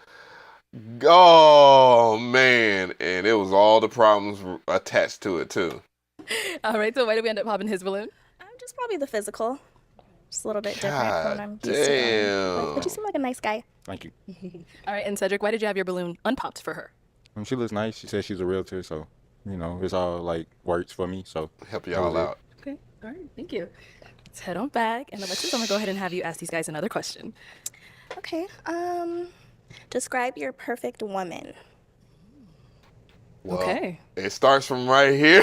oh man, and it was all the problems attached to it too. All right, so why did we end up popping his balloon? Just probably the physical. Just a little bit different from what I'm used to. Damn. But you seem like a nice guy. Thank you. All right, and Cedric, why did you have your balloon unpopped for her? She looks nice. She said she's a realtor, so it's all like works for me. So help y'all out. Okay, all right, thank you. Let's head on back, and Alexis, I'm gonna go ahead and have you ask these guys another question. Okay. Describe your perfect woman. Well, okay. It starts from right here.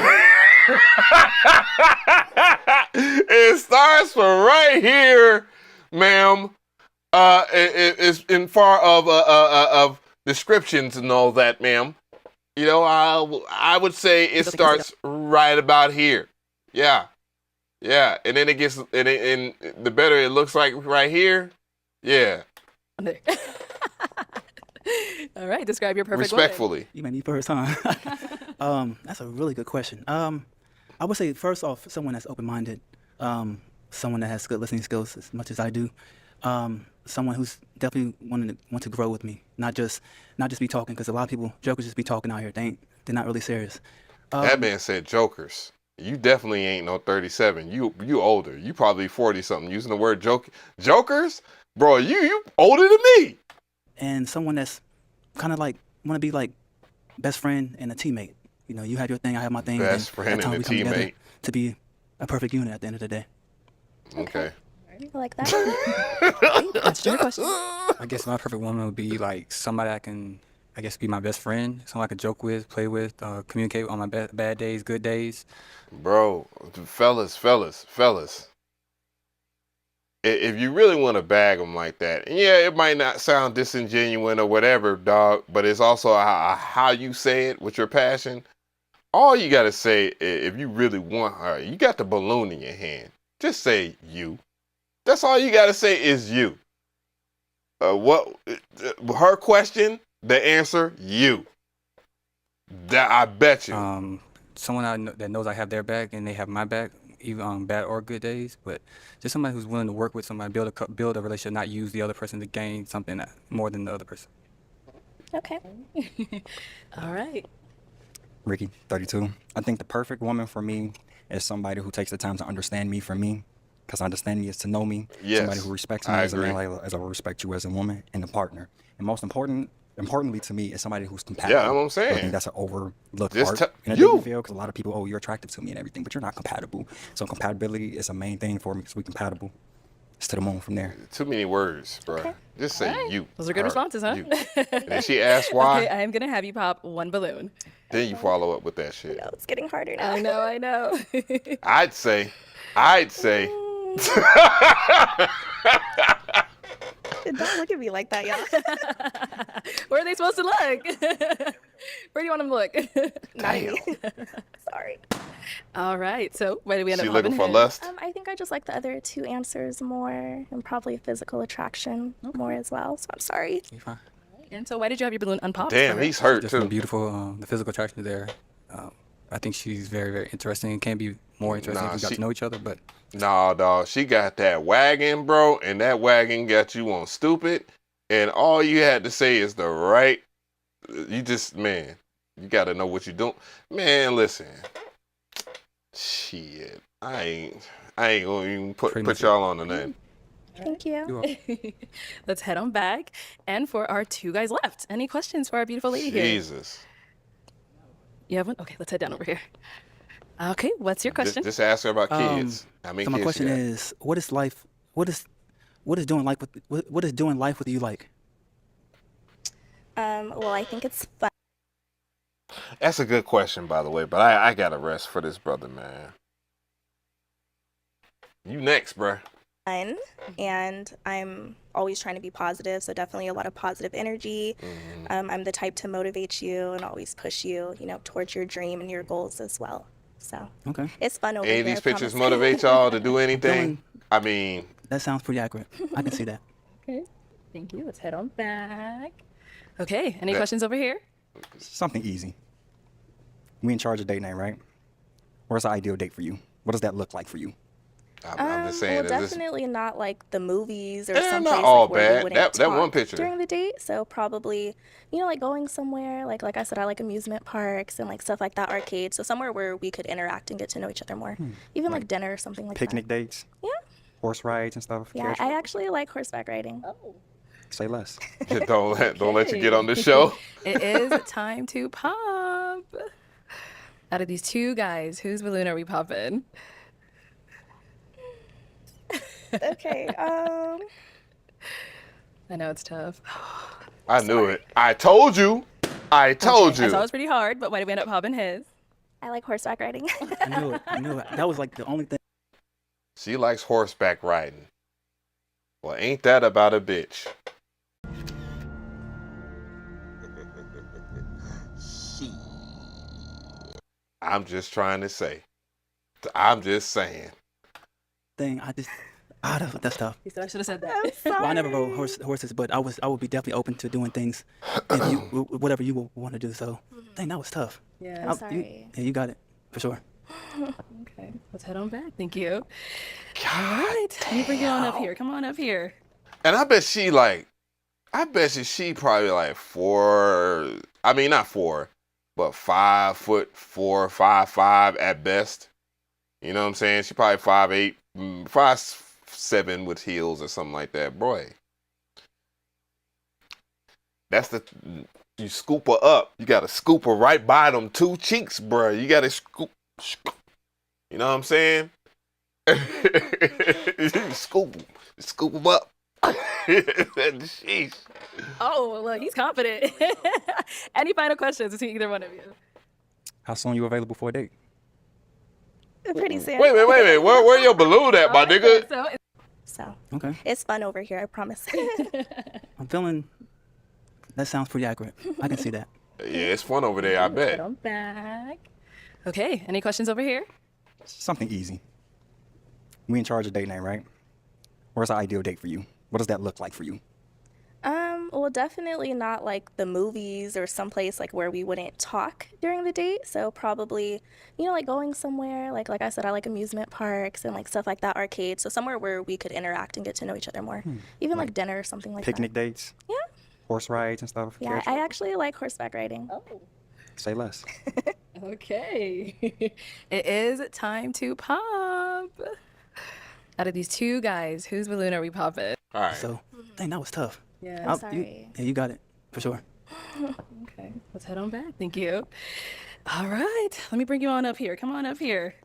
It starts from right here, ma'am. It's in far of descriptions and all that, ma'am. I would say it starts right about here. Yeah, and then it gets, and the better it looks like right here. Yeah. All right, describe your perfect respectfully. woman. You made me first, huh? That's a really good question. I would say first off, someone that's open-minded, someone that has good listening skills as much as I do, someone who's definitely want to grow with me, not just be talking, because a lot of people jokers just be talking out here. They're not really serious. That man said jokers. You definitely ain't no 37. You older. You probably 40 something. Using the word jokers, bro. You older than me. And someone that's kind of like want to be like best friend and a teammate. You have your thing, I have my thing. Best friend and a teammate. To be a perfect unit at the end of the day. Okay. I like that. That's your question. I guess my perfect woman would be like somebody I can, be my best friend, someone I can joke with, play with, communicate on my bad days, good days. Bro, fellas. If you really want to bag them like that, yeah, it might not sound disingenuous or whatever, dog, but it's also how you say it with your passion. All you got to say, if you really want her, you got the balloon in your hand. Just say you. That's all you got to say is you. What her question, the answer, you. That I bet you. Someone that knows I have their back and they have my back, even on bad or good days, but just somebody who's willing to work with somebody, build a relationship, not use the other person to gain something more than the other person. Okay. All right. Ricky, 32. I think the perfect woman for me is somebody who takes the time to understand me for me, because understanding me is to know me. Yes, somebody who respects me I as a agree. man, as I respect you as a woman and a partner. And most importantly to me is somebody who's compatible. Yeah, that's what I'm saying. I think that's an overlooked Just part in a you. dating field, because a lot of people, you're attractive to me and everything, but you're not compatible. So compatibility is a main thing for me, because we're compatible. It's to the moon from there. Too many words, bro. Okay. Just say All right. you. Those are good Or responses, huh? you. And then she asked why. Okay, I am gonna have you pop one balloon. Then you follow up with that shit. It's getting harder now. I know. I'd say. Don't look at me like that, y'all. Where are they supposed to look? Where do you want them to look? Damn. Sorry. All right. So where do we end She up? looking hopping for in? lust? I think I just like the other two answers more, and probably physical attraction more as well. So I'm sorry. You fine. And so why did you have your balloon unpopped? Damn, he's hurt Just too. beautiful. The physical attraction there. I think she's very, very interesting. It can be more interesting Nah, if we got she- to know each other, but Nah, dog. She got that wagon, bro, and that wagon got you on stupid. And all you had to say is the right. You just, man, you got to know what you're doing. Man, listen. Shit. I ain't going to even put y'all on the name. Thank you. Let's head on back. And for our two guys left, any questions for our beautiful lady here? Jesus. You have one? Okay, let's head down over here. Okay, what's your question? Just ask her about kids. How many So my kids question she got? is, what is life? What is doing life with? What is doing life with you like? Well, I think it's fun. That's a good question, by the way, but I got to rest for this brother, man. You next, bruh. And I'm always trying to be positive, so definitely a lot of positive energy. I'm the type to motivate you and always push you, towards your dream and your goals as well. So Okay. it's fun over Any here. of these I pictures promise. motivate y'all to do anything? I mean, That sounds pretty accurate. I can see that. Okay, thank you. Let's head on back. Okay, any That- questions over here? Something easy. We in charge of date night, right? Where's the ideal date for you? What does that look like for you? I'm just saying. Well, is this- definitely not like the movies or Eh, some not place all like where bad. we wouldn't That one talk picture. during the date. So probably, like going somewhere like I said, I like amusement parks and like stuff like that, arcades. So somewhere where we could interact and get to know each other more. Even like dinner or something like Picnic that. dates? Yeah. Horse rides and stuff? Yeah, Casual? I actually like horseback riding. Oh. Say less. don't let you get on this show. It is time to pop. Out of these two guys, whose balloon are we popping? Okay. I know it's tough. I knew it. I told you. I told Okay, I you. saw it was pretty hard, but why did we end up popping his? I like horseback riding. I knew it. I knew it. That was like the only thing. She likes horseback riding. Well, ain't that about a bitch? I'm just trying to say. I'm just saying. Thing that's tough. He said I should have said that. Well, I never rode horses, but I would be definitely open to doing things if you whatever you would want to do. So, dang, that was tough. Yeah. I'm sorry. You got it for sure. Okay, let's head on back. Thank you. All right, let me bring you on up here. Come on up here. And I bet she probably like 4. I mean, not 4, but 5'4", 5'5" at best. You know what I'm saying? She probably 5'8", 5'7" with heels or something like that. Boy, you scoop her up. You gotta scoop her right by them 2 cheeks, bro. You gotta scoop. You know what I'm saying? Scoop them up. Sheesh. Oh, look, he's confident. Any final questions between either one of you? How soon you available for a date? Pretty soon. Wait a minute. Where your balloon at, my nigga? So Okay. it's fun over here. I promise. I'm feeling. That sounds pretty accurate. I can see that. Yeah, it's fun over there, I Head bet. on back. Okay, any questions over here? Something easy. We in charge of date night, right? Where's the ideal date for you? What does that look like for you? Well, definitely not like the movies or someplace like where we wouldn't talk during the date. So probably, like going somewhere like I said, I like amusement parks and like stuff like that, arcades. So somewhere where we could interact and get to know each other more. Even like dinner or something like Picnic that. dates? Yeah. Horse rides and stuff? Yeah, Casual? I actually like horseback riding. Oh. Say less. Okay. It is time to pop. Out of these two guys, whose balloon are we popping? All right. So, dang, that was tough. Yeah. I'm sorry. You got it for sure. Okay, let's head on back. Thank you. All right, let me bring you on up here. Come on up here.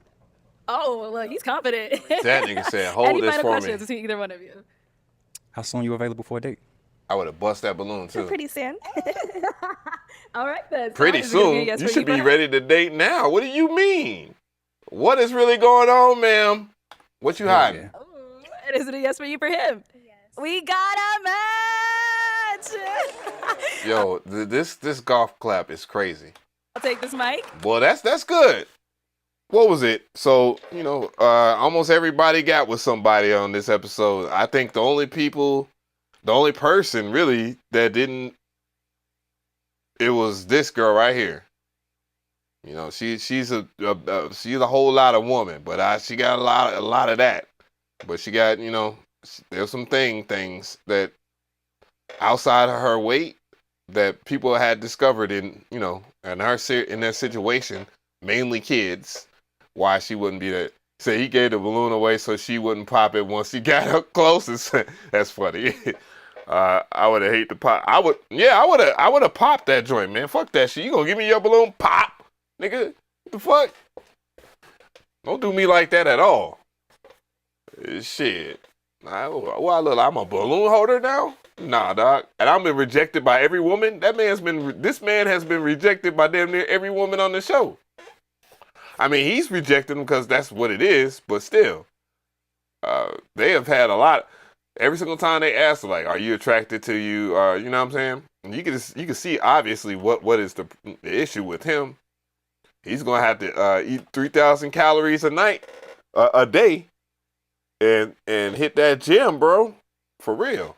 Oh, look, he's confident. That nigga said, "Hold Any this final for questions me." between either one of you? How soon you available for a date? I would have bust that balloon too. Pretty soon. All right, then. Pretty Is it gonna be a soon. yes You for should be Brian? ready to date now. What do you mean? What is really going on, ma'am? What you hiding? And is it a yes for you for him? Yes. We got a match. Yo, this golf clap is crazy. I'll take this mic. Well, that's good. What was it? So, almost everybody got with somebody on this episode. I think the only person really that didn't, it was this girl right here. She's a whole lot of woman, but she got a lot of that. But she got, there's some things that outside of her weight that people had discovered in their situation, mainly kids, why she wouldn't be that. Say he gave the balloon away so she wouldn't pop it once he got up closest. That's funny. I would have hate to pop. I would have popped that joint, man. Fuck that shit. You gonna give me your balloon? Pop, nigga. What the fuck? Don't do me like that at all. Shit. I look, I'm a balloon holder now? Nah, dog. And I've been rejected by every woman. This man has been rejected by damn near every woman on the show. I mean, he's rejected them because that's what it is, but still. They have had a lot. Every single time they ask, like, are you attracted to you? You know what I'm saying? And you can see obviously what is the issue with him. He's gonna have to eat 3,000 calories a day, and hit that gym, bro, for real.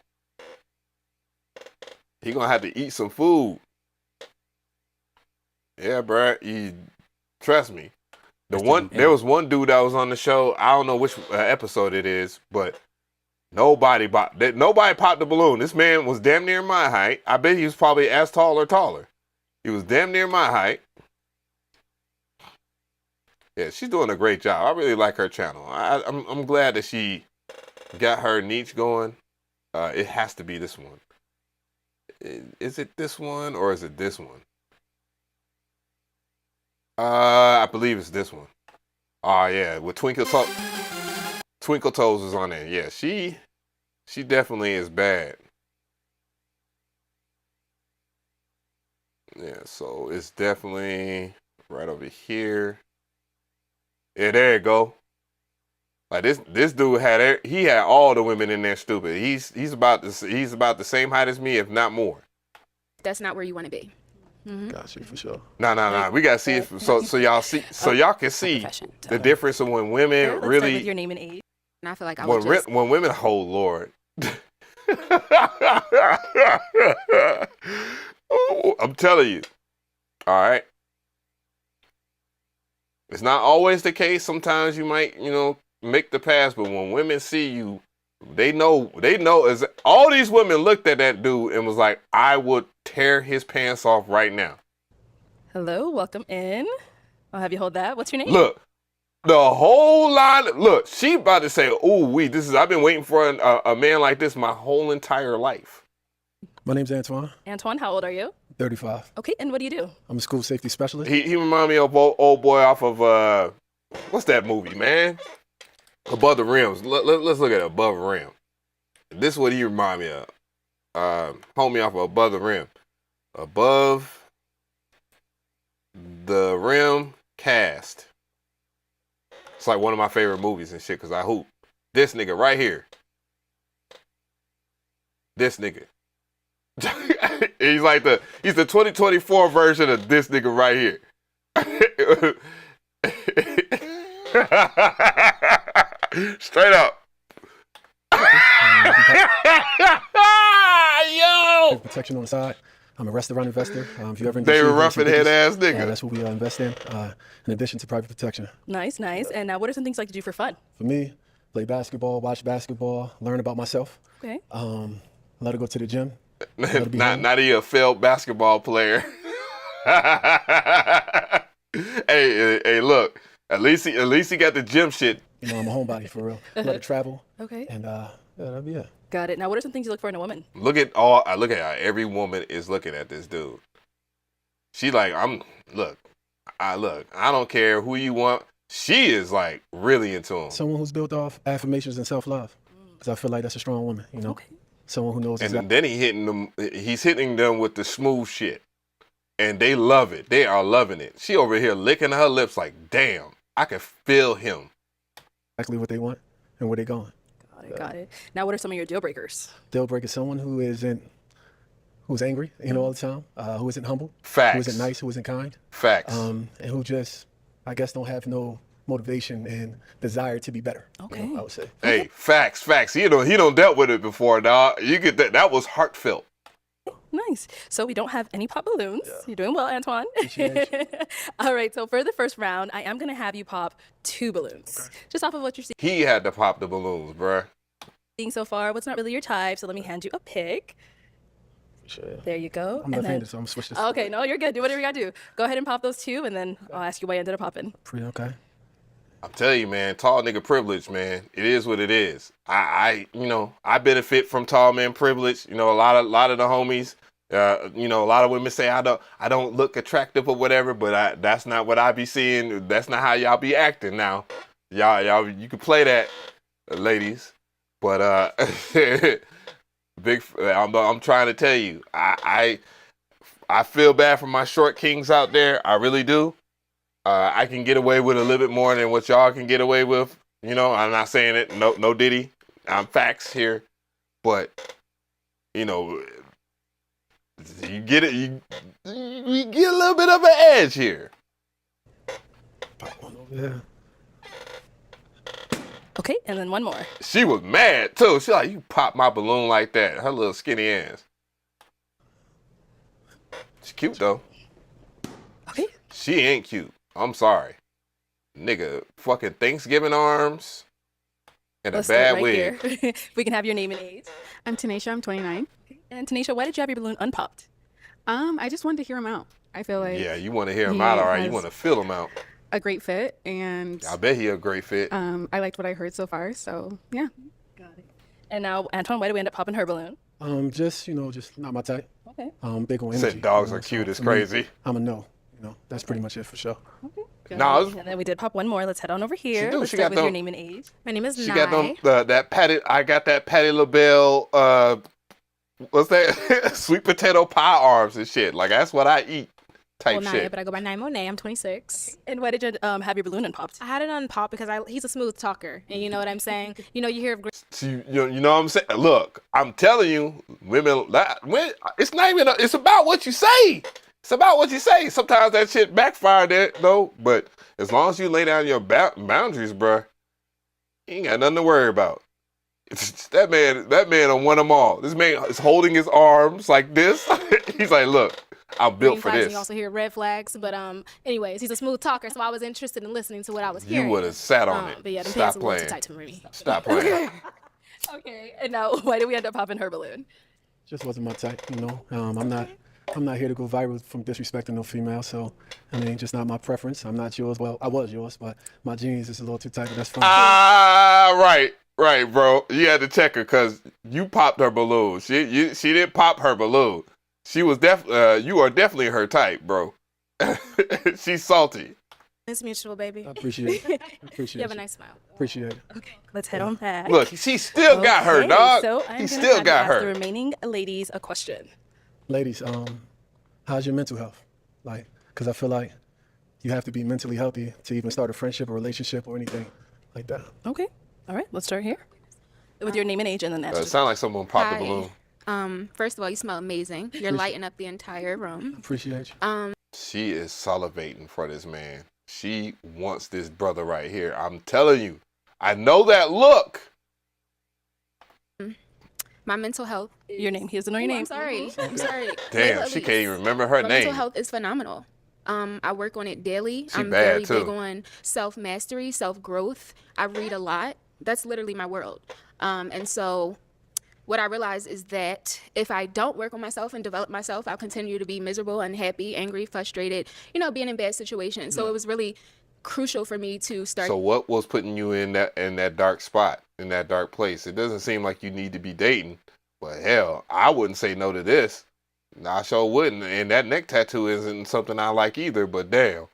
He gonna have to eat some food. Yeah, bro. Trust me. There was one dude that was on the show. I don't know which episode it is, but nobody popped the balloon. This man was damn near my height. I bet he was probably as tall or taller. He was damn near my height. Yeah, she's doing a great job. I really like her channel. I'm glad that she got her niche going. It has to be this one. Is it this one or is it this one? I believe it's this one. Oh yeah, with Twinkle Toes is on there. Yeah, she definitely is bad. Yeah, so it's definitely right over here. Yeah, there you go. Like this dude had all the women in there stupid. He's about the same height as me, if not more. That's not where you want to be. Mm-hmm. Got you for sure. No. We gotta see it so y'all can see the difference of when women Let's really. start with your name and age. And I feel like when women, oh Lord. I'm telling you. All right. It's not always the case. Sometimes you might, make the pass, but when women see you, they know as all these women looked at that dude and was like, I would tear his pants off right now. Hello, welcome in. I'll have you hold that. What's your name? Look, the whole line. Look, she about to say, "Ooh, I've been waiting for a man like this my whole entire life." My name's Antoine. Antoine, how old are you? 35. Okay, and what do you do? I'm a school safety specialist. He remind me of old boy off of what's that movie, man? Above the Rims. Let's look at Above the Rim. This is what he remind me of. Homie off of Above the Rim. Above the Rim cast. It's like one of my favorite movies and shit because I hoop. This nigga right here. This nigga. he's the 2024 version of this nigga right here. Straight up. Yo! Protection on the side. I'm a restaurant investor. If you ever They were roughing head ass nigga. That's what we invest in addition to private protection. Nice. And what are some things you like to do for fun? For me, play basketball, watch basketball, learn about myself. Okay. Let her go to the gym. Not a failed basketball player. hey, look. At least he got the gym shit. I'm a homebody for real. Let her travel. Okay. And that'll be it. Got it. Now, what are some things you look for in a woman? Look at how every woman is looking at this dude. She like, I don't care who you want. she is like really into him. Someone who's built off affirmations and self-love, because I feel like that's a strong woman. You know, someone who knows. And then he's hitting them with the smooth shit. And they love it. They are loving it. She over here licking her lips like, damn, I can feel him. Exactly what they want and where they're going. Got it. Now, what are some of your deal breakers? Deal breaker, someone who's angry, all the time, who isn't humble, Facts. who isn't nice, who isn't kind. Facts. And who just, I guess, don't have no motivation and desire to be better. Okay. I would say. Hey, facts. He don't dealt with it before, dog. You get that. That was heartfelt. Nice. So we don't have any pop balloons. Yeah. You're doing well, Antoine. All right. So for the first round, I am going to have you pop 2 balloons. Just off of what you're He had to pop the balloons, bruh. seeing so far. What's not really your type. So let me hand you a pick. Sure. There you go. I'm left-handed, so I'm switch this. Okay. No, you're good. Do whatever you got to do. Go ahead and pop those 2, and then I'll ask you why you ended up popping. Pretty okay. I'm telling you, man, tall nigga privilege, man. It is what it is. I benefit from tall man privilege. You know, a lot of the homies, a lot of women say I don't look attractive or whatever, but that's not what I be seeing. That's not how y'all be acting now. Y'all, you can play that, ladies, but I'm trying to tell you, I feel bad for my short kings out there. I really do. I can get away with a little bit more than what y'all can get away with. You know, I'm not saying it. No Diddy. I'm facts here. But, you know, you get it. You get a little bit of an edge here. Yeah. Okay, and then one more. She was mad, too. She like, you pop my balloon like that. Her little skinny ass. She's cute, though. Okay. She ain't cute. I'm sorry. Nigga, fucking Thanksgiving arms and Let's a bad start wig. here. We can have your name and age. I'm Tanisha. I'm 29. And Tanisha, why did you have your balloon unpopped? I just wanted to hear him out. I feel like Yeah, you want to hear him out, all right? You want to feel him out. a great fit, and I bet he a great fit. I liked what I heard so far. So yeah. And now, Antoine, why did we end up popping her balloon? Just not my type. Okay. Big on energy. Said dogs are cute. It's crazy. I'm a no. That's pretty much it for sure. No, And then we did pop one more. Let's head on over here. Let's She start got with your them- name and age. My name is She Nye. got them that Patty. I got that Patty LaBelle. What's that? Sweet potato pie arms and shit. Like that's what I eat. Type Nye, shit. but I go by Nye Monet. I'm 26. And why did you have your balloon unpopped? I had it unpopped because he's a smooth talker, and you know what I'm saying. You know, you hear of You know what I'm saying? Look, I'm telling you, women. It's not even. It's about what you say. It's about what you say. Sometimes that shit backfire there, though. But as long as you lay down your boundaries, bruh, you ain't got nothing to worry about. That man on one of them all. This man is holding his arms like this. He's like, look, I'm built green for flags, and this. you also hear red flags. But anyways, he's a smooth talker, so I was interested in listening to what I was You hearing. would have sat on it. But yeah, the Stop pants are a little too playing. tight for me. Stop playing. Okay. And now, why did we end up popping her balloon? Just wasn't my type. I'm not here to go viral from disrespecting no female. So, just not my preference. I'm not yours. Well, I was yours, but my jeans is a little too tight. But that's fine. Right, bro. You had to check her because you popped her balloon. She didn't pop her balloon. She was you are definitely her type, bro. She's salty. It's mutual, baby. I appreciate it. You have a nice smile. Appreciate it. Okay, let's head on back. Look, she still got her, Okay, dog. So I'm He gonna still have got to ask her. the remaining ladies a question. Ladies, how's your mental health? Like, because I feel like you have to be mentally healthy to even start a friendship or relationship or anything like that. Okay. All right. Let's start here with your name and age, and then It that's. sounds like someone popped Hi. the balloon. First of all, you smell amazing. You're lighting up the entire room. Appreciate you. She is salivating for this man. She wants this brother right here. I'm telling you. I know that look. My mental health. Your name. He doesn't know your name. I'm sorry. I'm sorry. Damn, Layla she Elise. can't even remember her My name. mental health is phenomenal. I work on it daily. She I'm bad, very too. big on self-mastery, self-growth. I read a lot. That's literally my world. And so what I realize is that if I don't work on myself and develop myself, I'll continue to be miserable, unhappy, angry, frustrated, being in bad situations. So it was really crucial for me to start. So what was putting you in that dark spot, in that dark place? It doesn't seem like you need to be dating, but hell, I wouldn't say no to this. I sure wouldn't. And that neck tattoo isn't something I like either, but damn,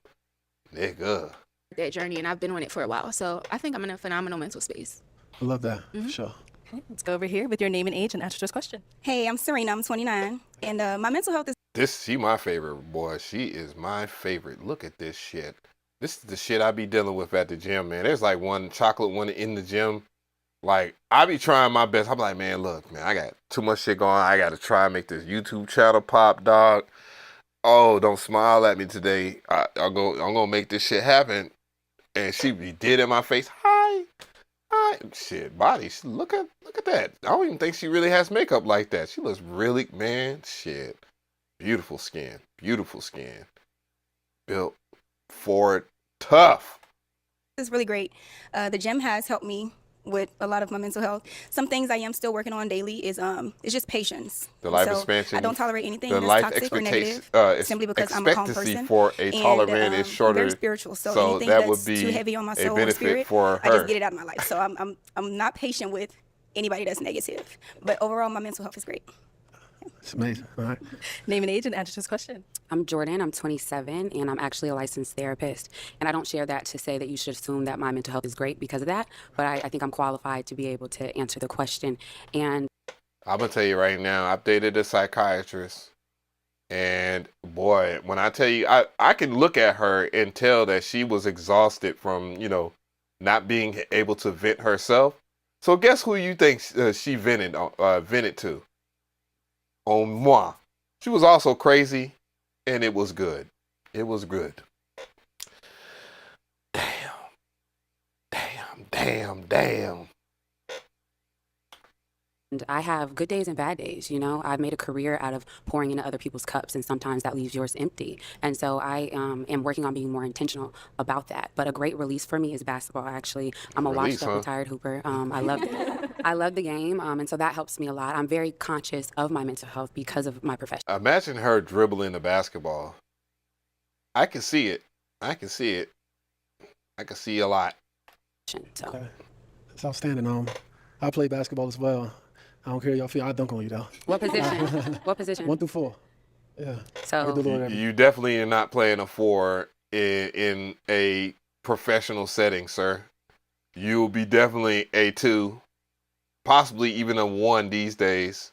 nigga. that journey, and I've been on it for a while. So I think I'm in a phenomenal mental space. I love that, for sure. Okay, let's go over here with your name and age and answer this question. Hey, I'm Serena. I'm 29, and my mental health is. She my favorite, boy. She is my favorite. Look at this shit. This is the shit I be dealing with at the gym, man. There's like one chocolate one in the gym. Like, I be trying my best. I'm like, man, look, man, I got too much shit going on. I got to try and make this YouTube channel pop, dog. Oh, don't smile at me today. I'm going to make this shit happen. And she be dead in my face. Hi. Shit, body. Look at that. I don't even think she really has makeup like that. She looks really, man, shit. Beautiful skin. Beautiful skin. Built for it. Tough. Is really great. The gym has helped me with a lot of my mental health. Some things I am still working on daily is it's just patience. The life expansion. I don't tolerate anything the that's life toxic or negative simply because I'm a calm person. For a taller man is shorter. I'm very spiritual, so anything that that's would be too heavy on my soul a or benefit spirit, for her. I just get it out of my life. So I'm not patient with anybody that's negative. But overall, my mental health is great. It's amazing. All right. Name and age and answer this question. I'm Jordan. I'm 27, and I'm actually a licensed therapist. And I don't share that to say that you should assume that my mental health is great because of that, but I think I'm qualified to be able to answer the question. And I'm going to tell you right now, I've dated a psychiatrist. And boy, when I tell you, I can look at her and tell that she was exhausted from, not being able to vent herself. So guess who you think she vented to? On moi. She was also crazy, and it was good. It was good. Damn. And I have good days and bad days, I've made a career out of pouring into other people's cups, and sometimes that leaves yours empty. And so I am working on being more intentional about that. But a great release for me is basketball, actually. I'm a washed up retired hooper. I love the game, and so that helps me a lot. I'm very conscious of my mental health because of my profession. Imagine her dribbling the basketball. I can see it. I can see a lot. So. Okay. It's outstanding. I play basketball as well. I don't care how y'all feel. I dunk on you, though. What position? What position? 1 through 4. Yeah. So you definitely are not playing a 4 in a professional setting, sir. You'll be definitely a 2, possibly even a 1 these days.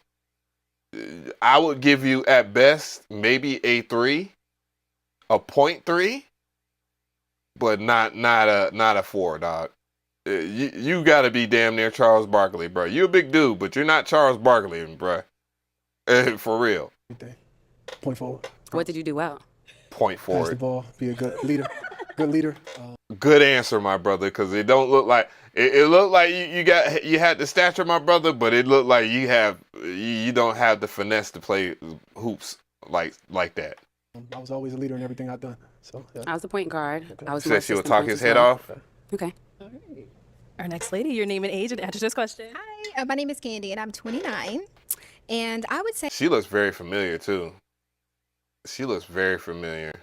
I would give you at best maybe a 3, a 0.3, but not a 4, dog. You got to be damn near Charles Barkley, bro. You're a big dude, but you're not Charles Barkley, bro. For real. 0.4. What did you do well? 0.4. Pass the ball. Be a good leader. Good leader. Good answer, my brother, because it don't look like it looked like you had the stature, my brother, but it looked like you don't have the finesse to play hoops like that. I was always a leader in everything I've done. So yeah. I was the point guard. Okay. I was. Said she would talk his head off. Okay. All right. Our next lady, your name and age and answer this question. Hi, my name is Candy, and I'm 29. And I would say She looks very familiar too. She looks very familiar.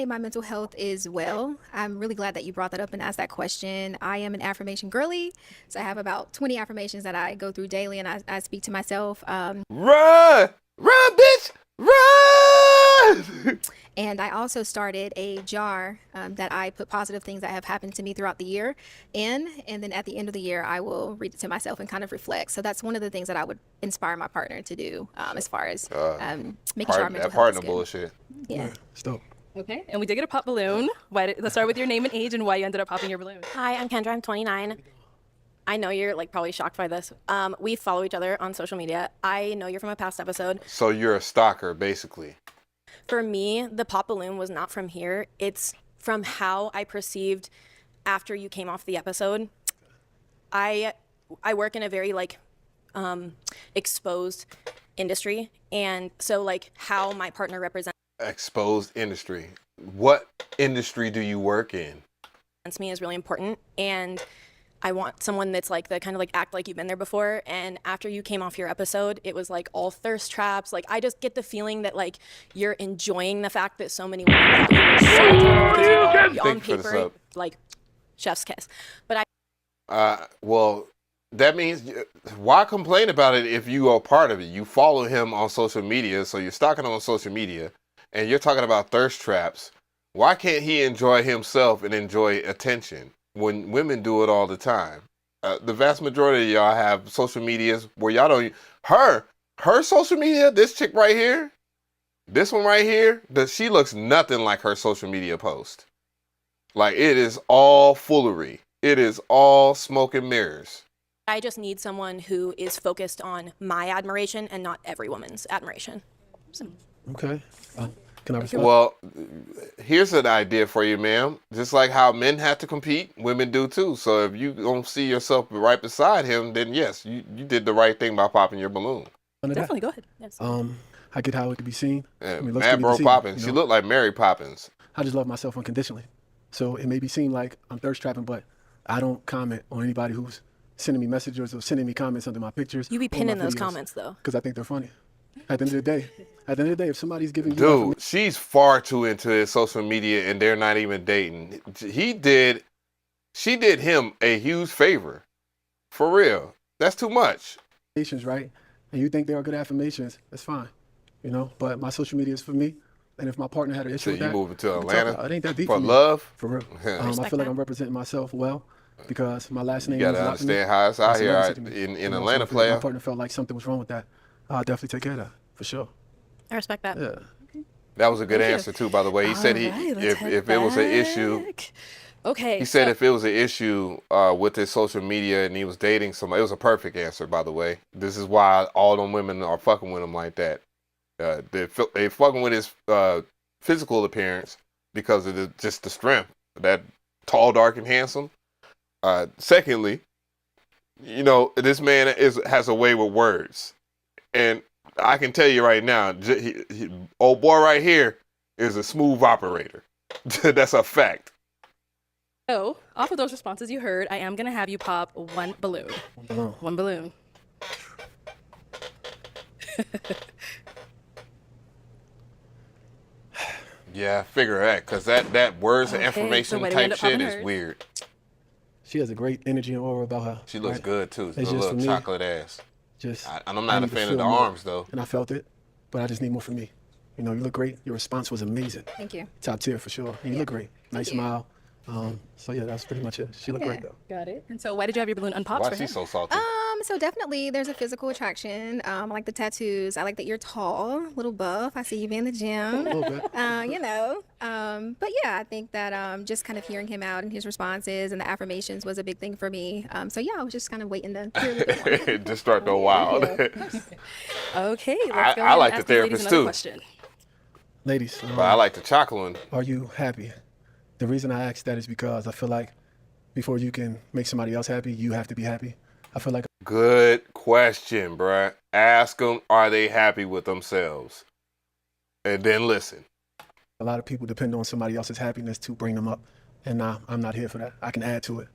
my mental health is well. I'm really glad that you brought that up and asked that question. I am an affirmation girly, so I have about 20 affirmations that I go through daily, and I speak to myself. Run, bitch, run! And I also started a jar that I put positive things that have happened to me throughout the year in, and then at the end of the year, I will read it to myself and kind of reflect. So that's one of the things that I would inspire my partner to do as far as making sure our mental health is partner good. bullshit. Yeah. Stop. Okay, and we did get a pop balloon. Let's start with your name and age and why you ended up popping your balloon. Hi, I'm Kendra. I'm 29. I know you're probably shocked by this. We follow each other on social media. I know you're from a past episode. So you're a stalker, basically. For me, the pop balloon was not from here. It's from how I perceived after you came off the episode. I work in a very exposed industry, and so how my partner represents Exposed industry. What industry do you work in? me is really important, and I want someone that's the kind of act like you've been there before. And after you came off your episode, it was all thirst traps. I just get the feeling that you're enjoying the fact that so many women thought you were so talented, because on paper, chef's kiss. But well, that means why complain about it if you are part of it? You follow him on social media, so you're stalking him on social media, and you're talking about thirst traps. Why can't he enjoy himself and enjoy attention when women do it all the time? The vast majority of y'all have social medias where y'all don't. Her social media, this chick right here, this one right here, she looks nothing like her social media post. Like, it is all foolery. It is all smoke and mirrors. I just need someone who is focused on my admiration and not every woman's admiration. Okay. Can I respond? Well, here's an idea for you, ma'am. Just like how men have to compete, women do too. So if you don't see yourself right beside him, then yes, you did the right thing by popping your balloon. Definitely, go ahead. Yes. I get how it could be seen. Mad Bro Poppins. She looked like Mary Poppins. I just love myself unconditionally. So it may be seen like I'm thirst trapping, but I don't comment on anybody who's sending me messages or sending me comments under my pictures. You be pinning those comments though. Because I think they're funny. At the end of the day, if somebody's giving you... Dude, she's far too into his social media and they're not even dating. She did him a huge favor. For real. That's too much. Right? And you think they are good affirmations, that's fine. You know, but my social media is for me. And if my partner had an issue So with you that... moving to Atlanta it ain't that deep for me. love? For real. I feel like I'm representing myself well because my last name... You gotta understand how it's out here in Atlanta, If player. my partner felt like something was wrong with that, I'll definitely take care of that, for sure. I respect that. Yeah. That was a good answer too, by the way. He said if it was an issue... Okay. He said if it was an issue with his social media and he was dating somebody, it was a perfect answer, by the way. This is why all them women are fucking with him like that. They fucking with his physical appearance because of just the strength. That tall, dark, and handsome. Secondly, you know, this man has a way with words. And I can tell you right now, old boy right here is a smooth operator. That's a fact. So, off of those responses you heard, I am going to have you pop one balloon. One balloon. Yeah, figure that, because that words and information type shit is weird. She has a great energy and aura about her. She looks good too. It's A just little for me, chocolate ass. And I'm not a fan of the more. arms though. And I felt it, but I just need more for me. You know, you look great. Your response was amazing. Thank you. Top tier for sure. And you look great. Nice smile. So yeah, that's pretty much it. She looked great though. Got it. And so why did you have your balloon unpopped for him? so salty? So definitely there's a physical attraction. I like the tattoos. I like that you're tall, little buff. I see you be in the gym. A little bit. You know. But yeah, I think that just kind of hearing him out and his responses and the affirmations was a big thing for me. So yeah, I was just kind of waiting to hear a little bit more. Just start to wild. Okay, let's go I ahead like and the ask these ladies therapist another too. question. Ladies, But I like the chocolate one. are you happy? The reason I ask that is because I feel like before you can make somebody else happy, you have to be happy. I feel like Good question, bruh. Ask them, are they happy with themselves? And then listen. a lot of people depend on somebody else's happiness to bring them up. And nah, I'm not here for that. I can add to it.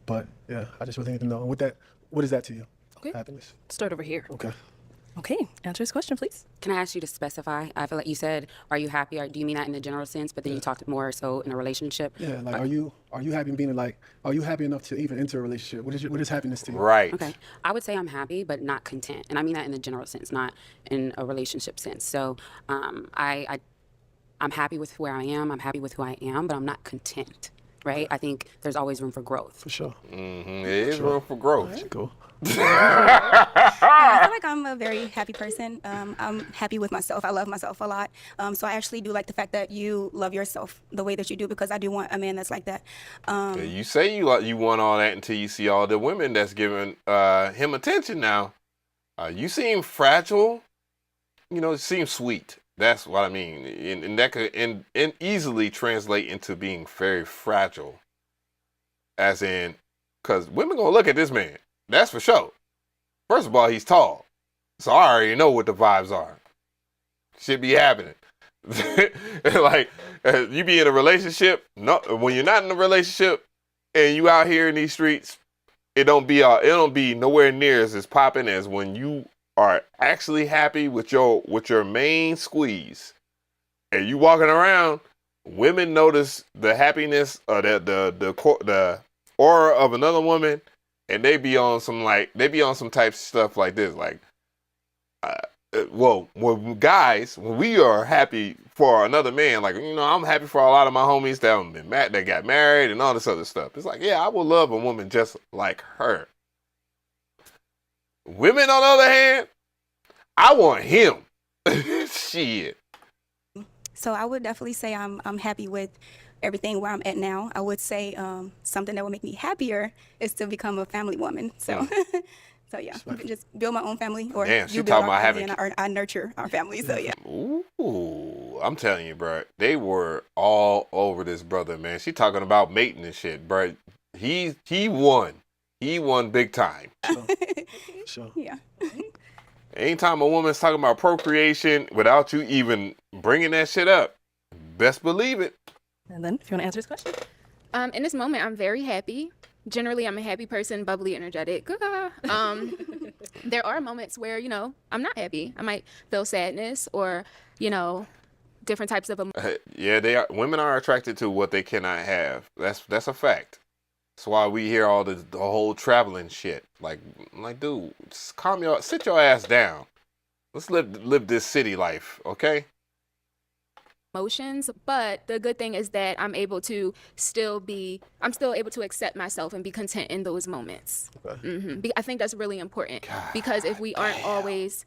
But yeah, I just really need to know. And with that, what is that to you? Okay. Happiness. Start over here. Okay. Okay, answer his question, please. Can I ask you to specify? I feel like you said, "Are you happy?" Or do you mean that in a general sense? But then you talked more so in a relationship. Yeah, like, are you happy being like, are you happy enough to even enter a relationship? What is happiness to you? Right. Okay. I would say I'm happy, but not content, and I mean that in the general sense, not in a relationship sense. So, I'm happy with where I am. I'm happy with who I am, but I'm not content. Right? I think there's always room for growth. For sure. Mm-hmm. There is room for growth. Cool. I feel like I'm a very happy person. I'm happy with myself. I love myself a lot. So I actually do like the fact that you love yourself the way that you do, because I do want a man that's like that. Yeah, you say you want all that until you see all the women that's giving him attention now. You seem fragile. You know, you seem sweet. That's what I mean. And that could and easily translate into being very fragile. As in, because women going to look at this man. That's for sure. First of all, he's tall. So I already know what the vibes are. Should be happening. Like, you be in a relationship. No, when you're not in a relationship and you out here in these streets, it don't be nowhere near as popping as when you are actually happy with your main squeeze. And you walking around, women notice the happiness or the aura of another woman. And they be on some type of stuff like this, like well, when guys, when we are happy for another man, like, you know, I'm happy for a lot of my homies that got married and all this other stuff. It's like, yeah, I would love a woman just like her. Women, on the other hand, I want him. Shit. So I would definitely say I'm happy with everything where I'm at now. I would say something that would make me happier is to become a family woman. So, so yeah, you can just build my own family, or Damn, she you build talking our about family and I nurture our family. So yeah. Ooh, I'm telling you, bro, they were all over this brother, man. She talking about mating and shit, bro. He won. He won big time. Sure. Yeah. Anytime a woman's talking about procreation without you even bringing that shit up, best believe it. And then, if you want to answer this question. In this moment, I'm very happy. Generally, I'm a happy person, bubbly, energetic. There are moments where, you know, I'm not happy. I might feel sadness or, you know, different types of emotions. Yeah, they are. Women are attracted to what they cannot have. That's a fact. That's why we hear all the whole traveling shit. Like, dude, just sit your ass down. Let's live this city life, okay? Emotions, but the good thing is that I'm still able to accept myself and be content in those moments. Okay. I think that's really important, because if we aren't always,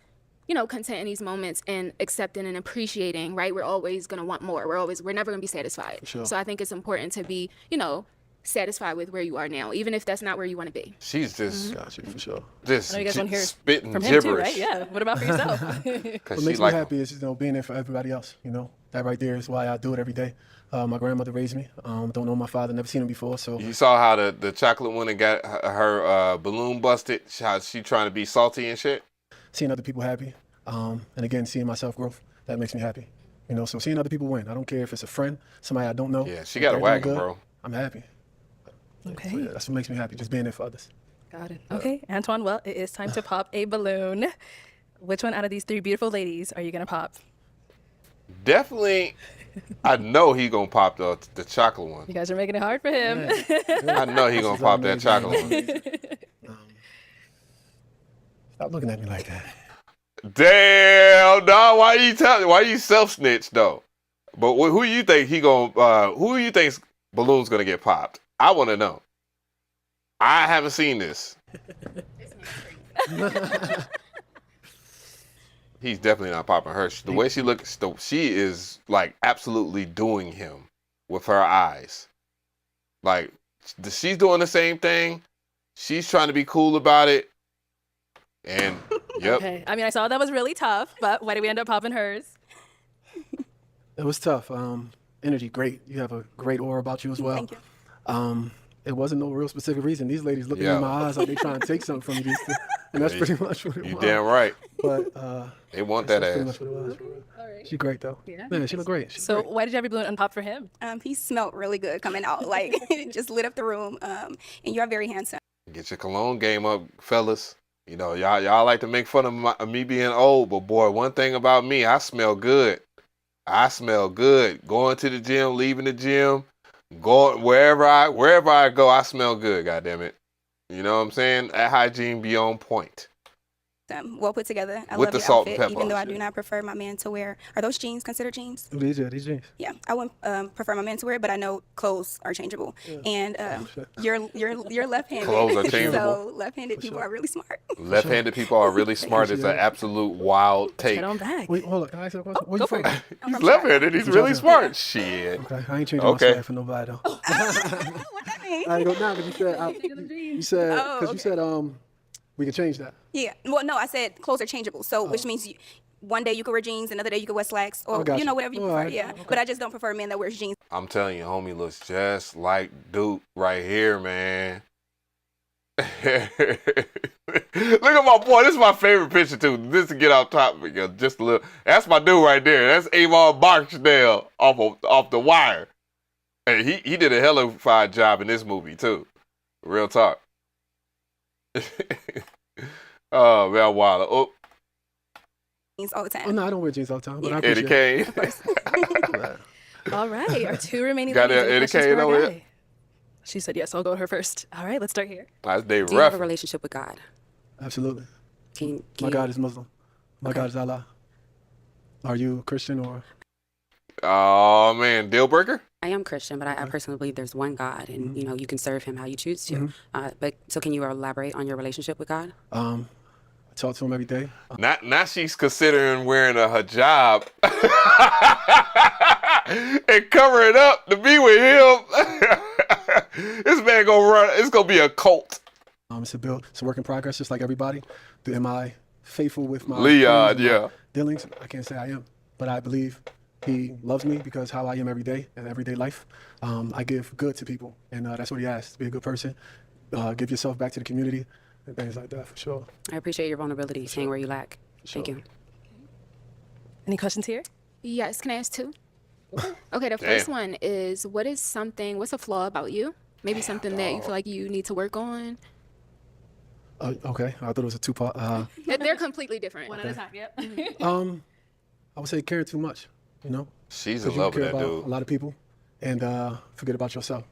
you know, content in these moments and accepting and appreciating, right, we're always going to want more. We're never going to be satisfied. Sure. So I think it's important to be, you know, satisfied with where you are now, even if that's not where you want to be. She's just got you for sure. Just I know you guys want to hear spitting from him gibberish. too, right? Yeah. What about for yourself? What makes me happy is, you know, being there for everybody else. You know, that right there is why I do it every day. My grandmother raised me. Don't know my father, never seen him before. So You saw how the chocolate woman got her balloon busted. How she trying to be salty and shit. Seeing other people happy, and again seeing myself growth, that makes me happy. You know, so seeing other people win. I don't care if it's a friend, somebody I don't know. Yeah, she if got a they're doing wagon, good, bro. I'm happy. Okay. So yeah, that's what makes me happy, just being there for others. Got it. Okay, Antoine, well, it is time to pop a balloon. Which one out of these three beautiful ladies are you going to pop? Definitely, I know he gonna pop the chocolate one. You guys are making it hard for him. I know he gonna pop that chocolate one. Stop looking at me like that. Damn, dog. Why you self snitch though? But who you think who you think's balloon's gonna get popped? I want to know. I haven't seen this. He's definitely not popping her. The way she looks, she is like absolutely doing him with her eyes. Like, she's doing the same thing. She's trying to be cool about it. And, yep. Okay. I mean, I saw that was really tough, but why did we end up popping hers? It was tough. Energy, great. You have a great aura about you as well. Thank you. It wasn't no real specific reason. These ladies looking in my eyes like they trying to take something from me. And that's pretty much what it was. You damn right. But they want that that's ass. pretty much what it was. She's great though. Yeah. Man, she look great. She's So great. why did you have your balloon unpop for him? He smelled really good coming out, like just lit up the room. And you are very handsome. Get your cologne game up, fellas. You know, y'all like to make fun of me being old, but boy, one thing about me, I smell good. I smell good. Going to the gym, leaving the gym, going wherever I go, I smell good. God damn it. You know what I'm saying? That hygiene be on point. Well put together. I With love the your salt and outfit, pepper. even though I do not prefer my man to wear. Are those jeans considered jeans? These jeans. Yeah, I wouldn't prefer my man to wear it, but I know clothes are changeable. And you're left-handed. Clothes are changeable. So left-handed people are really smart. Left-handed people are really smart. It's an absolute wild take. Get on back. Wait, hold on. Can I ask you a question? Where you from? He's left-handed. He's really smart. Shit. Okay, I ain't changing my swag for nobody though. What that mean? I ain't go down because you said we could change that. Yeah. Well, no, I said clothes are changeable. So which means one day you could wear jeans, another day you could wear slacks, or got you know you. whatever you All prefer. right. Yeah. Okay. But I just don't prefer a man that wears jeans. I'm telling you, homie looks just like Duke right here, man. Look at my boy. This is my favorite picture too. This to get off topic, just a little. That's my dude right there. That's Avon Barksdale off The Wire. And he did a hell of a fine job in this movie too. Real talk. Oh man, wild. Oh, Jeans all the time. Oh no, I don't wear jeans all the time. But I Eddie appreciate Kane. All right, our two remaining Got ladies. Eddie Any questions Kane for our over guy? here? She said yes. I'll go to her first. All right, let's start here. That's Dave Do you have Ruff. a relationship with God? Absolutely. Can My God is Muslim. My God is Allah. Are you Christian or? Oh man, deal breaker. I am Christian, but I personally believe there's one God, and you know you can serve Him how you choose to. But so, can you elaborate on your relationship with God? I talk to Him every day. Now she's considering wearing a hijab and covering up to be with him. This man gonna run. It's gonna be a cult. It's a build. It's a work in progress, just like everybody. Am I faithful with my Leon? feelings and my Yeah. dealings? I can't say I am, but I believe He loves me because how I am every day in everyday life. I give good to people, and that's what He asks: be a good person, give yourself back to the community, and things like that for sure. I appreciate your vulnerability, saying where you lack. Thank you. Any questions here? Yes, can I ask two? Okay, the first one is, what's a flaw about you? Maybe something that you feel like you need to work on. Okay, I thought it was a two-part. They're completely different. One at a time, yep. I would say caring too much, you know? She's 'Cause in you love with care that about dude. a lot of people and forget about yourself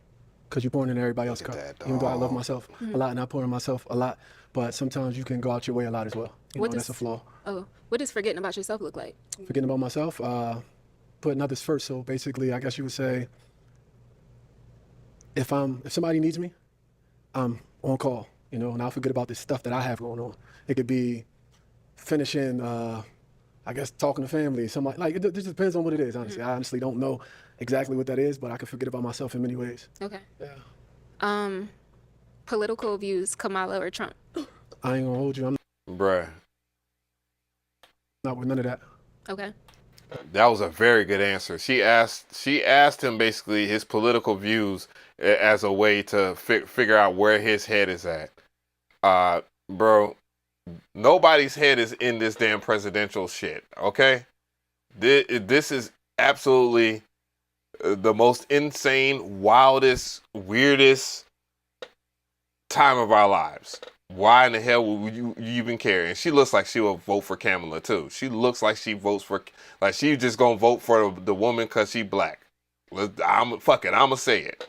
because you're pouring into everybody else's cup. Even though I love myself a lot and I pour in myself a lot, but sometimes you can go out your way a lot as well. You know, that's a flaw. Oh, what does forgetting about yourself look like? Forgetting about myself, putting others first. So basically, I guess you would say, if somebody needs me, I'm on call, you know, and I'll forget about this stuff that I have going on. It could be finishing, I guess, talking to family, somebody, like, it just depends on what it is, honestly. I honestly don't know exactly what that is, but I can forget about myself in many ways. Okay. Yeah. Political views, Kamala or Trump? I ain't gonna hold you. I'm Bruh. not with none of that. Okay. That was a very good answer. She asked him basically his political views as a way to figure out where his head is at. Bro, nobody's head is in this damn presidential shit, okay? This is absolutely the most insane, wildest, weirdest time of our lives. Why in the hell would you even care? And she looks like she will vote for Kamala too. She looks like she votes for, like she just gonna vote for the woman because she black. Fuck it, I'ma say it.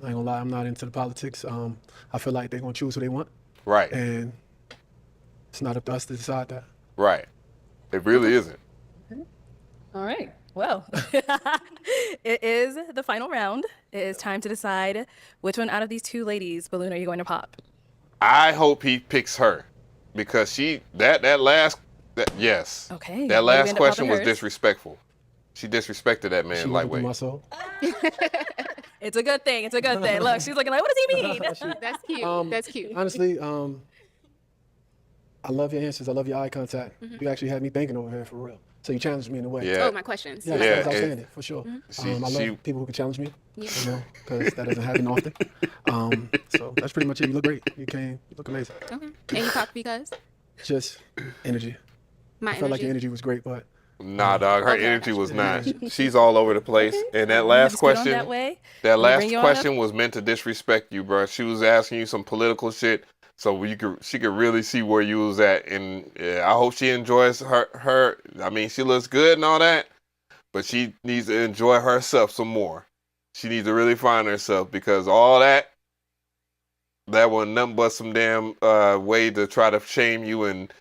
I ain't gonna lie, I'm not into the politics. I feel like they're gonna choose who they want. Right. And it's not up to us to decide that. Right. It really isn't. All right. Well, it is the final round. It is time to decide which one out of these two ladies' balloon are you going to pop? I hope he picks her because yes. Okay. That Maybe last end up question popping was hers. disrespectful. She disrespected that man She lightweight. my soul. It's a good thing. It's a good thing. Look, she's looking like, what does he mean? That's cute. That's cute. Honestly, I love your answers. I love your eye contact. You actually had me thinking over here for real. So you challenged me in a way. Yeah. Oh, my questions. Yeah, that's outstanding, for sure. I love she- people who can challenge me, you know, because that doesn't happen often. So that's pretty much it. You look great. You look amazing. Okay. And you popped because? Just energy. My I felt like energy? your energy was great, but Nah, dog. Her energy was not. She's all over the place. And that last Just get on question, that way. that We'll last bring you on question was meant to disrespect you, bro. She was asking you some political shit, so she could really see where you was at. And I hope she enjoys her. I mean, she looks good and all that, but she needs to enjoy herself some more. She needs to really find herself because all that was nothing but some damn way to try to shame you and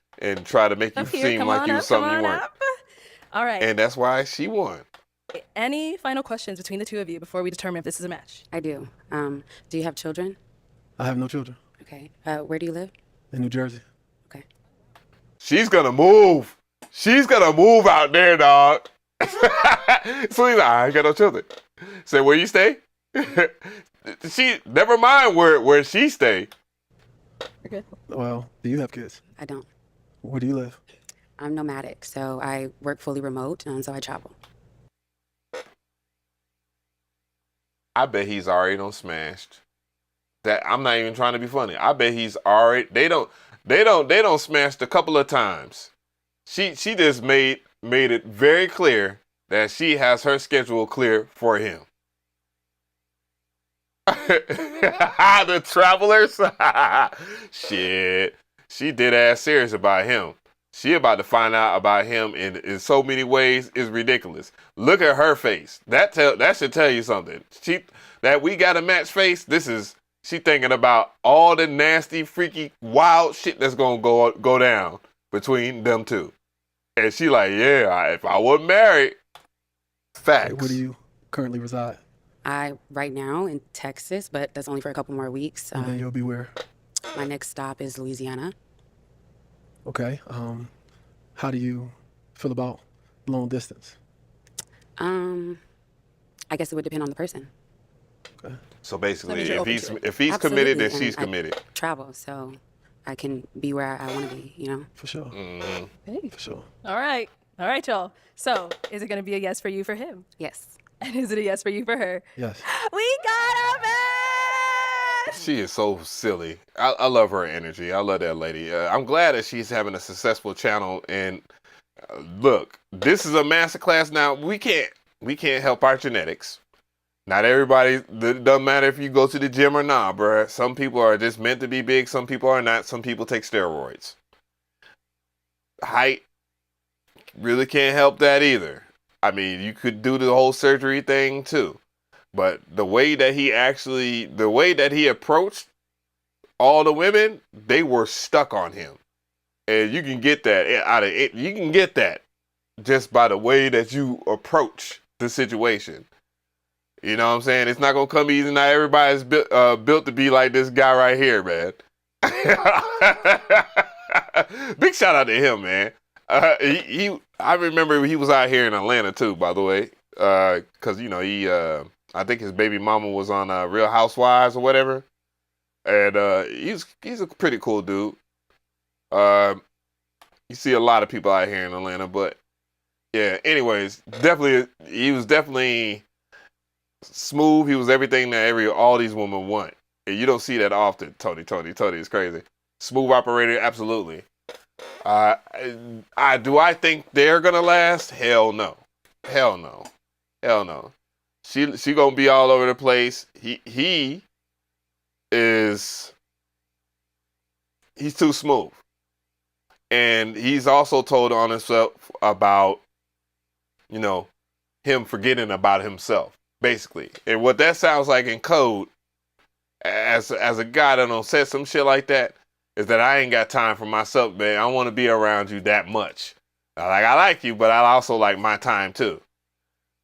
try to make you Up here, seem come like on you up, was something come you on weren't. up. All right. And that's why she won. Any final questions between the two of you before we determine if this is a match? I do. Do you have children? I have no children. Okay. Where do you live? In New Jersey. Okay. She's gonna move. She's gonna move out there, dog. So he's like, I ain't got no children. Say, where you stay? She never mind where she stay. Okay. Well, do you have kids? I don't. Where do you live? I'm nomadic, so I work fully remote, and so I travel. I bet he's already done smashed. That I'm not even trying to be funny. I bet he's already. They don't smashed a couple of times. She just made it very clear that she has her schedule clear for him. The travelers. Shit. She did ass serious about him. She about to find out about him in so many ways is ridiculous. Look at her face. That should tell you something. That we got a match face. She thinking about all the nasty, freaky, wild shit that's gonna go down between them two. And she like, yeah, if I wasn't married, facts. Where do you currently reside? I right now in Texas, but that's only for a couple more weeks. And then you'll be where? My next stop is Louisiana. Okay. How do you feel about long distance? I guess it would depend on the person. Okay. So basically, So if he's committed, then she's committed. I travel, so I can be where I want to be. You know. For sure. Mm-hmm. Hey. For sure. All right, y'all. So, is it gonna be a yes for you for him? Yes. And is it a yes for you for her? Yes. We got a man. She is so silly. I love her energy. I love that lady. I'm glad that she's having a successful channel. And look, this is a masterclass. Now we can't help our genetics. Not everybody. It doesn't matter if you go to the gym or not, bruh. Some people are just meant to be big. Some people are not. Some people take steroids. Height really can't help that either. I mean, you could do the whole surgery thing too. But the way that he approached all the women, they were stuck on him. And you can get that out of it. You can get that just by the way that you approach the situation. You know what I'm saying? It's not going to come easy. Not everybody's built to be like this guy right here, man. Big shout out to him, man. I remember he was out here in Atlanta too, by the way. Cause I think his baby mama was on Real Housewives or whatever. And he's a pretty cool dude. You see a lot of people out here in Atlanta, but yeah, anyways, he was definitely smooth. He was everything that all these women want. And you don't see that often. Tony is crazy. Smooth operator, absolutely. Do I think they're gonna last? Hell no. She gonna be all over the place. He's too smooth. And he's also told on himself about, him forgetting about himself, basically. And what that sounds like in code, as a guy that don't say some shit like that, is that I ain't got time for myself, man. I want to be around you that much. I like you, but I also like my time too.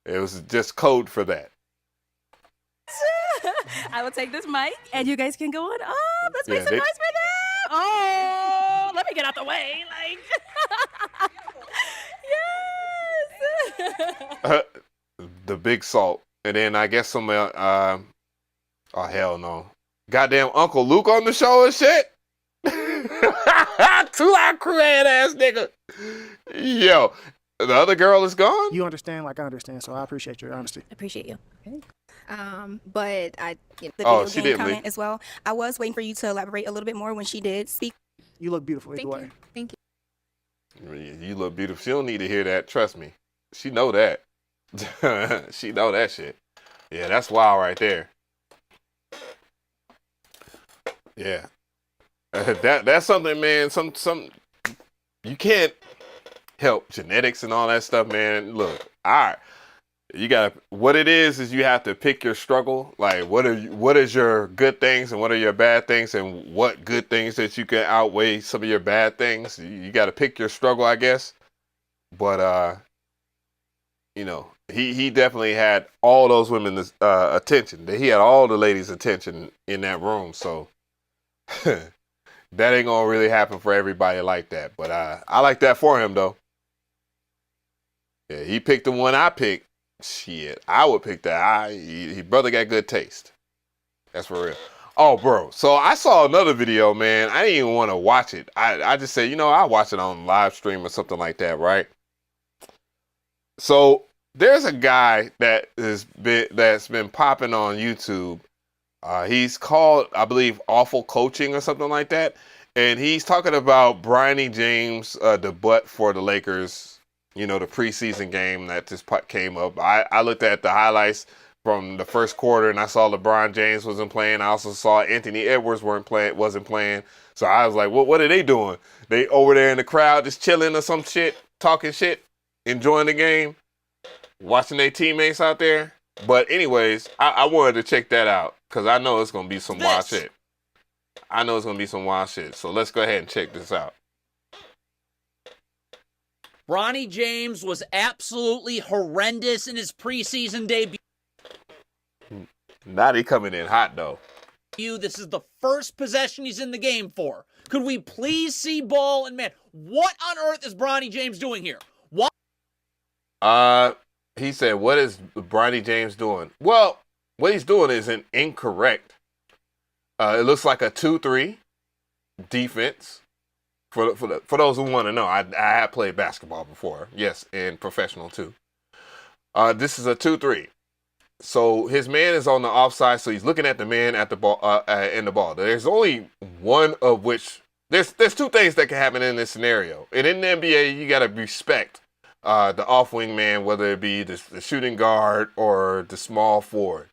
It was just code for that. I will take this mic, and you guys can go on up. Let's make Yeah, some noise for them. Oh, let me get out the way. Yes. The big salt. And then I guess some, oh hell no. Goddamn Uncle Luke on the show and shit. 2 Live Crew ass nigga. Yo, the other girl is gone? You understand like I understand, so I appreciate your honesty. Appreciate you. Okay. But the Oh, video she game didn't comment leave. as well. I was waiting for you to elaborate a little bit more when she did speak. You look beautiful either way. Thank you. You look beautiful. She don't need to hear that. Trust me. She know that. She know that shit. Yeah, that's wild right there. Yeah. That's something, man. Some you can't help genetics and all that stuff, man. Look, all right. You gotta. What it is you have to pick your struggle. Like, what is your good things and what are your bad things, and what good things that you can outweigh some of your bad things. You got to pick your struggle, I guess. But he definitely had all those women's attention. He had all the ladies' attention in that room. So that ain't gonna really happen for everybody like that. But I like that for him though. Yeah, he picked the one I picked. Shit, I would pick that. He brother got good taste. That's for real. Oh, bro. So I saw another video, man. I didn't even want to watch it. I just said, I'll watch it on live stream or something like that, right? So there's a guy that's been popping on YouTube. He's called, I believe, Awful Coaching or something like that. And he's talking about Bronny James' debut for the Lakers. The preseason game that just came up. I looked at the highlights from the first quarter and I saw LeBron James wasn't playing. I also saw Anthony Edwards wasn't playing. So I was like, what are they doing? They over there in the crowd just chilling or some shit, talking shit, enjoying the game, watching their teammates out there. But anyways, I wanted to check that out because I know it's going to be some wild shit. So let's go ahead and check this out. Bronny James was absolutely horrendous in his preseason debut. Now he coming in hot, though. This is the first possession he's in the game for. Could we please see ball? And man, what on earth is Bronny James doing here? What? He said, what is Bronny James doing? Well, what he's doing isn't incorrect. It looks like a 2-3 defense. For those who want to know, I have played basketball before. Yes, and professional too. This is a 2-3. So his man is on the offside, so he's looking at the man at the ball in the ball. There's only one of which there's two things that can happen in this scenario. And in the NBA, you gotta respect the off wing man, whether it be the shooting guard or the small forward.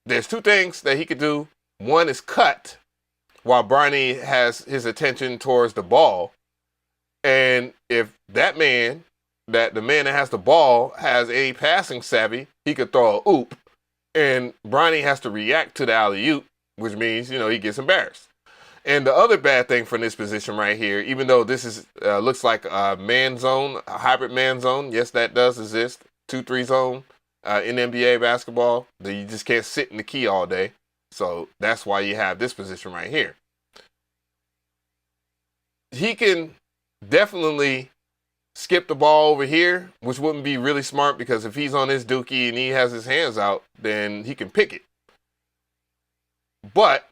There's two things that he could do. One is cut while Bronny has his attention towards the ball, and if that man, the man that has the ball, has a passing savvy, he could throw a oop, and Bronny has to react to the alley-oop, which means, he gets embarrassed. And the other bad thing from this position right here, even though this is looks like a man zone, a hybrid man zone, yes, that does exist, 2-3 zone in NBA basketball, that you just can't sit in the key all day. So that's why you have this position right here. He can definitely skip the ball over here, which wouldn't be really smart because if he's on his dookie and he has his hands out, then he can pick it. But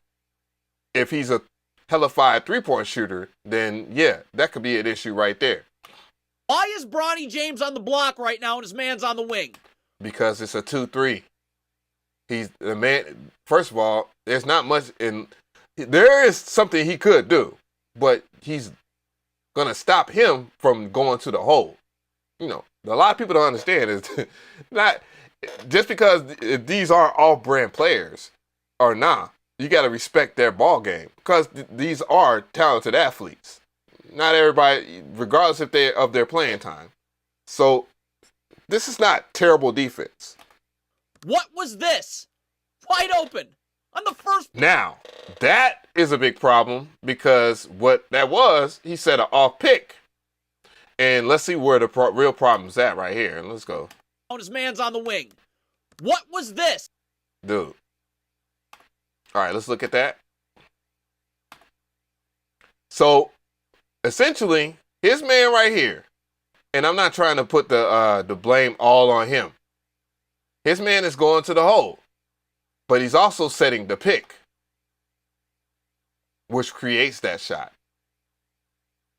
if he's a hellified three-point shooter, then yeah, that could be an issue right there. Why is Bronny James on the block right now and his man's on the wing? Because it's a 2-3. He's the man. First of all, there's not much there is something he could do, but he's gonna stop him from going to the hole. A lot of people don't understand is not just because these are off-brand players or not. You got to respect their ball game because these are talented athletes. Not everybody, regardless if they of their playing time. So this is not terrible defense. What was this? Wide open on the first. Now, that is a big problem because what that was, he set an off pick. And let's see where the real problem's at right here. And let's go. His man's on the wing. What was this? Dude. All right, let's look at that. So, essentially, his man right here, and I'm not trying to put the blame all on him. His man is going to the hole, but he's also setting the pick, which creates that shot.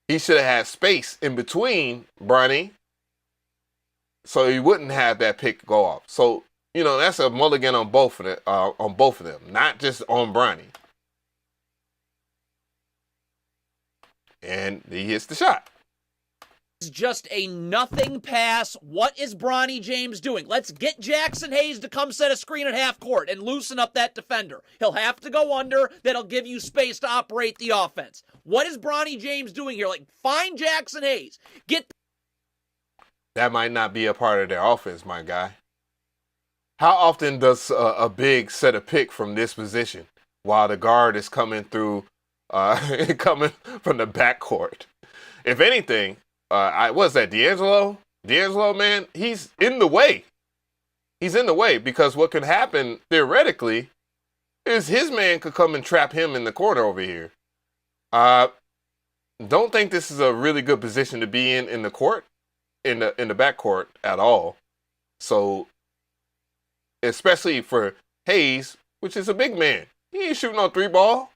He should have had space in between Bronny, so he wouldn't have that pick go off. So, that's a mulligan on both of them, not just on Bronny. And he hits the shot. It's just a nothing pass. What is Bronny James doing? Let's get Jackson Hayes to come set a screen at half court and loosen up that defender. He'll have to go under. That'll give you space to operate the offense. What is Bronny James doing here? Find Jackson Hayes. That might not be a part of their offense, my guy. How often does a big set a pick from this position while the guard is coming through, coming from the backcourt? If anything, what's that, D'Angelo? D'Angelo, man, he's in the way. He's in the way because what could happen theoretically is his man could come and trap him in the corner over here. Don't think this is a really good position to be in the court, in the backcourt at all. So, especially for Hayes, which is a big man. He ain't shooting on 3-ball.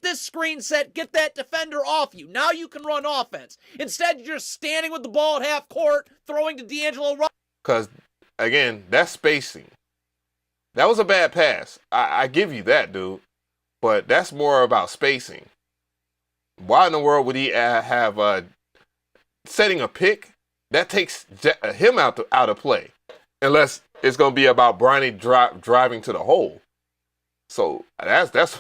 This screen set, get that defender off you. Now you can run offense. Instead, you're just standing with the ball at half court, throwing to D'Angelo. Because, again, that's spacing. That was a bad pass. I give you that, dude. But that's more about spacing. Why in the world would he have setting a pick? That takes him out of play. Unless it's going to be about Bronny driving to the hole. So that's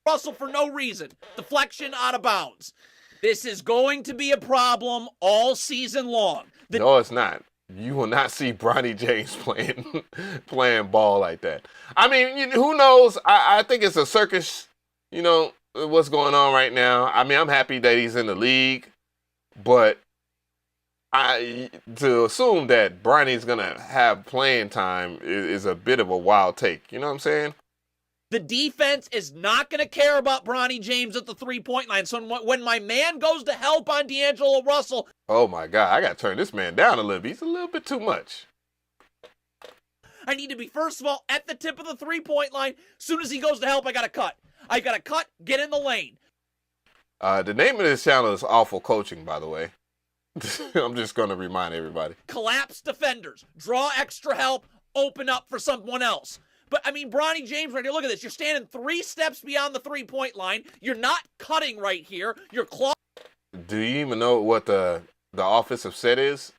Russell for no reason. Deflection out of bounds. This is going to be a problem all season long. No, it's not. You will not see Bronny James playing ball like that. I mean, who knows? I think it's a circus, what's going on right now. I mean, I'm happy that he's in the league. but to assume that Bronny's gonna have playing time is a bit of a wild take. You know what I'm saying? The defense is not going to care about Bronny James at the three-point line. So when my man goes to help on D'Angelo Russell... Oh, my God. I got to turn this man down a little bit. He's a little bit too much. I need to be, first of all, at the tip of the three-point line. As soon as he goes to help, I got to cut. I got to cut, get in the lane. The name of this channel is Awful Coaching, by the way. I'm just going to remind everybody. Collapse defenders. Draw extra help. Open up for someone else. But, I mean, Bronny James right here, look at this. You're standing 3 steps beyond the three-point line. You're not cutting right here. You're claw. Do you even know what the offensive set is?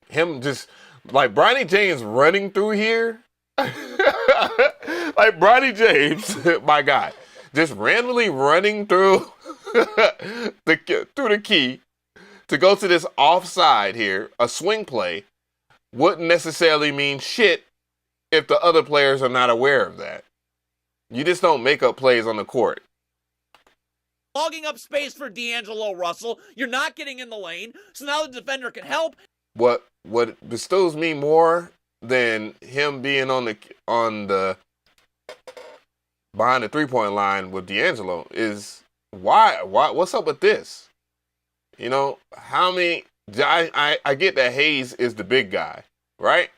Him just, like, Bronny James running through here. Like, Bronny James, my God, just randomly running through the key to go to this offside here, a swing play, wouldn't necessarily mean shit if the other players are not aware of that. You just don't make up plays on the court. Clogging up space for D'Angelo Russell. You're not getting in the lane. So now the defender can help. What bestows me more than him being on the behind the three-point line with D'Angelo is why what's up with this? You know, how many I get that Hayes is the big guy, right?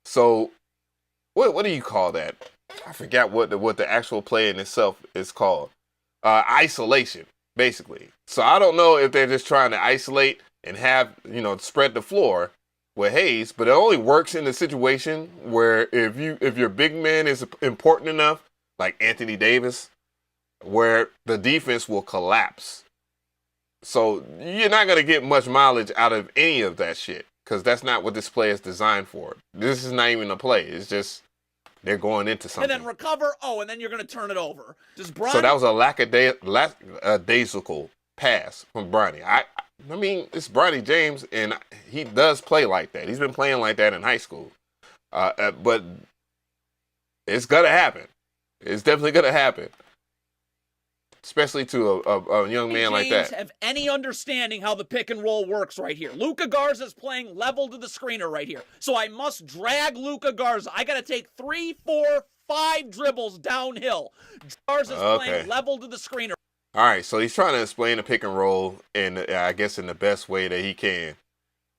So, what do you call that? I forgot what the actual play in itself is called. Isolation, basically. So I don't know if they're just trying to isolate and have, spread the floor with Hayes, but it only works in the situation where if your big man is important enough, like Anthony Davis, where the defense will collapse. So you're not going to get much mileage out of any of that shit. Because that's not what this play is designed for. This is not even a play. It's just they're going into something. And then recover. Oh, and then you're going to turn it over. So that was a lackadaisical pass from Bronny. I mean, it's Bronny James, and he does play like that. He's been playing like that in high school. But it's going to happen. It's definitely going to happen. Especially to a young man like that. Have any understanding how the pick and roll works right here? Luka Garza's playing level to the screener right here. So I must drag Luka Garza. I got to take 3, 4, 5 dribbles downhill. Garza's playing level to the screener. All right, so he's trying to explain the pick and roll in the best way that he can.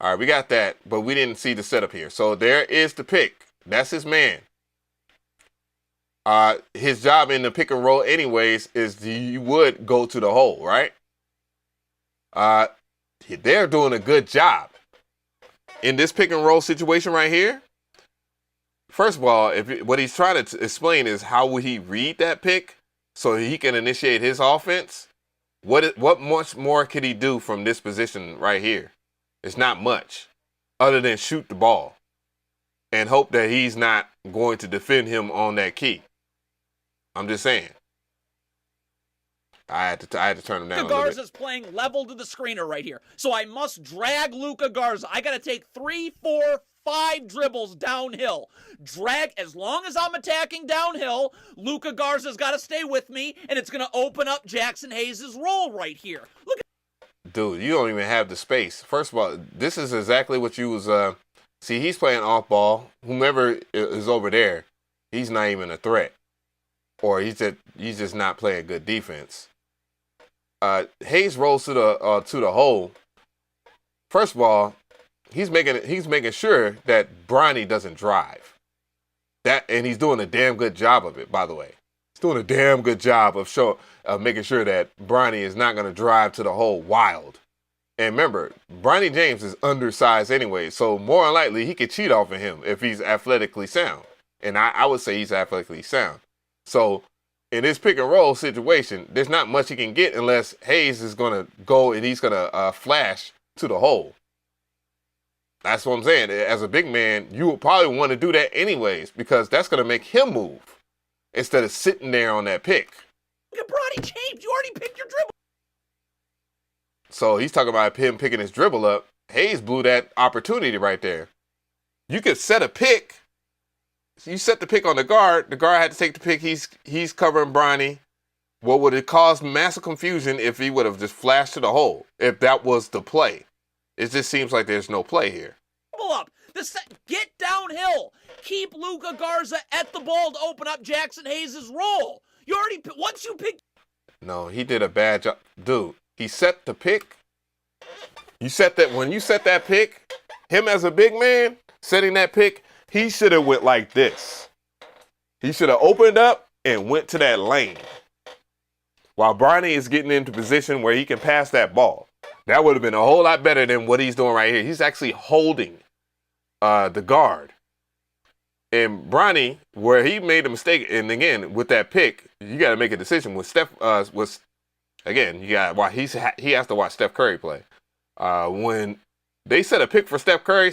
All right, we got that, but we didn't see the setup here. So there is the pick. That's his man. His job in the pick and roll anyways is you would go to the hole, right? They're doing a good job. In this pick and roll situation right here, first of all, what he's trying to explain is how would he read that pick so he can initiate his offense? What much more could he do from this position right here? It's not much other than shoot the ball and hope that he's not going to defend him on that key. I'm just saying. I had to turn him down. Luka Garza's playing level to the screener right here. So I must drag Luka Garza. I got to take 3, 4, 5 dribbles downhill. Drag, as long as I'm attacking downhill, Luka Garza's got to stay with me, and it's going to open up Jackson Hayes' role right here. Look at Dude, you don't even have the space. First of all, this is exactly what you was... see, he's playing off ball. Whomever is over there, he's not even a threat. Or he's just not playing good defense. Hayes rolls to the hole. First of all, he's making sure that Bronny doesn't drive. And he's doing a damn good job of it, by the way. He's doing a damn good job of making sure that Bronny is not going to drive to the hole wild. And remember, Bronny James is undersized anyway, so more than likely he could cheat off of him if he's athletically sound. And I would say he's athletically sound. So in this pick and roll situation, there's not much he can get unless Hayes is going to go and he's going to flash to the hole. That's what I'm saying. As a big man, you would probably want to do that anyways because that's going to make him move instead of sitting there on that pick. Look at Bronny James. You already picked your dribble. So he's talking about him picking his dribble up. Hayes blew that opportunity right there. You could set a pick. You set the pick on the guard. The guard had to take the pick. He's covering Bronny. what would it cause massive confusion if he would have just flashed to the hole, if that was the play? It just seems like there's no play here. Up. Get downhill. Keep Luka Garza at the ball to open up Jackson Hayes' role. You already, once you pick. No, he did a bad job. Dude, he set the pick. When you set that pick, him as a big man, setting that pick, he should have went like this. He should have opened up and went to that lane. While Bronny is getting into position where he can pass that ball. That would have been a whole lot better than what he's doing right here. He's actually holding the guard. And Bronny, where he made a mistake, and again, with that pick, you got to make a decision. With Steph, again, he has to watch Steph Curry play. When they set a pick for Steph Curry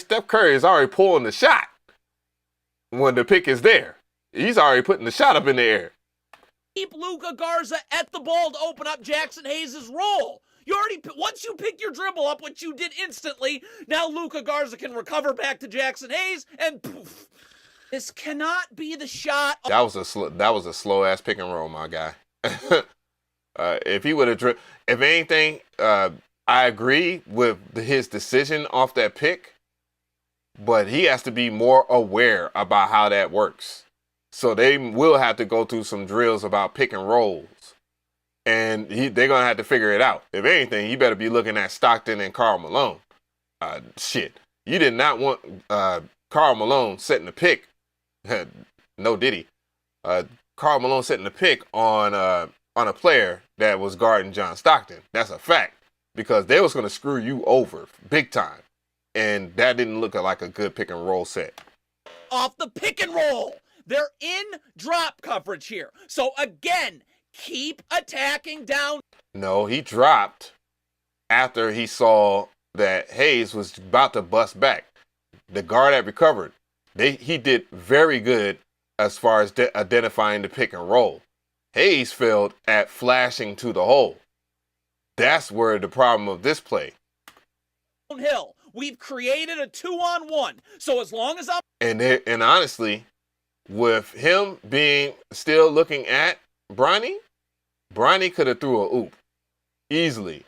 is already pulling the shot when the pick is there. He's already putting the shot up in the air. Keep Luka Garza at the ball to open up Jackson Hayes' role. You already, once you pick your dribble up, which you did instantly, now Luka Garza can recover back to Jackson Hayes, and poof. This cannot be the shot. That was a slow ass pick and roll, my guy. If he would have, if anything, I agree with his decision off that pick, but he has to be more aware about how that works. So they will have to go through some drills about pick and rolls. And they're going to have to figure it out. If anything, you better be looking at Stockton and Karl Malone. Shit. You did not want Karl Malone setting the pick. No Diddy. Karl Malone setting the pick on a player that was guarding John Stockton. That's a fact. Because they was going to screw you over big time. And that didn't look like a good pick and roll set. Off the pick and roll. They're in drop coverage here. So again, keep attacking down. No, he dropped after he saw that Hayes was about to bust back. The guard had recovered. He did very good as far as identifying the pick and roll. Hayes failed at flashing to the hole. That's where the problem of this play. Hill, we've created a 2-on-1. So as long as I'm and honestly, with him being still looking at Bronny could have threw a oop easily.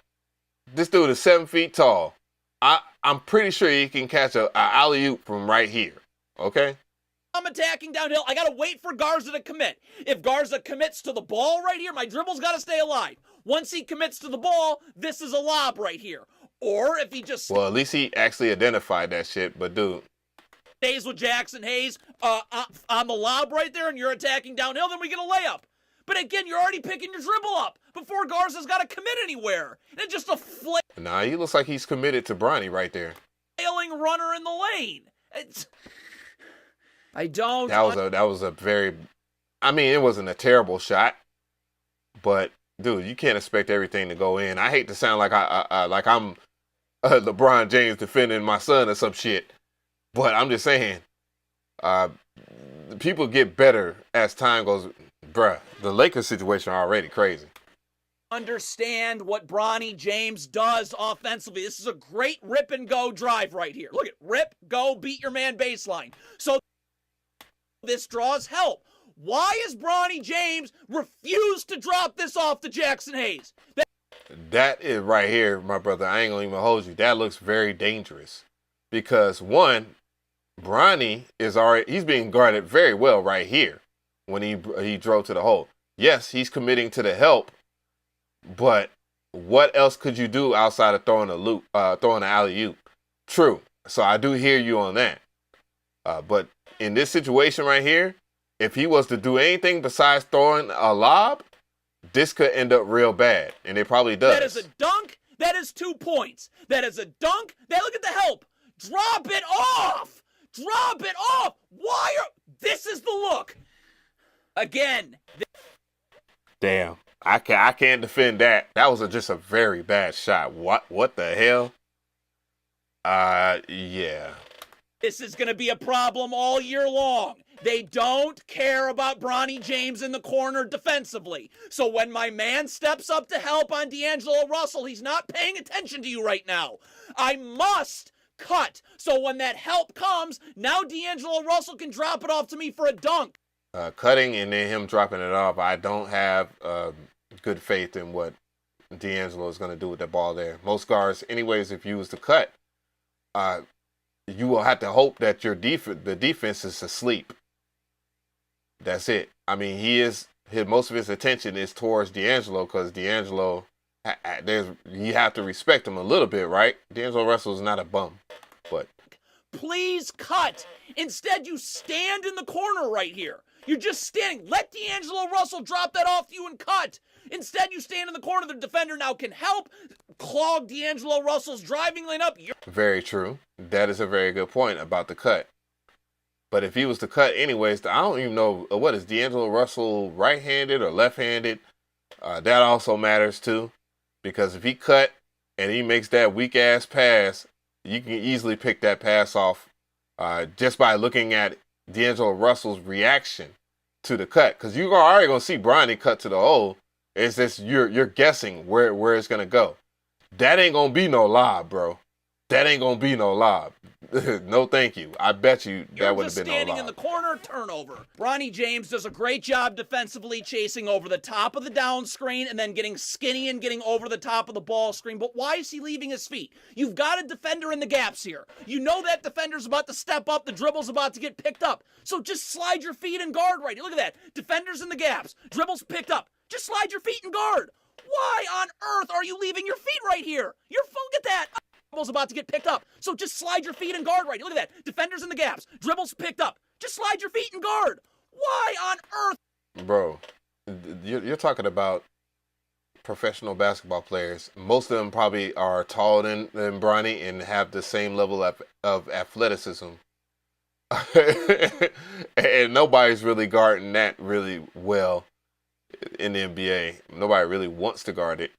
This dude is 7 feet tall. I'm pretty sure he can catch a alley-oop from right here. Okay? I'm attacking downhill. I got to wait for Garza to commit. If Garza commits to the ball right here, my dribble's got to stay alive. Once he commits to the ball, this is a lob right here. Or if he just... Well, at least he actually identified that shit, but dude... stays with Jackson Hayes on the lob right there and you're attacking downhill, then we get a layup. But again, you're already picking your dribble up before Garza's got to commit anywhere. And it's just a Nah, he looks like he's committed to Bronny right there. flailing runner in the lane. I don't... That was a very... I mean, it wasn't a terrible shot. But, dude, you can't expect everything to go in. I hate to sound like I'm LeBron James defending my son or some shit. But I'm just saying, people get better as time goes. Bruh, the Lakers situation already crazy. Understand what Bronny James does offensively. This is a great rip and go drive right here. Look at rip, go, beat your man baseline. So this draws help. Why is Bronny James refused to drop this off to Jackson Hayes? That is right here, my brother. I ain't gonna even hold you. That looks very dangerous because one, Bronny he's being guarded very well right here when he drove to the hole. Yes, he's committing to the help, but what else could you do outside of throwing an alley-oop? True. So I do hear you on that. But in this situation right here, if he was to do anything besides throwing a lob, this could end up real bad, and it probably does. That is a dunk. That is 2 points. That is a dunk. Look at the help. Drop it off. Drop it off. This is the look. Again. Damn. I can't defend that. That was just a very bad shot. What the hell? Yeah. This is going to be a problem all year long. They don't care about Bronny James in the corner defensively. So when my man steps up to help on D'Angelo Russell, he's not paying attention to you right now. I must cut. So when that help comes, now D'Angelo Russell can drop it off to me for a dunk. Cutting and then him dropping it off, I don't have good faith in what D'Angelo is going to do with the ball there. Most guards, anyways, if you was to cut, you will have to hope that the defense is asleep. That's it. I mean, most of his attention is towards D'Angelo because D'Angelo, you have to respect him a little bit, right? D'Angelo Russell is not a bum, but Please cut. Instead, you stand in the corner right here. You're just standing. Let D'Angelo Russell drop that off to you and cut. Instead, you stand in the corner. The defender now can help clog D'Angelo Russell's driving lane up. Very true. That is a very good point about the cut. But if he was to cut anyways, I don't even know, what is D'Angelo Russell right-handed or left-handed? That also matters too. Because if he cut and he makes that weak-ass pass, you can easily pick that pass off just by looking at D'Angelo Russell's reaction to the cut. Because you're already going to see Bronny cut to the hole. It's just you're guessing where it's going to go. That ain't going to be no lob, bro. That ain't going to be no lob. No, thank you. I bet you that would have been no lob. Standing in the corner, turnover. Bronny James does a great job defensively chasing over the top of the down screen and then getting skinny and getting over the top of the ball screen. But why is he leaving his feet? You've got a defender in the gaps here. You know that defender's about to step up. The dribble's about to get picked up. So just slide your feet and guard right here. Look at that. Defenders in the gaps. Dribble's picked up. Just slide your feet and guard. Why on earth are you leaving your feet right here? Look at that. Dribble's about to get picked up. So just slide your feet and guard right here. Look at that. Defenders in the gaps. Dribble's picked up. Just slide your feet and guard. Why on earth? Bro, you're talking about professional basketball players. Most of them probably are taller than Bronny and have the same level of athleticism. And nobody's really guarding that really well in the NBA. Nobody really wants to guard it.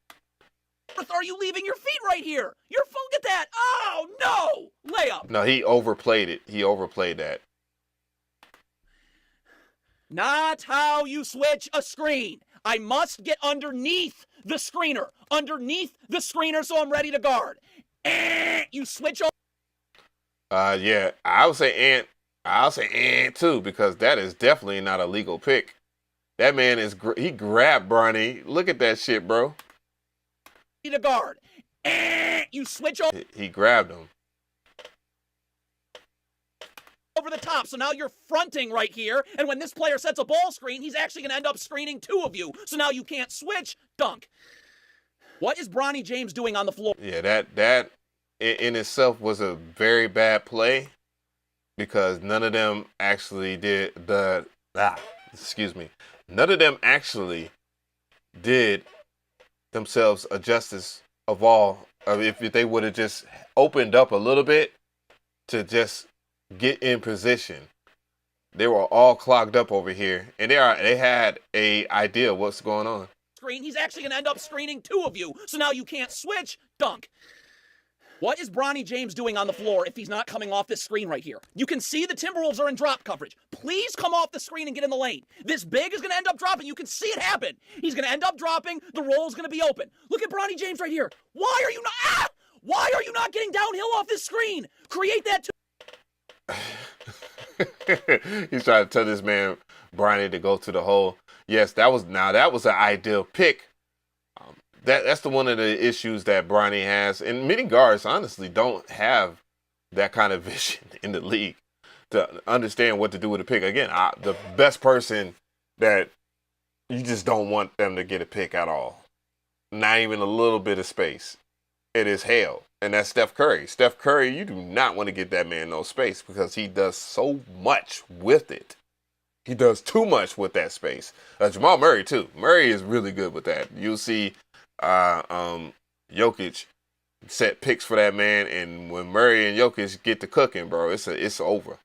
Are you leaving your feet right here? Look at that. Oh, no. Layup. No, he overplayed it. He overplayed that. Not how you switch a screen. I must get underneath the screener. So I'm ready to guard. You switch over. Yeah, I'll say Ant too, because that is definitely not a legal pick. That man he grabbed Bronny. Look at that shit, bro. To guard. You switch over. He grabbed him. Over the top, so now you're fronting right here, and when this player sets a ball screen, he's actually going to end up screening two of you, so now you can't switch. Dunk. What is Bronny James doing on the floor? Yeah, that in itself was a very bad play because none of them actually did none of them actually did themselves a justice of all. If they would have just opened up a little bit to just get in position. They were all clogged up over here, and they had a idea of what's going on. Screen. He's actually going to end up screening two of you, so now you can't switch. Dunk. What is Bronny James doing on the floor if he's not coming off this screen right here? You can see the Timberwolves are in drop coverage. Please come off the screen and get in the lane. This big is going to end up dropping. You can see it happen. He's going to end up dropping. The roll is going to be open. Look at Bronny James right here. Why are you not getting downhill off this screen? Create that He's trying to tell this man Bronny to go to the hole. Yes, that was an ideal pick. That's one of the issues that Bronny has, and many guards honestly don't have that kind of vision in the league to understand what to do with a pick. Again, the best person that you just don't want them to get a pick at all, not even a little bit of space. It is hell, and that's Steph Curry. Steph Curry, you do not want to get that man no space because he does so much with it. He does too much with that space. Jamal Murray too. Murray is really good with that. You'll see Jokic set picks for that man, and when Murray and Jokic get to cooking, bro, it's over.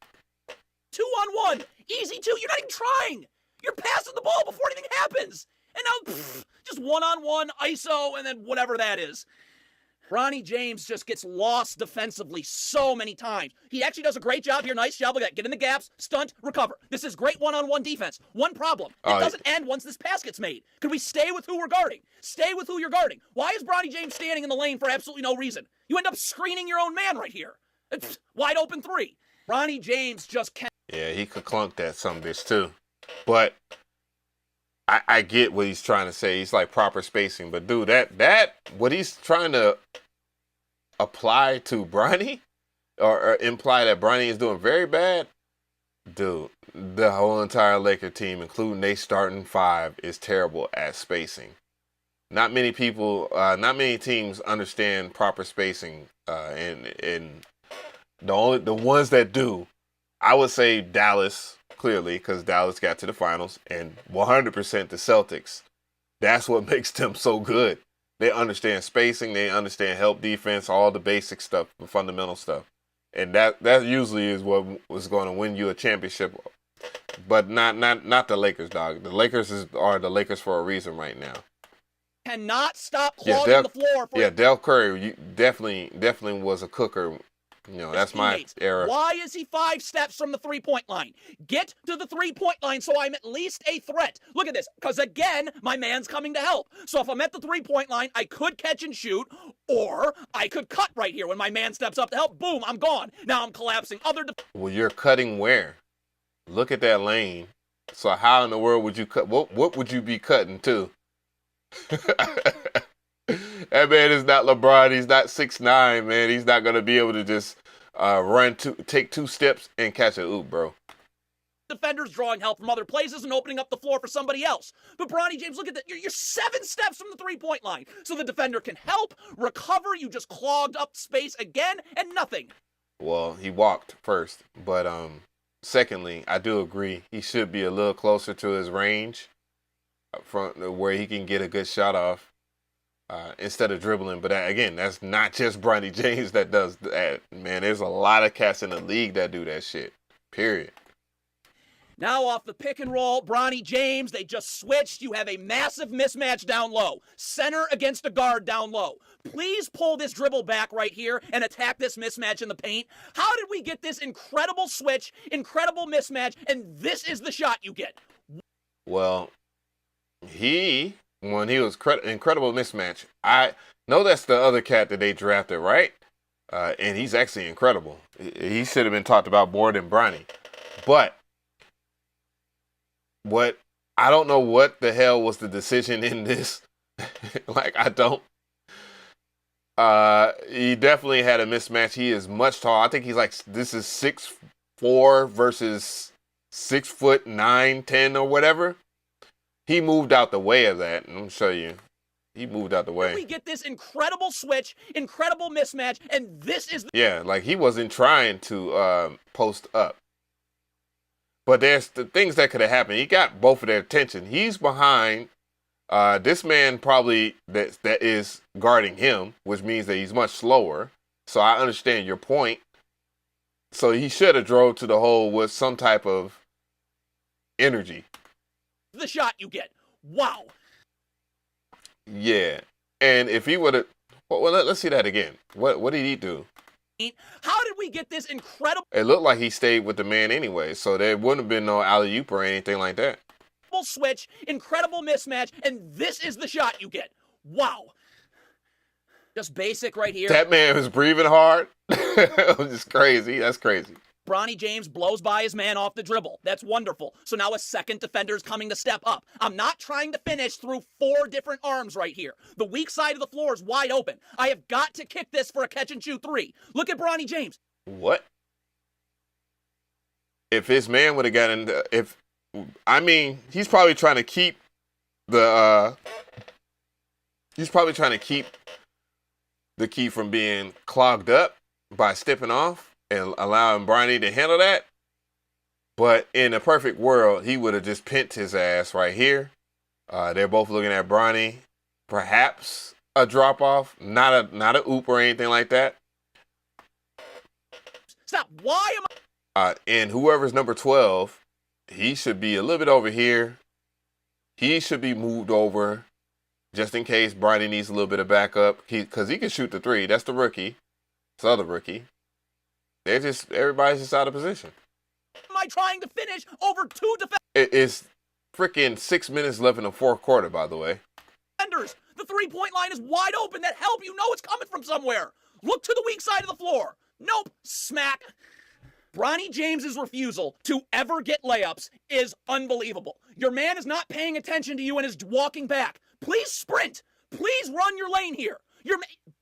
2-on-1, easy two. You're not even trying. You're passing the ball before anything happens, and now just 1-on-1 ISO, and then whatever that is. Bronny James just gets lost defensively so many times. He actually does a great job here. Nice job. Look at that. Get in the gaps, stunt, recover. This is great one-on-one defense. One problem. It doesn't end once this pass gets made. Can we stay with who we're guarding? Stay with who you're guarding. Why is Bronny James standing in the lane for absolutely no reason? You end up screening your own man right here. It's wide open three. Bronny James just can't. Yeah, he could clunk that some bitch too. But I get what he's trying to say. He's like proper spacing, but dude, that what he's trying to apply to Bronny or imply that Bronny is doing very bad, dude. The whole entire Laker team, including they starting five, is terrible at spacing. Not many people, not many teams understand proper spacing, and the ones that do, I would say Dallas, clearly, because Dallas got to the finals, and 100% the Celtics. That's what makes them so good. They understand spacing, they understand help defense, all the basic stuff, the fundamental stuff. And that usually is what was going to win you a championship. But not the Lakers, dog. The Lakers are the Lakers for a reason right now. Cannot stop clogging the floor. Del Curry, you definitely was a cooker. You know, that's my era. Why is he 5 steps from the three-point line? Get to the three-point line so I'm at least a threat. Look at this, because again, my man's coming to help. So if I'm at the three-point line, I could catch and shoot, or I could cut right here when my man steps up to help. Boom, I'm gone. Now I'm collapsing. Well, you're cutting where? Look at that lane. So how in the world would you cut? What would you be cutting to? That man is not LeBron. He's not 6'9", man. He's not going to be able to just take 2 steps and catch a oop, bro. Defenders drawing help from other places and opening up the floor for somebody else. But Bronny James, look at that. You're 7 steps from the three-point line. So the defender can help, recover. You just clogged up space again and nothing. Well, he walked first. But secondly, I do agree. He should be a little closer to his range from where he can get a good shot off. Instead of dribbling. But again, that's not just Bronny James that does that. Man, there's a lot of cats in the league that do that shit. Period. Now off the pick and roll, Bronny James, they just switched. You have a massive mismatch down low. Center against a guard down low. Please pull this dribble back right here and attack this mismatch in the paint. How did we get this incredible switch, incredible mismatch, and this is the shot you get? Well, when he was incredible mismatch, I know that's the other cat that they drafted, right? And he's actually incredible. He should have been talked about more than Bronny. But I don't know what the hell was the decision in this. Like, I don't. He definitely had a mismatch. He is much taller. I think he's like, this is 6'4" versus 6'9", 10 or whatever. He moved out the way of that. And I'm going to show you. He moved out the way. We get this incredible switch, incredible mismatch, and this is... Yeah, like he wasn't trying to post up. But there's the things that could have happened. He got both of their attention. He's behind this man probably that is guarding him, which means that he's much slower. So I understand your point. So he should have drove to the hole with some type of energy. The shot you get. Wow. Yeah. And if he would have... Well, let's see that again. What did he do? How did we get this incredible... It looked like he stayed with the man anyway, so there wouldn't have been no alley-oop or anything like that. Switch, incredible mismatch, and this is the shot you get. Wow. Just basic right here. That man was breathing hard. It was just crazy. That's crazy. Bronny James blows by his man off the dribble. That's wonderful. So now a second defender is coming to step up. I'm not trying to finish through 4 different arms right here. The weak side of the floor is wide open. I have got to kick this for a catch-and-shoot 3. Look at Bronny James. What? If his man would have gotten... he's probably trying to keep the... he's probably trying to keep the key from being clogged up by stepping off and allowing Bronny to handle that. But in a perfect world, he would have just pinned his ass right here. They're both looking at Bronny. Perhaps a drop off, not a oop or anything like that. Stop. Why am I... And whoever's number 12, he should be a little bit over here. He should be moved over just in case Bronny needs a little bit of backup. Because he can shoot the 3. That's the rookie. It's the other rookie. Everybody's just out of position. Am I trying to finish over 2 defenders? It's freaking 6 minutes left in the fourth quarter, by the way. The three-point line is wide open. That help, you know it's coming from somewhere. Look to the weak side of the floor. Nope. Smack. Bronny James's refusal to ever get layups is unbelievable. Your man is not paying attention to you and is walking back. Please sprint. Please run your lane here.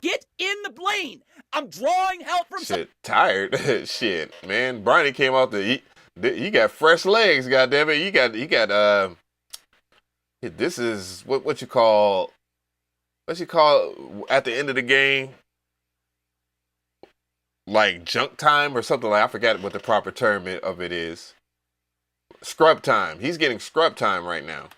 Get in the lane. I'm drawing help from Shit, tired. Shit, man. Bronny came out he got fresh legs, goddammit. He got this is what you call at the end of the game, like junk time or something like, I forgot what the proper term of it is. Scrub time. He's getting scrub time right now.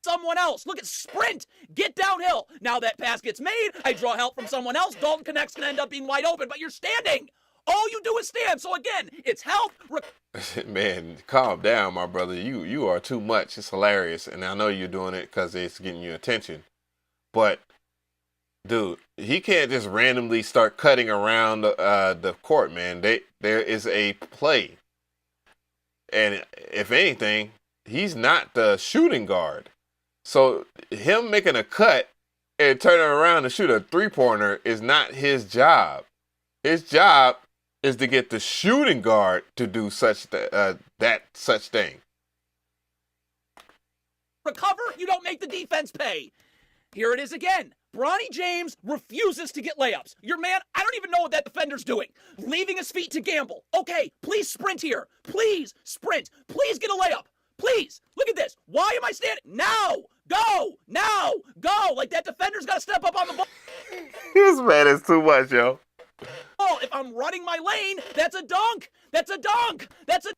someone else. Look at sprint. Get downhill. Now that pass gets made, I draw help from someone else. Dalton Connect's going to end up being wide open, but you're standing. All you do is stand. So again, it's help. Man, calm down, my brother. You are too much. It's hilarious. And I know you're doing it because it's getting your attention. But, dude, he can't just randomly start cutting around the court, man. There is a play. And if anything, he's not the shooting guard. So him making a cut and turning around to shoot a three-pointer is not his job. His job is to get the shooting guard to do such thing. Recover, you don't make the defense pay. Here it is again. Bronny James refuses to get layups. Your man, I don't even know what that defender's doing. Leaving his feet to gamble. Okay, please sprint here. Please sprint. Please get a layup. Please. Look at this. Why am I standing? Now. Go. Now. Go. Like that defender's got to step up on the ball. This man is too much, yo. Oh, if I'm running my lane, that's a dunk. That's a dunk. That's a...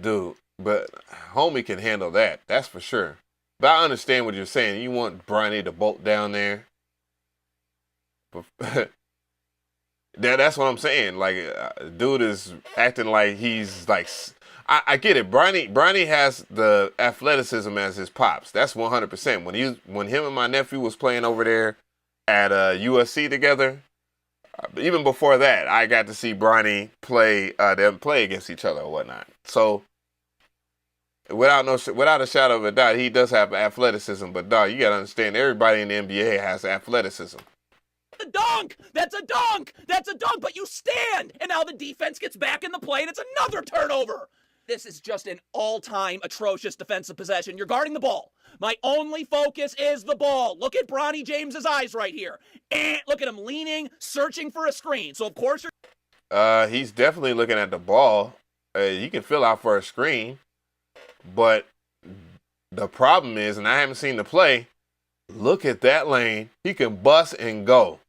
Dude, but homie can handle that. That's for sure. But I understand what you're saying. You want Bronny to bolt down there. But that's what I'm saying. Like, dude is acting like he's like... I get it. Bronny has the athleticism as his pops. That's 100%. When him and my nephew was playing over there at USC together, even before that, I got to see Bronny play them play against each other or whatnot. So without a shadow of a doubt, he does have athleticism. But dog, you gotta understand, everybody in the NBA has athleticism. A dunk! That's a dunk! That's a dunk! But you stand! And now the defense gets back in the play and it's another turnover! This is just an all-time atrocious defensive possession. You're guarding the ball. My only focus is the ball. Look at Bronny James's eyes right here. And look at him leaning, searching for a screen. So of course you're... He's definitely looking at the ball. He can fill out for a screen. But the problem is, and I haven't seen the play, look at that lane. He can bust and go.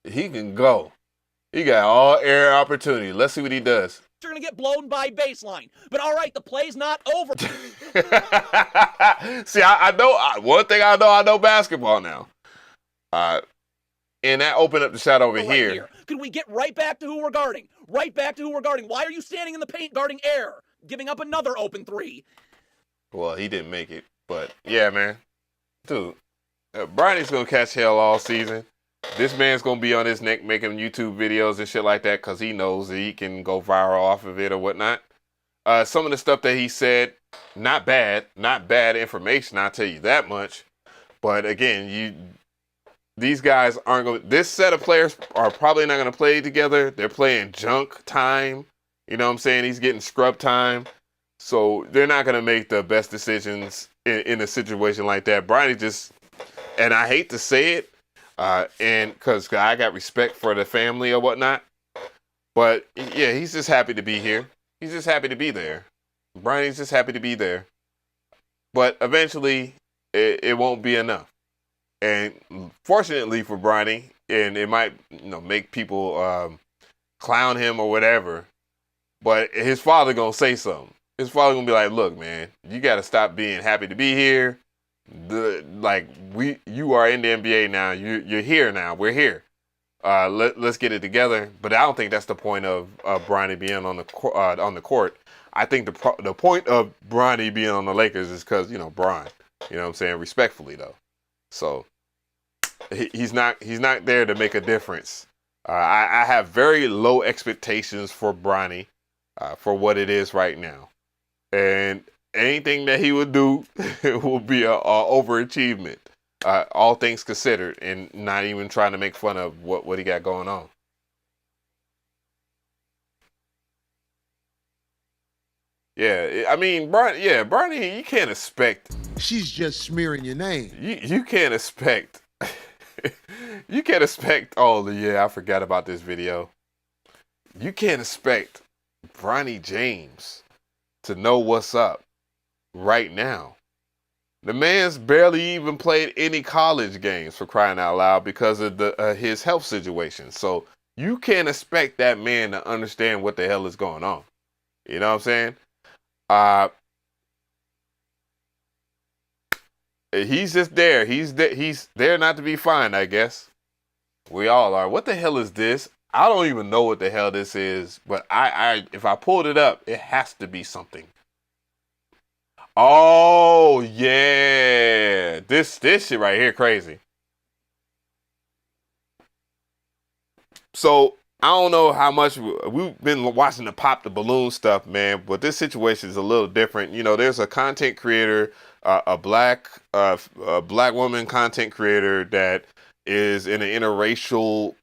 He can go. He got all air opportunity. Let's see what he does. You're going to get blown by baseline. But all right, the play's not over. See, I know, one thing I know basketball now. And that opened up the shot over here. Could we get right back to who we're guarding? Right back to who we're guarding. Why are you standing in the paint guarding air? Giving up another open three. Well, he didn't make it. But, yeah, man. Dude, Bronny's going to catch hell all season. This man's going to be on his neck making YouTube videos and shit like that because he knows that he can go viral off of it or whatnot. Some of the stuff that he said, not bad information, I'll tell you that much. But again, these guys aren't going to, this set of players are probably not going to play together. They're playing junk time. You know what I'm saying? He's getting scrub time. So they're not going to make the best decisions in a situation like that. Bronny just, and I hate to say it, and because I got respect for the family or whatnot. But yeah, he's just happy to be here. He's just happy to be there. Bronny's just happy to be there. But eventually, it won't be enough. And fortunately for Bronny, and it might make people clown him or whatever, but his father gonna say something. His father gonna be like, "Look, man, you gotta stop being happy to be here. You are in the NBA now. You're here now. We're here. Let's get it together." But I don't think that's the point of Bronny being on the court. I think the point of Bronny being on the Lakers is because Bron. You know what I'm saying? Respectfully though. So he's not there to make a difference. I have very low expectations for Bronny for what it is right now, and anything that he would do will be a overachievement, all things considered, and not even trying to make fun of what he got going on. Yeah, I mean, Bronny, you can't expect. She's just smearing your name. You can't expect. You can't expect. Oh yeah, I forgot about this video. You can't expect Bronny James to know what's up right now. The man's barely even played any college games, for crying out loud, because of his health situation. So you can't expect that man to understand what the hell is going on. You know what I'm saying? He's just there. He's there not to be fined, I guess. We all are. What the hell is this? I don't even know what the hell this is, but if I pulled it up, it has to be something. Oh yeah, this shit right here crazy. So I don't know how much we've been watching the pop the balloon stuff, man, but this situation is a little different. You know, there's a content creator, a black woman content creator that is in an interracial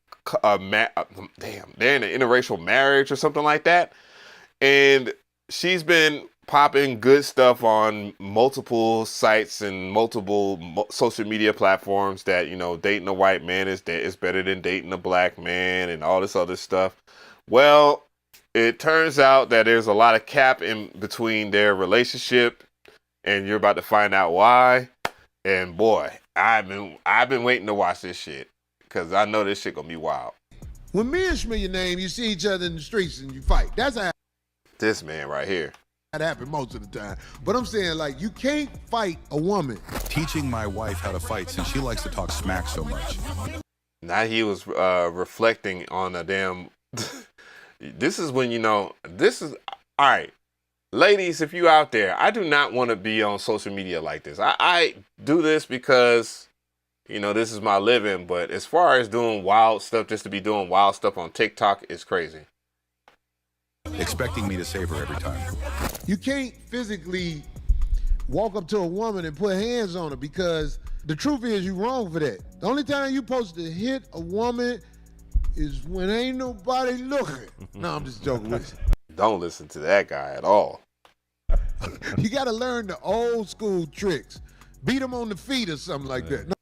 they're in an interracial marriage or something like that, and she's been popping good stuff on multiple sites and multiple social media platforms that, you know, dating a white man is better than dating a black man and all this other stuff. Well, it turns out that there's a lot of cap in between their relationship, and you're about to find out why. And boy, I've been waiting to watch this shit, because I know this shit gonna be wild. When men smear your name, you see each other in the streets and you fight. That's how this man right here. that happens most of the time. But I'm saying, like, you can't fight a woman. Teaching my wife how to fight since she likes to talk smack so much. Now he was reflecting on a damn. This is when, you know, this is all right. Ladies, if you out there, I do not want to be on social media like this. I do this because, you know, this is my living. But as far as doing wild stuff, just to be doing wild stuff on TikTok is crazy. Expecting me to save her every time. You can't physically walk up to a woman and put hands on her, because the truth is you wrong for that. The only time you supposed to hit a woman is when ain't nobody looking. No, I'm just joking with you. Don't listen to that guy at all. You got to learn the old school tricks. Beat them on the feet or something like that. No,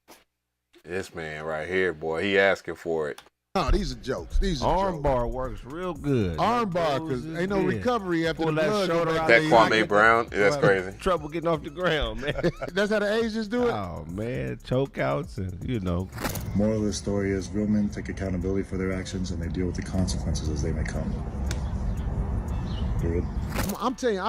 This man right here, boy, he asking for it. no, these are jokes. These are jokes. Armbar works real good. Armbar, because ain't no recovery after Pull the that blood. shoulder go out back. That Kwame Brown, that's crazy. Trouble getting off the ground, man. That's how the Asians do it? Oh, man. Chokeouts and, you know. Moral of the story is real men take accountability for their actions and they deal with the consequences as they may come. Period. I'm telling you,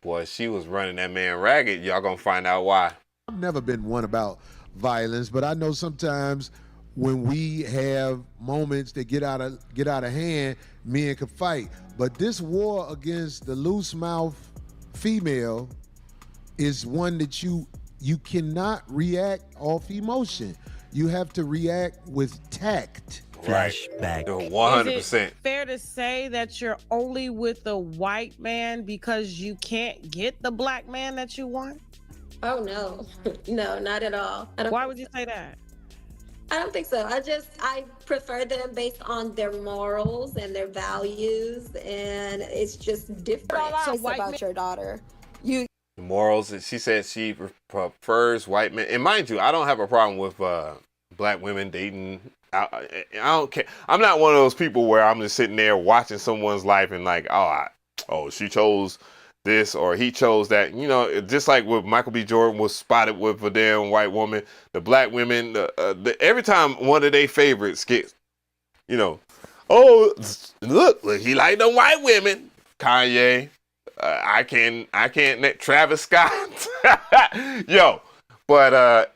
Boy, she was running that man ragged. Y'all gonna find out why. I've never been one about violence, but I know sometimes when we have moments that get out of hand, men can fight. But this war against the loose mouth female is one that you cannot react off emotion. You have to react with tact. Flashback. 100%. Is it fair to say that you're only with a white man because you can't get the black man that you want? Oh no, no, not at all. Why would you say that? I don't think so. I prefer them based on their morals and their values, and it's just different. So It's about your daughter. You Morals. She said she prefers white men. And mind you, I don't have a problem with black women dating. I don't care. I'm not one of those people where I'm just sitting there watching someone's life and like, oh, she chose this or he chose that. You know, just like with Michael B. Jordan was spotted with a damn white woman, the black women, every time one of their favorites gets, you know, oh, look, he like them white women. Kanye, I can't, Travis Scott. Yo, but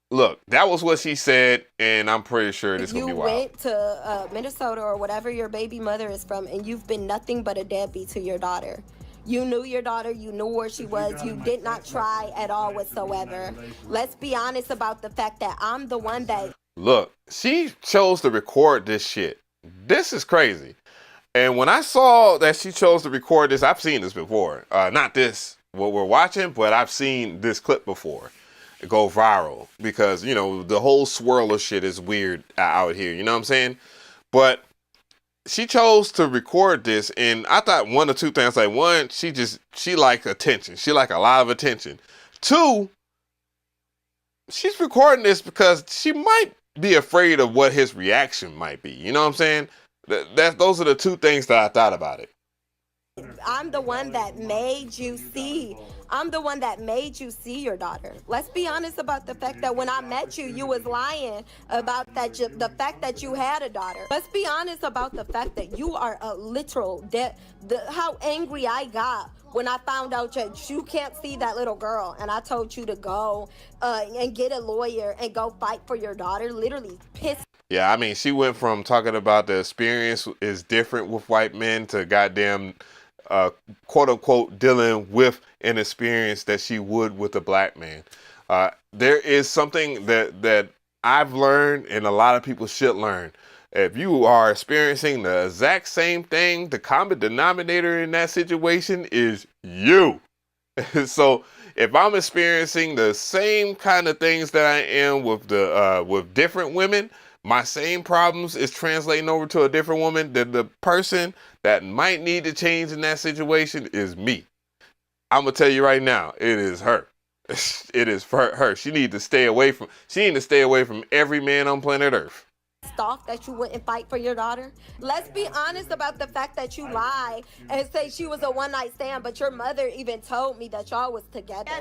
look, that was what she said, and I'm pretty sure this is going to be wild. You went to Minnesota or whatever your baby mother is from, and you've been nothing but a deadbeat to your daughter. You knew your daughter. You knew where she was. You did not try at all whatsoever. Let's be honest about the fact that I'm the one that... Look, she chose to record this shit. This is crazy. And when I saw that she chose to record this, I've seen this before. Not this, what we're watching, but I've seen this clip before go viral because, you know, the whole swirler shit is weird out here. You know what I'm saying? But she chose to record this, and I thought one or two things. Like, one, she liked attention. She liked a lot of attention. Two, she's recording this because she might be afraid of what his reaction might be. You know what I'm saying? Those are the two things that I thought about it. I'm the one that made you see. I'm the one that made you see your daughter. Let's be honest about the fact that when I met you, you was lying about that. The fact that you had a daughter. Let's be honest about the fact that you are a literal. How angry I got when I found out that you can't see that little girl, and I told you to go and get a lawyer and go fight for your daughter. Literally pissed. Yeah, I mean, she went from talking about the experience is different with white men to goddamn, quote unquote, dealing with an experience that she would with a black man. There is something that I've learned, and a lot of people should learn. If you are experiencing the exact same thing, the common denominator in that situation is you. So if I'm experiencing the same kind of things that I am with different women, my same problems is translating over to a different woman. The person that might need to change in that situation is me. I'm gonna tell you right now, it is her. It is for her. She needs to stay away from every man on planet Earth. Off that you wouldn't fight for your daughter. Let's be honest about the fact that you lie and say she was a one-night stand, but your mother even told me that y'all was together.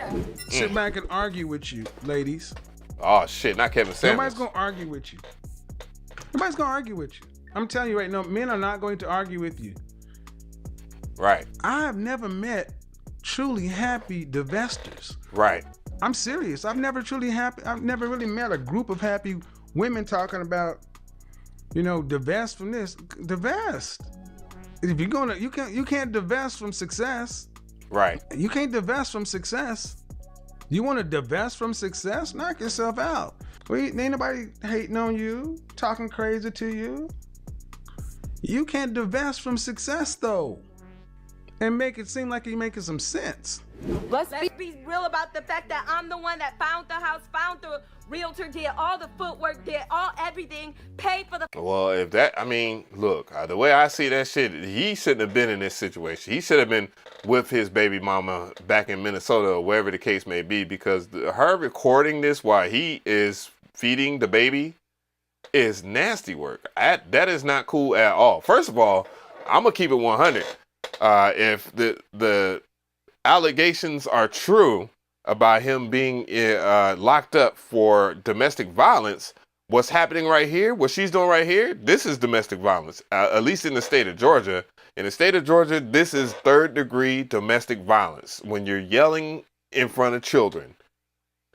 Sit back and argue with you, ladies. Oh shit, not Kevin Samuels. Nobody's gonna argue with you. Nobody's gonna argue with you. I'm telling you right now, men are not going to argue with you. Right. I've never met truly happy divestors. Right. I'm serious. I've never really met a group of happy women talking about, divest from this. Divest. If you're gonna, you can't divest from success. Right. You can't divest from success. You want to divest from success? Knock yourself out. Ain't nobody hating on you, talking crazy to you. You can't divest from success though, and make it seem like you're making some sense. Let's be real about the fact that I'm the one that found the house, found the realtor, did all the footwork, did everything, paid for the. Well, look, the way I see that shit, he shouldn't have been in this situation. He should have been with his baby mama back in Minnesota or wherever the case may be, because her recording this while he is feeding the baby is nasty work. That is not cool at all. First of all, I'm gonna keep it 100. If the allegations are true about him being locked up for domestic violence, what's happening right here, what she's doing right here, this is domestic violence, at least in the state of Georgia. In the state of Georgia, this is third-degree domestic violence. When you're yelling in front of children,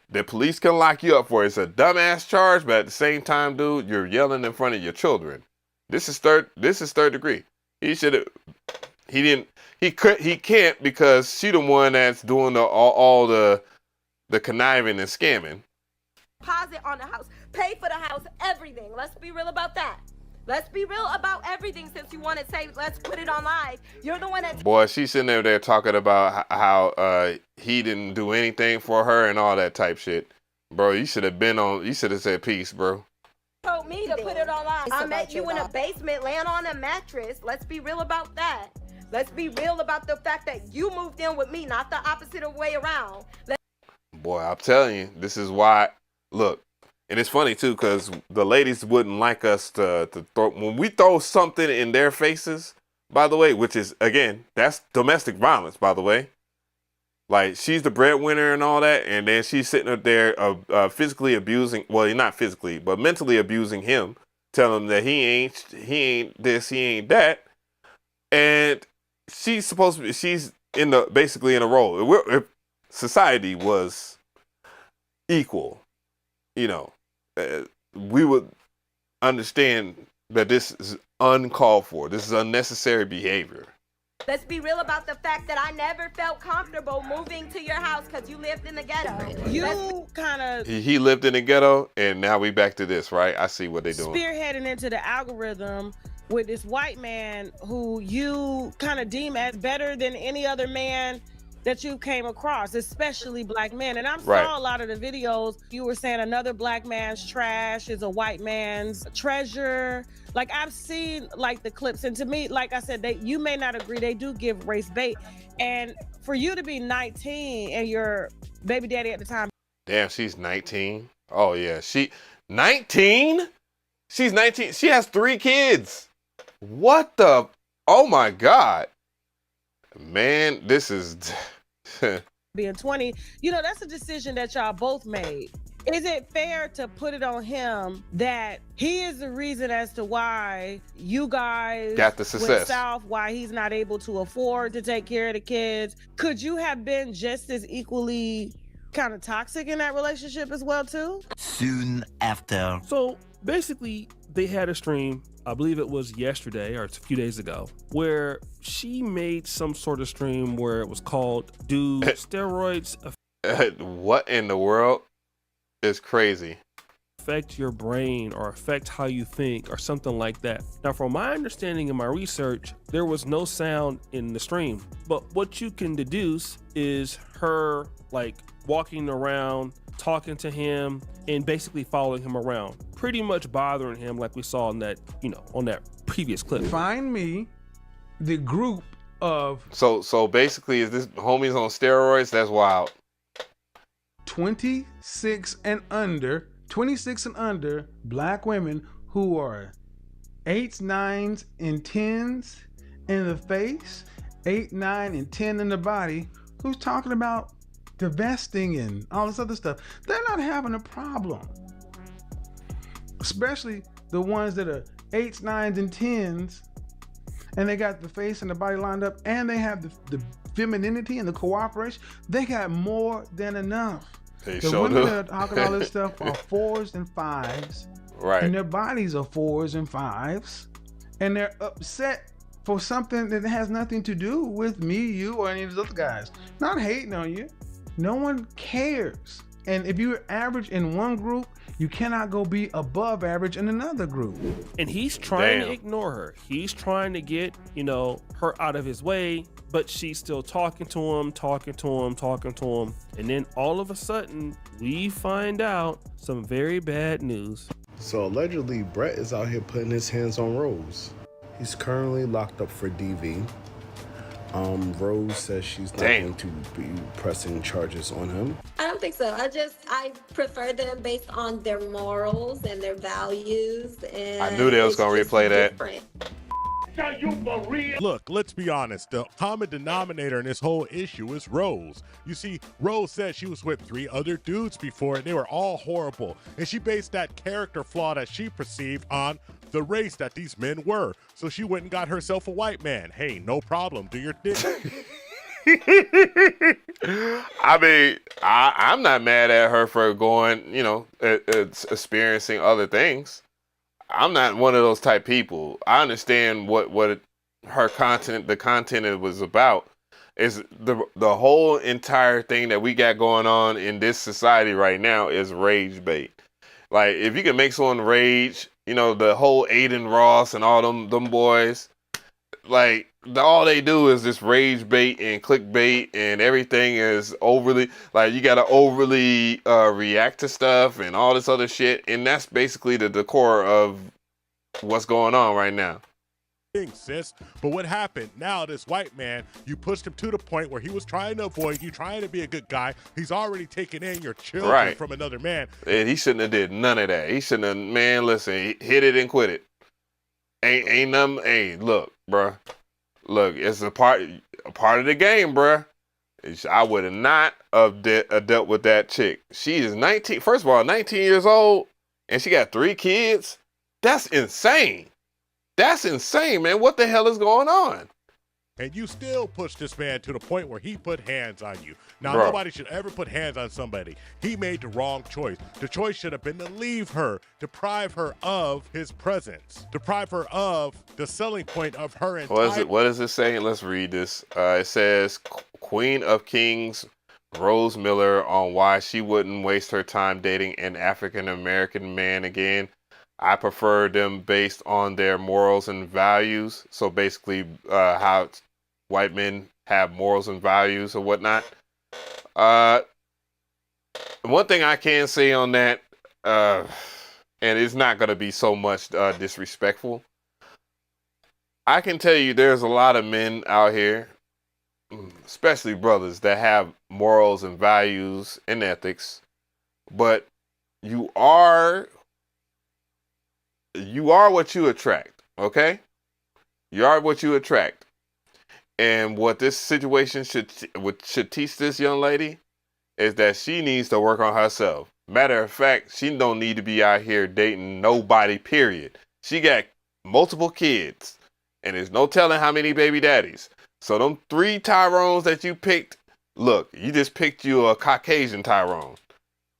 the police can lock you up for it. It's a dumbass charge, but at the same time, dude, you're yelling in front of your children. This is third degree. He can't, because she the one that's doing all the conniving and scamming. Deposit on the house, pay for the house, everything. Let's be real about that. Let's be real about everything. Since you want to say, let's put it on live. You're the one that. Boy, she's sitting there talking about how he didn't do anything for her and all that type shit. Bro, you should have said peace, bro. Told me to put it on live. I met you in a basement, laying on a mattress. Let's be real about that. Let's be real about the fact that you moved in with me, not the opposite way around. Boy, I'm telling you, this is why. Look, and it's funny too, because the ladies wouldn't like us to throw, when we throw something in their faces, by the way, which is, again, that's domestic violence, by the way. Like, she's the breadwinner and all that, and then she's sitting up there physically abusing, well, not physically, but mentally abusing him, telling him that he ain't this, he ain't that. And she's basically in a role. If society was equal, we would understand that this is uncalled for. This is unnecessary behavior. Let's be real about the fact that I never felt comfortable moving to your house because you lived in the ghetto. He lived in the ghetto, and now we back to this, right? I see what they're doing. Spearheading into the algorithm with this white man who you kind of deem as better than any other man that you came across, especially black men. And I Right. saw a lot of the videos. You were saying another black man's trash is a white man's treasure. Like, I've seen like the clips, and to me, like I said, you may not agree, they do give race bait. And for you to be 19 and your baby daddy at the time. Damn, she's 19. Oh yeah, 19? She's 19. She has 3 kids. What the? Oh my God. Man, this is being 20, you know, that's a decision that y'all both made. Is it fair to put it on him that he is the reason as to why you guys got the success went south, why he's not able to afford to take care of the kids? Could you have been just as equally kind of toxic in that relationship as well too? Soon after. So basically, they had a stream, I believe it was yesterday or it's a few days ago, where she made some sort of stream where it was called "Do Steroids what in the world? Is crazy. Affect your brain or affect how you think or something like that?" Now, from my understanding and my research, there was no sound in the stream, but what you can deduce is her like walking around, talking to him, and basically following him around, pretty much bothering him like we saw in that, you know, on that previous clip. Find me the group of So basically, is this homies on steroids? That's wild. 26 and under black women who are 8s, 9s, and 10s in the face, 8, 9, and 10 in the body, who's talking about divesting and all this other stuff. They're not having a problem. Especially the ones that are 8s, 9s, and 10s, and they got the face and the body lined up, and they have the femininity and the cooperation. They got more than enough. They The sure women do. that are talking all this stuff are 4s and 5s. Right. And their bodies are 4s and 5s. And they're upset for something that has nothing to do with me, you, or any of those other guys. Not hating on you. No one cares. And if you're average in one group, you cannot go be above average in another group. And he's trying Damn. to ignore her. He's trying to get, you know, her out of his way, but she's still talking to him. And then all of a sudden, we find out some very bad news. So allegedly, Brett is out here putting his hands on Rose. He's currently locked up for DV. Rose says she's not going to be pressing charges on him. I don't think so. I prefer them based on their morals and their values. And I knew they was gonna it's replay that. different. Look, let's be honest. The common denominator in this whole issue is Rose. You see, Rose said she was with 3 other dudes before, and they were all horrible. And she based that character flaw that she perceived on the race that these men were. So she went and got herself a white man. Hey, no problem. Do your thing. I mean, I'm not mad at her for going, you know, experiencing other things. I'm not one of those type people. I understand what her content, the content it was about, is the whole entire thing that we got going on in this society right now is rage bait. Like, if you can make someone rage, you know, the whole Aiden Ross and all them boys, like, all they do is just rage bait and clickbait, and everything is overly, like, you gotta overly react to stuff and all this other shit, and that's basically the core of what's going on right now. Sis, but what happened? Now this white man, you pushed him to the point where he was trying to avoid you, trying to be a good guy. He's already taken in your children Right. from another man. And he shouldn't have did none of that. He shouldn't have, man, listen, hit it and quit it. Ain't nothing, hey, look, bruh. Look, it's a part of the game, bruh. I would have not have dealt with that chick. She is 19, first of all, 19 years old, and she got 3 kids. That's insane. That's insane, man. What the hell is going on? And you still push this man to the point where he put hands on you. Now, Bro. nobody should ever put hands on somebody. He made the wrong choice. The choice should have been to leave her, deprive her of his presence, deprive her of the selling point of her entire... What is it saying? Let's read this. It says, Queen of Kings, Rose Miller, on why she wouldn't waste her time dating an African-American man again. I prefer them based on their morals and values. So basically, how white men have morals and values or whatnot. One thing I can say on that, and it's not going to be so much disrespectful. I can tell you there's a lot of men out here, especially brothers, that have morals and values and ethics, but you are what you attract, okay? You are what you attract. And what this situation should teach this young lady is that she needs to work on herself. Matter of fact, she don't need to be out here dating nobody, period. She got multiple kids, and there's no telling how many baby daddies. So them 3 Tyrones that you picked, look, you just picked you a Caucasian Tyrone,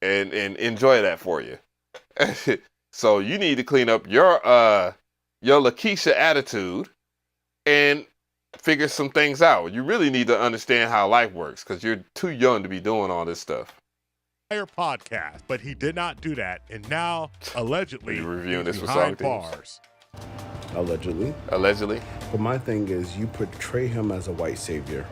and enjoy that for you. So you need to clean up your Lakeisha attitude and figure some things out. You really need to understand how life works, because you're too young to be doing all this stuff. Podcast, but he did not do that, and now allegedly reviewing this for behind song bars. Allegedly. But my thing is, you portray him as a white savior.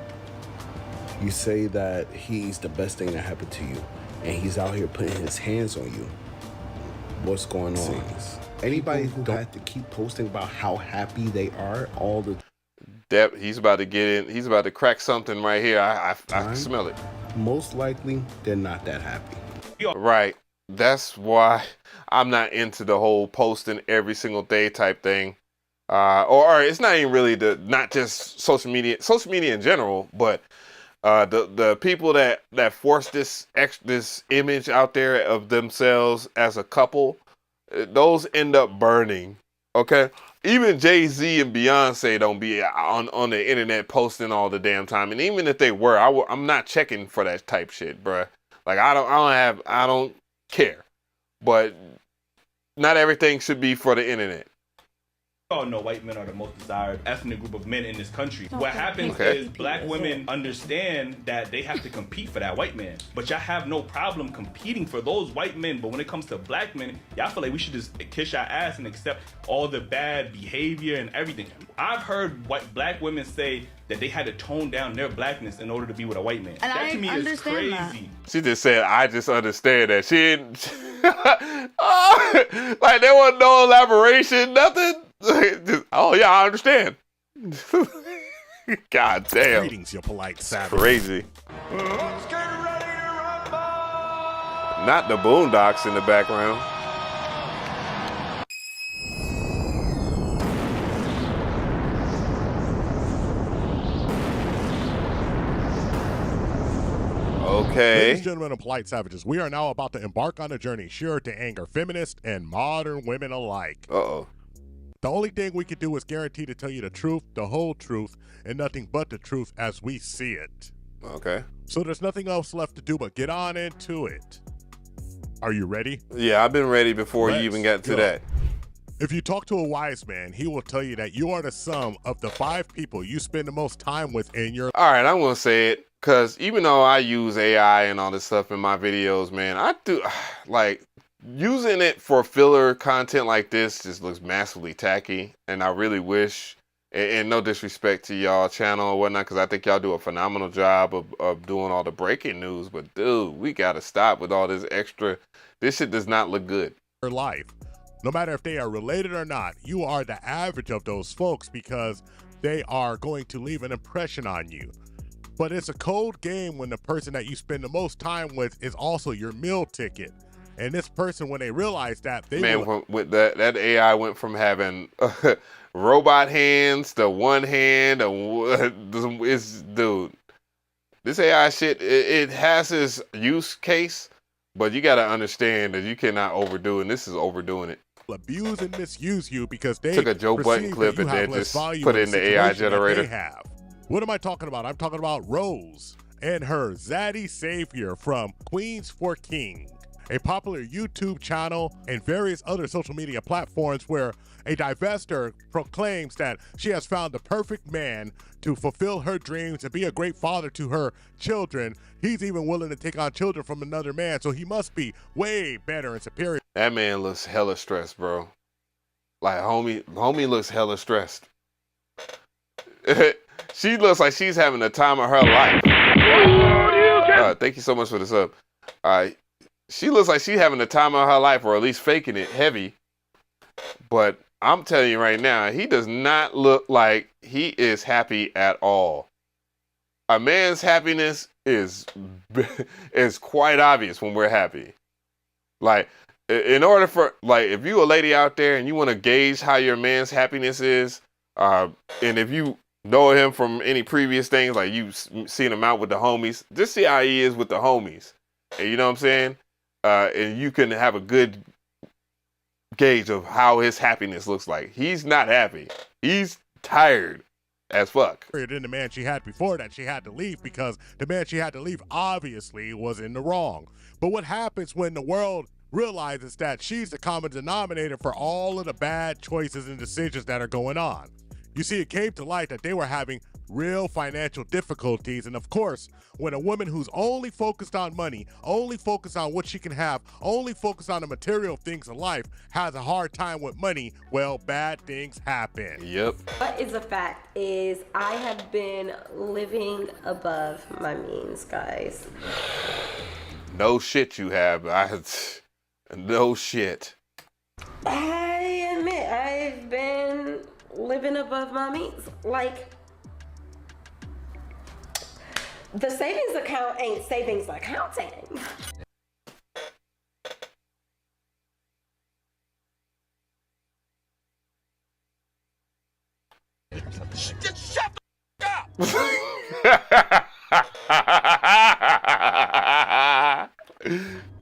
You say that he's the best thing that happened to you, and he's out here putting his hands on you. What's going on? Anybody who had to keep posting about how happy they are all the Dep, he's about to get in. He's about to crack something right here. I smell it. Most likely, they're not that happy. Right. That's why I'm not into the whole posting every single day type thing. Or it's not even really not just social media in general, but the people that force this image out there of themselves as a couple, those end up burning. Okay. Even Jay-Z and Beyonce don't be on the internet posting all the damn time. And even if they were, I'm not checking for that type shit, bruh. Like, I don't care. But not everything should be for the internet. We all know white men are the most desired ethnic group of men in this country. What happens is black women understand that they have to compete for that white man. But y'all have no problem competing for those white men. But when it comes to black men, y'all feel like we should just kiss our ass and accept all the bad behavior and everything. I've heard black women say that they had to tone down their blackness in order to be with a white man. And that to me is crazy. That. She just said, I just understand that. She didn't, like there wasn't no elaboration, nothing. Just, oh yeah, I understand. God damn. Greetings, you polite savage. Crazy. Not the Boondocks in the background. Okay. Ladies and gentlemen and polite savages, we are now about to embark on a journey sure to anger feminists and modern women alike. Uh-oh. The only thing we can do is guarantee to tell you the truth, the whole truth, and nothing but the truth as we see it. Okay. So there's nothing else left to do but get on into it. Are you ready? Yeah, I've been ready before you even got to that. If you talk to a wise man, he will tell you that you are the sum of the 5 people you spend the most time with in your life. All right, I'm going to say it, because even though I use AI and all this stuff in my videos, man, I do, like, using it for filler content like this just looks massively tacky, and I really wish, and no disrespect to y'all channel or whatnot, because I think y'all do a phenomenal job of doing all the breaking news, but dude, we got to stop with all this extra. This shit does not look good. Your life. No matter if they are related or not, you are the average of those folks because they are going to leave an impression on you. But it's a cold game when the person that you spend the most time with is also your meal ticket. And this person, when they realize that, they with that AI went from having robot hands to one hand. It's, dude, this AI shit, it has its use case, but you got to understand that you cannot overdo it. And this is overdoing it. Abuse and misuse you because they took a Joe Button clip and then just put it in the AI generator. What am I talking about? I'm talking about Rose and her zaddy savior from Queens for King, a popular YouTube channel and various other social media platforms where a divester proclaims that she has found the perfect man to fulfill her dreams and be a great father to her children. He's even willing to take on children from another man, so he must be way better and superior. That man looks hella stressed, bro. Like, homie looks hella stressed. She looks like she's having the time of her life. Thank you so much for the sub. She looks like she's having the time of her life, or at least faking it heavy. But I'm telling you right now, he does not look like he is happy at all. A man's happiness is quite obvious when we're happy. Like, in order for, like, if you a lady out there and you want to gauge how your man's happiness is, and if you know him from any previous things, like you've seen him out with the homies, just see how he is with the homies. And you know what I'm saying? And you can have a good gauge of how his happiness looks like. He's not happy. He's tired as fuck. Than the man she had before that she had to leave, because the man she had to leave obviously was in the wrong. But what happens when the world realizes that she's the common denominator for all of the bad choices and decisions that are going on? You see, it came to light that they were having real financial difficulties. And of course, when a woman who's only focused on money, only focused on what she can have, only focused on the material things in life, has a hard time with money, well, bad things happen. Yep. What is a fact is I have been living above my means, guys. No shit you have. No shit. I admit I've been living above my means. Like, the savings account ain't savings accounting. Just shut the up!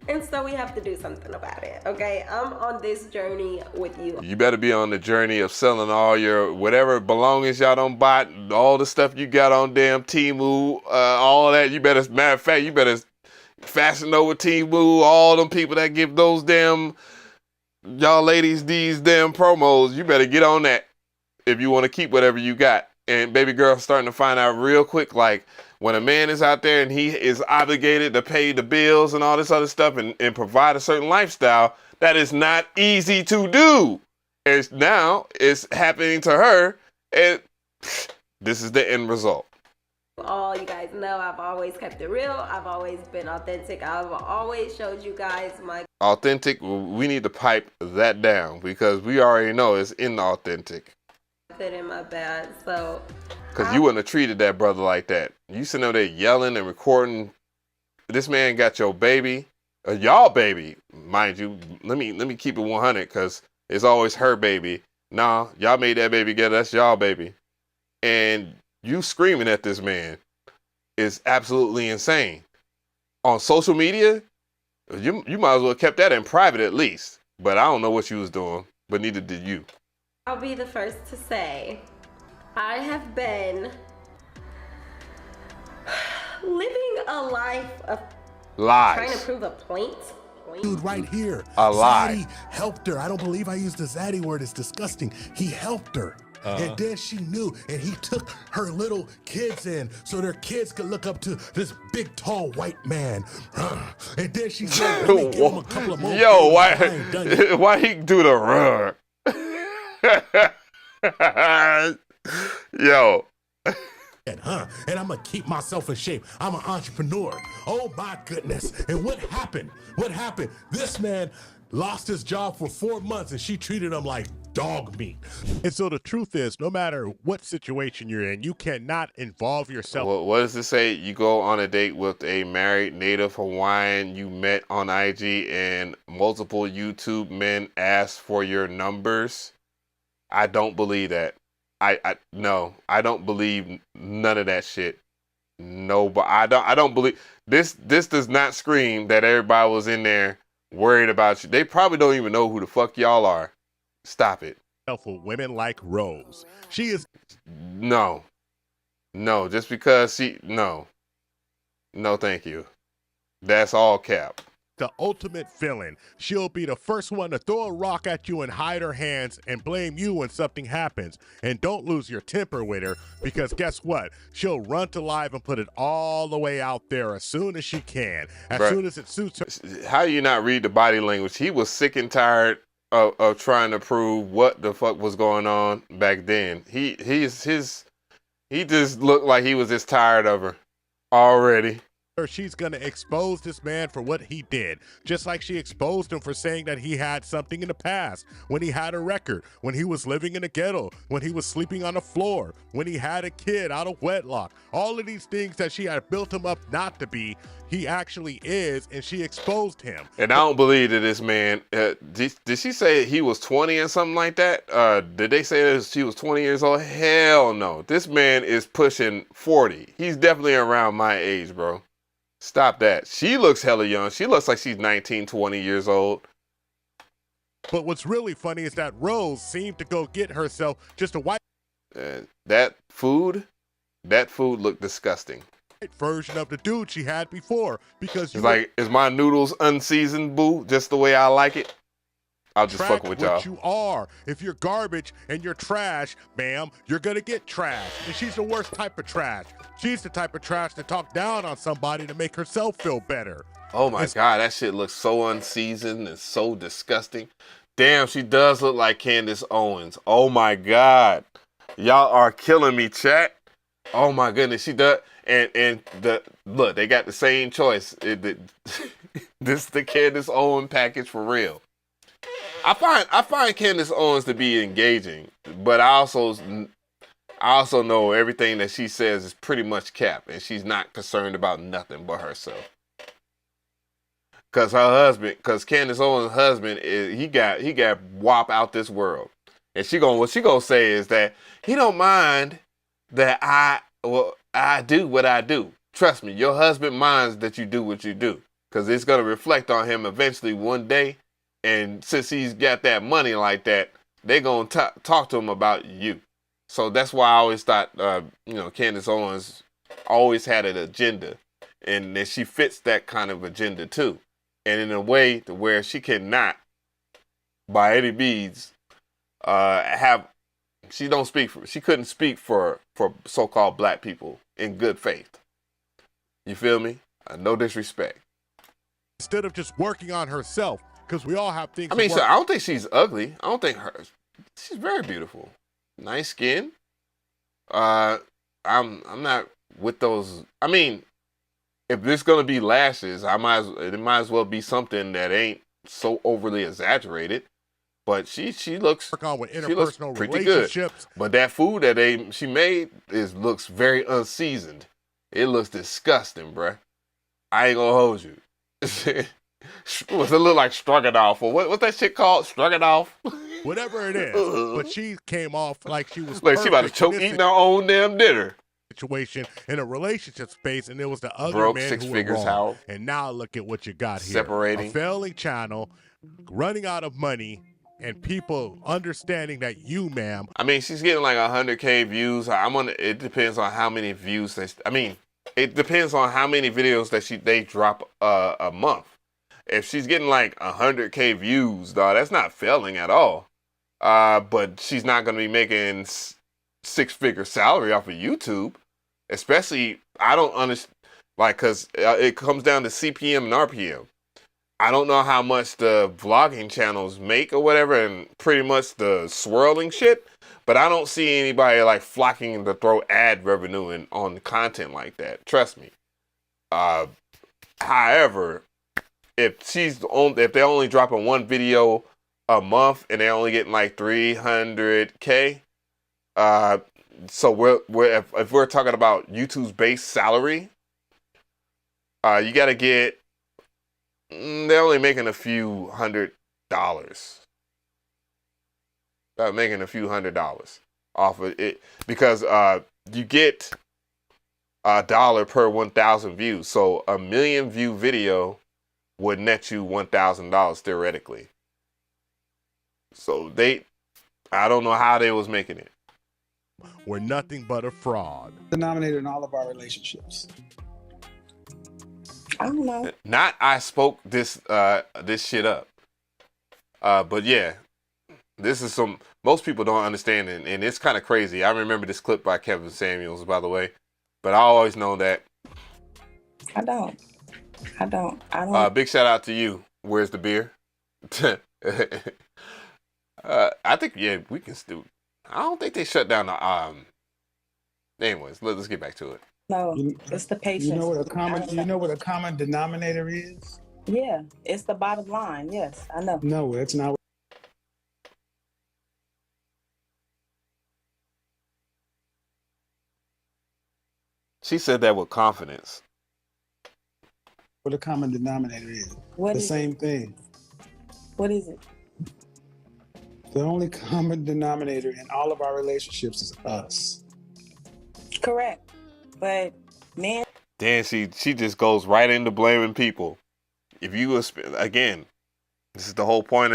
And so we have to do something about it, okay? I'm on this journey with you. You better be on the journey of selling all your whatever belongings y'all don't buy, all the stuff you got on damn Temu, all of that. You better, matter of fact, you better fasten over Temu, all them people that give those damn, y'all ladies, these damn promos. You better get on that if you want to keep whatever you got. And baby girl starting to find out real quick, like, when a man is out there and he is obligated to pay the bills and all this other stuff and provide a certain lifestyle, that is not easy to do. Now it's happening to her, and this is the end result. All you guys know, I've always kept it real. I've always been authentic. I've always showed you guys my authentic. We need to pipe that down because we already know it's inauthentic. good in my bad. So because you wouldn't have treated that brother like that. You sitting over there yelling and recording. This man got your baby, y'all baby, mind you. Let me keep it 100 because it's always her baby. Nah, y'all made that baby together. That's y'all baby. And you screaming at this man is absolutely insane. On social media, you might as well have kept that in private at least. But I don't know what you was doing, but neither did you. I'll be the first to say, I have been living a life of lies. Trying to prove a point. Dude right here. A lie. Zaddy helped her. I don't believe I used the Zaddy word. It's disgusting. He helped her. And then she knew, and he took her little kids in so their kids could look up to this big, tall white man. And then she said, let me give him a couple of more yo, why he do the run? Yo. And I'm gonna keep myself in shape. I'm an entrepreneur. Oh my goodness. And what happened? What happened? This man lost his job for 4 months and she treated him like dog meat. And so the truth is, no matter what situation you're in, you cannot involve yourself. What does it say? You go on a date with a married native Hawaiian you met on IG and multiple YouTube men ask for your numbers. I don't believe that. No, I don't believe none of that shit. No, but I don't believe this does not scream that everybody was in there worried about you. They probably don't even know who the fuck y'all are. Stop it. For women like Rose. She is no, just because no, thank you. That's all cap. The ultimate villain. She'll be the first one to throw a rock at you and hide her hands and blame you when something happens. And don't lose your temper with her, because guess what? She'll run to live and put it all the way out there as soon as she can. As soon as it suits her. How you not read the body language? He was sick and tired of trying to prove what the fuck was going on back then. His He just looked like he was just tired of her already. She's going to expose this man for what he did, just like she exposed him for saying that he had something in the past, when he had a record, when he was living in a ghetto, when he was sleeping on the floor, when he had a kid out of wedlock. All of these things that she had built him up not to be, he actually is, and she exposed him. And I don't believe that this man, did she say he was 20 or something like that? Did they say that she was 20 years old? Hell no. This man is pushing 40. He's definitely around my age, bro. Stop that. She looks hella young. She looks like she's 19, 20 years old. But what's really funny is that Rose seemed to go get herself just a white that food looked disgusting. version of the dude she had before, because It's like, is my noodles unseasoned, boo? Just the way I like it? I'll just fuck with y'all. what you are. If you're garbage and you're trash, ma'am, you're gonna get trash. And she's the worst type of trash. She's the type of trash to talk down on somebody to make herself feel better. Oh my God, that shit looks so unseasoned and so disgusting. Damn, she does look like Candace Owens. Oh my God. Y'all are killing me, chat. Oh my goodness, she does. And look, they got the same choice. This the Candace Owens package for real. I find Candace Owens to be engaging, but I also know everything that she says is pretty much cap, and she's not concerned about nothing but herself. Cause Candace Owens' husband he got wop out this world, and what she gonna say is that he don't mind that I do what I do. Trust me, your husband minds that you do what you do, cause it's gonna reflect on him eventually one day. And since he's got that money like that, they're going to talk to him about you. So that's why I always thought, Candace Owens always had an agenda. And that she fits that kind of agenda too. And in a way to where she cannot, by any means, she couldn't speak for so-called black people in good faith. You feel me? No disrespect. Instead of just working on herself, because we all have things. I mean, I don't think she's ugly. I don't think she's very beautiful. Nice skin. I'm not with those. I mean, if there's gonna be lashes, it might as well be something that ain't so overly exaggerated. But she looks pretty good. But that food that she made looks very unseasoned. It looks disgusting, bruh. I ain't gonna hold you. What's it look like, stroganoff, or what's that shit called, stroganoff? Whatever it is, but she came off like she was like she about to choke eating her own damn dinner. Situation in a relationship space, and it was the other broke men six who figures were wrong. how And now look at what you got here: separating, a failing channel, running out of money, and people understanding that you, ma'am. I mean, she's getting like 100K views. It depends on how many views it depends on how many videos that they drop a month. If she's getting like 100K views, dog, that's not failing at all. But she's not going to be making six-figure salary off of YouTube. Especially, I don't understand, because it comes down to CPM and RPM. I don't know how much the vlogging channels make or whatever, and pretty much the swirling shit. But I don't see anybody like flocking to throw ad revenue on content like that. Trust me. However, if they're only dropping one video a month and they're only getting like 300K, so if we're talking about YouTube's base salary, you got to get. They're only making a few $100. They're making a few $100 off of it because you get $1 per 1,000 views. So a 1 million view video would net you $1,000 theoretically. So I don't know how they was making it. We're nothing but a fraud. Denominator in all of our relationships. I don't know. Not I spoke this shit up. But yeah, this is most people don't understand it, and it's kind of crazy. I remember this clip by Kevin Samuels, by the way, but I always know that. I don't. Big shout out to you. Where's the beer? I think we can still. I don't think they shut down the Anyways, let's get back to it. No, it's the patience. You know what a common denominator is? Yeah, it's the bottom line. Yes, I know. No, it's not. She said that with confidence. What a common denominator is. What the is same thing. What is it? The only common denominator in all of our relationships is us. Correct. But men. Then she just goes right into blaming people. If you was, again, this is the whole point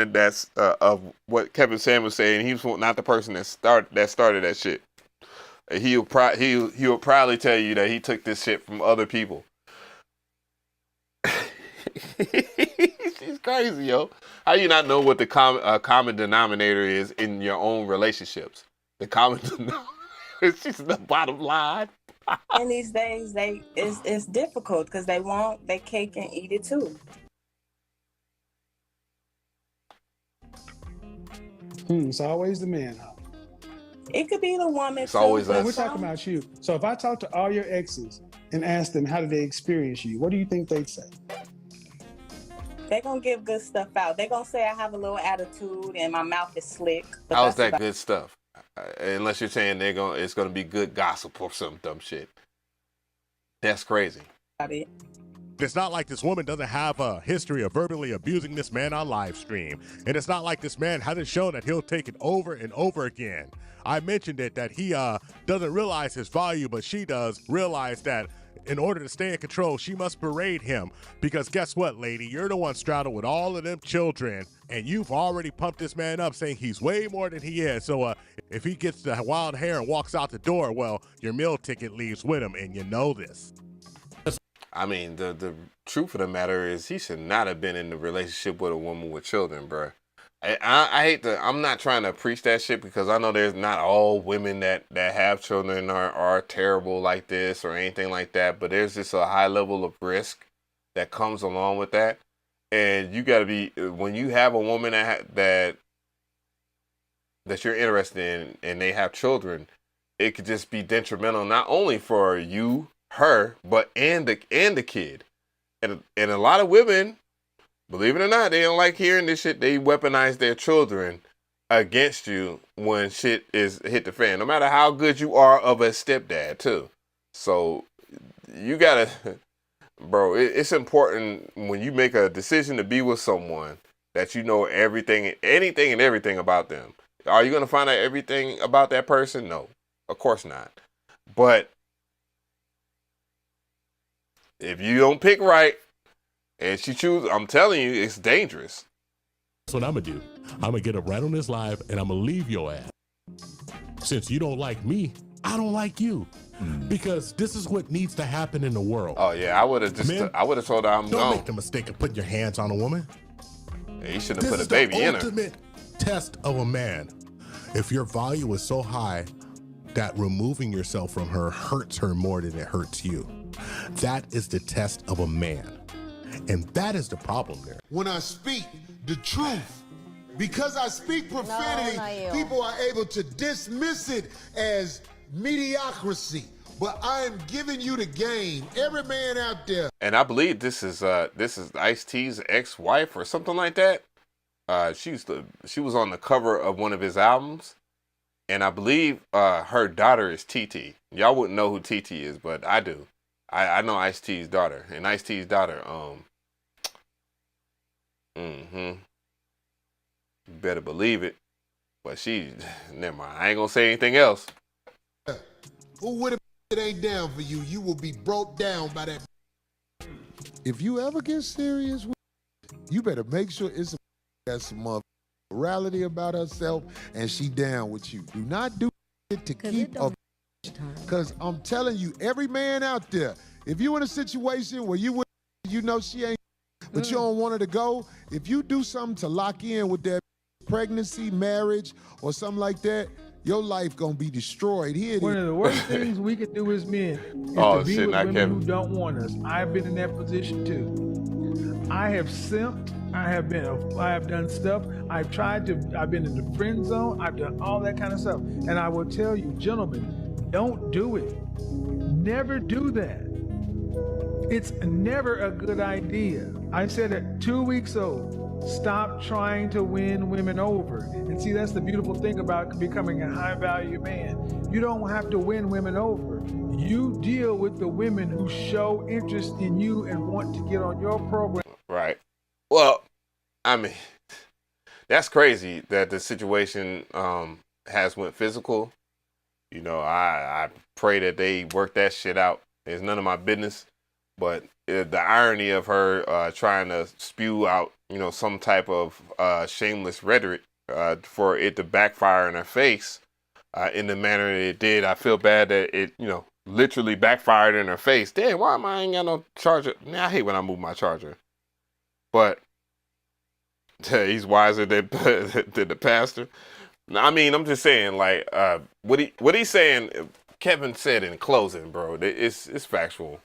of what Kevin Sam was saying. He was not the person that started that shit. He'll proudly tell you that he took this shit from other people. She's crazy, yo. How you not know what the common denominator is in your own relationships? The common denominator is just the bottom line. And these days, it's difficult because they want their cake and eat it too. It's always the man, huh? It could be the woman. It's always us. We're talking about you. So if I talk to all your exes and ask them how did they experience you, what do you think they'd say? They're going to give good stuff out. They're going to say I have a little attitude and my mouth is slick. How's that good stuff? Unless you're saying it's going to be good gossip or some dumb shit. That's crazy. It's not like this woman doesn't have a history of verbally abusing this man on live stream. And it's not like this man hasn't shown that he'll take it over and over again. I mentioned it that he doesn't realize his value, but she does realize that in order to stay in control, she must berate him. Because guess what, lady? You're the one straddled with all of them children, and you've already pumped this man up saying he's way more than he is. So if he gets the wild hair and walks out the door, well, your meal ticket leaves with him, and you know this. I mean, the truth of the matter is he should not have been in a relationship with a woman with children, bro. I hate to, I'm not trying to preach that shit because I know there's not all women that have children are terrible like this or anything like that, but there's just a high level of risk that comes along with that. And you got to be, when you have a woman that you're interested in and they have children, it could just be detrimental not only for you, her, but and the kid. And a lot of women, believe it or not, they don't like hearing this shit. They weaponize their children against you when shit is hit the fan, no matter how good you are of a stepdad too. So you gotta, bro, it's important when you make a decision to be with someone that you know anything and everything about them. Are you gonna find out everything about that person? No, of course not. But if you don't pick right, and she chooses, I'm telling you, it's dangerous. That's what I'm going to do. I'm going to get up right on this live, and I'm going to leave your ass. Since you don't like me, I don't like you. Because this is what needs to happen in the world. Oh, yeah, I would have told her I'm gone. Don't make the mistake of putting your hands on a woman. Yeah, you shouldn't have put a baby in her. This is the ultimate test of a man. If your value is so high that removing yourself from her hurts her more than it hurts you, that is the test of a man. And that is the problem there. When I speak the truth, because I speak profanity, people are able to dismiss it as mediocrity. But I am giving you the game. Every man out there. And I believe this is Ice-T's ex-wife or something like that. She was on the cover of one of his albums, and I believe her daughter is TT. Y'all wouldn't know who TT is, but I do. I know Ice-T's daughter, and Ice-T's daughter, you better believe it. But never mind. I ain't gonna say anything else. Who would it ain't down for you? You will be broke down by that. If you ever get serious with you better make sure it's got some morality about herself and she down with you. Do not do it to keep up. Because I'm telling you, every man out there, if you in a situation where you know she ain't, but you don't want her to go, if you do something to lock in with that pregnancy, marriage, or something like that, your life gonna be destroyed. One of the worst things we could do as men is to be with women who don't want us. I've been in that position too. I have simped. I have done stuff. I've been in the friend zone. I've done all that kind of stuff. And I will tell you, gentlemen, Don't do it. Never do that. It's never a good idea. I said it 2 weeks old. Stop trying to win women over. And see, that's the beautiful thing about becoming a high value man. You don't have to win women over. You deal with the women who show interest in you and want to get on your program. Right. Well, I mean, that's crazy that the situation has went physical. You know, I pray that they work that shit out. It's none of my business. But the irony of her trying to spew out, you know, some type of shameless rhetoric for it to backfire in her face in the manner that it did, I feel bad that it, you know, literally backfired in her face. Damn, why am I ain't got no charger? Man, I hate when I move my charger. But he's wiser than the pastor. I mean, I'm just saying, like, what he's saying, Kevin said in closing, bro, it's factual.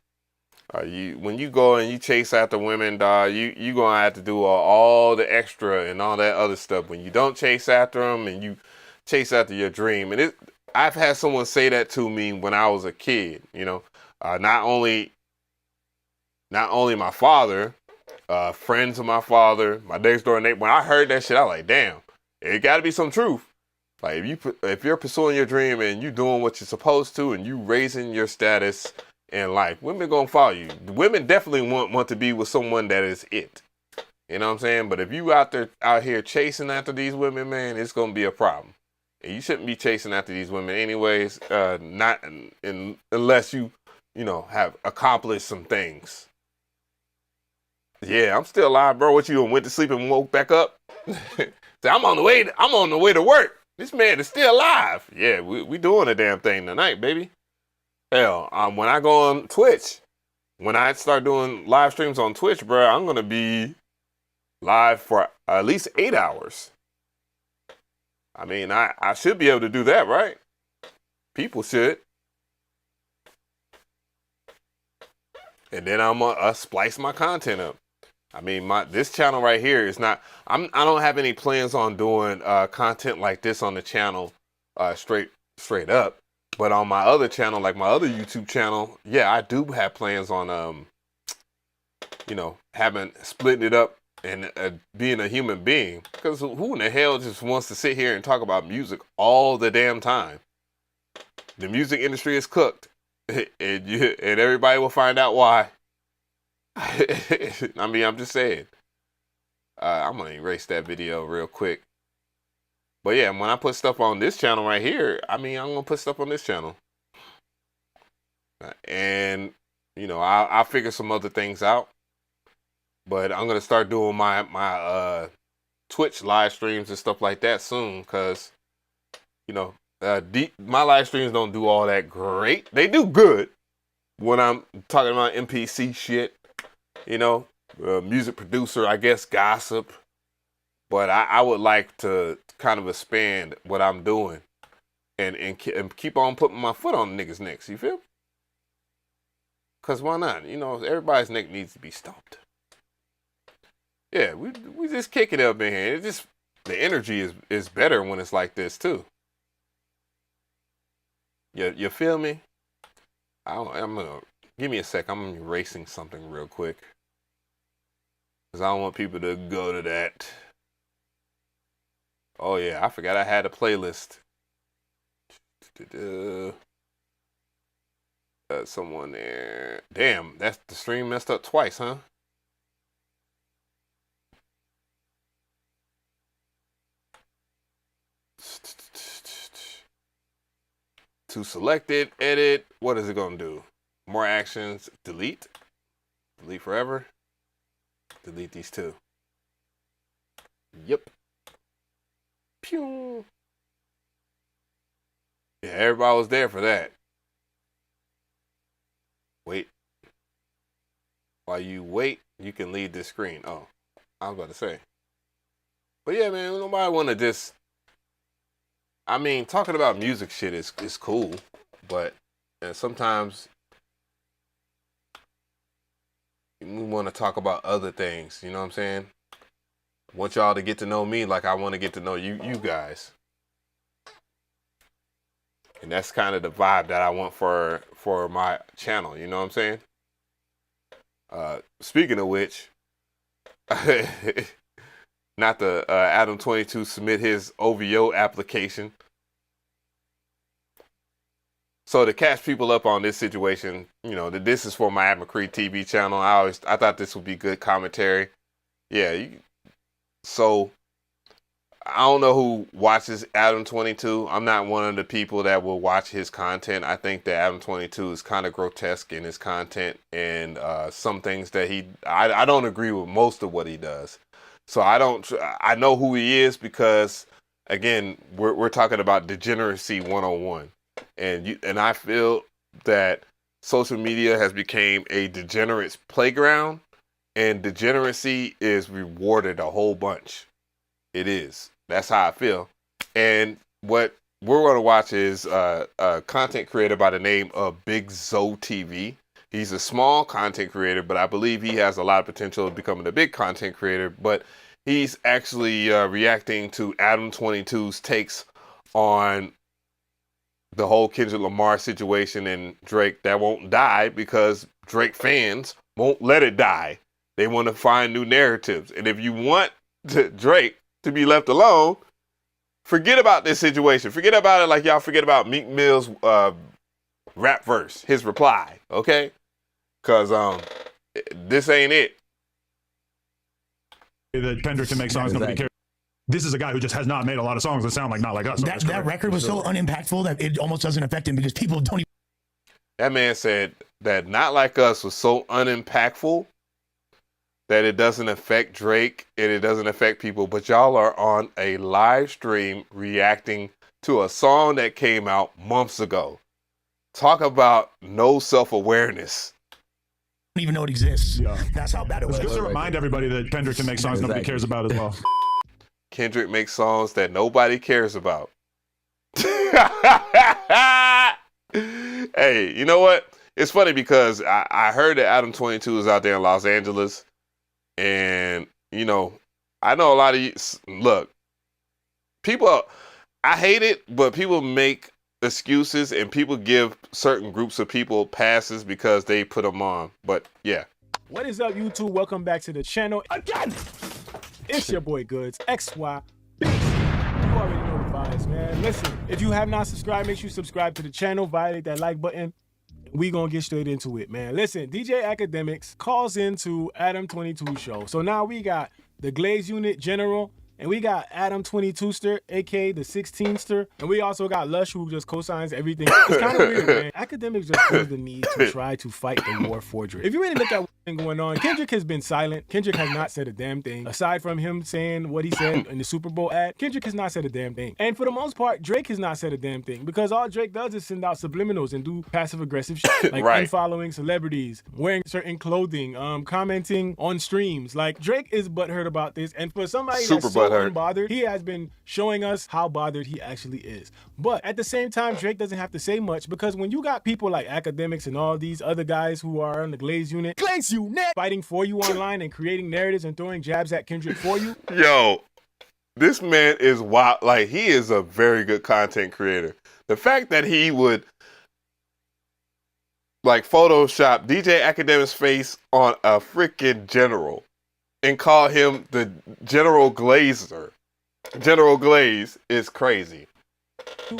When you go and you chase after women, dog, you gonna have to do all the extra and all that other stuff. When you don't chase after them and you chase after your dream, and I've had someone say that to me when I was a kid. You know, not only my father, friends of my father, my next door neighbor. When I heard that shit, I was like, damn, it got to be some truth. Like if you're pursuing your dream and you doing what you're supposed to and you raising your status in life, women gonna follow you. Women definitely want to be with someone that is it. You know what I'm saying? But if you out here chasing after these women, man, it's gonna be a problem. And you shouldn't be chasing after these women anyways. Unless you know, have accomplished some things. Yeah, I'm still alive, bro. What you doing? Went to sleep and woke back up? I'm on the way to work. This man is still alive. Yeah, we doing a damn thing tonight, baby. Hell, when I go on Twitch, when I start doing live streams on Twitch, bro, I'm going to be live for at least 8 hours. I mean, I should be able to do that, right? People should. And then I'm going to splice my content up. I mean, this channel right here is not, I don't have any plans on doing content like this on the channel straight up. But on my other channel, like my other YouTube channel, yeah, I do have plans on, you know, splitting it up and being a human being. Because who in the hell just wants to sit here and talk about music all the damn time? The music industry is cooked. And everybody will find out why. I mean, I'm just saying. I'm going to erase that video real quick. But yeah, when I put stuff on this channel right here, I mean, I'm going to put stuff on this channel. And, you know, I'll figure some other things out. But I'm going to start doing my Twitch live streams and stuff like that soon. Because, you know, my live streams don't do all that great. They do good when I'm talking about MPC shit. You know, music producer, I guess, gossip. But I would like to kind of expand what I'm doing and keep on putting my foot on niggas' necks. You feel me? Because why not? You know, everybody's neck needs to be stomped. Yeah, we just kick it up in here. It just, the energy is better when it's like this, too. You feel me? I'm going to, give me a sec. I'm erasing something real quick. Because I don't want people to go to that. Oh, yeah, I forgot I had a playlist. Someone there. Damn, the stream messed up twice, huh? To select it, edit. What is it going to do? More actions. Delete. Delete forever. Delete these two. Yep. Pew. Yeah, everybody was there for that. Wait. While you wait, you can leave this screen. Oh, I was about to say. But yeah, man, nobody want to just... I mean, talking about music shit is cool, but sometimes we want to talk about other things, you know what I'm saying? I want y'all to get to know me like I want to get to know you guys. And that's kind of the vibe that I want for my channel. You know what I'm saying? Speaking of which, not the Adam22 submit his OVO application. So to catch people up on this situation, you know, this is for my McRee TV channel. I thought this would be good commentary. Yeah. So I don't know who watches Adam22. I'm not one of the people that will watch his content. I think that Adam22 is kind of grotesque in his content, and some things that I don't agree with most of what he does. So I know who he is because, again, we're talking about degeneracy 101. And I feel that social media has become a degenerates playground, and degeneracy is rewarded a whole bunch. It is. That's how I feel. And what we're going to watch is a content creator by the name of Big Zo TV. He's a small content creator, but I believe he has a lot of potential of becoming a big content creator. But he's actually reacting to Adam22's takes on the whole Kendrick Lamar situation and Drake that won't die because Drake fans won't let it die. They want to find new narratives. And if you want Drake to be left alone, forget about this situation. Forget about it like y'all forget about Meek Mill's rap verse, his reply, okay? Because this ain't it. That Kendrick can make songs nobody cares. This is a guy who just has not made a lot of songs that sound like Not Like Us. That record was so unimpactful that it almost doesn't affect him because people don't even. That man said that Not Like Us was so unimpactful that it doesn't affect Drake and it doesn't affect people. But y'all are on a live stream reacting to a song that came out months ago. Talk about no self-awareness. Don't even know it exists. Yeah. That's how bad it was. It's good to remind everybody that Kendrick can make songs nobody cares about as well. Kendrick makes songs that nobody cares about. Hey, you know what? It's funny because I heard that Adam22 is out there in Los Angeles. And, you know a lot of you. Look, people, I hate it, but people make excuses and people give certain groups of people passes because they put them on. But, yeah. What is up, YouTube? Welcome back to the channel again. It's your boy Goods, XY. You already know the vibes, man. Listen, if you have not subscribed, make sure you subscribe to the channel, violate that like button. We gonna get straight into it, man. Listen, DJ Academics calls into Adam22 show. So now we got the Glaze Unit General, and we got Adam22ster, aka the 16ster, and we also got Lush, who just co-signs everything. It's kind of weird, man. Academics just feel the need to try to fight the war for Drake. If you really look at what's been going on, Kendrick has been silent. Kendrick has not said a damn thing. Aside from him saying what he said in the Super Bowl ad, Kendrick has not said a damn thing. And for the most part, Drake has not said a damn thing because all Drake does is send out subliminals and do passive-aggressive shit, like unfollowing celebrities, wearing certain clothing, commenting on streams. Like, Drake is butthurt about this, and for somebody that's so unbothered, he has been showing us how bothered he actually is. But at the same time, Drake doesn't have to say much because when you got people like Academics and all these other guys who are on the Glaze Unit fighting for you online and creating narratives and throwing jabs at Kendrick for you. Yo, this man is wild. Like, he is a very good content creator. The fact that he would like Photoshop DJ Academic's face on a freaking general and call him the General Glazer. General Glaze is crazy.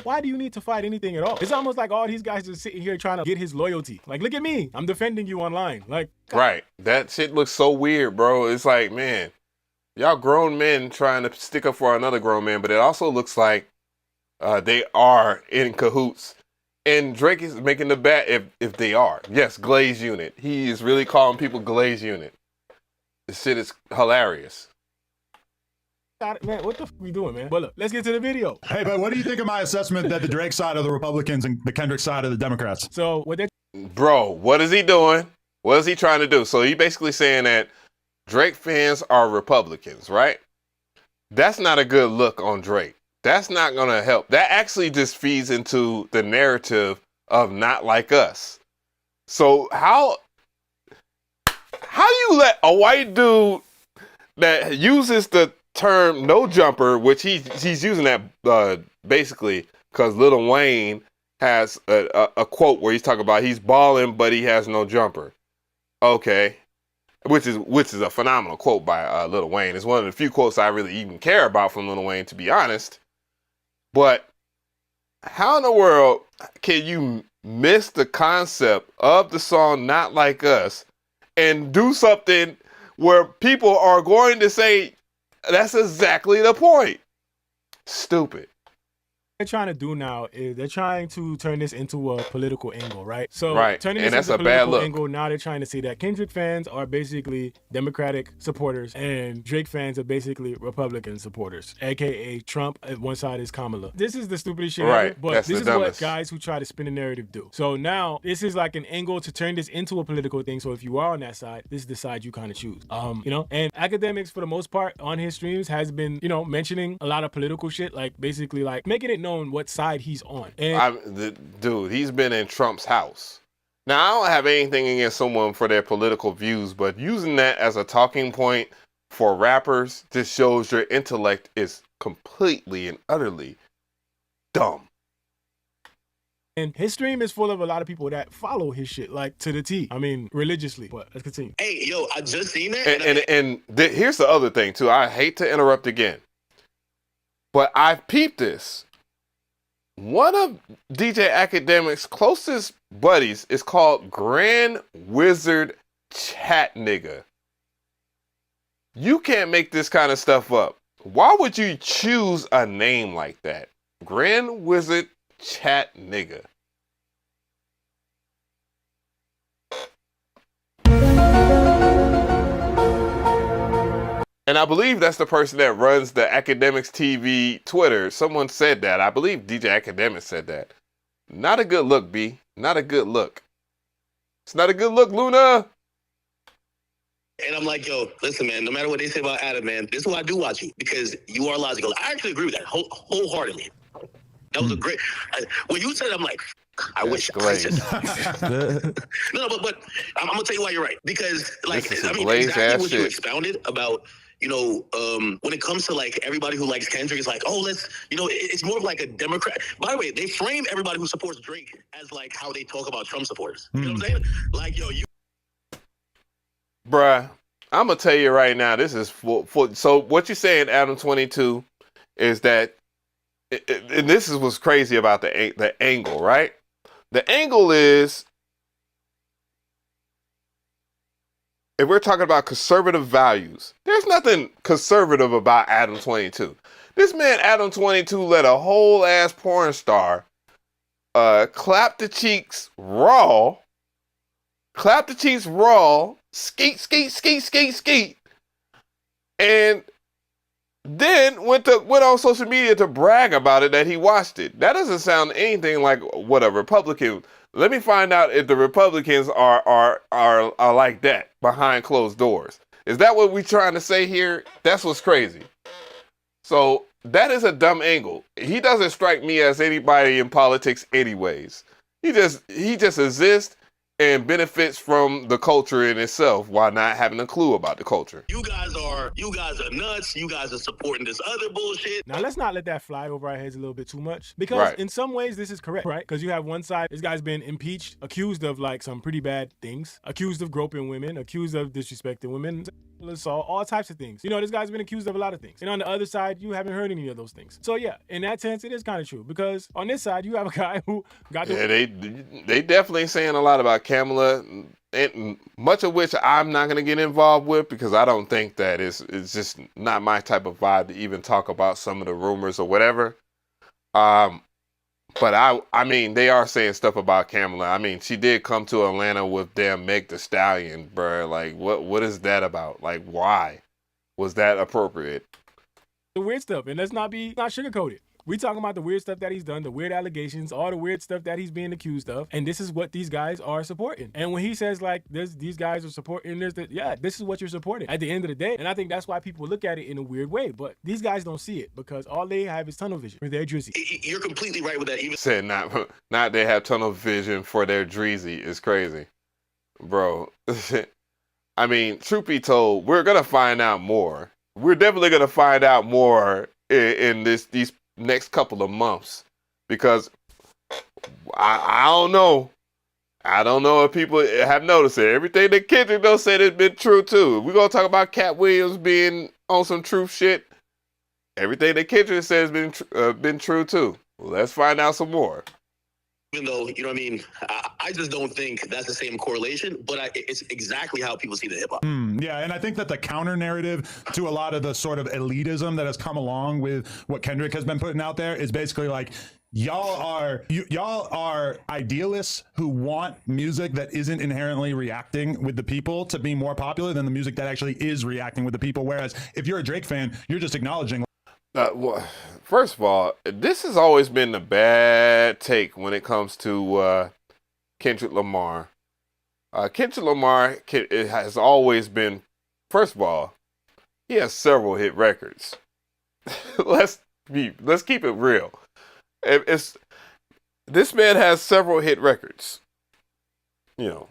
Why do you need to fight anything at all? It's almost like all these guys are sitting here trying to get his loyalty. Like, look at me. I'm defending you online. Like, God. Right. That shit looks so weird, bro. It's like, man, y'all grown men trying to stick up for another grown man, but it also looks like they are in cahoots. And Drake is making the bet if they are. Yes, Glaze Unit. He is really calling people Glaze Unit. This shit is hilarious. Man, what the f we doing, man? But look, let's get to the video. Hey, but what do you think of my assessment that the Drake side of the Republicans and the Kendrick side of the Democrats? So what they... Bro, what is he doing? What is he trying to do? So he basically saying that Drake fans are Republicans, right? That's not a good look on Drake. That's not going to help. That actually just feeds into the narrative of Not Like Us. So how do you let a white dude that uses the term no jumper, which he's using that basically because Lil Wayne has a quote where he's talking about he's balling, but he has no jumper. Okay. Which is a phenomenal quote by Lil Wayne. It's one of the few quotes I really even care about from Lil Wayne, to be honest. But how in the world can you miss the concept of the song Not Like Us and do something where people are going to say that's exactly the point? Stupid. They're trying to do now is they're trying to turn this into a political angle, right? So turning and this that's into a bad political look. angle, now they're trying to say that Kendrick fans are basically Democratic supporters and Drake fans are basically Republican supporters, aka Trump at one side is Kamala. This is the stupidest shit ever, but That's this the is dumbest. what guys who try to spin a narrative do. So now this is like an angle to turn this into a political thing. So if you are on that side, this is the side you kind of choose. You know, and academics for the most part on his streams has been, you know, mentioning a lot of political shit, like basically like making it known what side he's on. And Dude, he's been in Trump's house. Now, I don't have anything against someone for their political views, but using that as a talking point for rappers just shows your intellect is completely and utterly dumb. And his stream is full of a lot of people that follow his shit, like to the T. I mean, religiously. But let's continue. Hey, yo, I just seen that. Here's the other thing, too. I hate to interrupt again, but I've peeped this. One of DJ Academic's closest buddies is called Grand Wizard Chat Nigga. You can't make this kind of stuff up. Why would you choose a name like that? Grand Wizard Chat Nigga. And I believe that's the person that runs the Academics TV Twitter. Someone said that. I believe DJ Academics said that. Not a good look, B. Not a good look. It's not a good look, Luna. And I'm like, yo, listen, man, no matter what they say about Adam, man, this is why I do watch you, because you are logical. I actually agree with that wholeheartly. That was a great... when you said it, I'm like, I wish I said that. No, but I'm going to tell you why you're right. Because, like, I mean, exactly what you expounded about... You know, when it comes to like everybody who likes Kendrick, it's like, oh, let's, you know, it's more of like a Democrat. By the way, they frame everybody who supports Drake as like how they talk about Trump supporters. You know what I'm saying? Like, yo, you. Bruh, I'm going to tell you right now, this is full. So what you're saying, Adam 22, is that, and this is what's crazy about the angle, right? The angle is, if we're talking about conservative values, there's nothing conservative about Adam 22. This man, Adam 22, let a whole ass porn star clap the cheeks raw, skeet, skeet, skeet, skeet, skeet, and then went on social media to brag about it that he watched it. That doesn't sound anything like what a Republican. Let me find out if the Republicans are like that behind closed doors. Is that what we're trying to say here? That's what's crazy. So that is a dumb angle. He doesn't strike me as anybody in politics anyways. He just exists and benefits from the culture in itself while not having a clue about the culture. You guys are nuts. You guys are supporting this other bullshit. Now, let's not let that fly over our heads a little bit too much. Because in some ways, this is correct, right? Because you have one side, this guy's been impeached, accused of like some pretty bad things, accused of groping women, accused of disrespecting women, assault, all types of things. You know, this guy's been accused of a lot of things. And on the other side, you haven't heard any of those things. So yeah, in that sense, it is kind of true. Because on this side, you have a guy who got the... Yeah, they definitely saying a lot about Kamala, and much of which I'm not going to get involved with because I don't think that it's just not my type of vibe to even talk about some of the rumors or whatever. But I mean, they are saying stuff about Kamala. I mean, she did come to Atlanta with damn Meg Thee Stallion, bruh. Like, what is that about? Like, why was that appropriate? The weird stuff, and let's not sugarcoat it. We talking about the weird stuff that he's done, the weird allegations, all the weird stuff that he's being accused of, and this is what these guys are supporting. And when he says like these guys are supporting this, this is what you're supporting at the end of the day. And I think that's why people look at it in a weird way. But these guys don't see it because all they have is tunnel vision for their drizzy. You're completely right with that. Even said not they have tunnel vision for their drizzy is crazy, bro. I mean, truth be told, we're gonna find out more. We're definitely gonna find out more in these next couple of months, because I don't know. I don't know if people have noticed it. Everything that Kendrick though said has been true too. We're gonna talk about Cat Williams being on some truth shit. Everything that Kendrick said has been true too. Well, let's find out some more. Even though, you know what I mean, I just don't think that's the same correlation, but it's exactly how people see the hip hop. Yeah, and I think that the counter narrative to a lot of the sort of elitism that has come along with what Kendrick has been putting out there is basically like, y'all are idealists who want music that isn't inherently reacting with the people to be more popular than the music that actually is reacting with the people. Whereas if you're a Drake fan, you're just acknowledging. Well, first of all, this has always been the bad take when it comes to Kendrick Lamar. Kendrick Lamar it has always been, first of all, he has several hit records. let's keep it real. This man has several hit records. You know,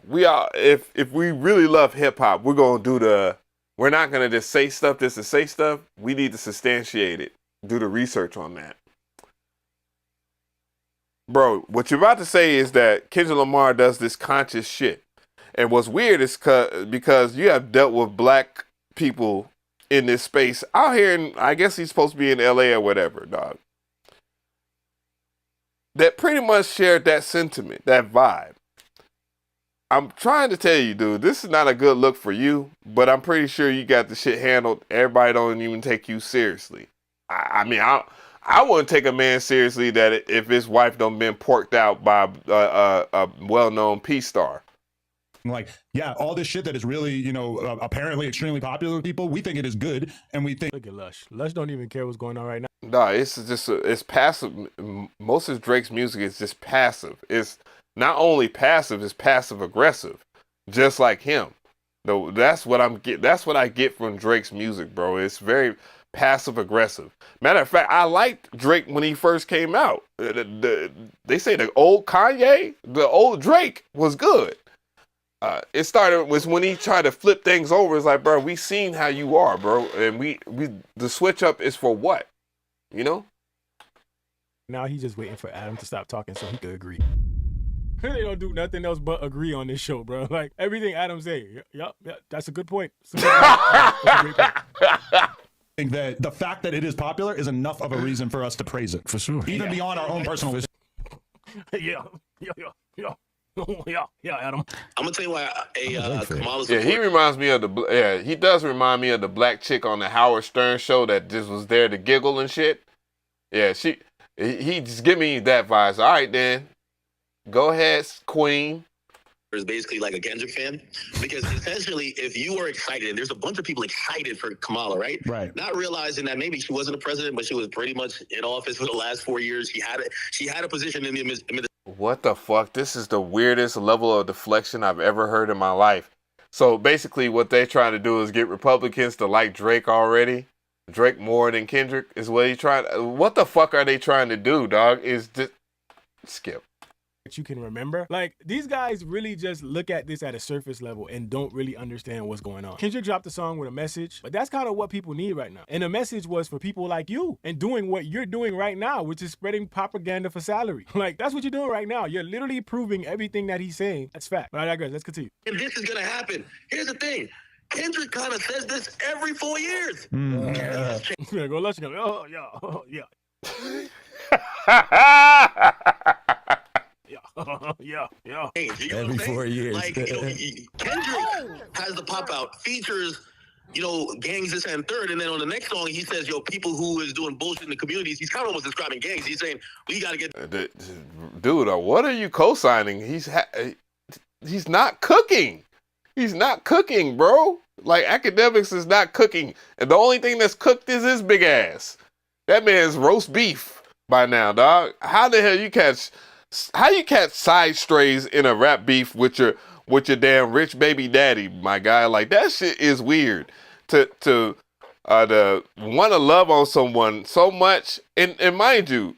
if we really love hip hop, we're not gonna just say stuff just to say stuff. We need to substantiate it, do the research on that. Bro, what you're about to say is that Kendrick Lamar does this conscious shit. And what's weird is because you have dealt with black people in this space out here, and I guess he's supposed to be in LA or whatever, dog. That pretty much shared that sentiment, that vibe. I'm trying to tell you, dude, this is not a good look for you, but I'm pretty sure you got the shit handled. Everybody don't even take you seriously. I mean, I wouldn't take a man seriously that if his wife done been porked out by a well-known P-star. Like, yeah, all this shit that is really, you know, apparently extremely popular with people, we think it is good, and we think. Look at Lush. Lush don't even care what's going on right now. Nah, it's just it's passive. Most of Drake's music is just passive. It's not only passive, it's passive aggressive, just like him. No, that's what I get from Drake's music, bro. It's very passive aggressive. Matter of fact, I liked Drake when he first came out. They say the old Kanye, the old Drake was good. It started was when he tried to flip things over. It's like, bro, we seen how you are, bro, and we the switch up is for what, you know? Now he's just waiting for Adam to stop talking so he could agree. They don't do nothing else but agree on this show, bro. Like everything Adam say, yep, that's a good point. That's a great point. I think that the fact that it is popular is enough of a reason for us to praise it, for sure, even beyond our own personal. Yeah, Adam. I'm gonna tell you why Kamala's. Yeah, he reminds me of he does remind me of the black chick on the Howard Stern show that just was there to giggle and shit. Yeah, he just give me that vibe. All right, then, go ahead, Queen. Is basically like a Kendrick fan, because essentially, if you are excited, and there's a bunch of people excited for Kamala, right? Right. Not realizing that maybe she wasn't a president, but she was pretty much in office for the last 4 years. She had a position in the administration. What the fuck? This is the weirdest level of deflection I've ever heard in my life. So basically, what they're trying to do is get Republicans to like Drake already. Drake more than Kendrick is what he's trying. What the fuck are they trying to do, dog? Is just skip. You can remember, like, these guys really just look at this at a surface level and don't really understand what's going on. Kendrick dropped a song with a message, but that's kind of what people need right now. And the message was for people like you and doing what you're doing right now, which is spreading propaganda for salary. Like, that's what you're doing right now. You're literally proving everything that he's saying. That's fact. But I digress. Let's continue. If this is gonna happen, here's the thing. Kendrick kind of says this every 4 years. Go, let's go. Oh, yeah. Yeah. Every 4 years. Like, Kendrick has the pop out, features, gangs this and third, and then on the next song he says, people who is doing bullshit in the communities. He's kind of almost describing gangs. He's saying we got to get. Dude, what are you co-signing? He's not cooking. He's not cooking, bro. Like, academics is not cooking, and the only thing that's cooked is his big ass. That man's roast beef by now, dog. How the hell you catch side strays in a rap beef with your damn rich baby daddy, my guy? Like, that shit is weird. To want to love on someone so much, and mind you,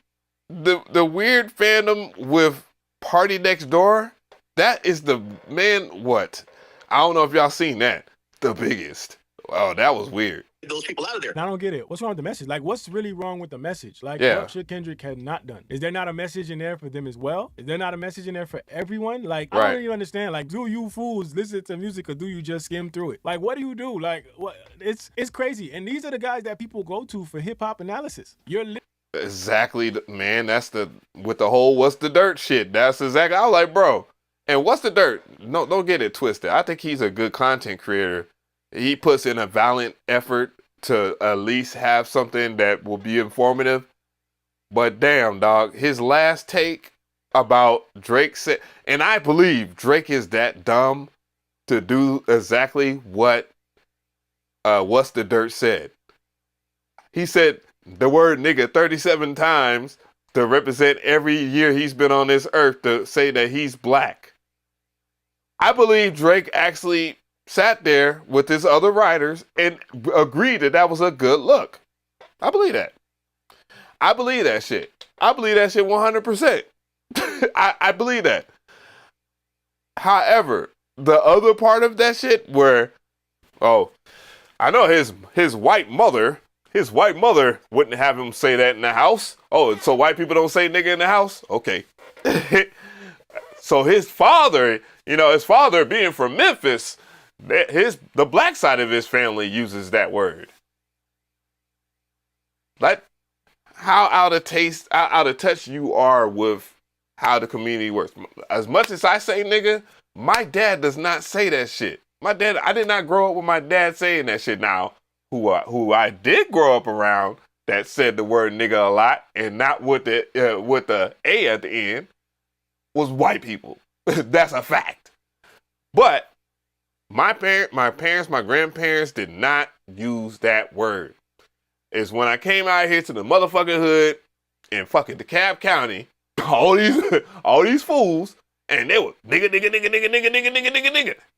the weird fandom with Party Next Door, that is the man. What? I don't know if y'all seen that. The biggest. Oh, that was weird. Those people out of there. I don't get it. What's wrong with the message? Like, what's really wrong with the message? Like, Yeah. what should Kendrick have not done? Is there not a message in there for them as well? Is there not a message in there for everyone? Like, I Right. don't really understand. Like, do you fools listen to music or do you just skim through it? Like, what do you do? Like, what? It's crazy. And these are the guys that people go to for hip hop analysis. You're Exactly, man. That's with the whole what's the dirt shit. That's exactly. I was like, bro. And what's the dirt? No, don't get it twisted. I think he's a good content creator. He puts in a valiant effort to at least have something that will be informative. But damn, dog, his last take about Drake said, and I believe Drake is that dumb to do exactly what what's the dirt said. He said the word nigga 37 times to represent every year he's been on this earth to say that he's black. I believe Drake actually sat there with his other writers and agreed that that was a good look. I believe that. I believe that shit. I believe that shit 100%. I believe that. However, the other part of that shit where, oh, I know his white mother wouldn't have him say that in the house. Oh, so white people don't say nigga in the house? Okay. So his father, his father being from Memphis, the black side of his family uses that word. Like how out of touch you are with how the community works. As much as I say nigga, my dad does not say that shit. I did not grow up with my dad saying that shit. Now, who I did grow up around that said the word nigga a lot and not with the A at the end was white people. That's a fact. But my parents, my grandparents did not use that word. It's when I came out here to the motherfucking hood in fucking DeKalb County, all these fools, and they were nigga.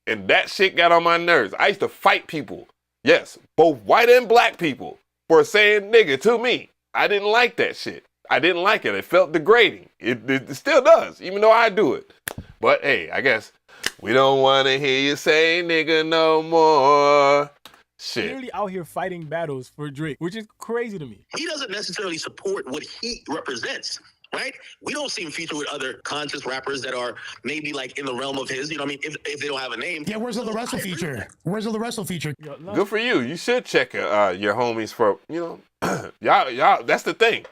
And that shit got on my nerves. I used to fight people. Yes, both white and black people for saying nigga to me. I didn't like that shit. I didn't like it. It felt degrading. It still does, even though I do it. But hey, I guess we don't want to hear you say nigga no more. Shit. Clearly out here fighting battles for Drake, which is crazy to me. He doesn't necessarily support what he represents, right? We don't see him feature with other conscious rappers that are maybe like in the realm of his, you know what I mean? If they don't have a name. Yeah, where's all the wrestle feature? Where's all the wrestle feature? Good for you. You should check your homies for, y'all, that's the thing.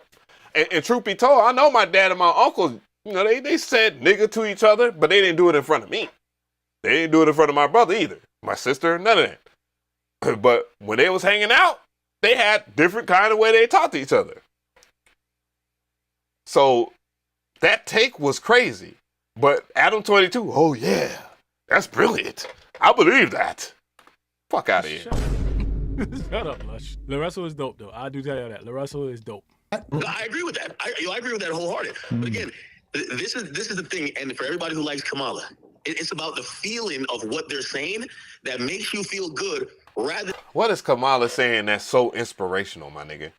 And truth be told, I know my dad and my uncles, they said nigga to each other, but they didn't do it in front of me. They didn't do it in front of my brother either. My sister, none of that. But when they was hanging out, they had different kind of way they talked to each other. So that take was crazy. But Adam 22, oh yeah, that's brilliant. I believe that. Fuck out of here. Shut up, Lush. The Russell is dope, though. I do tell you that. The Russell is dope. I agree with that. I agree with that wholehearted. But again, this is the thing, and for everybody who likes Kamala, it's about the feeling of what they're saying that makes you feel good. What is Kamala saying that's so inspirational, my nigga?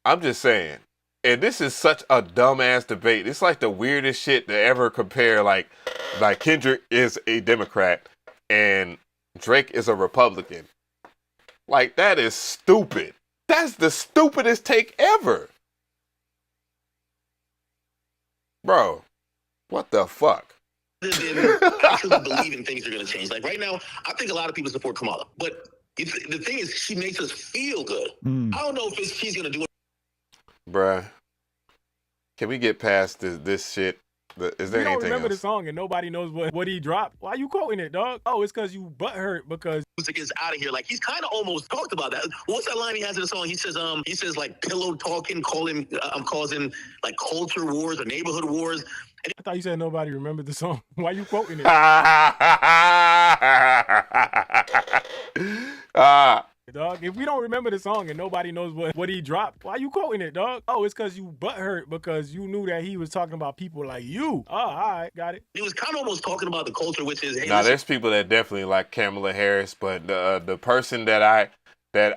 I'm just saying. And this is such a dumbass debate. It's like the weirdest shit to ever compare. Like Kendrick is a Democrat and Drake is a Republican. Like, that is stupid. That's the stupidest take ever. Bro, what the fuck? Actually believing things are going to change. Like right now, I think a lot of people support Kamala, but the thing is, she makes us feel good. I don't know if she's going to do it. Bruh, can we get past this shit? Is there You don't anything remember else? the song and nobody knows what he dropped. Why you quoting it, dog? Oh, it's because you butthurt because Music is out of here. Like he's kind of almost talked about that. What's that line he has in the song? He says like pillow talking, causing like culture wars or neighborhood wars. I thought you said nobody remembered the song. Why you quoting it? Dog, if we don't remember the song and nobody knows what he dropped, why you quoting it, dog? Oh, it's because you butthurt because you knew that he was talking about people like you. Oh, all right, got it. He was kind of almost talking about the culture, which is hey, Now, listen, there's people that definitely like Kamala Harris, but the person that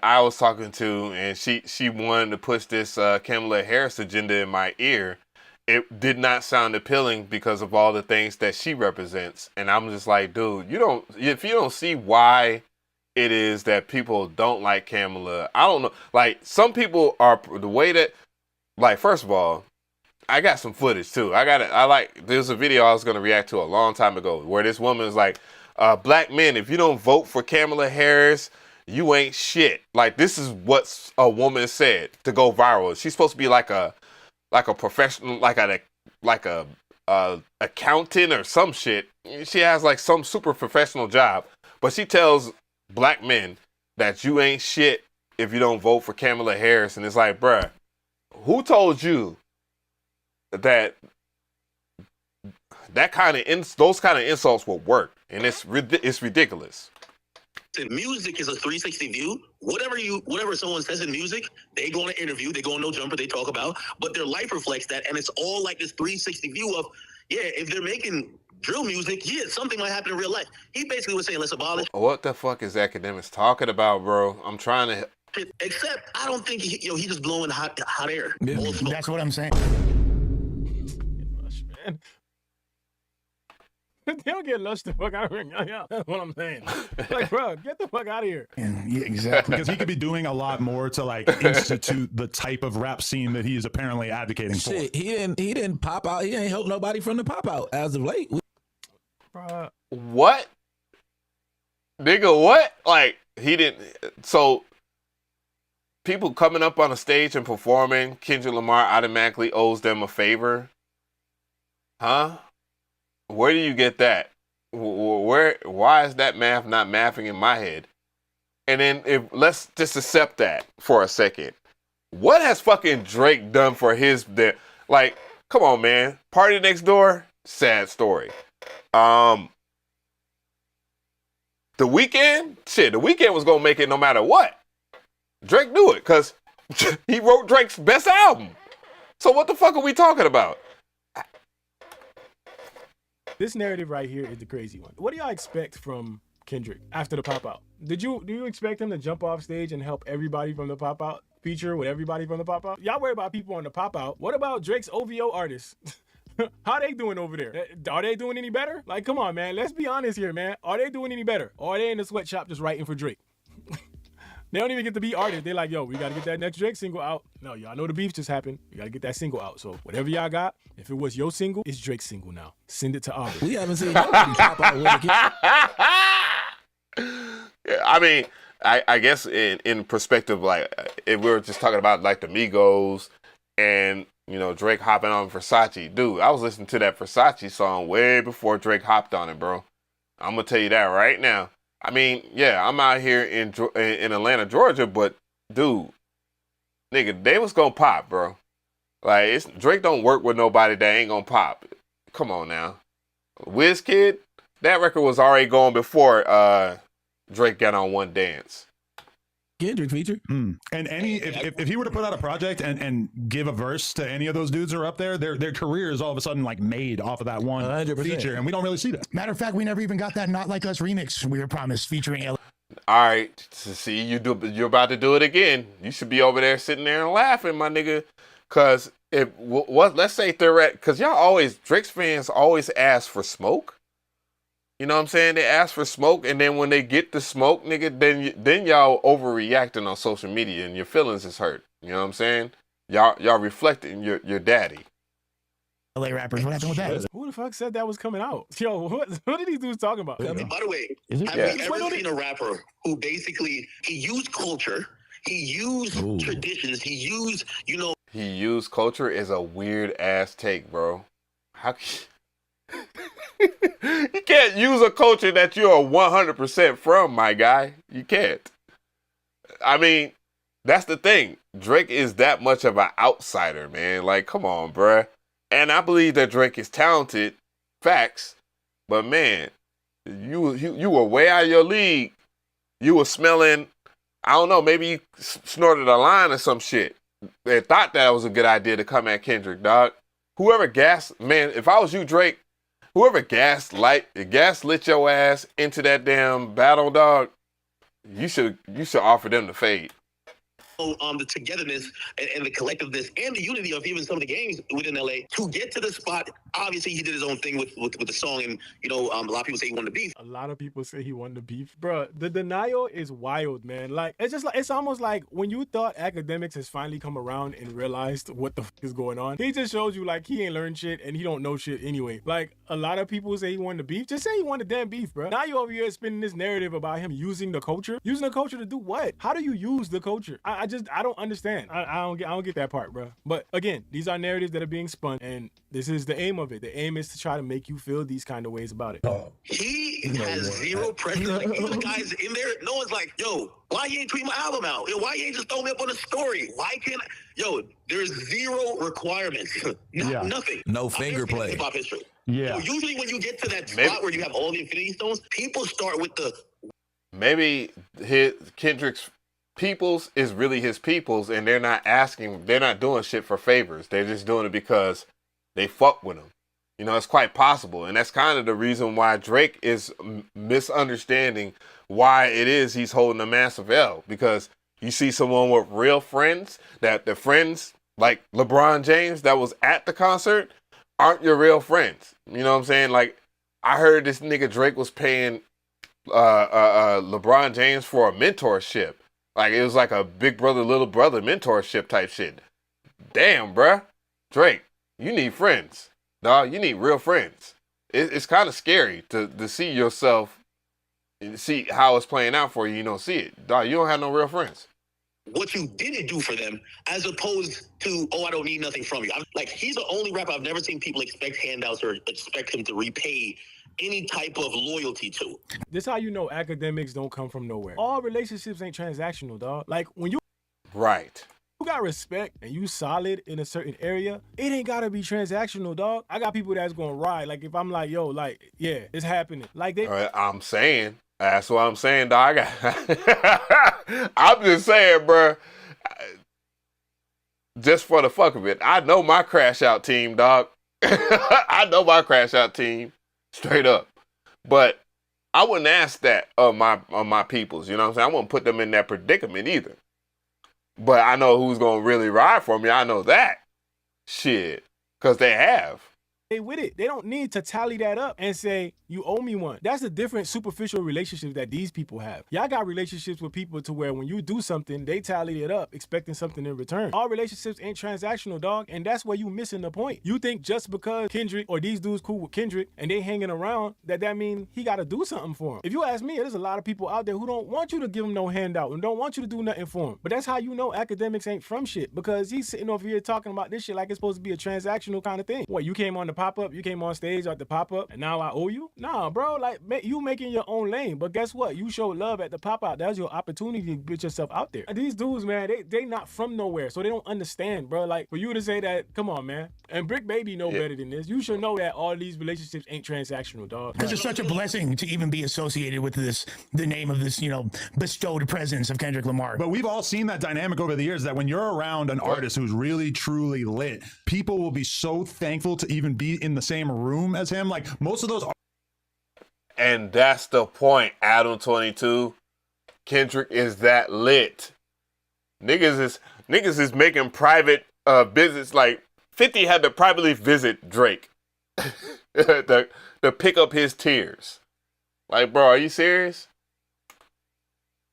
I was talking to, and she wanted to push this Kamala Harris agenda in my ear. It did not sound appealing because of all the things that she represents, and I'm just like, dude, if you don't see why it is that people don't like Camila. I don't know. Like, some people are the way that, like, first of all, I got some footage too. There's a video I was going to react to a long time ago where this woman is like, black men, if you don't vote for Kamala Harris, you ain't shit. Like, this is what a woman said to go viral. She's supposed to be like a professional, like a accountant or some shit. She has like some super professional job, but she tells black men that you ain't shit if you don't vote for Kamala Harris. And it's like, bruh, who told you that those kind of insults will work? And it's ridiculous. Music is a 360 view. Whatever someone says in music, they go on an interview, they go on No Jumper, they talk about, but their life reflects that, and it's all like this 360 view of, yeah, if they're making drill music, yeah, something might happen in real life. He basically was saying, let's abolish. What the fuck is academics talking about, bro? I'm trying to. Except I don't think he just blowing hot air. That's what I'm saying. Man. They don't get lush the fuck out of here. Yeah, that's what I'm saying. Like, bro, get the fuck out of here. Yeah, exactly. Because he could be doing a lot more to like institute the type of rap scene that he is apparently advocating for. Shit, he didn't pop out. He ain't helped nobody from the pop out as of late. What? Nigga, what? Like, he didn't. So, people coming up on a stage and performing, Kendrick Lamar automatically owes them a favor? Huh? Where do you get that? Why is that math not mathing in my head? And then let's just accept that for a second. What has fucking Drake done for like, come on, man. Party Next Door, sad story. The Weeknd? Shit, The Weeknd was gonna make it no matter what. Drake knew it, because he wrote Drake's best album. So what the fuck are we talking about? This narrative right here is the crazy one. What do y'all expect from Kendrick after the pop out? Do you expect him to jump off stage and help everybody from the pop out, feature with everybody from the pop out? Y'all worry about people on the pop out. What about Drake's OVO artists? How they doing over there? Are they doing any better? Like, come on, man. Let's be honest here, man. Are they doing any better? Or are they in the sweatshop just writing for Drake? They don't even get to be artists. They're like, yo, we got to get that next Drake single out. No, y'all know the beef just happened. We got to get that single out. So whatever y'all got, if it was your single, it's Drake's single now. Send it to Aubrey. We haven't seen nobody pop out with Yeah, I mean, I guess in perspective, like, if we were just talking about like the Migos and, you know, Drake hopping on Versace. Dude, I was listening to that Versace song way before Drake hopped on it, bro. I'm going to tell you that right now. I mean, yeah, I'm out here in Atlanta, Georgia, but dude, nigga, they was gonna pop, bro. Like, Drake don't work with nobody that ain't gonna pop. Come on now. WizKid, that record was already going before Drake got on One Dance. Kendrick feature. And if he were to put out a project and give a verse to any of those dudes who are up there, their career is all of a sudden like made off of that one 100%. feature, and we don't really see that. Matter of fact, we never even got that Not Like Us remix we were promised featuring L. All right, see, you're about to do it again. You should be over there sitting there and laughing, my nigga, because let's say because Drake's fans always ask for smoke. You know what I'm saying? They ask for smoke, and then when they get the smoke, nigga, then y'all overreacting on social media, and your feelings is hurt. You know what I'm saying? Y'all reflecting your daddy. LA rappers, what happened with that? Who the fuck said that was coming out? Yo, what did these dudes talking about? By the way, have you ever seen a rapper who basically, he used culture, he used traditions, he used, He used culture is a weird ass take, bro. How you can't use a culture that you're 100% from, my guy. You can't. I mean, that's the thing. Drake is that much of an outsider, man. Like, come on, bruh. And I believe that Drake is talented. Facts. But, man, you were way out of your league. You were smelling, I don't know, maybe you snorted a line or some shit. They thought that was a good idea to come at Kendrick, dog. Whoever man, if I was you, Drake, whoever gaslit your ass into that damn battle, dog, you should offer them the fade. The togetherness and the collectiveness and the unity of even some of the gangs within LA to get to the spot. Obviously, he did his own thing with the song, and a lot of people say he wanted to beef. A lot of people say he wanted to beef, bro. The denial is wild, man. Like it's almost like when you thought academics has finally come around and realized what the fuck is going on. He just shows you like he ain't learned shit and he don't know shit anyway. Like a lot of people say he wanted to beef. Just say he wanted damn beef, bro. Now you over here spinning this narrative about him using the culture. Using the culture to do what? How do you use the culture? I don't understand. I don't get that part, bro. But again, these are narratives that are being spun, and this is the aim of it. The aim is to try to make you feel these kind of ways about it. He has zero pressure. Like even the guys in there, no one's like, yo, why you ain't tweet my album out? Yo, why you ain't just throw me up on a story? Why can't there's zero requirements. Nothing. No finger play. Hip hop history. Yeah. Usually when you get to that spot where you have all the Infinity Stones, people start with the maybe Kendrick's peoples is really his peoples, and they're not doing shit for favors. They're just doing it because they fuck with him. It's quite possible. And that's kind of the reason why Drake is misunderstanding why it is he's holding a massive L. Because you see someone with real friends, that the friends like LeBron James that was at the concert aren't your real friends. You know what I'm saying? Like, I heard this nigga Drake was paying LeBron James for a mentorship. Like, it was like a big brother, little brother mentorship type shit. Damn, bruh. Drake, you need friends. Dog, you need real friends. It's kind of scary to see yourself, see how it's playing out for you. You don't see it. Dog, you don't have no real friends. What you didn't do for them, as opposed to, I don't need nothing from you. Like, he's the only rapper I've never seen people expect handouts or expect him to repay any type of loyalty to. This how you know academics don't come from nowhere. All relationships ain't transactional, dog. Like when you got respect and you solid in a certain area, it ain't gotta be transactional, dog. I got people that's gonna ride. Like if I'm like, yo, like, yeah, it's happening. Like I'm saying. That's what I'm saying, dog. I'm just saying, bro. Just for the fuck of it, I know my crash out team, dog. I know my crash out team. Straight up. But I wouldn't ask that of my peoples, you know what I'm saying? I wouldn't put them in that predicament either. But I know who's gonna really ride for me. I know that. Shit. Cause they have. They with it. They don't need to tally that up and say, you owe me one. That's a different superficial relationship that these people have. Y'all got relationships with people to where when you do something, they tally it up, expecting something in return. All relationships ain't transactional, dog, and that's where you missing the point. You think just because Kendrick or these dudes cool with Kendrick and they hanging around, that mean he gotta do something for him. If you ask me, there's a lot of people out there who don't want you to give them no handout and don't want you to do nothing for them. But that's how you know academics ain't from shit, because he's sitting over here talking about this shit like it's supposed to be a transactional kind of thing. What, you came on the pop-up, you came on stage at the pop-up, and now I owe you? Nah, bro, like, you making your own lane, but guess what? You showed love at the pop-out. That was your opportunity to get yourself out there. And these dudes, man, they not from nowhere, so they don't understand, bro. Like, for you to say that, come on, man. And Brick Baby know better than this. You should know that all these relationships ain't transactional, dog. Because it's such a blessing to even be associated with the name of this, bestowed presence of Kendrick Lamar. But we've all seen that dynamic over the years, that when you're around an artist who's really, truly lit, people will be so thankful to even be in the same room as him. Like, most of those. And that's the point, Adam 22. Kendrick is that lit. Niggas is making private visits. Like 50 had to privately visit Drake to pick up his tears. Like, bro, are you serious?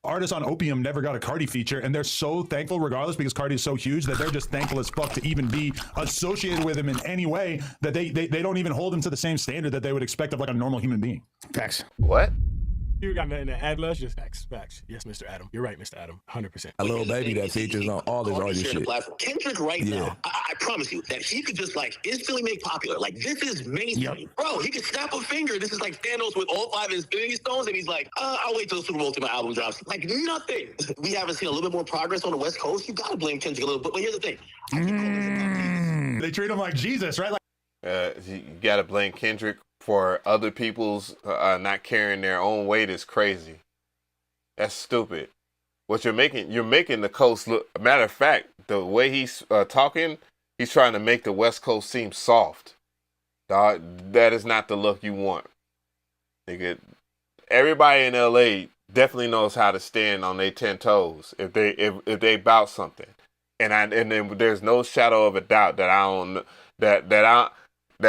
Artists on Opium never got a Cardi feature, and they're so thankful regardless, because Cardi is so huge that they're just thankful as fuck to even be associated with him in any way, that they don't even hold him to the same standard that they would expect of like a normal human being. Facts. What? You got nothing to add, Les? Just facts. Yes, Mr. Adam. You're right, Mr. Adam. 100%. A little baby that features on all his artist shit. Kendrick now, I promise you that he could just like instantly make popular. Like, this is mainstream. Yep. Bro, he could snap a finger. This is like Thanos with all 5 Infinity Stones, and he's like, I'll wait till the Super Bowl till my album drops. Like, nothing. We haven't seen a little bit more progress on the West Coast. You gotta blame Kendrick a little bit. But here's the thing. They treat him like Jesus, right? You gotta blame Kendrick for other people's not carrying their own weight is crazy. That's stupid. What you're making the coast look. Matter of fact, the way he's talking, he's trying to make the West Coast seem soft. Dog, that is not the look you want. Nigga, everybody in LA definitely knows how to stand on their 10 toes if they about something, and then there's no shadow of a doubt that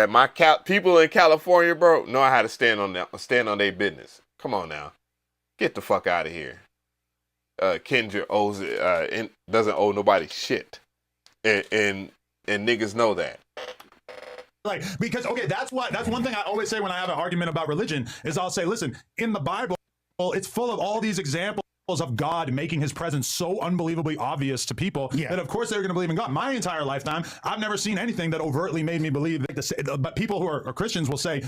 my people in California, bro, know how to stand on their business. Come on now, get the fuck out of here. Kendrick doesn't owe nobody shit, and niggas know that. Like, because that's one thing I always say when I have an argument about religion is I'll say, listen, in the Bible, it's full of all these examples of God making his presence so unbelievably obvious to people that of course they're going to believe in God. My entire lifetime, I've never seen anything that overtly made me believe that. But people who are Christians will say,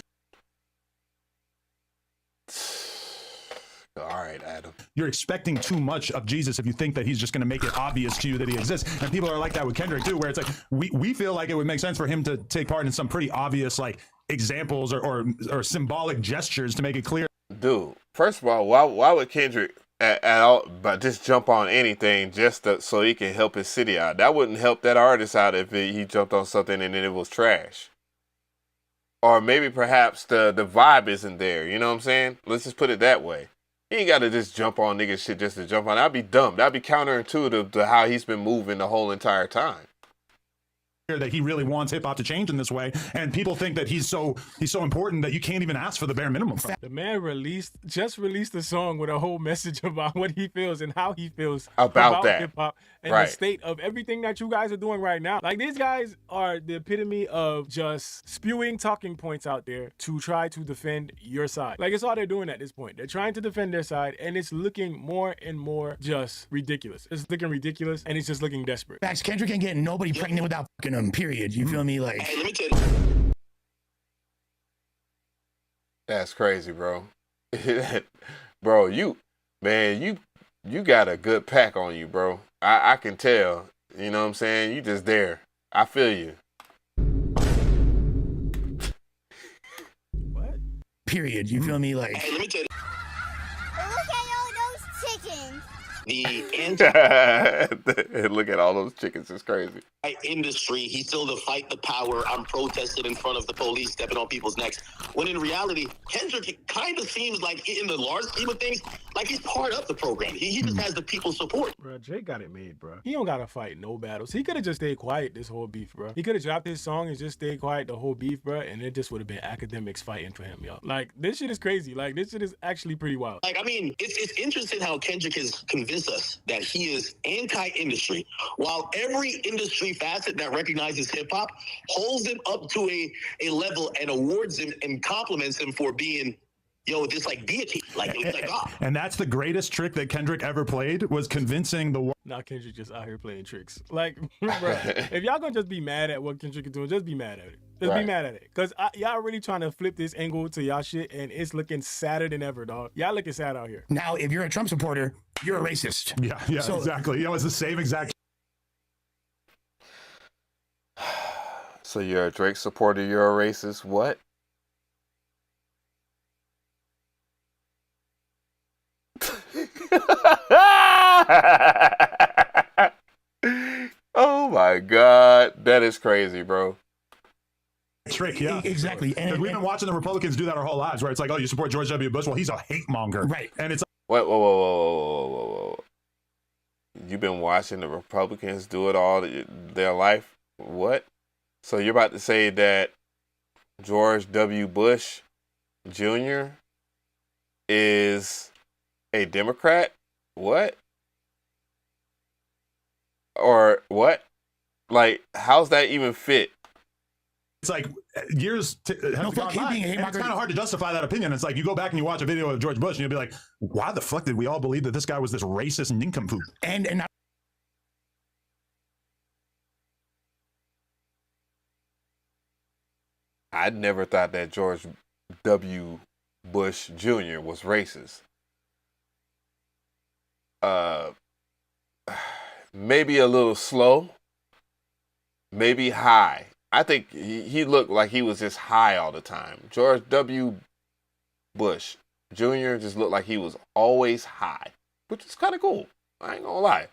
all right, Adam, you're expecting too much of Jesus if you think that he's just going to make it obvious to you that he exists. And people are like that with Kendrick too, where it's like we feel like it would make sense for him to take part in some pretty obvious like examples or symbolic gestures to make it clear. Dude, first of all, why would Kendrick at all but just jump on anything so he can help his city out? That wouldn't help that artist out if he jumped on something and then it was trash. Or maybe perhaps the vibe isn't there. You know what I'm saying? Let's just put it that way. He ain't got to just jump on nigga shit just to jump on. That'd be dumb. That'd be counterintuitive to how he's been moving the whole entire time. That he really wants hip hop to change in this way, and people think that he's so important that you can't even ask for the bare minimum from him. The man just released a song with a whole message about what he feels and how he feels about that hip hop and right. the state of everything that you guys are doing right now. Like, these guys are the epitome of just spewing talking points out there to try to defend your side. Like, it's all they're doing at this point. They're trying to defend their side, and it's looking more and more just ridiculous. It's looking ridiculous, and it's just looking desperate. Facts, Kendrick ain't getting nobody pregnant without fucking him, period. You feel me? Like, Hey, let me tell you. That's crazy, bro. Bro, you got a good pack on you, bro. I can tell. You know what I'm saying? You just there. I feel you. what? Period. You feel me? Like, Hey, let me tell you. Look at all those chickens. Look at all those chickens. It's crazy. Industry, he's still to fight the power. I'm protesting in front of the police, stepping on people's necks. When in reality, Kendrick kind of seems like, in the large scheme of things, like he's part of the program. He just has the people's support. Bro, Jay got it made, bro. He don't gotta fight no battles. He could have just stayed quiet this whole beef, bro. He could have dropped his song and just stayed quiet the whole beef, bro, and it just would have been academics fighting for him, y'all. Like, this shit is crazy. Like, this shit is actually pretty wild. Like, I mean, it's interesting how Kendrick has convinced us that he is anti-industry, while every industry facet that recognizes hip-hop holds him up to a level and awards him and compliments him for being, this like deity, like God. And that's the greatest trick that Kendrick ever played, was convincing the world. Now Kendrick just out here playing tricks. Like, bro, if y'all gonna just be mad at what Kendrick is doing, just be mad at it. Just be mad at it. Because y'all really trying to flip this angle to y'all shit, and it's looking sadder than ever, dog. Y'all looking sad out here. now, if you're a Trump supporter, you're a racist. Yeah, So- exactly. It's the same exact. So you're a Drake supporter, you're a racist. What? Oh my God. That is crazy, bro. Trick, yeah. Exactly. And we've been watching the Republicans do that our whole lives, where it's like, oh, you support George W. Bush? Well, he's a hate monger. Right. And it's Whoa. You've been watching the Republicans do it all their life? What? So you're about to say that George W. Bush Jr. is a Democrat? What? Or what? Like, how's that even fit? It's like years have gone by, and it's kind of hard to justify that opinion. It's like you go back and you watch a video of George Bush and you'll be like, why the fuck did we all believe that this guy was this racist nincompoop? And I never thought that George W. Bush Jr. was racist. Maybe a little slow, maybe high. I think he looked like he was just high all the time. George W. Bush Jr. just looked like he was always high, which is kind of cool. I ain't gonna lie.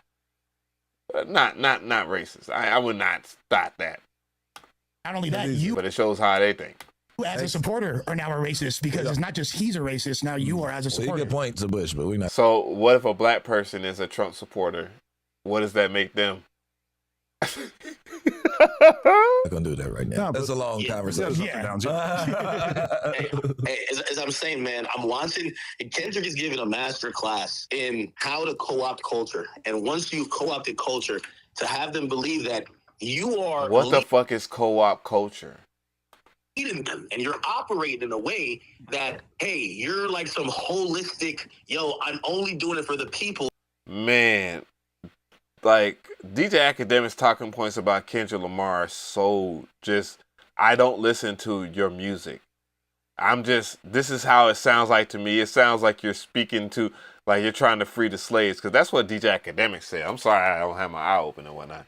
But not racist. I would not thought that. Not only that, but it shows how they think. You as a supporter are now a racist because it's not just he's a racist. Now you are as a supporter. Good point to Bush, but we not. So what if a black person is a Trump supporter? What does that make them? I'm not gonna do that right now. That's a long conversation. Hey, as I'm saying, man, I'm watching. Kendrick is giving a master class in how to co-opt culture, and once you've co-opted culture, to have them believe that you are What the fuck is co-op culture? leading them, and you're operating in a way that, hey, you're like some holistic. Yo, I'm only doing it for the people. Man, like DJ Academic's talking points about Kendrick Lamar are so just, I don't listen to your music. This is how it sounds like to me. It sounds like you're speaking to, like you're trying to free the slaves, because that's what DJ Academic said. I'm sorry I don't have my eye open and whatnot.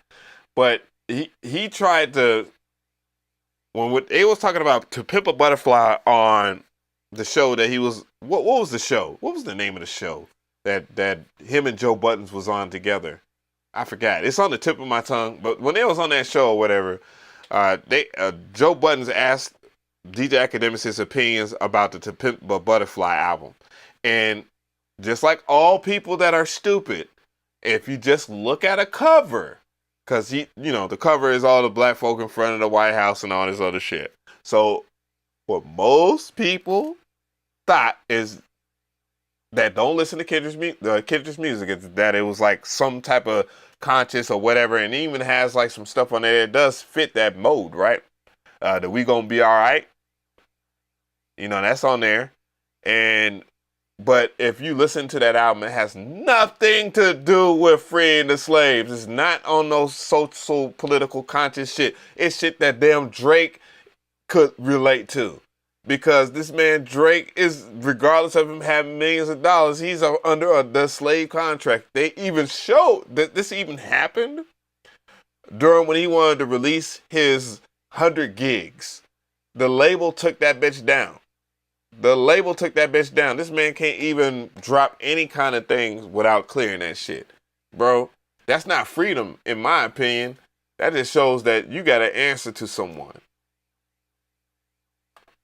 But he tried to, when they was talking about To Pimp a Butterfly on the show that he was, what was the show? What was the name of the show that him and Joe Buttons was on together? I forgot. It's on the tip of my tongue. But when they was on that show or whatever, Joe Buttons asked DJ Academics his opinions about the To Pimp a Butterfly album. And just like all people that are stupid, if you just look at a cover, because the cover is all the black folk in front of the White House and all this other shit. So what most people thought is that don't listen to Kendrick's music is that it was like some type of conscious or whatever, and it even has like some stuff on there that does fit that mode, right? That We Gonna Be All Right. That's on there. But if you listen to that album, it has nothing to do with freeing the slaves. It's not on no social political conscious shit. It's shit that damn Drake could relate to. Because this man Drake is, regardless of him having millions of dollars, he's under the slave contract. They even showed that this even happened during when he wanted to release his 100 gigs. The label took that bitch down. This man can't even drop any kind of things without clearing that shit. Bro, that's not freedom, in my opinion. That just shows that you got to answer to someone.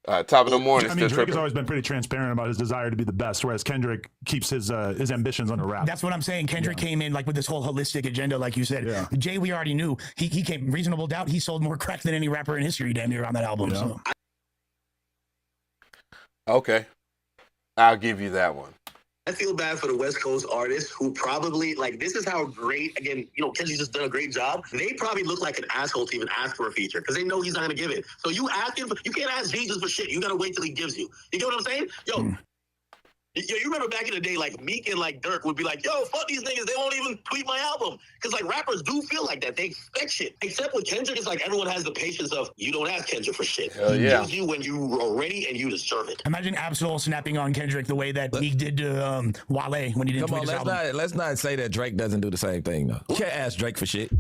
Top of the morning. I mean, Drake has always been pretty transparent about his desire to be the best, whereas Kendrick keeps his ambitions under wraps. That's what I'm saying. Kendrick came in like with this whole holistic agenda, like you said. Yeah. Jay, we already knew. He came, reasonable doubt, he sold more crack than any rapper in history damn near on that album. Yeah. So. Okay. I'll give you that one. I feel bad for the West Coast artists who probably, like, this is how great, again, Kendrick just done a great job. They probably look like an asshole to even ask for a feature because they know he's not going to give it. So you can't ask Jesus for shit. You got to wait till he gives you. You get what I'm saying? Yo, you remember back in the day, like, Meek and, like, Dirk would be like, yo, fuck these niggas. They won't even tweet my album. Because, like, rappers do feel like that. They expect shit. Except with Kendrick, it's like everyone has the patience of, you don't ask Kendrick for shit. He gives you when you are ready and you deserve it. Imagine Absol snapping on Kendrick the way that Meek did to Wale when he didn't tweet his album. Let's not say that Drake doesn't do the same thing, though. You can't ask Drake for shit.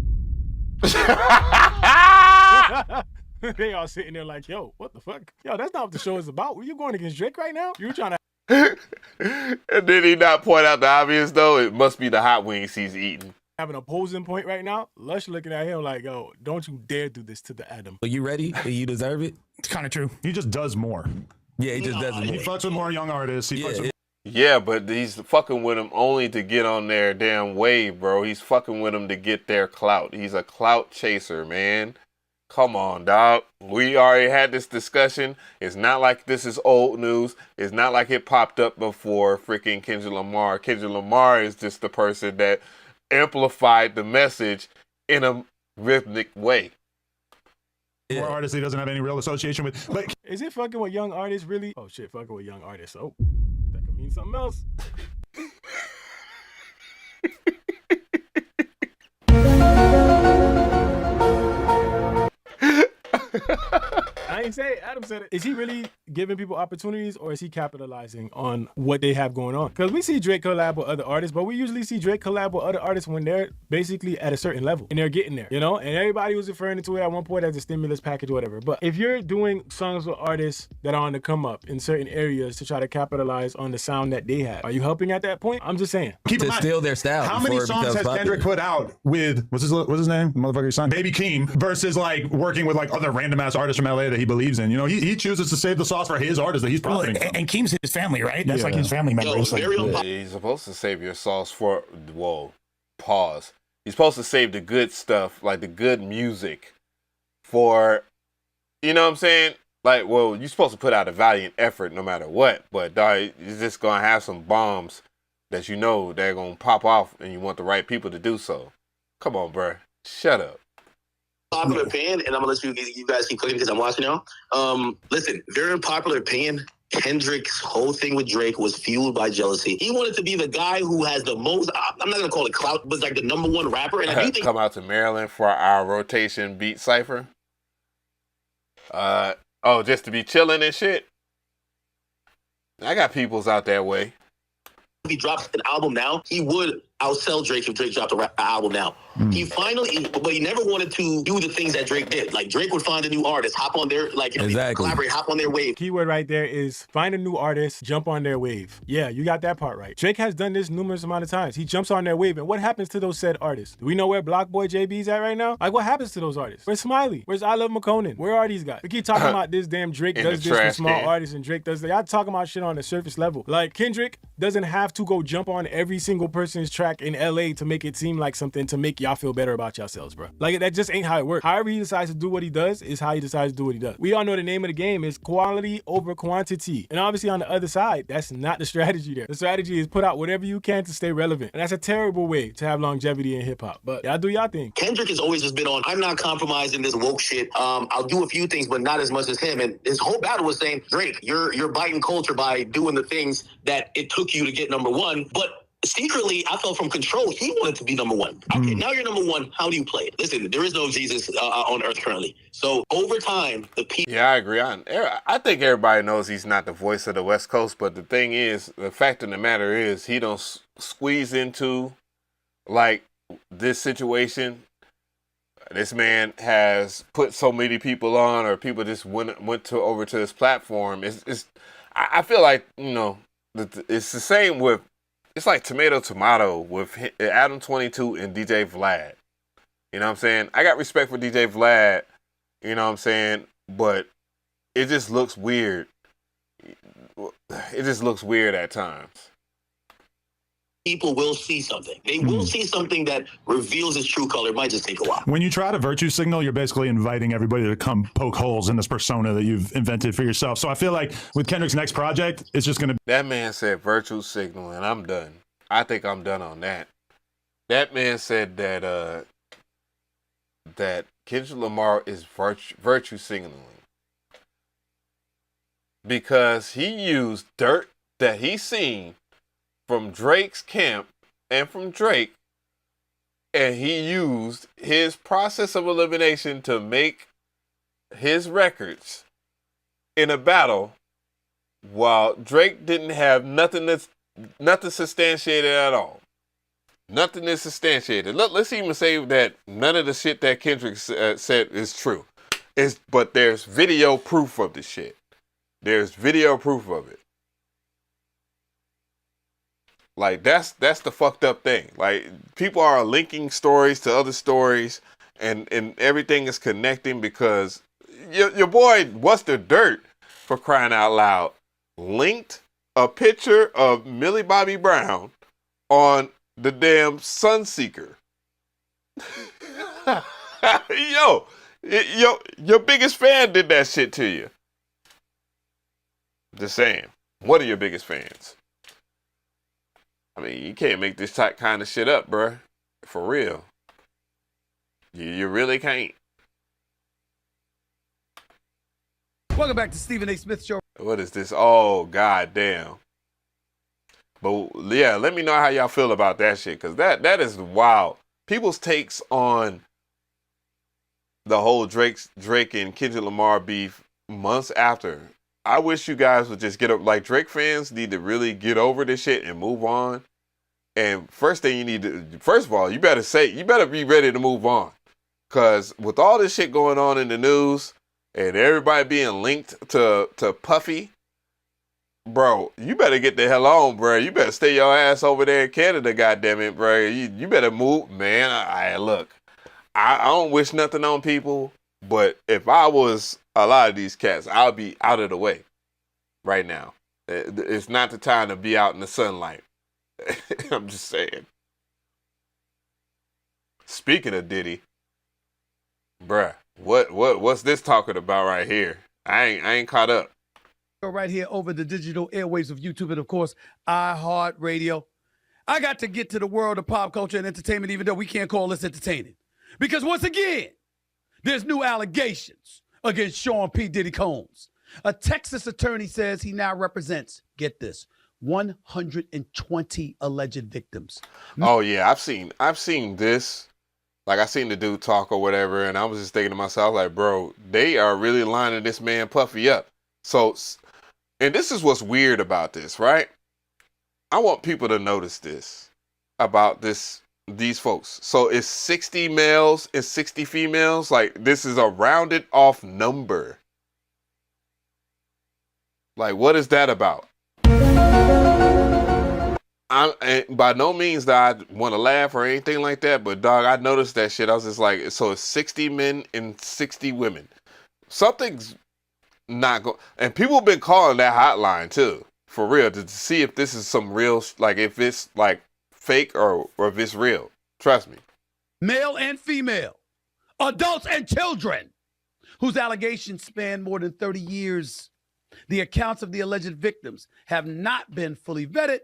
They all sitting there like, yo, what the fuck? Yo, that's not what the show is about. Were you going against Drake right now? You were trying to... And did he not point out the obvious, though? It must be the hot wings he's eating. Have an opposing point right now. Lush looking at him like, yo, don't you dare do this to the Adam. Are you ready? You deserve it? It's kind of true. He just does more. Yeah, he just does more. He fucks with more young artists. Yeah, but he's fucking with them only to get on their damn wave, bro. He's fucking with them to get their clout. He's a clout chaser, man. Come on, dog. We already had this discussion. It's not like this is old news. It's not like it popped up before freaking Kendrick Lamar. Kendrick Lamar is just the person that amplified the message in a rhythmic way. More artists he doesn't have any real association with. But is it fucking with young artists, really? Oh, shit, fucking with young artists. Oh, that could mean something else. I ain't say it. Adam said it. Is he really giving people opportunities or is he capitalizing on what they have going on? Because we see Drake collab with other artists, but we usually see Drake collab with other artists when they're basically at a certain level and they're getting there, And everybody was referring to it at one point as a stimulus package or whatever. But if you're doing songs with artists that are on the come up in certain areas to try to capitalize on the sound that they have, are you helping at that point? I'm just saying. Keep in mind, steal their style. How many songs has Kendrick put out with, what's his name? Motherfucker's son? Baby Keem versus like working with like other random ass artists from LA that he believes in. You know, he chooses to save the sauce for his artists that he's profiting from. And Keem's his family, right? That's like his family member. It's like, He's supposed to save your sauce for, pause. He's supposed to save the good stuff, like the good music for, you know what I'm saying? Like, well, you're supposed to put out a valiant effort no matter what, but dog, you're just going to have some bombs that you know they're going to pop off and you want the right people to do so. Come on, bro. Shut up. Popular opinion, and I'm going to let you guys keep clicking because I'm watching now. Listen, very unpopular opinion. Kendrick's whole thing with Drake was fueled by jealousy. He wanted to be the guy who has the most, I'm not going to call it clout, but like the #1 rapper. And I do think come out to Maryland for our rotation beat cipher. Just to be chilling and shit. I got peoples out that way. if he drops an album now, he would outsell Drake if Drake dropped an album now. He finally, but he never wanted to do the things that Drake did. Like Drake would find a new artist, hop on their, like, collaborate, hop on their wave. Keyword right there is find a new artist, jump on their wave. Yeah, you got that part right. Drake has done this numerous amount of times. He jumps on their wave, and what happens to those said artists? Do we know where Block Boy JB's at right now? Like, what happens to those artists? Where's Smiley? Where's I Love McConan? Where are these guys? We keep talking about this damn Drake does this for small artists, and Drake does that. Y'all talking about shit on the surface level. Like, Kendrick doesn't have to go jump on every single person's track in LA to make it seem like something to make y'all feel better about yourselves, bro. Like, that just ain't how it works. However he decides to do what he does is how he decides to do what he does. We all know the name of the game is quality over quantity. And obviously on the other side, that's not the strategy there. The strategy is put out whatever you can to stay relevant. And that's a terrible way to have longevity in hip hop. But y'all do y'all thing. Kendrick has always just been on, I'm not compromising this woke shit. I'll do a few things, but not as much as him. And his whole battle was saying, Drake, you're biting culture by doing the things that it took you to get number one. But secretly, I felt from control, he wanted to be number one. Okay, now you're number one. How do you play it? Listen, there is no Jesus on earth currently. So over time, the people... Yeah, I agree. I think everybody knows he's not the voice of the West Coast, but the thing is, the fact of the matter is, he don't squeeze into, like, this situation. This man has put so many people on, or people just went over to his platform. I feel like, you know, it's the same with... It's like tomato with Adam 22 and DJ Vlad. You know what I'm saying? I got respect for DJ Vlad, you know what I'm saying? But it just looks weird. It just looks weird at times. People will see something. They will see something that reveals his true color. It might just take a while. When you try to virtue signal, you're basically inviting everybody to come poke holes in this persona that you've invented for yourself. So I feel like with Kendrick's next project, it's just going to... That man said virtue signal, and I'm done. I think I'm done on that. That man said that that Kendrick Lamar is virtue signaling because he used dirt that he seen from Drake's camp and from Drake, and he used his process of elimination to make his records in a battle while Drake didn't have nothing substantiated at all. Nothing is substantiated. Let's even say that none of the shit that Kendrick said is true. But there's video proof of the shit. There's video proof of it. Like, that's the fucked up thing. Like, people are linking stories to other stories, and everything is connecting because your boy What's the Dirt, for crying out loud, linked a picture of Millie Bobby Brown on the damn Sunseeker. Your biggest fan did that shit to you. Just saying. What are your biggest fans? I mean, you can't make this type kind of shit up, bruh. For real. You really can't. Welcome back to Stephen A. Smith Show. What is this? Oh, goddamn. But yeah, let me know how y'all feel about that shit, because that is wild. People's takes on the whole Drake and Kendrick Lamar beef months after. I wish you guys would just get up. Like, Drake fans need to really get over this shit and move on. And first thing you need to, first of all, you better be ready to move on. Because with all this shit going on in the news and everybody being linked to Puffy, bro, you better get the hell on, bro. You better stay your ass over there in Canada, goddammit, bro. You better move, man. Look, I don't wish nothing on people, But if I was a lot of these cats, I'll be out of the way right now. It's not the time to be out in the sunlight. I'm just saying. Speaking of Diddy, bruh, what's this talking about right here? I ain't caught up. Right here over the digital airwaves of YouTube and, of course, iHeartRadio. I got to get to the world of pop culture and entertainment, even though we can't call this entertaining. Because once again, there's new allegations against Sean P. Diddy Combs. A Texas attorney says he now represents, get this, 120 alleged victims. Oh yeah, I've seen this. Like I seen the dude talk or whatever, and I was just thinking to myself, like, bro, they are really lining this man Puffy up. So, and this is what's weird about this, right? I want people to notice this about these folks. So it's 60 males and 60 females. Like, this is a rounded off number. Like, what is that about? And by no means that I want to laugh or anything like that, but dog, I noticed that shit. I was just like, so it's 60 men and 60 women. Something's not going. And people have been calling that hotline too, for real, to see if this is some real, like if it's like fake or if it's real. Trust me. Male and female, adults and children, whose allegations span more than 30 years. The accounts of the alleged victims have not been fully vetted,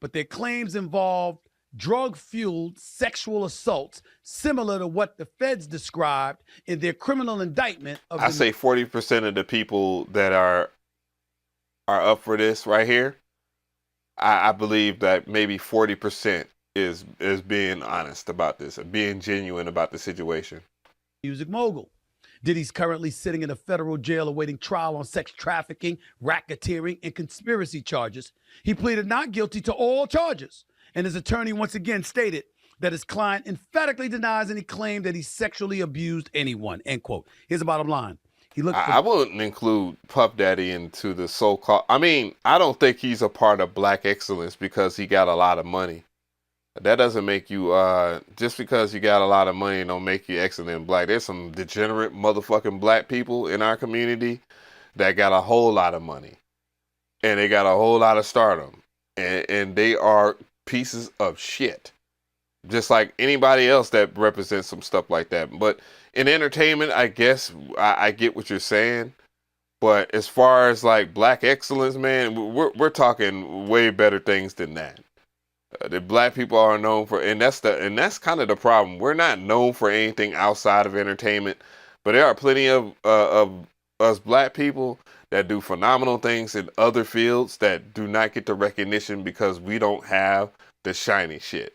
but their claims involved drug-fueled sexual assaults similar to what the feds described in their criminal indictment of I say 40% of the people that are up for this right here, I believe that maybe 40% is being honest about this, being genuine about the situation. Music mogul. Diddy's currently sitting in a federal jail awaiting trial on sex trafficking, racketeering, and conspiracy charges. He pleaded not guilty to all charges, and his attorney once again stated that his client emphatically denies any claim that he sexually abused anyone, end quote. Here's the bottom line. I wouldn't include Puff Daddy into the so-called, I mean, I don't think he's a part of Black excellence because he got a lot of money. That doesn't make you, just because you got a lot of money don't make you excellent Black. There's some degenerate motherfucking Black people in our community that got a whole lot of money. And they got a whole lot of stardom. And they are pieces of shit. Just like anybody else that represents some stuff like that. But in entertainment, I guess I get what you're saying. But as far as like Black excellence, man, we're talking way better things than that. The Black people are known for, and that's kind of the problem. We're not known for anything outside of entertainment, but there are plenty of us Black people that do phenomenal things in other fields that do not get the recognition because we don't have the shiny shit.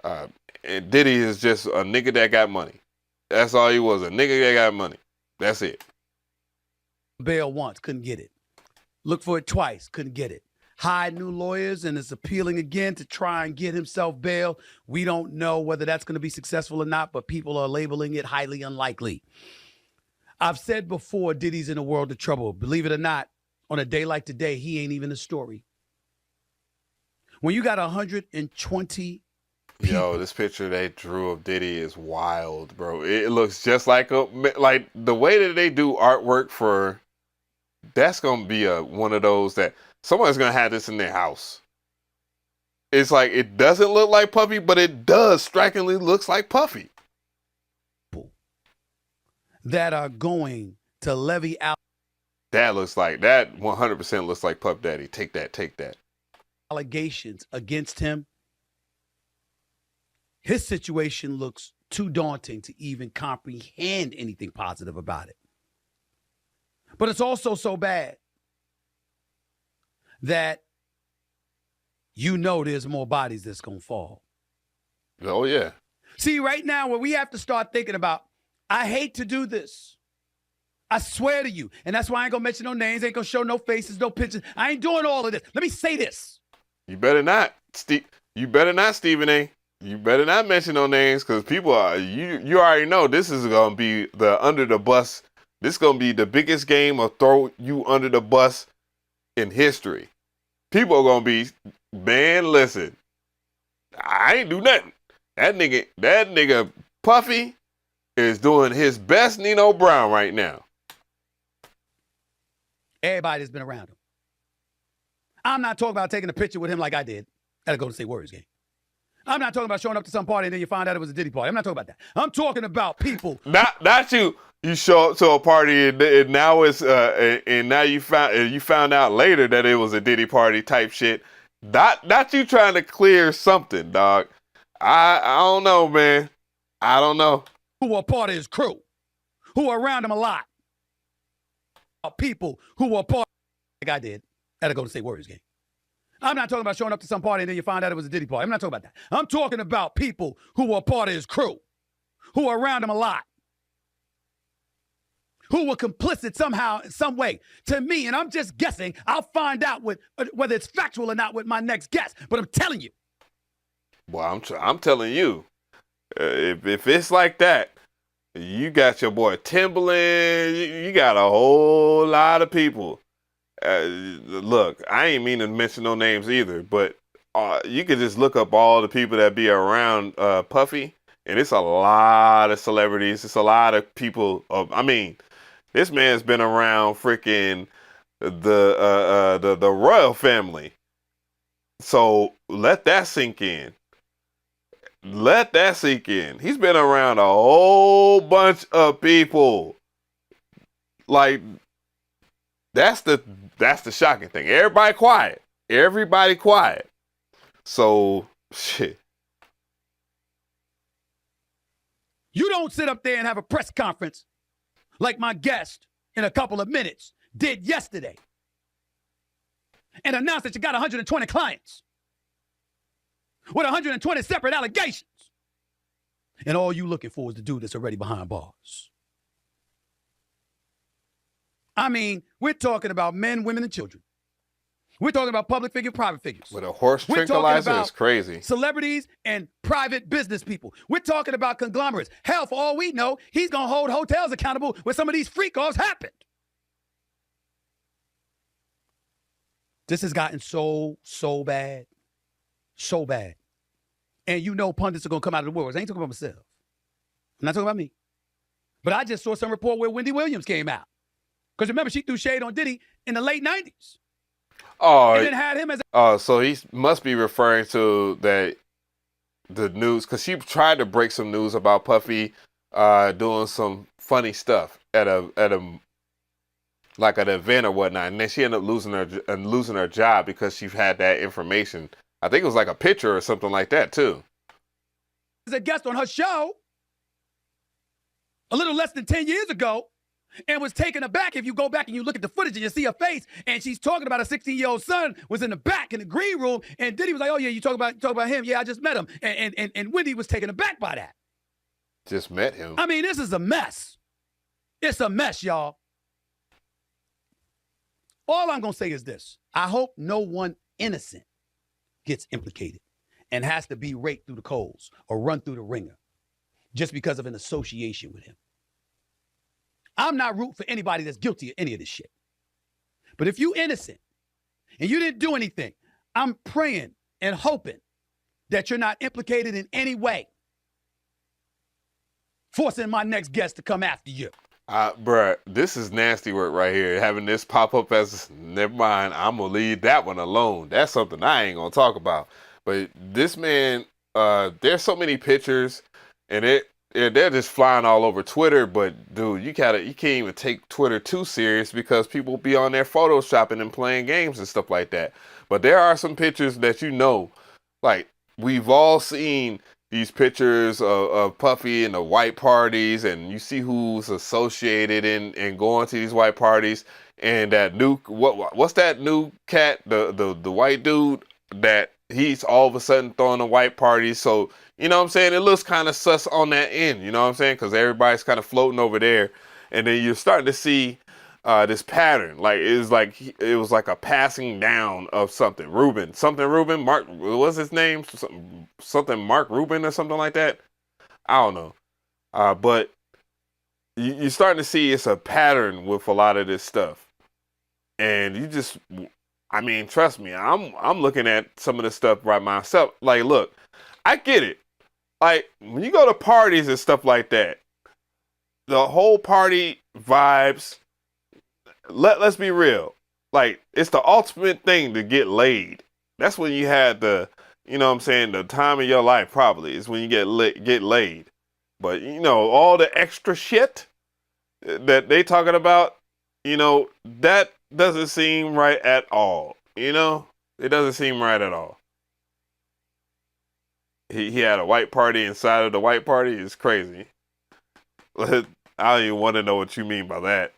And Diddy is just a nigga that got money. That's all he was, a nigga that got money. That's it. Bail once, couldn't get it. Look for it twice, couldn't get it. Hired new lawyers and is appealing again to try and get himself bail. We don't know whether that's going to be successful or not, but people are labeling it highly unlikely. I've said before, Diddy's in a world of trouble. Believe it or not, on a day like today, he ain't even a story. When you got 120 people. Yo, this picture they drew of Diddy is wild, bro. It looks just like the way that they do artwork for, that's going to be one of those that someone's going to have this in their house. It's like, it doesn't look like Puffy, but it does strikingly looks like Puffy. That are going to levy out. That 100% looks like Puff Daddy. Take that. Allegations against him. His situation looks too daunting to even comprehend anything positive about it. But it's also so bad that there's more bodies that's going to fall. Oh, yeah. See, right now, what we have to start thinking about, I hate to do this. I swear to you. And that's why I ain't going to mention no names, ain't going to show no faces, no pictures. I ain't doing all of this. Let me say this. You better not, Stephen A. You better not mention no names because people are, you already know this is going to be the under the bus. This is going to be the biggest game of throw you under the bus in history. People are going to be, man, listen, I ain't do nothing. That nigga Puffy is doing his best Nino Brown right now. Everybody that's been around him. I'm not talking about taking a picture with him like I did at a Golden State Warriors game. I'm not talking about showing up to some party and then you find out it was a Diddy party. I'm not talking about that. I'm talking about people. Not you. You show up to a party and now it's and now you found out later that it was a Diddy party type shit. Not you trying to clear something, dog. I don't know, man. I don't know. Who are part of his crew, who are around him a lot. People who were part like I did at a Golden State Warriors game. I'm not talking about showing up to some party and then you find out it was a Diddy party. I'm not talking about that. I'm talking about people who were part of his crew, who are around him a lot, who were complicit somehow, in some way, to me. And I'm just guessing. I'll find out whether it's factual or not with my next guest. But I'm telling you. Well, I'm telling you, if it's like that, you got your boy Timbaland. You got a whole lot of people. Look, I ain't mean to mention no names either, but you could just look up all the people that be around Puffy, and it's a lot of celebrities. It's a lot of people. I mean, this man's been around freaking the royal family. So let that sink in. Let that sink in. He's been around a whole bunch of people. Like, that's the shocking thing. Everybody quiet. Everybody quiet. So, shit. You don't sit up there and have a press conference like my guest in a couple of minutes did yesterday and announce that you got 120 clients with 120 separate allegations. And all you looking for is the dude that's already behind bars. I mean, we're talking about men, women, and children. We're talking about public figures, private figures. With a horse tranquilizer is crazy. Celebrities and private business people. We're talking about conglomerates. Hell, for all we know, he's going to hold hotels accountable where some of these freak-offs happened. This has gotten so bad. So bad. And you know pundits are going to come out of the woodworks. I ain't talking about myself. I'm not talking about me. But I just saw some report where Wendy Williams came out. Because remember, she threw shade on Diddy in the late 90s. Oh, and then had him as so he must be referring to the news, because she tried to break some news about Puffy doing some funny stuff at an event or whatnot, and then she ended up losing her job because she had that information. I think it was like a picture or something like that too. As a guest on her show a little less than 10 years ago, and was taken aback. If you go back and you look at the footage and you see her face, and she's talking about a 16-year-old son was in the back in the green room, and Diddy was like, "Oh yeah, you talk about him? Yeah, I just met him." And Wendy was taken aback by that. Just met him. I mean, this is a mess. It's a mess, y'all. All I'm gonna say is this: I hope no one innocent gets implicated and has to be raked through the coals or run through the ringer just because of an association with him. I'm not rooting for anybody that's guilty of any of this shit. But if you innocent and you didn't do anything, I'm praying and hoping that you're not implicated in any way, forcing my next guest to come after you. Bruh, this is nasty work right here. Having this pop up as, never mind, I'm going to leave that one alone. That's something I ain't going to talk about. But this man, there's so many pictures, and they're just flying all over Twitter. But dude, you can't even take Twitter too serious, because people be on there photoshopping and playing games and stuff like that. But there are some pictures that, like, we've all seen these pictures of Puffy and the white parties, and you see who's associated and going to these white parties. And that new, what's that new cat, the white dude that he's all of a sudden throwing the white parties. So, you know what I'm saying? It looks kind of sus on that end, you know what I'm saying? Because everybody's kind of floating over there. And then you're starting to see this pattern. Like, it was like a passing down of something. Rubin, Mark, what was his name? Something Mark Rubin or something like that. I don't know. But you're starting to see it's a pattern with a lot of this stuff. And trust me, I'm looking at some of this stuff right myself. Like, look, I get it. Like, when you go to parties and stuff like that, the whole party vibes. Let's be real. Like, it's the ultimate thing to get laid. That's when you had the, you know what I'm saying, the time of your life probably is when you get laid. But, you know, all the extra shit that they talking about, you know, that doesn't seem right at all. You know? It doesn't seem right at all. He had a white party inside of the white party. It's crazy. I don't even want to know what you mean by that.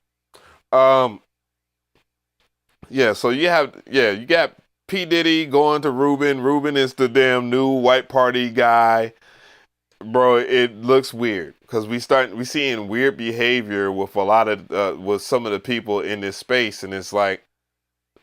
Yeah, so you got P. Diddy going to Ruben. Ruben is the damn new white party guy. Bro, it looks weird because we seeing weird behavior with a lot of with some of the people in this space, and it's like,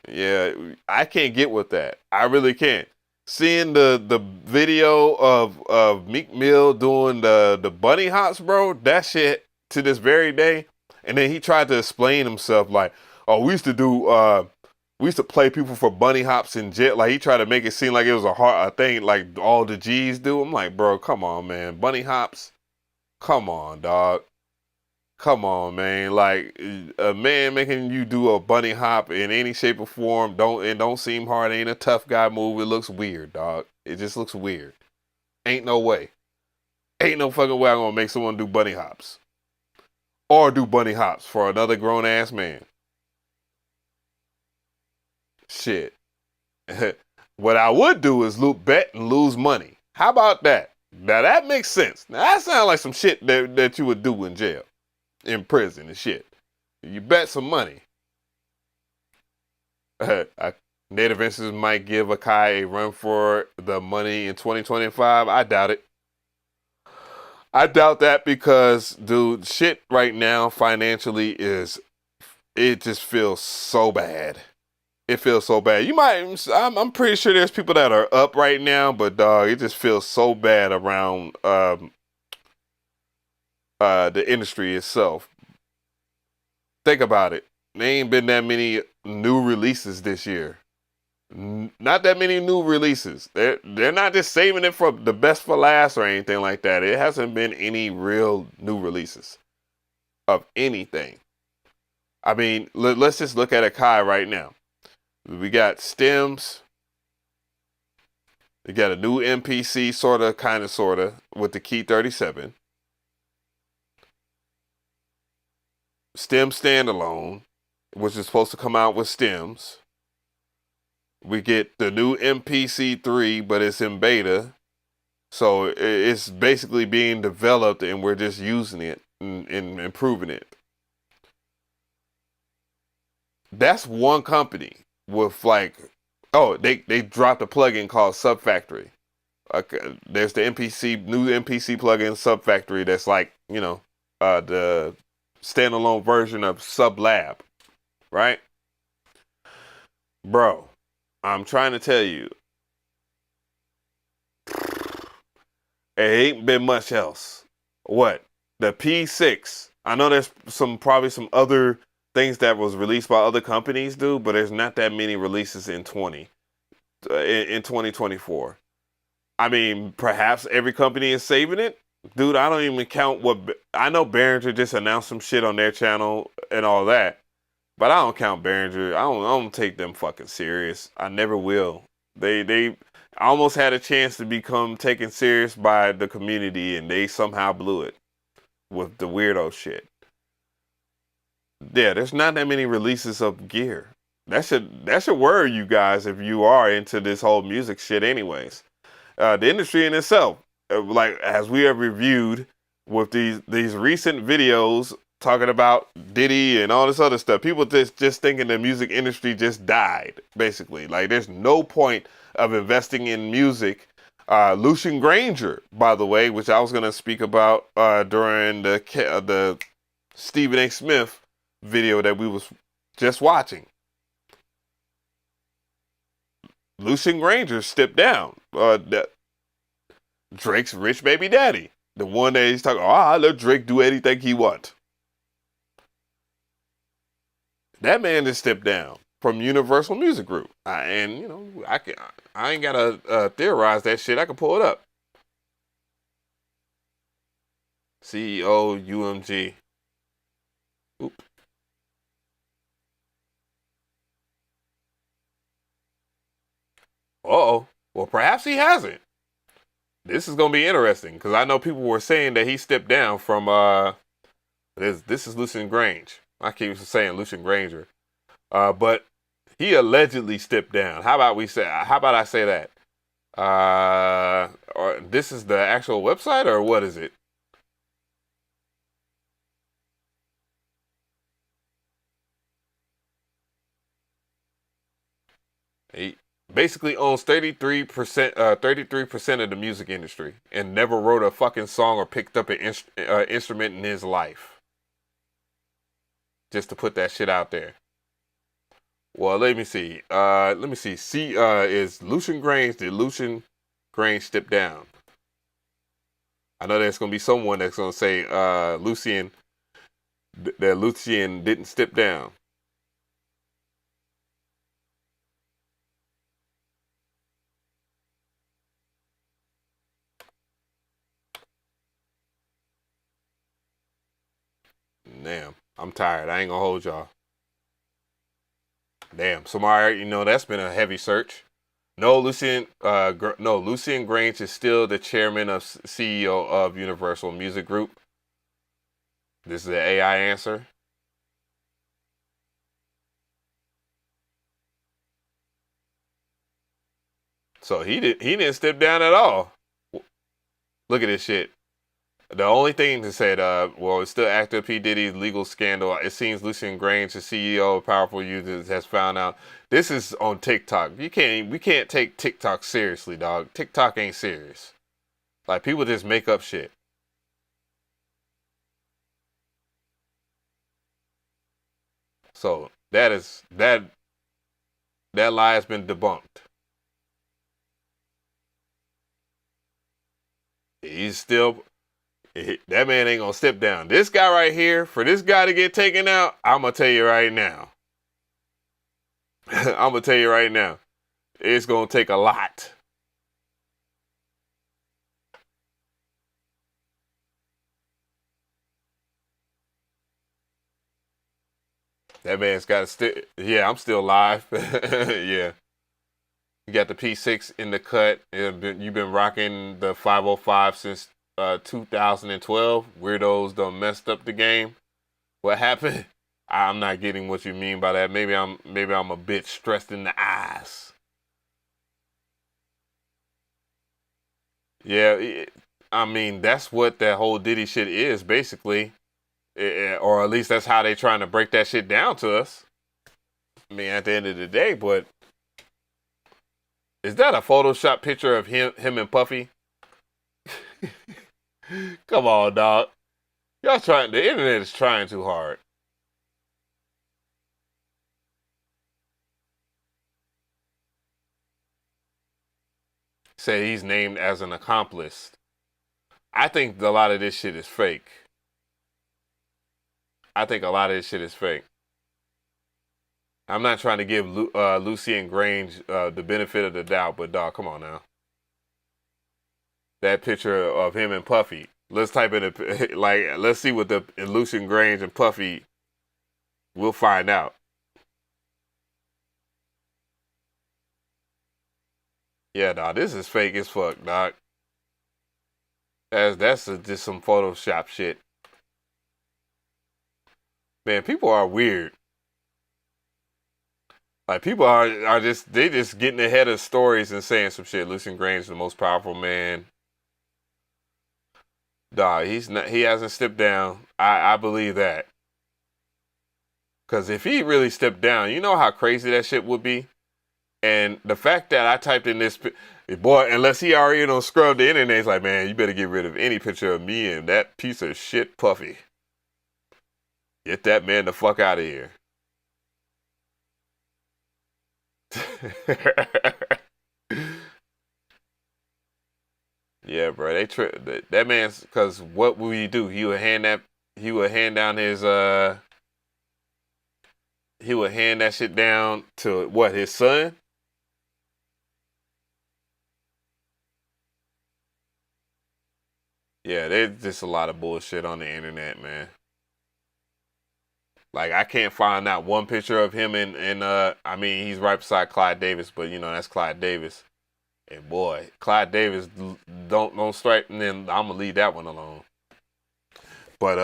yeah, I can't get with that. I really can't. Seeing the video of Meek Mill doing the bunny hops, bro, that shit to this very day. And then he tried to explain himself like, oh, we used to play people for bunny hops in jail. Like, he tried to make it seem like it was a thing like all the G's do. I'm like, bro, come on, man. Bunny hops? Come on, dog. Come on, man. Like, a man making you do a bunny hop in any shape or form don't seem hard. It ain't a tough guy move. It looks weird, dog. It just looks weird. Ain't no way. Ain't no fucking way I'm gonna make someone do bunny hops. Or do bunny hops for another grown ass man. Shit. What I would do is bet and lose money. How about that? Now that makes sense. Now that sounds like some shit that you would do in jail. In prison and shit. You bet some money. Native Instances might give Akai a run for the money in 2025. I doubt it. I doubt that because, dude, shit right now financially it just feels so bad. It feels so bad. I'm pretty sure there's people that are up right now, but dog, it just feels so bad around the industry itself. Think about it. There ain't been that many new releases this year. Not that many new releases. They're not just saving it for the best for last or anything like that. It hasn't been any real new releases of anything. I mean, let's just look at Akai right now. We got Stems. We got a new MPC, sorta, with the Key 37. Stem standalone, which is supposed to come out with stems. We get the new MPC 3, but it's in beta. So it's basically being developed and we're just using it and improving it. That's one company with like, they dropped a plugin called Subfactory. There's the new MPC plugin Subfactory that's like, the standalone version of Sublab, right? Bro, I'm trying to tell you, it ain't been much else. What? The P6. I know there's probably some other things that was released by other companies, dude, but there's not that many releases in 2024. I mean, perhaps every company is saving it. Dude, I don't even count I know Behringer just announced some shit on their channel and all that, but I don't count Behringer. I don't take them fucking serious. I never will. They almost had a chance to become taken serious by the community and they somehow blew it with the weirdo shit. Yeah, there's not that many releases of gear. That should worry you guys if you are into this whole music shit anyways. The industry in itself, like as we have reviewed with these recent videos talking about Diddy and all this other stuff, people just thinking the music industry just died, basically. Like there's no point of investing in music. Lucian Granger, by the way, which I was going to speak about during the Stephen A. Smith video that we was just watching. Lucian Granger stepped down. Drake's rich baby daddy. The one that he's talking, I let Drake do anything he wants. That man just stepped down from Universal Music Group. I ain't gotta theorize that shit. I can pull it up. CEO UMG. Oop. Uh-oh. Well, perhaps he hasn't. This is gonna be interesting because I know people were saying that he stepped down from this is Lucian Grange. I keep saying Lucian Granger. But he allegedly stepped down. How about I say that? Or this is the actual website, or what is it? He basically owns 33% of the music industry and never wrote a fucking song or picked up an instrument in his life. Just to put that shit out there. Well, let me see. Is Lucian Grange, did Lucian Grange step down? I know there's going to be someone that's going to say Lucian didn't step down. Damn, I'm tired. I ain't gonna hold y'all. Damn, Samara, that's been a heavy search. No, Lucian Grange is still the chairman of CEO of Universal Music Group. This is the AI answer. So he didn't step down at all. Look at this shit. The only thing that said, it's still active P. Diddy's legal scandal. It seems Lucian Grange, the CEO of Powerful Users, has found out. This is on TikTok. We can't take TikTok seriously, dog. TikTok ain't serious. Like, people just make up shit. So that lie has been debunked. That man ain't gonna step down. This guy right here, for this guy to get taken out, I'm gonna tell you right now. I'm gonna tell you right now. It's gonna take a lot. That man's got to stay. Yeah, I'm still live. Yeah. You got the P6 in the cut. You've been rocking the 505 since 2012. Weirdos done messed up the game. What happened? I'm not getting what you mean by that. Maybe I'm a bit stressed in the eyes. Yeah, I mean, that's what that whole Diddy shit is, basically. Or at least that's how they trying to break that shit down to us. I mean, at the end of the day, but is that a Photoshop picture of him and Puffy? Come on, dog. The internet is trying too hard. Say he's named as an accomplice. I think a lot of this shit is fake. I'm not trying to give Lucian Grange the benefit of the doubt, but dog, come on now. That picture of him and Puffy. Let's type in let's see what the Lucian Grange and Puffy. We'll find out. Yeah, dog, this is fake as fuck, dog. That's just some Photoshop shit. Man, people are weird. Like, people are just getting ahead of stories and saying some shit. Lucian Grange is the most powerful man. Dog, he hasn't stepped down. I believe that. Because if he really stepped down, you know how crazy that shit would be? And the fact that I typed in this, boy, unless he already scrubbed the internet, he's like, man, you better get rid of any picture of me and that piece of shit Puffy. Get that man the fuck out of here. Yeah, bro. That man's, because what would he do? He would hand that shit down to what, his son? Yeah, there's just a lot of bullshit on the internet, man. Like, I can't find that one picture of him and I mean, he's right beside Clyde Davis, but you know, that's Clyde Davis. And boy, Clyde Davis don't strike, and then I'm gonna leave that one alone. But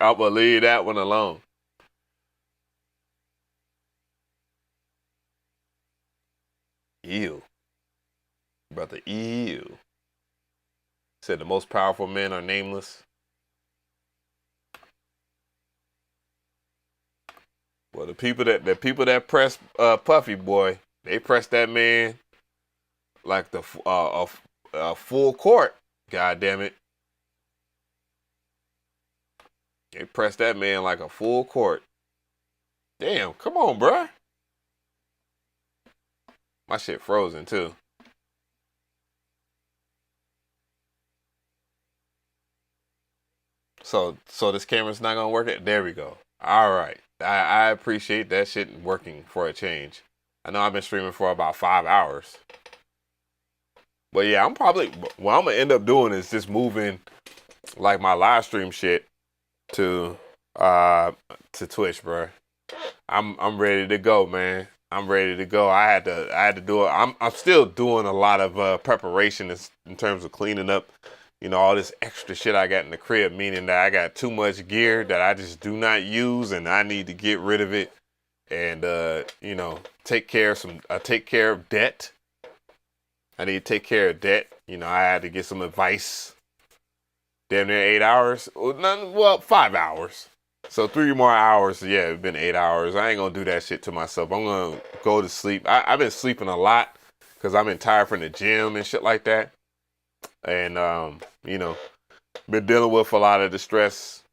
I'm gonna leave that one alone. Ew. Brother, ew. Said the most powerful men are nameless. Well, the people that press Puffy boy, they pressed that man like the full court. God damn it, they pressed that man like a full court. Damn, come on, bruh. My shit frozen too. So this camera's not gonna work. There we go. All right. I appreciate that shit working for a change. I know I've been streaming for about 5 hours. But yeah, what I'm gonna end up doing is just moving like my live stream shit to Twitch, bro. I'm ready to go, man. I'm ready to go. I had to do it. I'm still doing a lot of preparation in terms of cleaning up, you know, all this extra shit I got in the crib, meaning that I got too much gear that I just do not use, and I need to get rid of it, and you know, take care of debt. I need to take care of debt. You know, I had to get some advice. Damn near 8 hours. Well, 5 hours. So 3 more hours. Yeah, it's been 8 hours. I ain't gonna do that shit to myself. I'm gonna go to sleep. I've been sleeping a lot because I've been tired from the gym and shit like that. And you know, been dealing with a lot of the stress.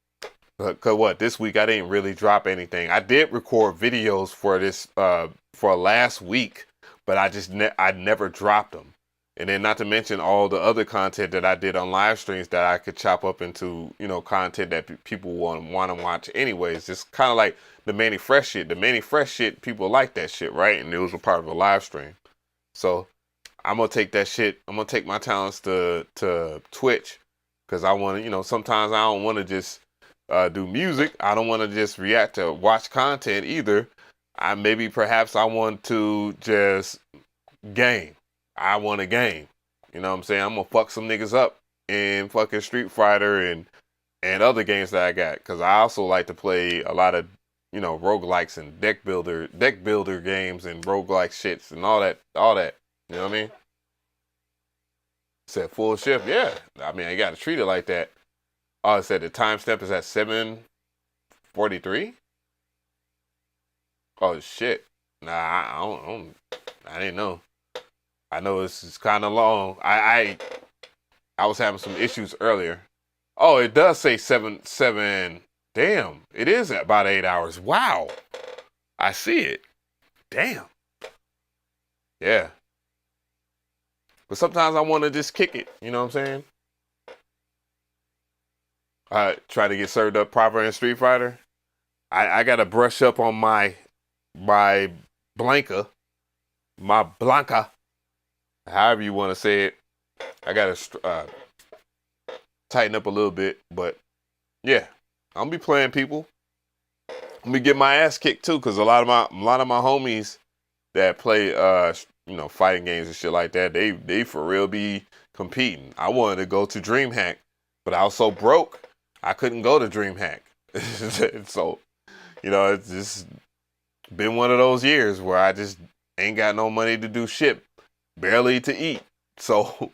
Cause this week I didn't really drop anything. I did record videos for this for last week, but I never dropped them. And then not to mention all the other content that I did on live streams that I could chop up into, you know, content that people want to watch anyways. Just kind of like the Manny Fresh shit. The Manny Fresh shit, people like that shit, right? And it was a part of a live stream. So I'm going to take that shit. I'm going to take my talents to Twitch because I want to, you know, sometimes I don't want to just do music. I don't want to just react to watch content either. Perhaps I want to just game. I want a game. You know what I'm saying? I'm going to fuck some niggas up in fucking Street Fighter and other games that I got. Because I also like to play a lot of, you know, roguelikes and deck builder games and roguelike shits and all that. You know what I mean? Said full shift. Yeah. I mean, I got to treat it like that. Oh, it said the timestamp is at 7:43? Oh, shit. Nah, I didn't know. I know it's kind of long. I was having some issues earlier. Oh, it does say 7. Damn, it is about 8 hours. Wow. I see it. Damn. Yeah. But sometimes I want to just kick it. You know what I'm saying? I try to get served up proper in Street Fighter. I got to brush up on my Blanca. My Blanca. However you want to say it. I got to tighten up a little bit. But, yeah. I'm going to be playing people. I'm going to get my ass kicked, too. Because a lot of my homies that play, you know, fighting games and shit like that, they for real be competing. I wanted to go to DreamHack. But I was so broke, I couldn't go to DreamHack. So, you know, it's just been one of those years where I just ain't got no money to do shit. Barely to eat. So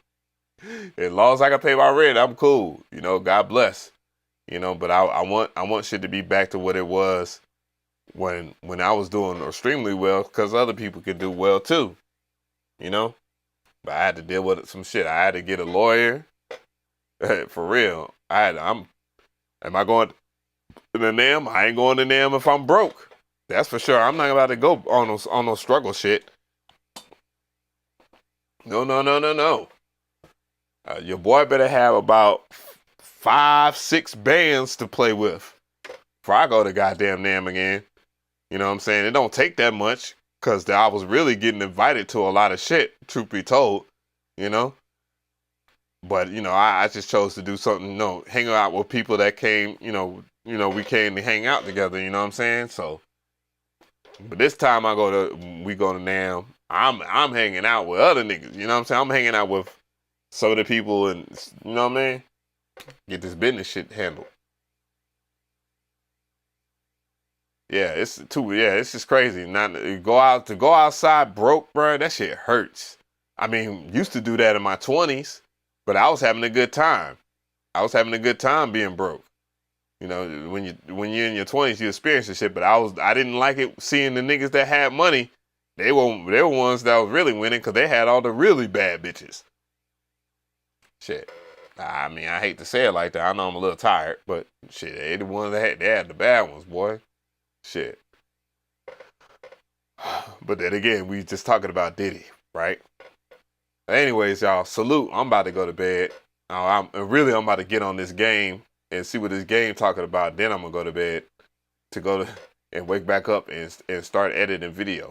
as long as I can pay my rent, I'm cool. You know, God bless. You know, but I want shit to be back to what it was when I was doing extremely well, because other people can do well too. You know? But I had to deal with some shit. I had to get a lawyer. For real. Am I going to the NAM? I ain't going to NAM if I'm broke. That's for sure. I'm not about to go on no struggle shit. No. Your boy better have about 5-6 bands to play with before I go to goddamn NAM again. You know what I'm saying? It don't take that much because I was really getting invited to a lot of shit, truth be told, you know? But, you know, I just chose to do something, you know, hang out with people that came, you know, you know, we came to hang out together, you know what I'm saying? So, but this time we go to NAMM, I'm hanging out with other niggas, you know what I'm saying? I'm hanging out with some of the people and, you know what I mean? Get this business shit handled. Yeah, it's just crazy. Not to go outside broke, bro. That shit hurts. I mean, used to do that in my 20s, but I was having a good time. I was having a good time being broke. You know, when you're in your 20s, you experience this shit. But I didn't like it seeing the niggas that had money. They were ones that was really winning because they had all the really bad bitches. Shit. I mean, I hate to say it like that. I know I'm a little tired, but shit, they the ones that had the bad ones, boy. Shit. But then again, we just talking about Diddy, right? Anyways, y'all, salute. I'm about to go to bed. I'm about to get on this game and see what this game talking about. Then I'm gonna go to bed and wake back up and start editing video.